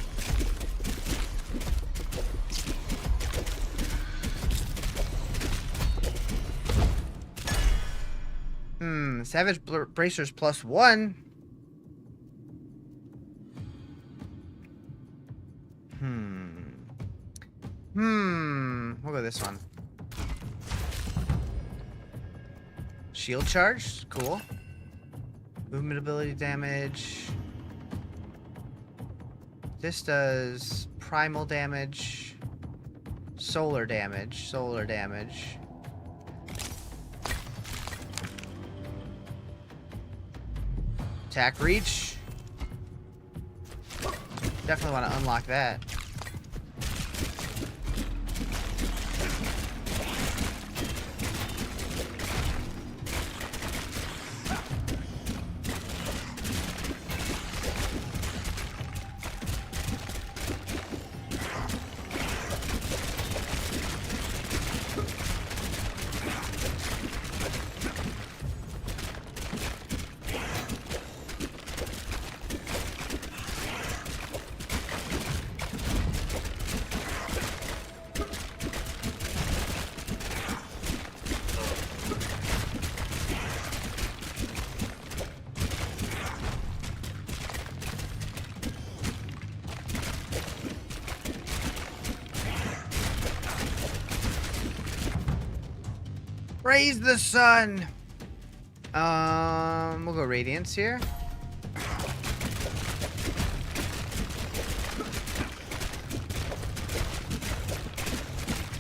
Savage Bracers +1. We'll go this one. Shield charge, cool. Movement ability damage. This does primal damage, solar damage, Attack reach. Definitely want to unlock that. Raise the sun. We'll go Radiance here.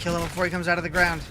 Kill him before he comes out of the ground.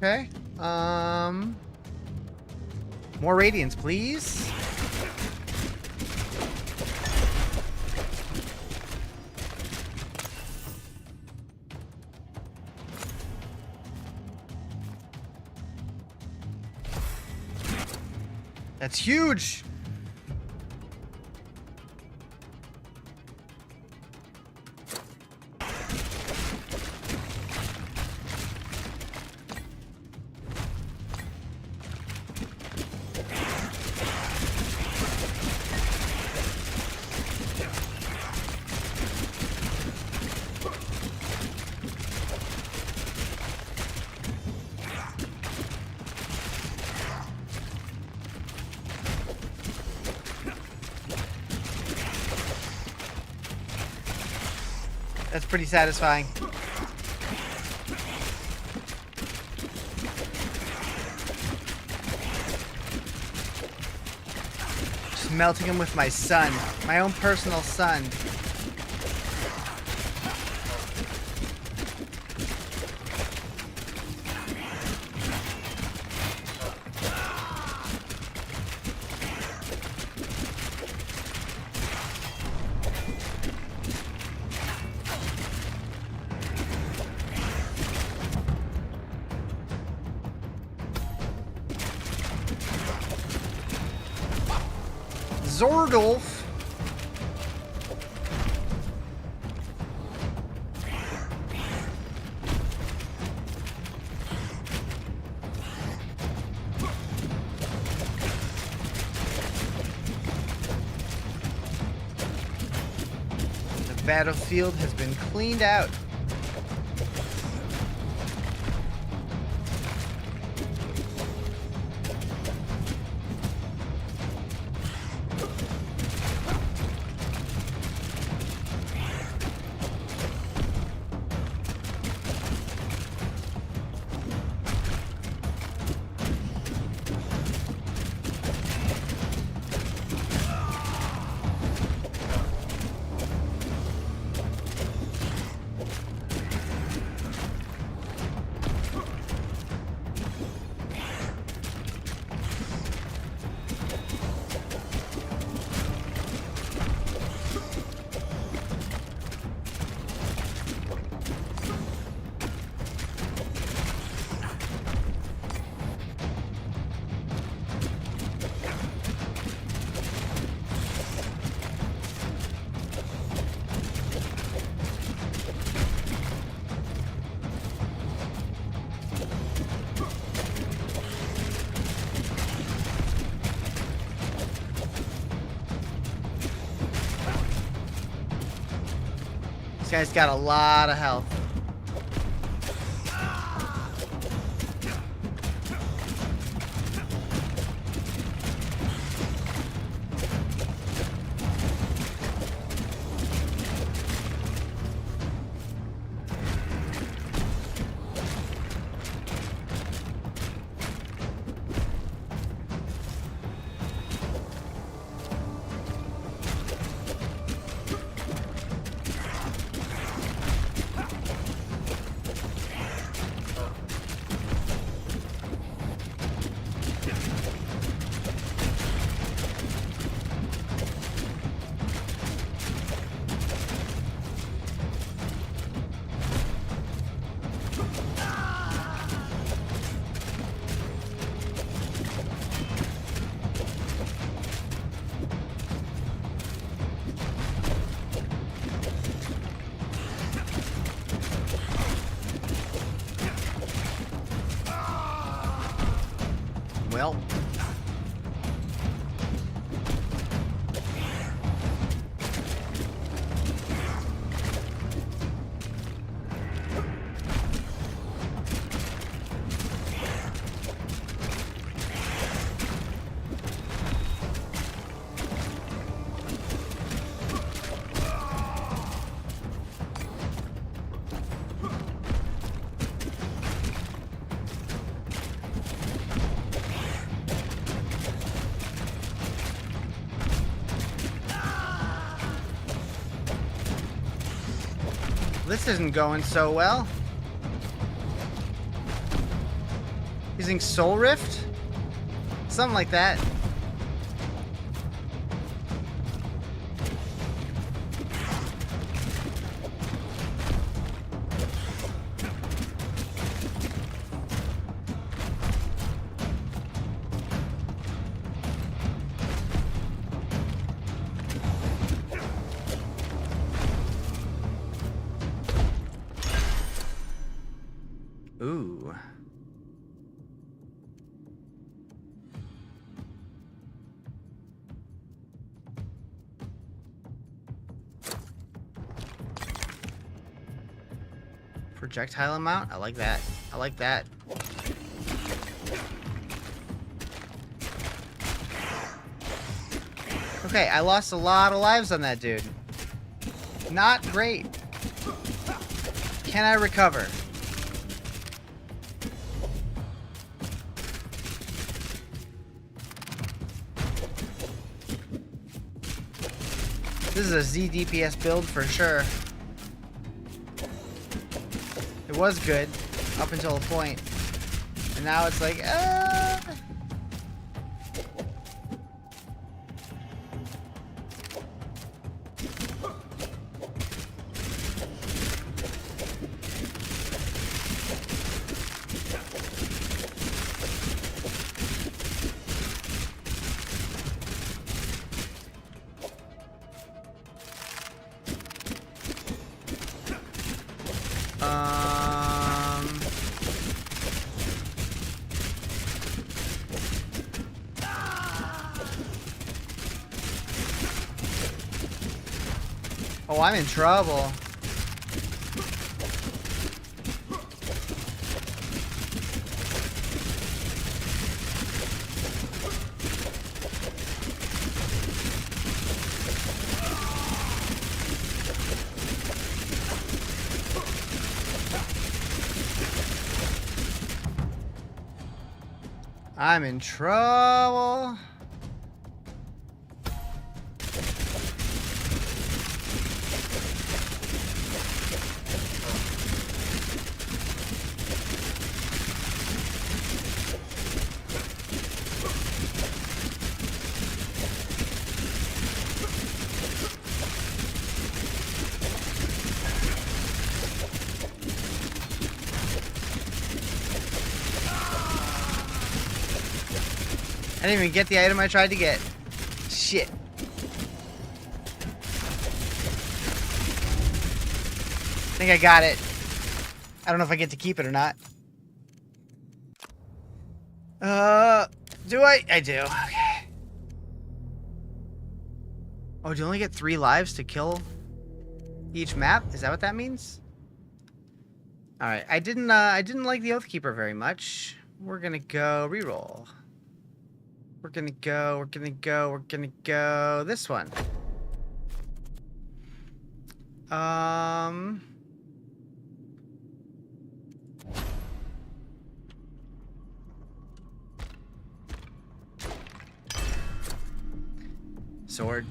Okay. More Radiance, please. That's huge. That's pretty satisfying. Just melting him with my sun. My own personal sun. Zordolf. The battlefield has been cleaned out. guy's got a lot of health. Well. This isn't going so well. Using Soul Rift? Something like that. Ooh. Projectile amount? I like that. I like that. Okay, I lost a lot of lives on that dude. Not great. Can I recover? This is a Z DPS build for sure. It was good up until a point, and now it's like, oh, I'm in trouble. I'm in trouble. I didn't even get the item I tried to get. Shit. I think I got it. I don't know if I get to keep it or not. Do I? I do. Okay. Oh, do you only get 3 lives to kill Each map? Is that what that means? All right. I didn't like the Oathkeeper very much. We're gonna go reroll. We're gonna go this one. Sword.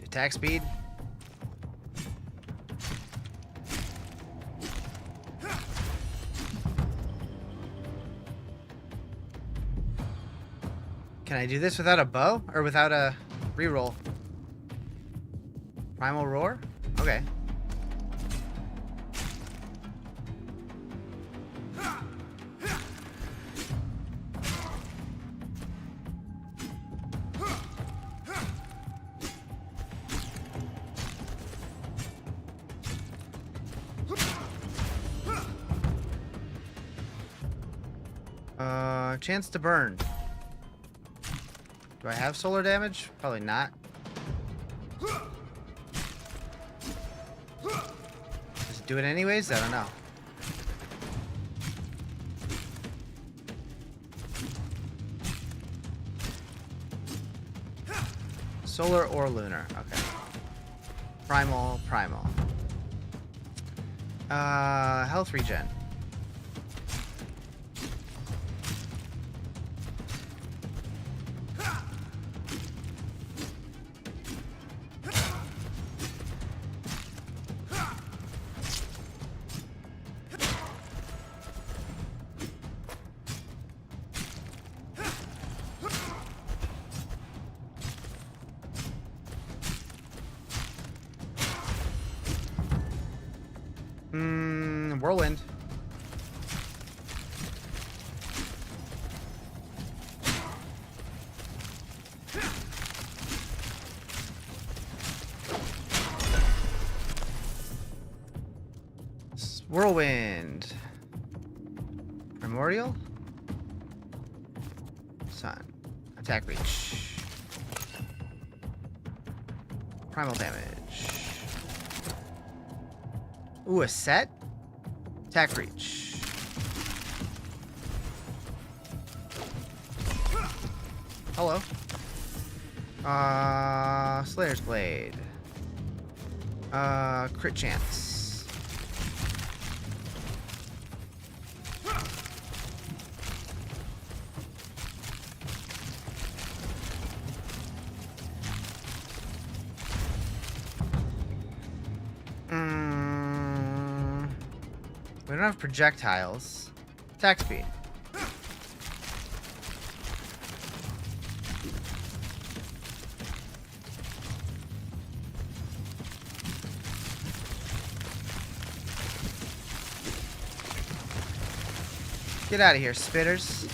Attack speed. Can I do this without a bow? Or without a reroll? Primal Roar? Okay. Chance to burn. Do I have solar damage? Probably not. Just do it anyways? I don't know. Solar or lunar. Okay. Primal. Health regen. Whirlwind. Whirlwind. Primordial. Sun. Attack reach. Primal damage. Ooh, a set? Attack reach. Hello. Slayer's Blade. Crit chance. We don't have projectiles. Attack speed. Get out of here, spitters.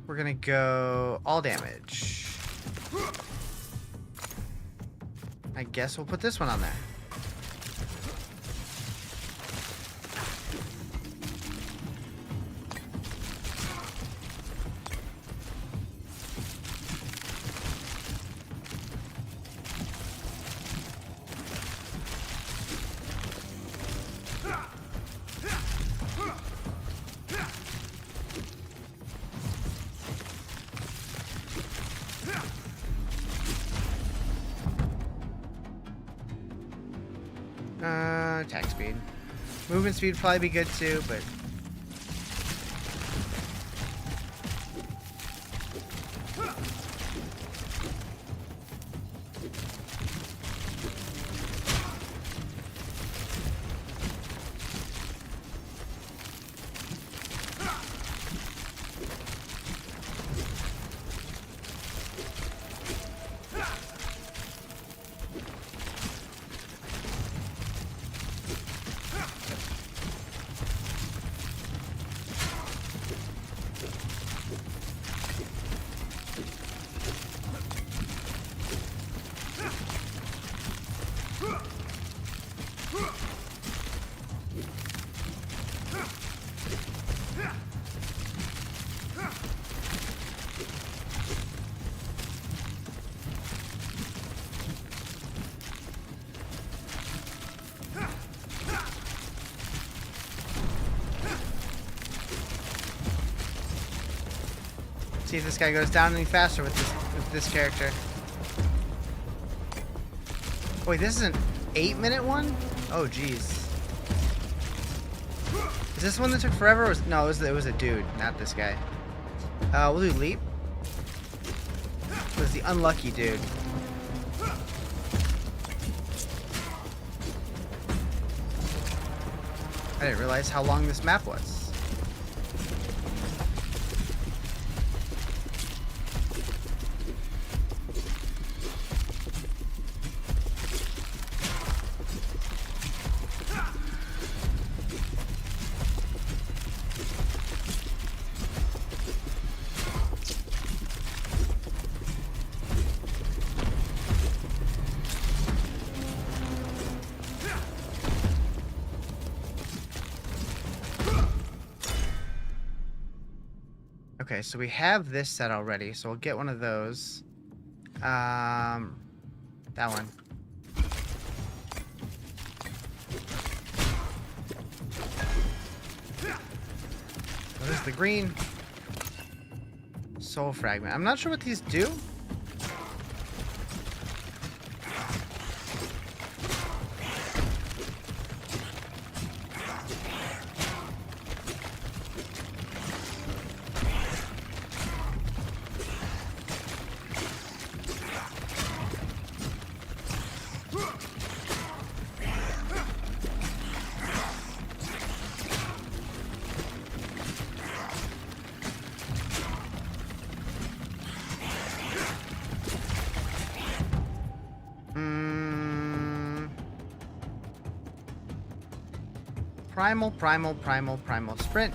We're gonna go all damage. I guess we'll put this one on there. Attack speed. Movement speed would probably be good too, but... See if this guy goes down any faster with this character. Wait, this is an 8-minute one? Oh, jeez. Is this one that took forever? No, it was a dude, not this guy. We'll do leap. It was the unlucky dude. I didn't realize how long this map was. Okay, so we have this set already, so we'll get one of those. That one. What is the green? Soul fragment. I'm not sure what these do. Primal sprint.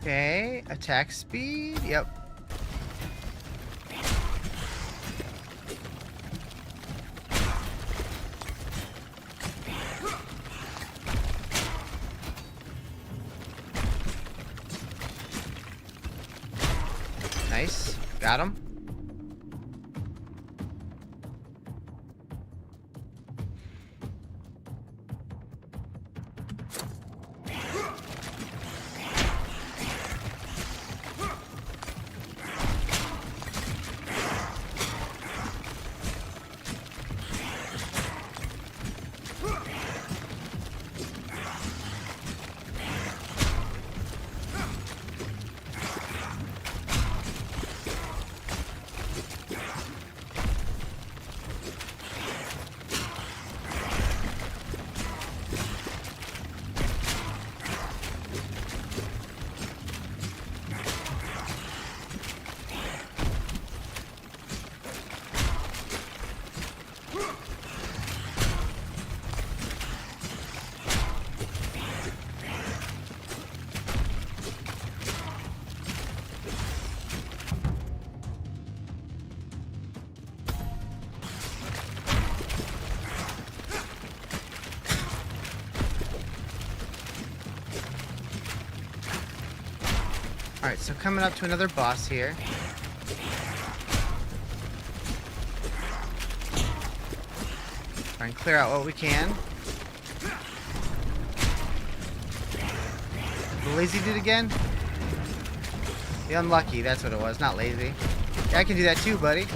Okay, attack speed. Yep. Nice. Got him. Alright, so coming up to another boss here. Try and clear out what we can. The lazy dude again? The unlucky, that's what it was, not lazy. Yeah, I can do that too, buddy.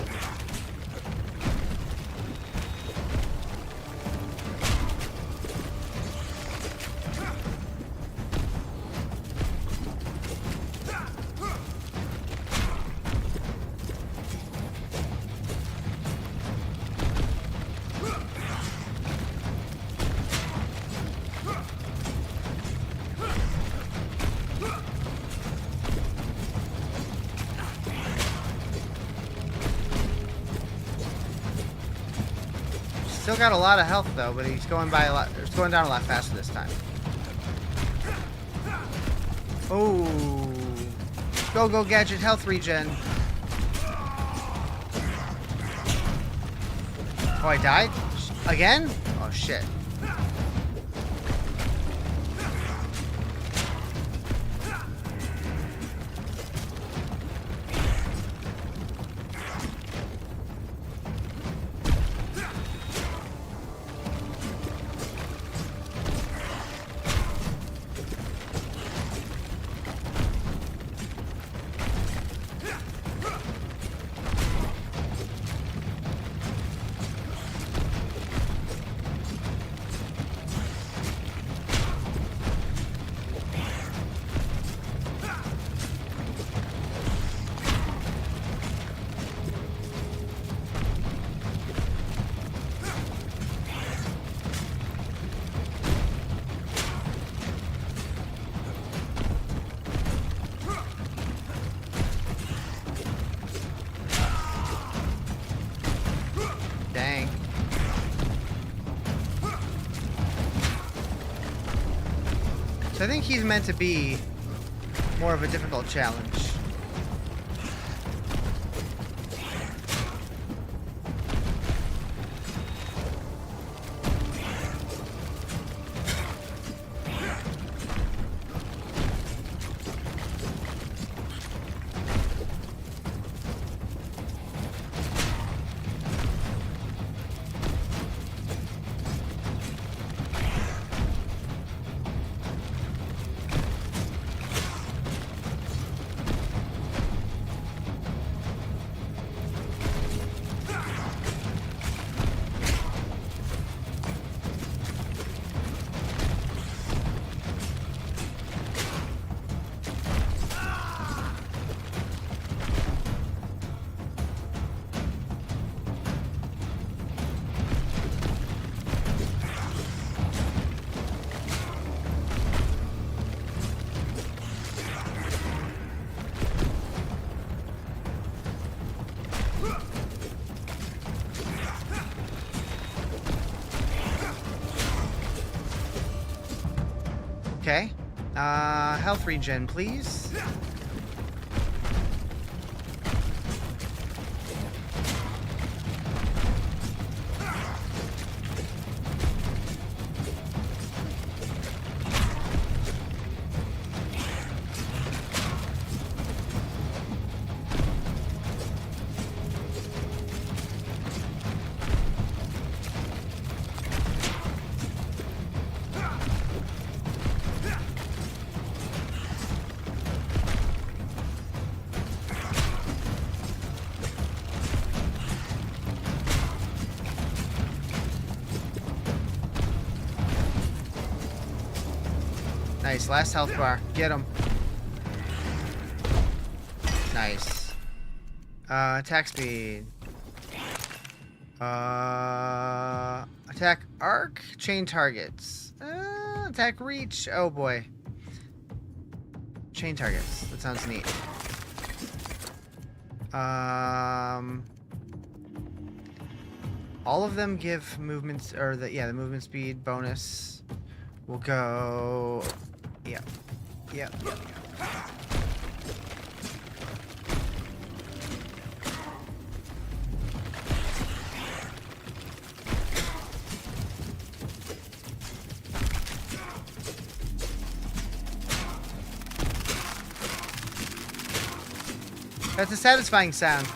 Still got a lot of health though, but he's going by a lot. It's going down a lot faster this time. Oh, go gadget health regen. Oh, I died again. Oh shit. Dang. So I think he's meant to be more of a difficult challenge. Okay. Health regen, please. Nice, last health bar. Get him. Nice. Attack speed. Attack arc. Chain targets. Attack reach. Oh boy. Chain targets. That sounds neat. All of them give movements, or the movement speed bonus. We'll go. Yeah. Yeah. That's a satisfying sound.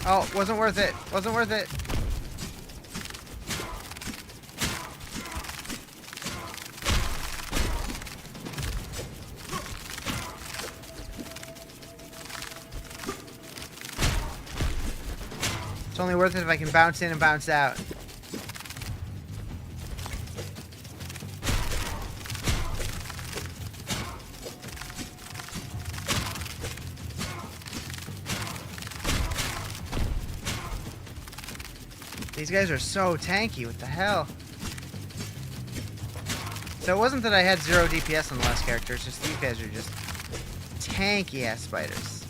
Oh, wasn't worth it. Wasn't worth it. It's only worth it if I can bounce in and bounce out. These guys are so tanky. What the hell? So it wasn't that I had 0 DPS on the last character, it's just you guys are just tanky ass spiders.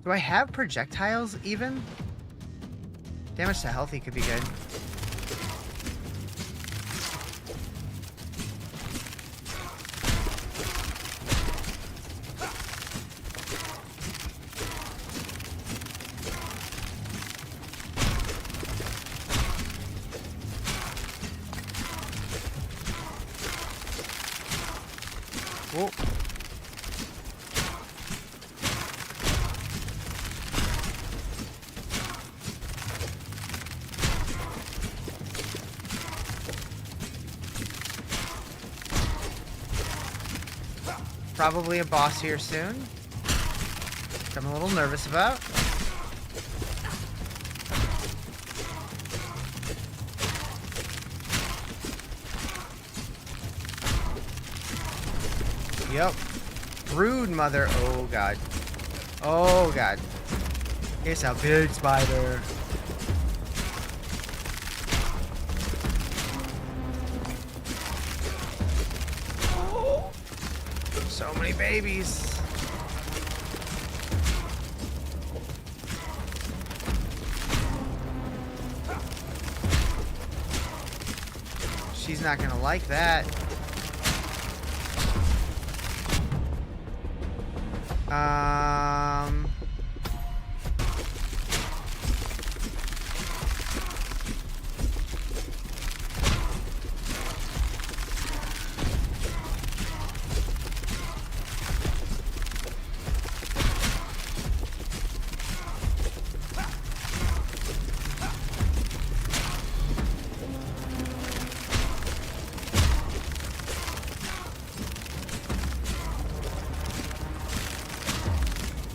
Do I have projectiles even? Damage to healthy could be good. Whoa. Probably a boss here soon, which I'm a little nervous about. Yep. Brood mother. Oh god. Oh god. Here's a big spider. So many babies. She's not gonna like that.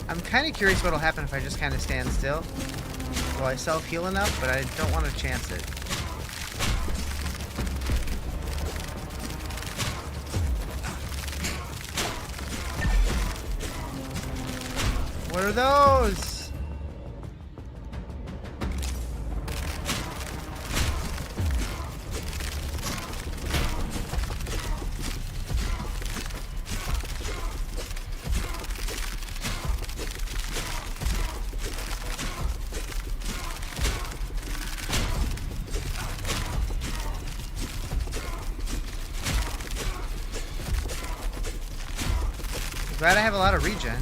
I'm kind of curious what'll happen if I just kind of stand still. Will I self-heal enough? But I don't want to chance it. What are those? Glad I have a lot of regen.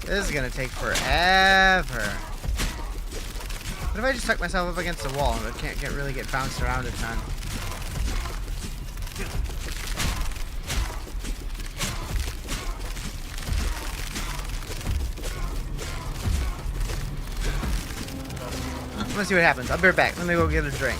This is gonna take forever. What if I just tuck myself up against the wall and I can't really get bounced around a ton? Let's see what happens. I'll be right back. Let me go get a drink.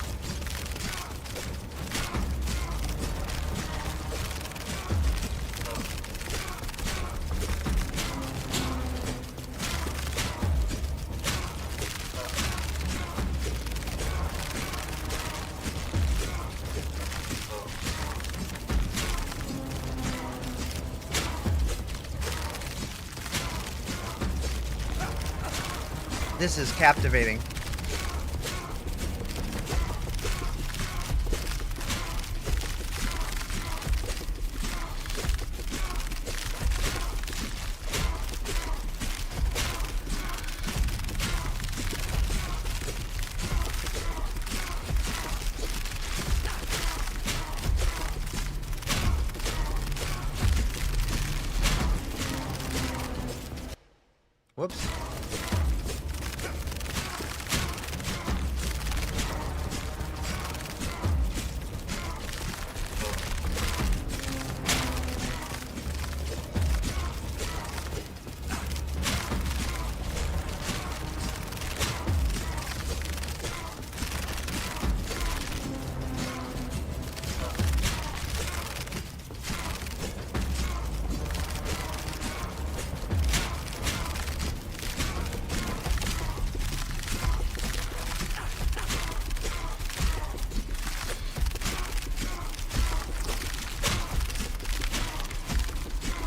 This is captivating. Whoops.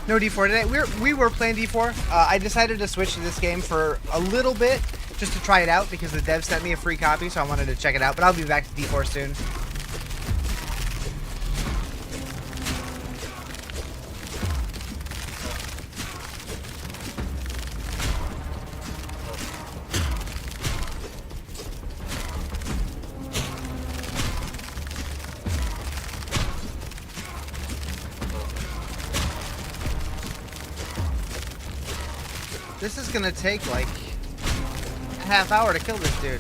No D4 today. We were playing D4. I decided to switch to this game for a little bit just to try it out because the dev sent me a free copy, so I wanted to check it out. But I'll be back to D4 soon. This is gonna take like a half hour to kill this dude.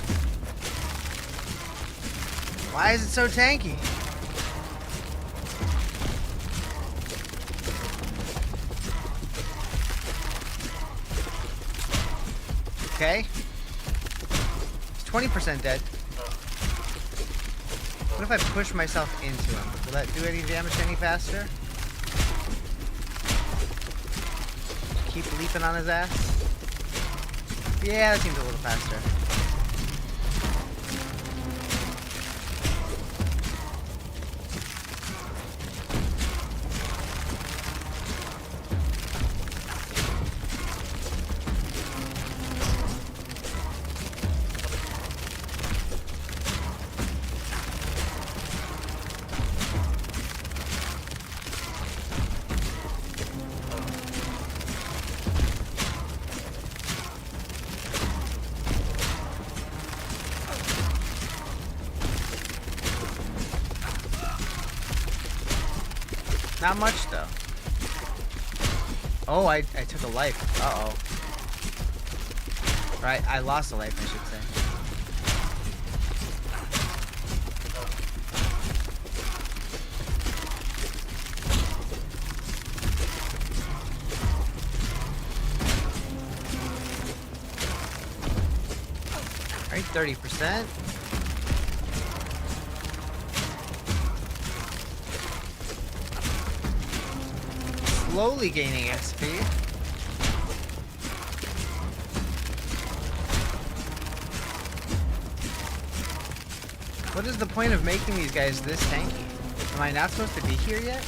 Why is it so tanky? Okay. He's 20% dead. What if I push myself into him? Will that do any damage any faster? Keep leaping on his ass? Yeah, that seems a little faster. Not much, though. Oh, I took a life. Uh-oh. Right, I lost a life, I should say. Alright, 30%. Slowly gaining XP. What is the point of making these guys this tanky? Am I not supposed to be here yet?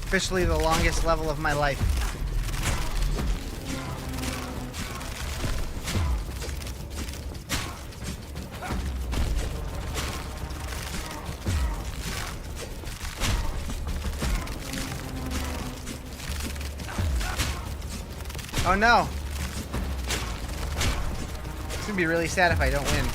Officially the longest level of my life. Oh no! It's gonna be really sad if I don't win.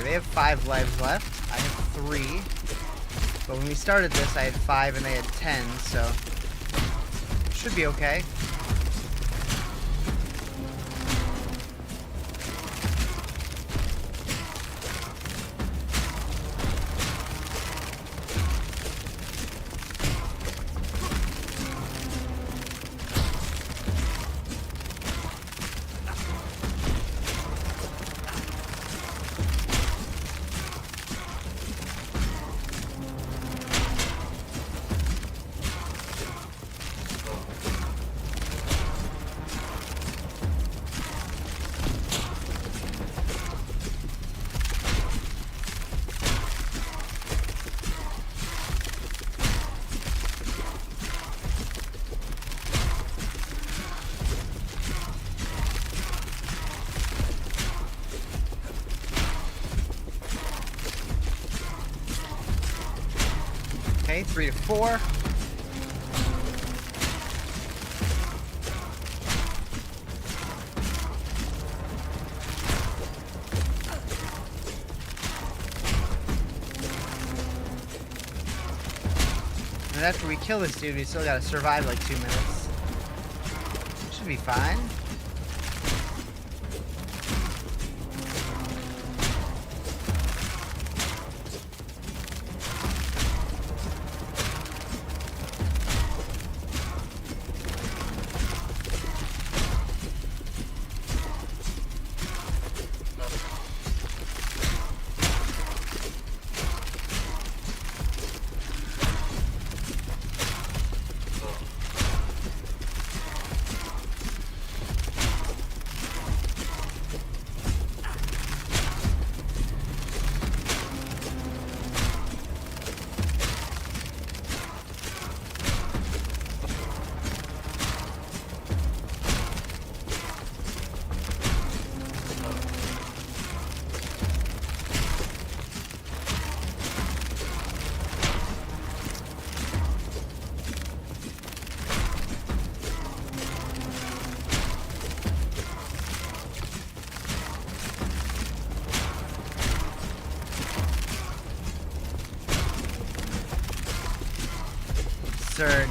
They have 5 lives left. I have 3. But when we started this, I had 5 and they had 10, so should be okay. Okay, 3 to 4. And after we kill this dude, we still gotta survive like 2 minutes. Should be fine. Absurd.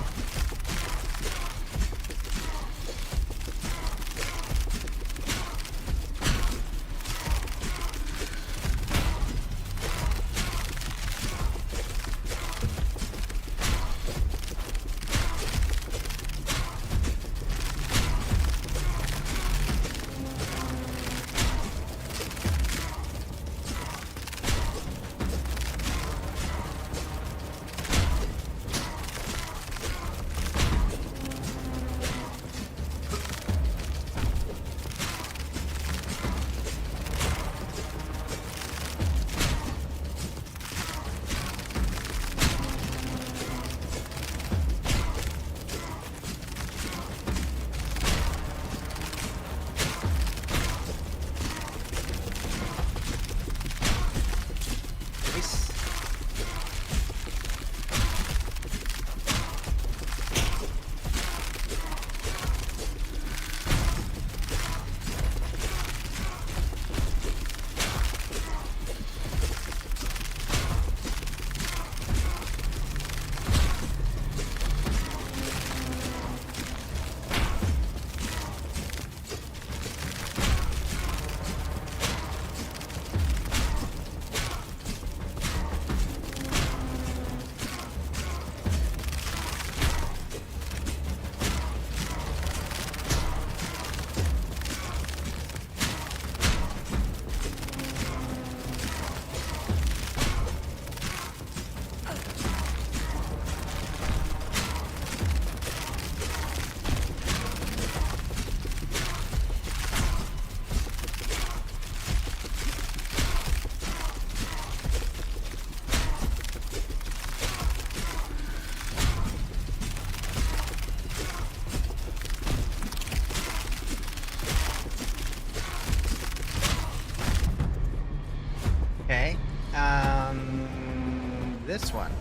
this one.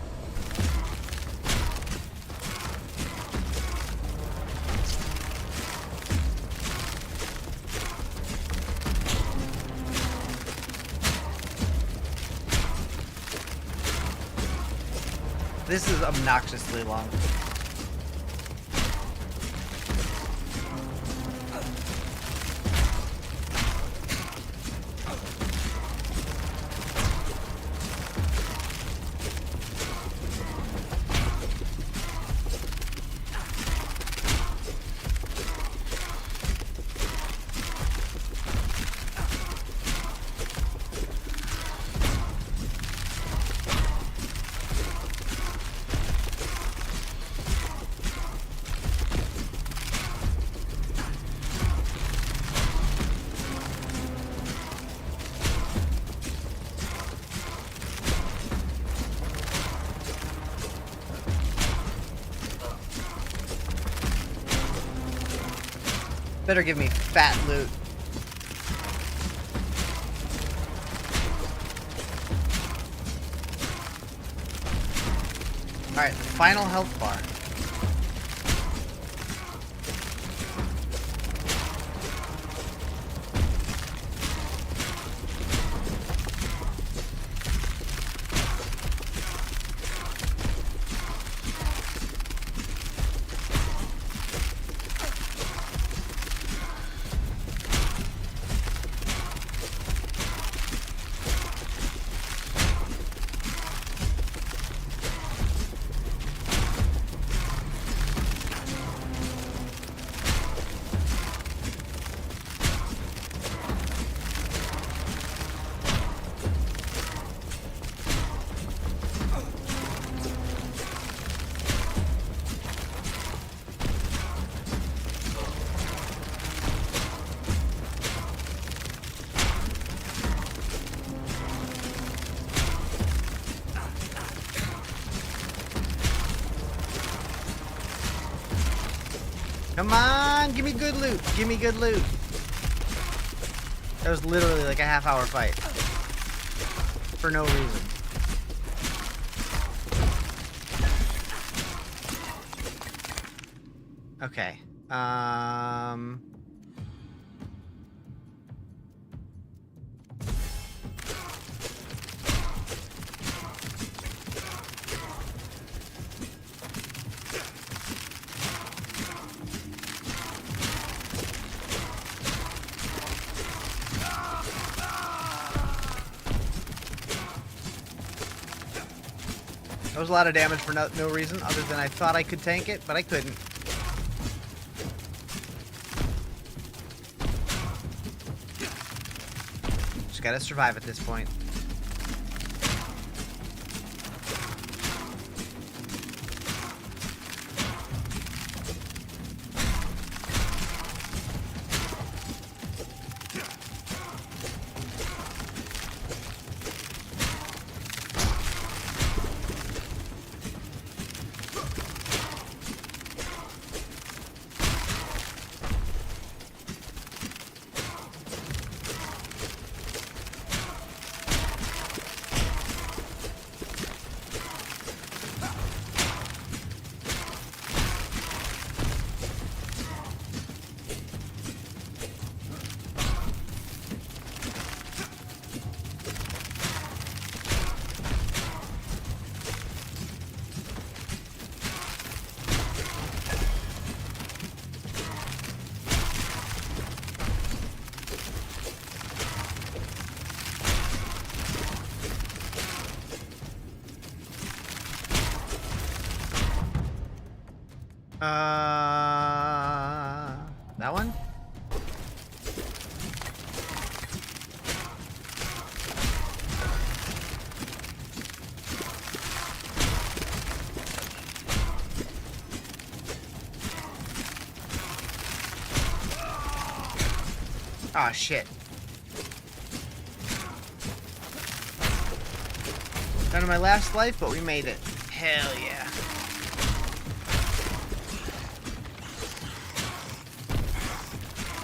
This is obnoxiously long. Better give me fat loot. Alright, final health bar. Come on, give me good loot. Give me good loot. That was literally like a half-hour fight. For no reason. Okay. That was a lot of damage for no reason other than I thought I could tank it, but I couldn't. Just gotta survive at this point. That one? Ah, shit. Down to my last life, but we made it. Hell yeah.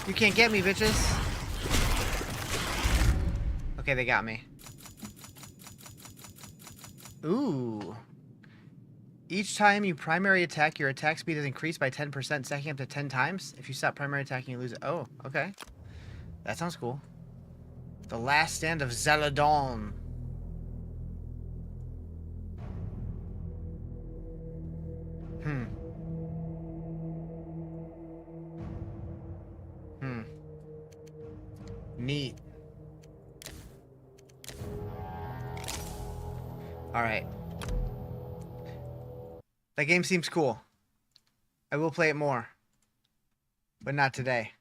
You can't get me, bitches. Okay, they got me. Ooh. Each time you primary attack, your attack speed is increased by 10%, stacking up to 10 times. If you stop primary attacking, you lose it. Oh, okay. That sounds cool. The Last Stand of Zaladon. Hmm. Hmm. Neat. Alright. That game seems cool. I will play it more. But not today.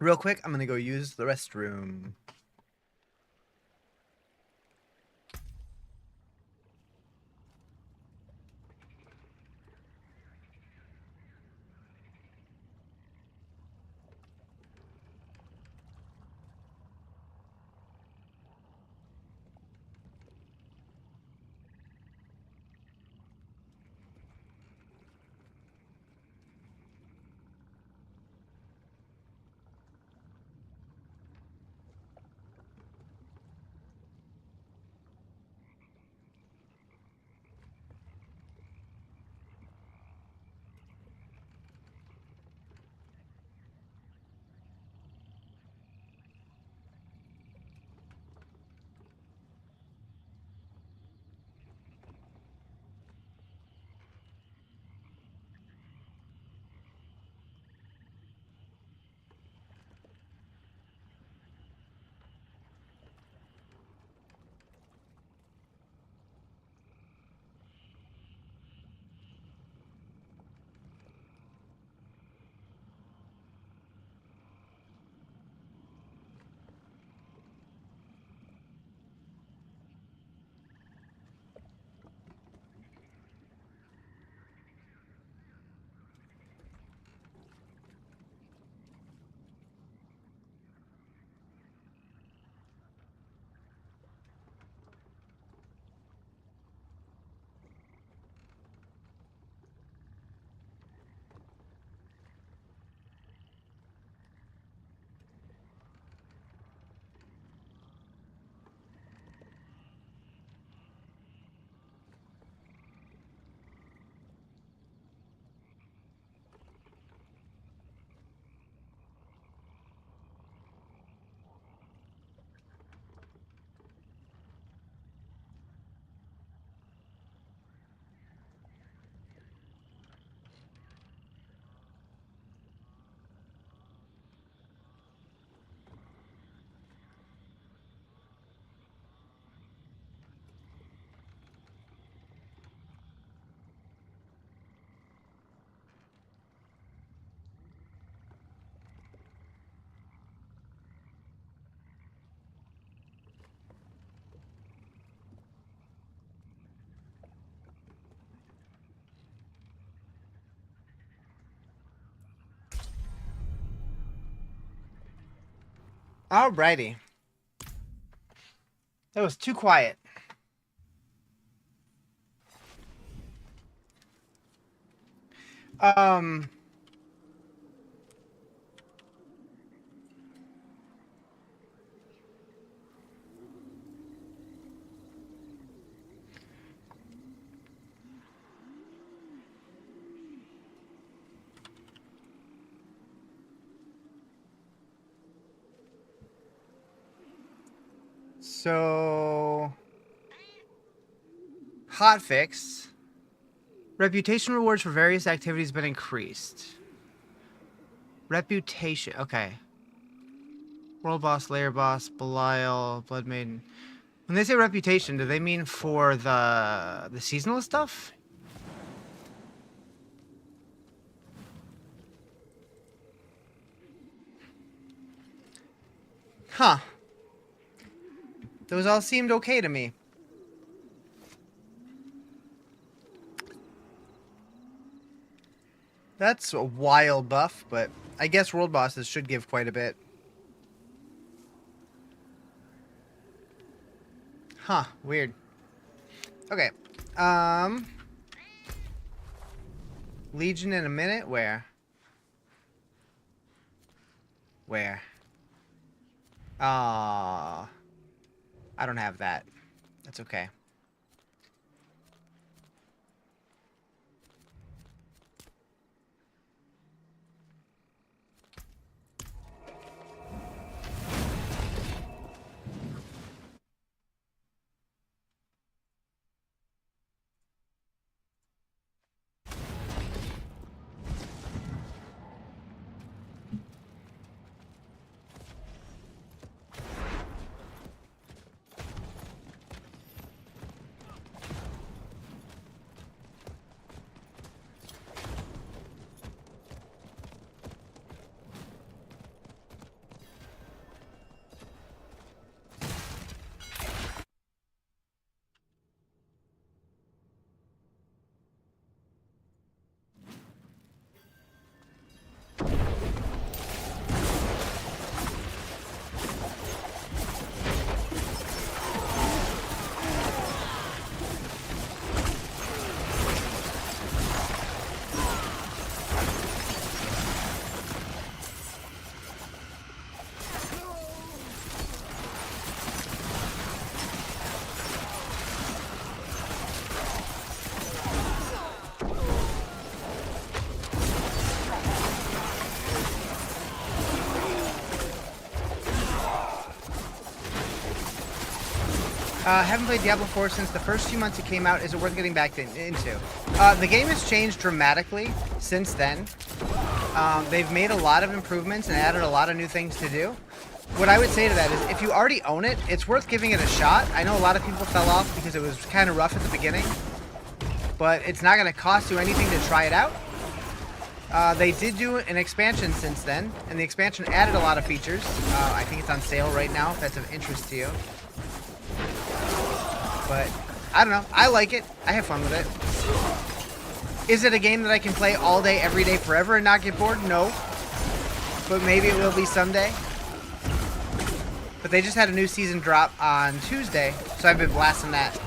Real quick, I'm gonna go use the restroom. Alrighty. That was too quiet. Um... So... Hotfix. Reputation rewards for various activities been increased. Reputation. Okay. World boss, layer boss, Belial, Blood Maiden. When they say reputation, do they mean for the seasonal stuff? Huh. Those all seemed okay to me. That's a wild buff, but I guess world bosses should give quite a bit. Huh, weird. Okay. Legion in a minute? Where? Where? I don't have that. That's okay. Haven't played Diablo 4 since the first few months it came out. Is it worth getting back into? The game has changed dramatically since then. They've made a lot of improvements and added a lot of new things to do. What I would say to that is if you already own it, it's worth giving it a shot. I know a lot of people fell off because it was kind of rough at the beginning, but it's not going to cost you anything to try it out. They did do an expansion since then, and the expansion added a lot of features. I think it's on sale right now if that's of interest to you. But I don't know. I like it. I have fun with it. Is it a game that I can play all day, every day, forever and not get bored? No. But maybe it will be someday. But they just had a new season drop on Tuesday, so I've been blasting that.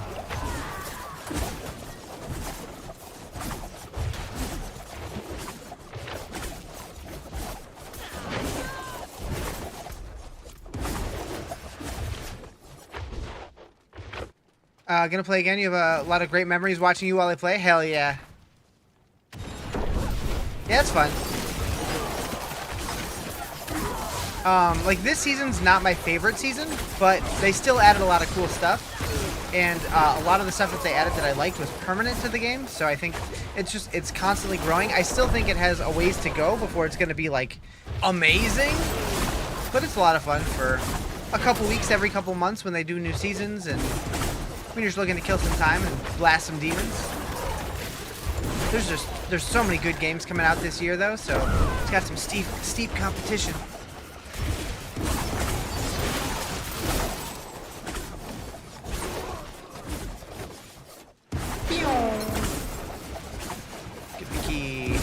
Gonna play again. You have a lot of great memories watching you while I play. Hell yeah. Yeah, it's fun. Like this season's not my favorite season, but they still added a lot of cool stuff. And a lot of the stuff that they added that I liked was permanent to the game. So I think it's constantly growing. I still think it has a ways to go before it's gonna be like amazing. But it's a lot of fun for a couple weeks every couple months when they do new seasons and when you're just looking to kill some time and blast some demons. There's so many good games coming out this year though, so it's got some steep competition. Get the key.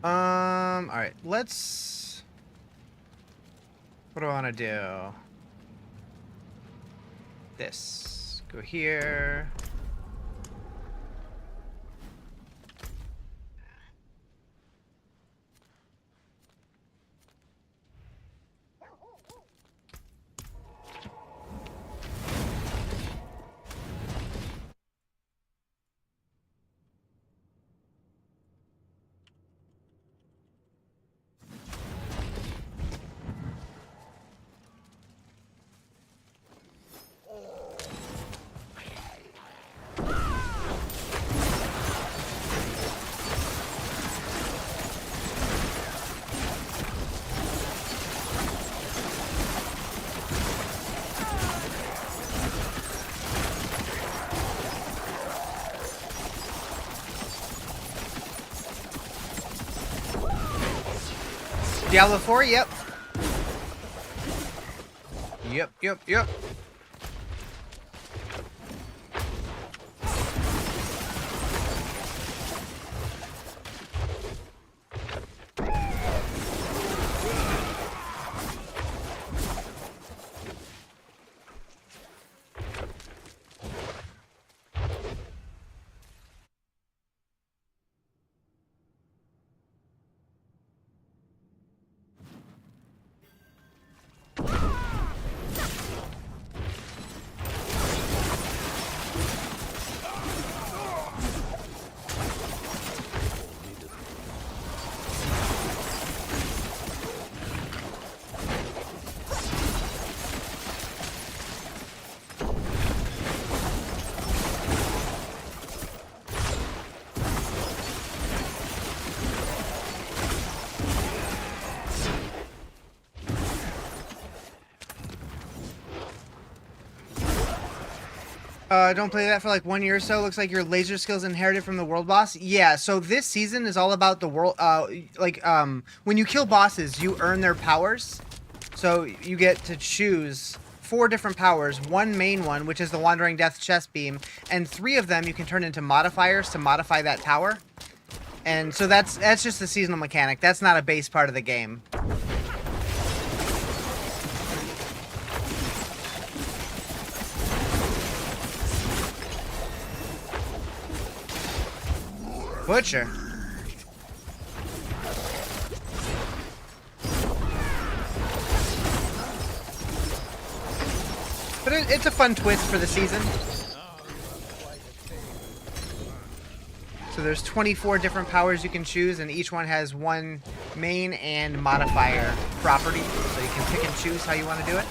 All right. Let's. What do I want to do? This. Go here. Diablo 4, yep. Yep. Don't play that for like 1 year or so. Looks like your laser skills inherited from the world boss. Yeah, so this season is all about the world. When you kill bosses, you earn their powers. So you get to choose 4 different powers. One main one, which is the Wandering Death chest beam, and 3 of them you can turn into modifiers to modify that power. And so that's just the seasonal mechanic. That's not a base part of the game. Butcher. But it's a fun twist for the season. So there's 24 different powers you can choose, and each one has one main and modifier property. So you can pick and choose how you want to do it.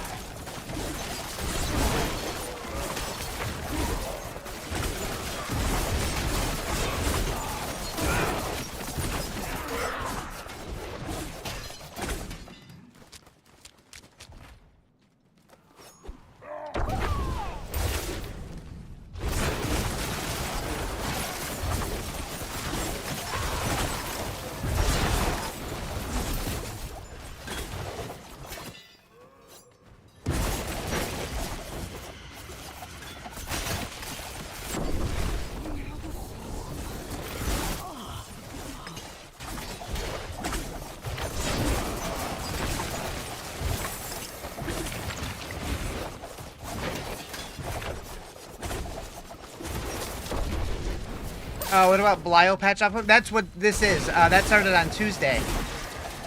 What about Belial patch up? That's what this is. That started on Tuesday.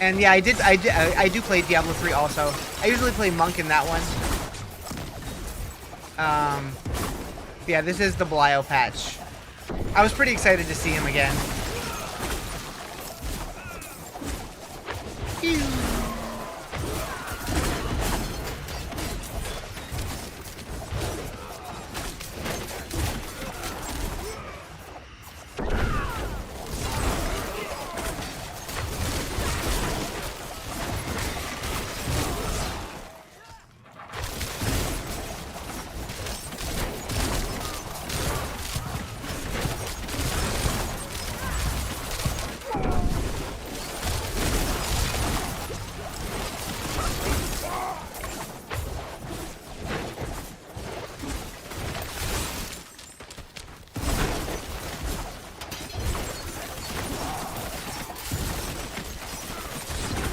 And yeah, I do play Diablo 3 also. I usually play Monk in that one. Yeah, this is the Belial patch. I was pretty excited to see him again.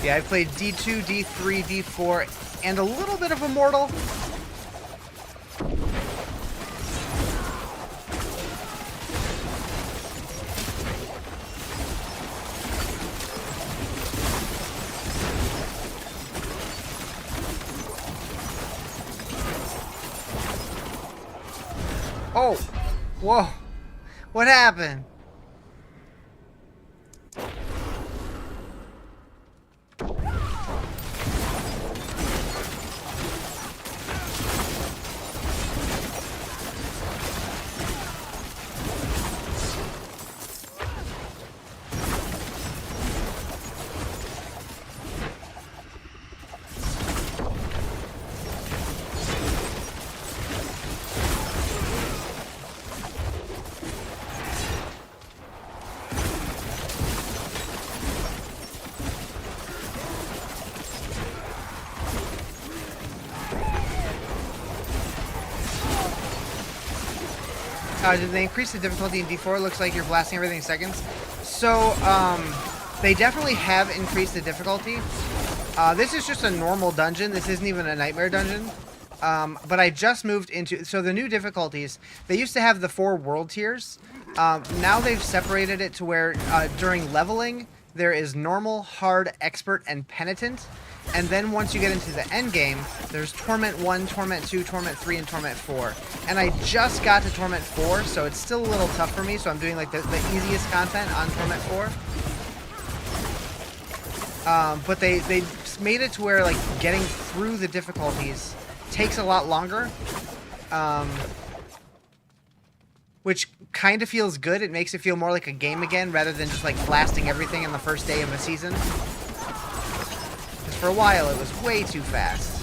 Yeah, I played D2, D3, D4, and a little bit of Immortal. Oh, whoa, what happened? Did they increase the difficulty in D4? Looks like you're blasting everything in seconds. So, they definitely have increased the difficulty. This is just a normal dungeon. This isn't even a nightmare dungeon. But I just moved into... So the new difficulties, they used to have the 4 world tiers. Now they've separated it to where during leveling, there is normal, hard, expert, and penitent. And then once you get into the end game, there's Torment 1, Torment 2, Torment 3, and Torment 4. And I just got to Torment 4, so it's still a little tough for me, so I'm doing like the easiest content on Torment 4. But they made it to where like getting through the difficulties takes a lot longer. Which kind of feels good. It makes it feel more like a game again rather than just like blasting everything in the first day of a season. For a while, it was way too fast.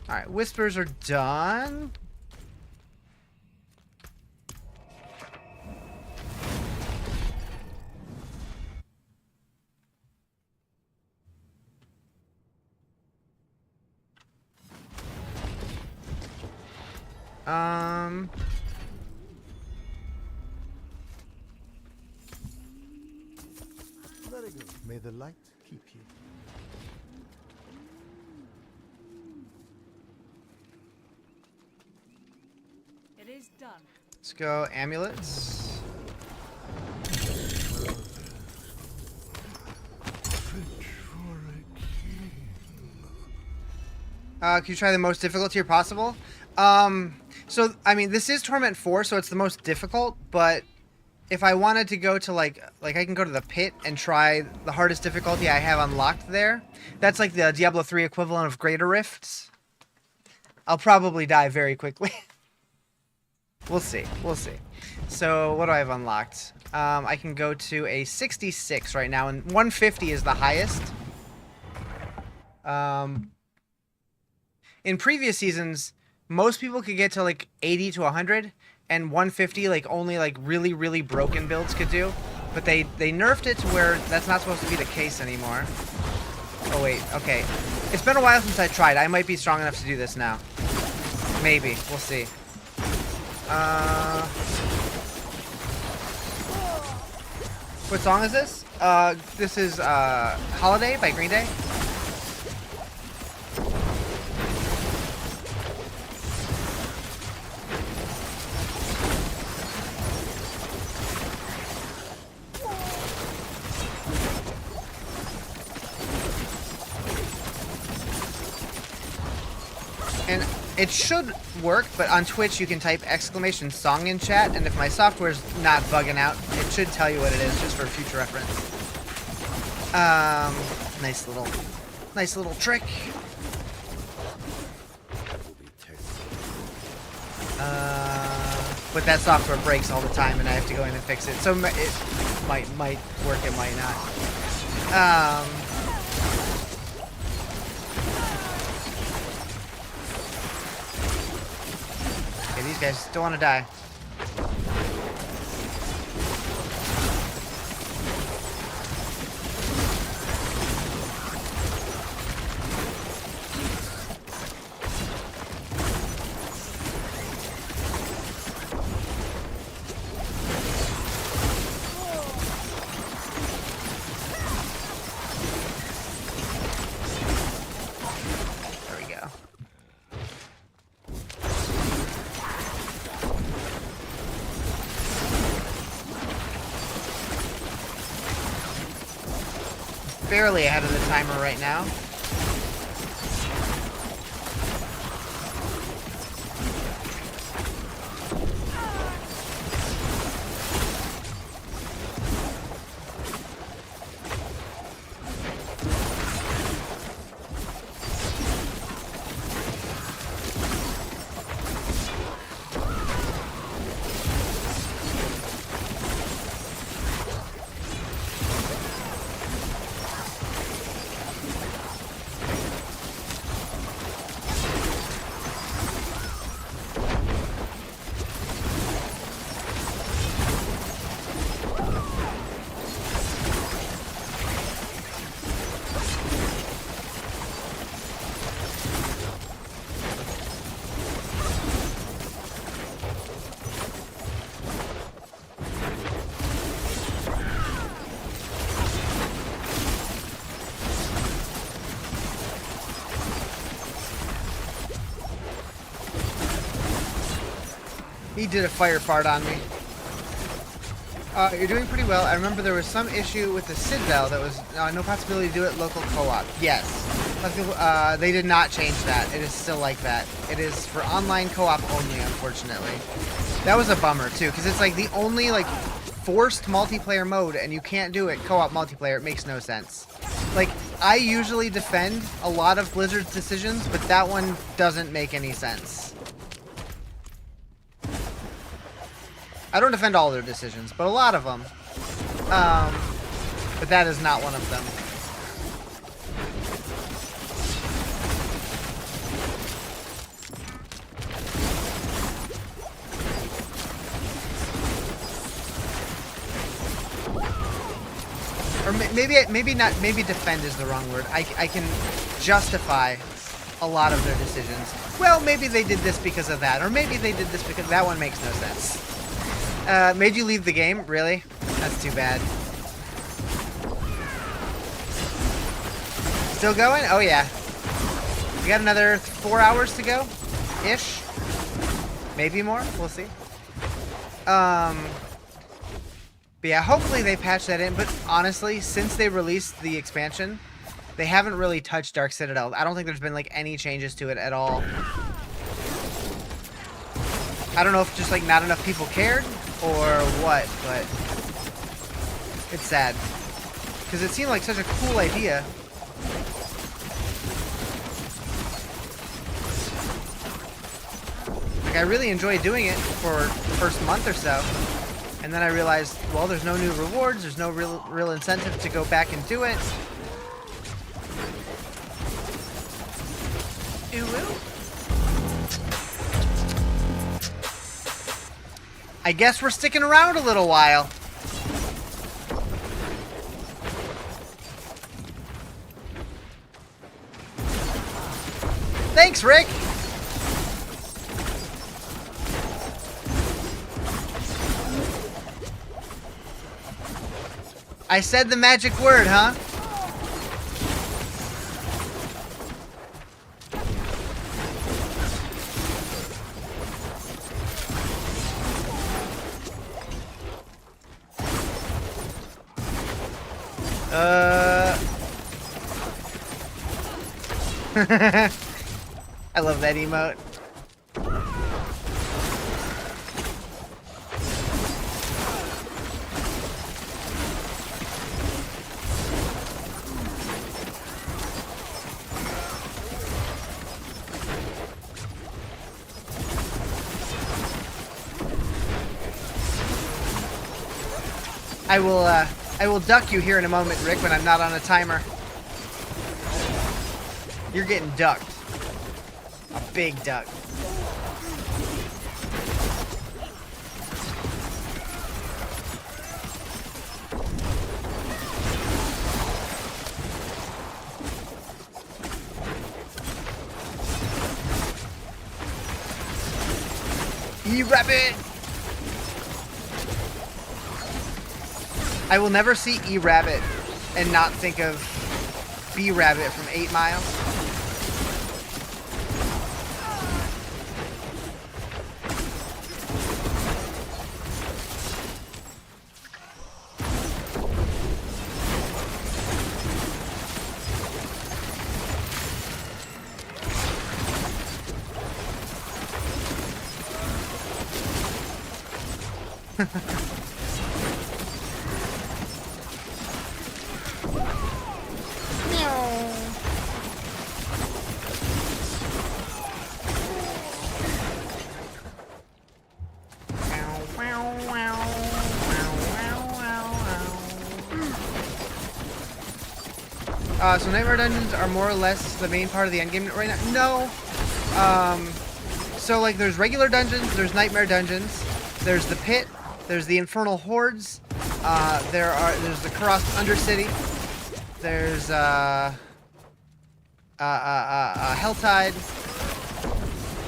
Alright, whispers are done. Very good. May the light keep you. It is done. Let's go amulets. Can you try the most difficult tier possible? So, I mean, this is Torment 4, so it's the most difficult, but if I wanted to go to, like I can go to the pit and try the hardest difficulty I have unlocked there. That's like the Diablo 3 equivalent of Greater Rifts. I'll probably die very quickly. We'll see. We'll see. So, what do I have unlocked? I can go to a 66 right now, and 150 is the highest. In previous seasons, most people could get to like 80 to 100, and 150 like only like really, really broken builds could do. But they nerfed it to where that's not supposed to be the case anymore. Oh wait, okay. It's been a while since I tried. I might be strong enough to do this now. Maybe. We'll see. What song is this? This is Holiday by Green Day. And it should work, but on Twitch you can type !song in chat, and if my software's not bugging out, it should tell you what it is, just for future reference. Nice little trick. But that software breaks all the time, and I have to go in and fix it. So it might work, it might not. These guys don't want to die. barely ahead of the timer right now. He did a fire fart on me. You're doing pretty well. I remember there was some issue with the Citadel that was no possibility to do it local co-op. Yes. They did not change that. It is still like that. It is for online co-op only, unfortunately. That was a bummer, too, because it's like the only, like, forced multiplayer mode, and you can't do it co-op multiplayer. It makes no sense. Like, I usually defend a lot of Blizzard's decisions, but that one doesn't make any sense. I don't defend all their decisions, but a lot of them. But that is not one of them. Or maybe defend is the wrong word. I can justify a lot of their decisions. Well, maybe they did this because of that, or maybe they did this because that one makes no sense. Made you leave the game? Really? That's too bad. Still going? Oh yeah. We got another 4 hours to go, ish. Maybe more. We'll see. But yeah, hopefully they patch that in. But honestly, since they released the expansion, they haven't really touched Dark Citadel. I don't think there's been like any changes to it at all. I don't know if just like not enough people cared or what, but it's sad because it seemed like such a cool idea. Like I really enjoyed doing it for the first month or so. And then I realized, well, there's no new rewards, there's no real incentive to go back and do it. I guess we're sticking around a little while. Thanks, Rick! I said the magic word, huh? I love that emote. I will duck you here in a moment, Rick, when I'm not on a timer. You're getting ducked. A big duck. E-Rabbit! I will never see E-Rabbit and not think of B-Rabbit from 8 Mile. So Nightmare Dungeons are more or less the main part of the endgame right now? No. So like there's regular dungeons, there's Nightmare Dungeons, there's the Pit, there's the Infernal Hordes, there's the Corrupted Undercity, there's Helltide.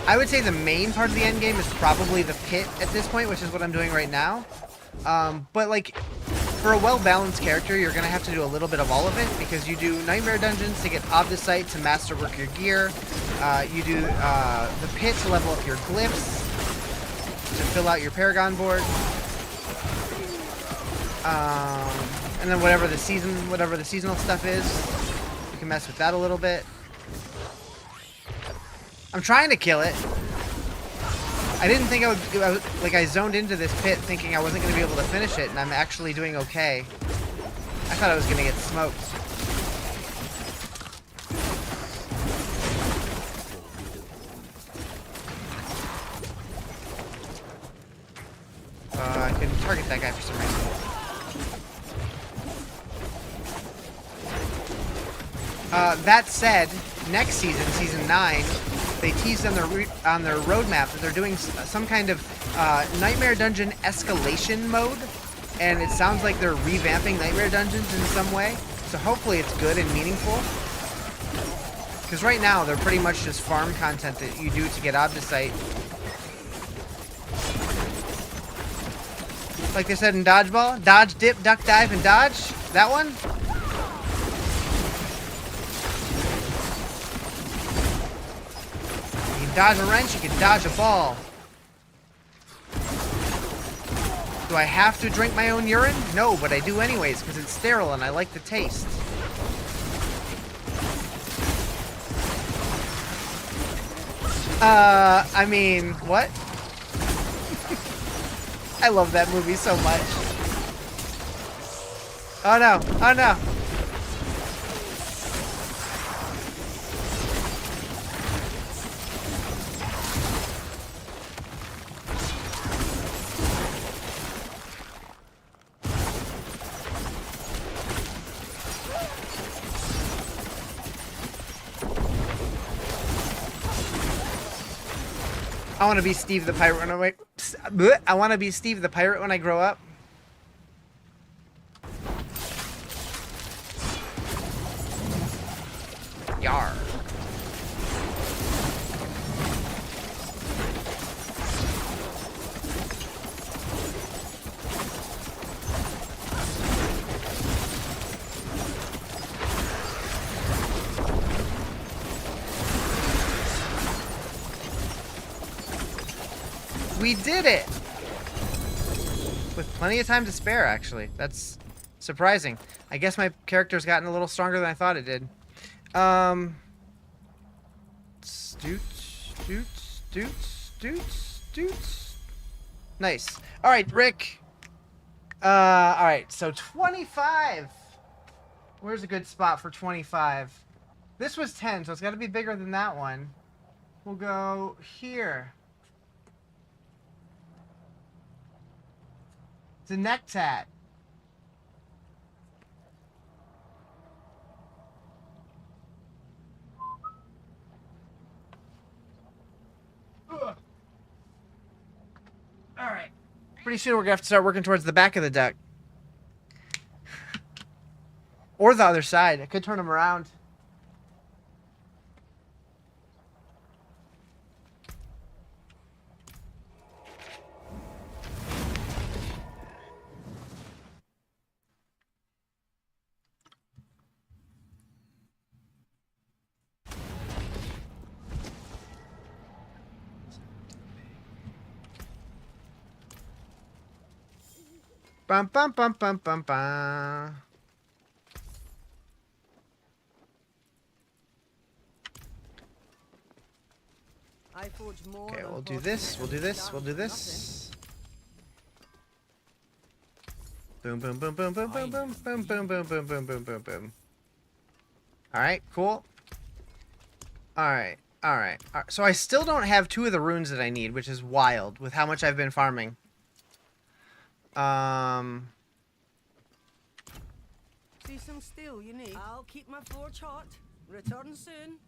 I would say the main part of the endgame is probably the Pit at this point, which is what I'm doing right now. But like, for a well-balanced character, you're going to have to do a little bit of all of it, because you do Nightmare Dungeons to get Obdicite to masterwork your gear. You do the Pit to level up your glyphs, to fill out your Paragon board. And then whatever the seasonal stuff is, you can mess with that a little bit. I'm trying to kill it. I didn't think I would, I zoned into this pit thinking I wasn't going to be able to finish it, and I'm actually doing okay. I thought I was going to get smoked. I couldn't target that guy for some reason. That said, next season, season 9, they teased on their roadmap that they're doing some kind of Nightmare Dungeon escalation mode, and it sounds like they're revamping Nightmare Dungeons in some way. So hopefully it's good and meaningful. Because right now they're pretty much just farm content that you do to get Obdicite. Like they said in Dodgeball, dodge, dip, duck, dive, and dodge. That one. Dodge a wrench, you can dodge a ball. Do I have to drink my own urine? No, but I do anyways, because it's sterile and I like the taste. I mean, what? I love that movie so much. Oh no, oh no. I want to be Steve the Pirate when I want to be Steve the Pirate when I grow up. Yar. We did it! With plenty of time to spare, actually. That's surprising. I guess my character's gotten a little stronger than I thought it did. Nice. Alright, Rick. Alright, so 25. Where's a good spot for 25? This was 10, so it's got to be bigger than that one. We'll go here. It's a neck tat. Alright. Pretty soon we're going to have to start working towards the back of the duck. Or the other side. I could turn them around. Bum bum bum bum bum bum. Okay, we'll do this. We'll do this. We'll do this. Boom, boom, boom, boom, boom, boom, boom, boom, boom, boom, boom, boom, boom, boom, boom. All right, cool. All right, all right. So I still don't have 2 of the runes that I need, which is wild with how much I've been farming. See some steel you need? I'll keep my forge hot. Return soon.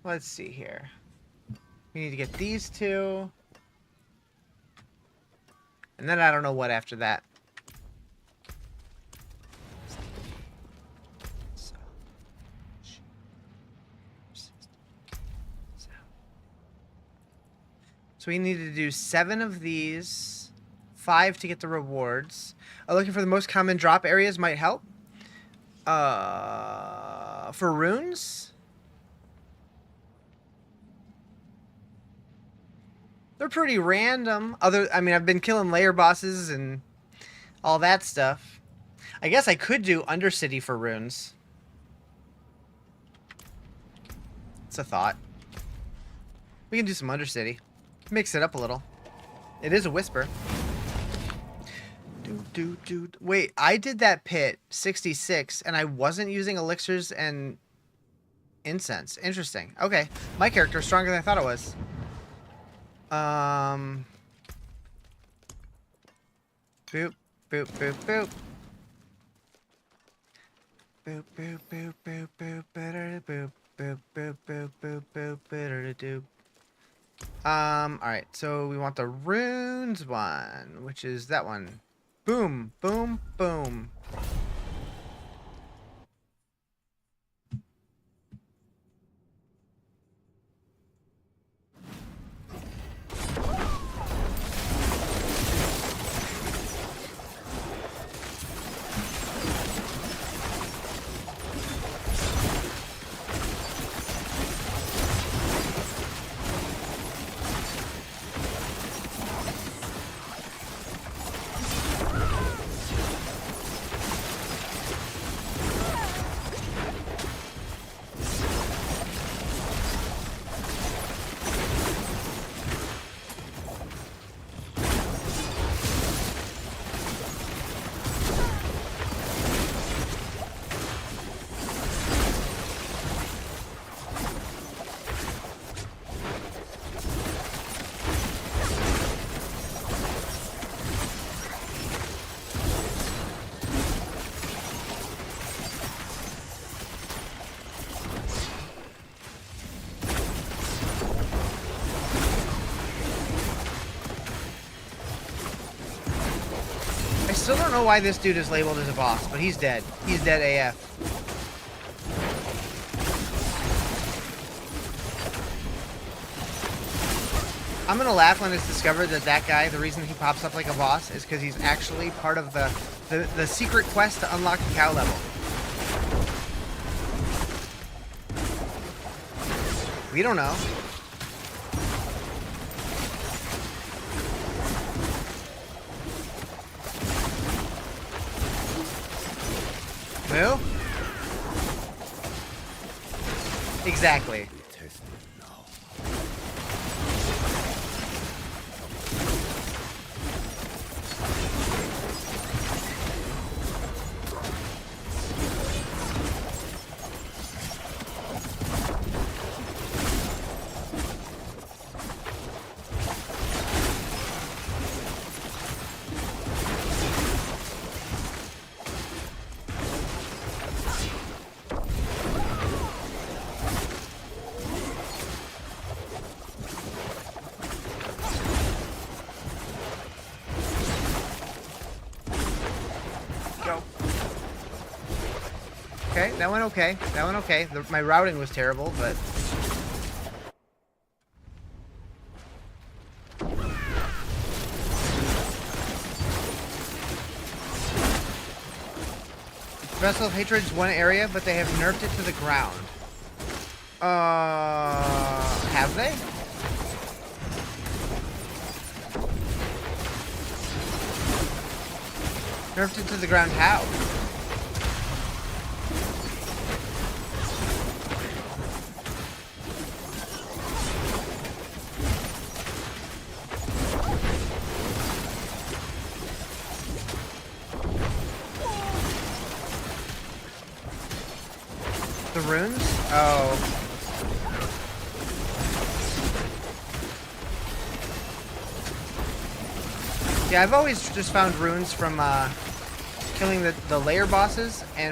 Let's see here. We need to get these 2. And then I don't know what after that. So we need to do 7 of these, 5 to get the rewards. Looking for the most common drop areas might help. For runes? They're pretty random. I mean, I've been killing layer bosses and all that stuff. I guess I could do Undercity for runes. It's a thought. We can do some Undercity. Mix it up a little. It is a whisper. Wait, I did that pit 66 and I wasn't using elixirs and incense. Interesting. Okay. My character is stronger than I thought it was. Boop, boop, boop, boop. Boop, boop, boop, boop, boop, better boop, boop, boop, boop, boop, boop, better do. Alright, so we want the runes one, which is that one. Boom, boom, boom. I still don't know why this dude is labeled as a boss, but he's dead. He's dead AF. I'm gonna laugh when it's discovered that that guy, the reason he pops up like a boss is because he's actually part of the secret quest to unlock the cow level. We don't know. Who? Exactly. Okay, that went okay. That went okay. My routing was terrible, but... Vessel of Hatred's one area, but they have nerfed it to the ground. Have they? Nerfed it to the ground how? The runes? Oh. Yeah, I've always just found runes from killing the layer bosses and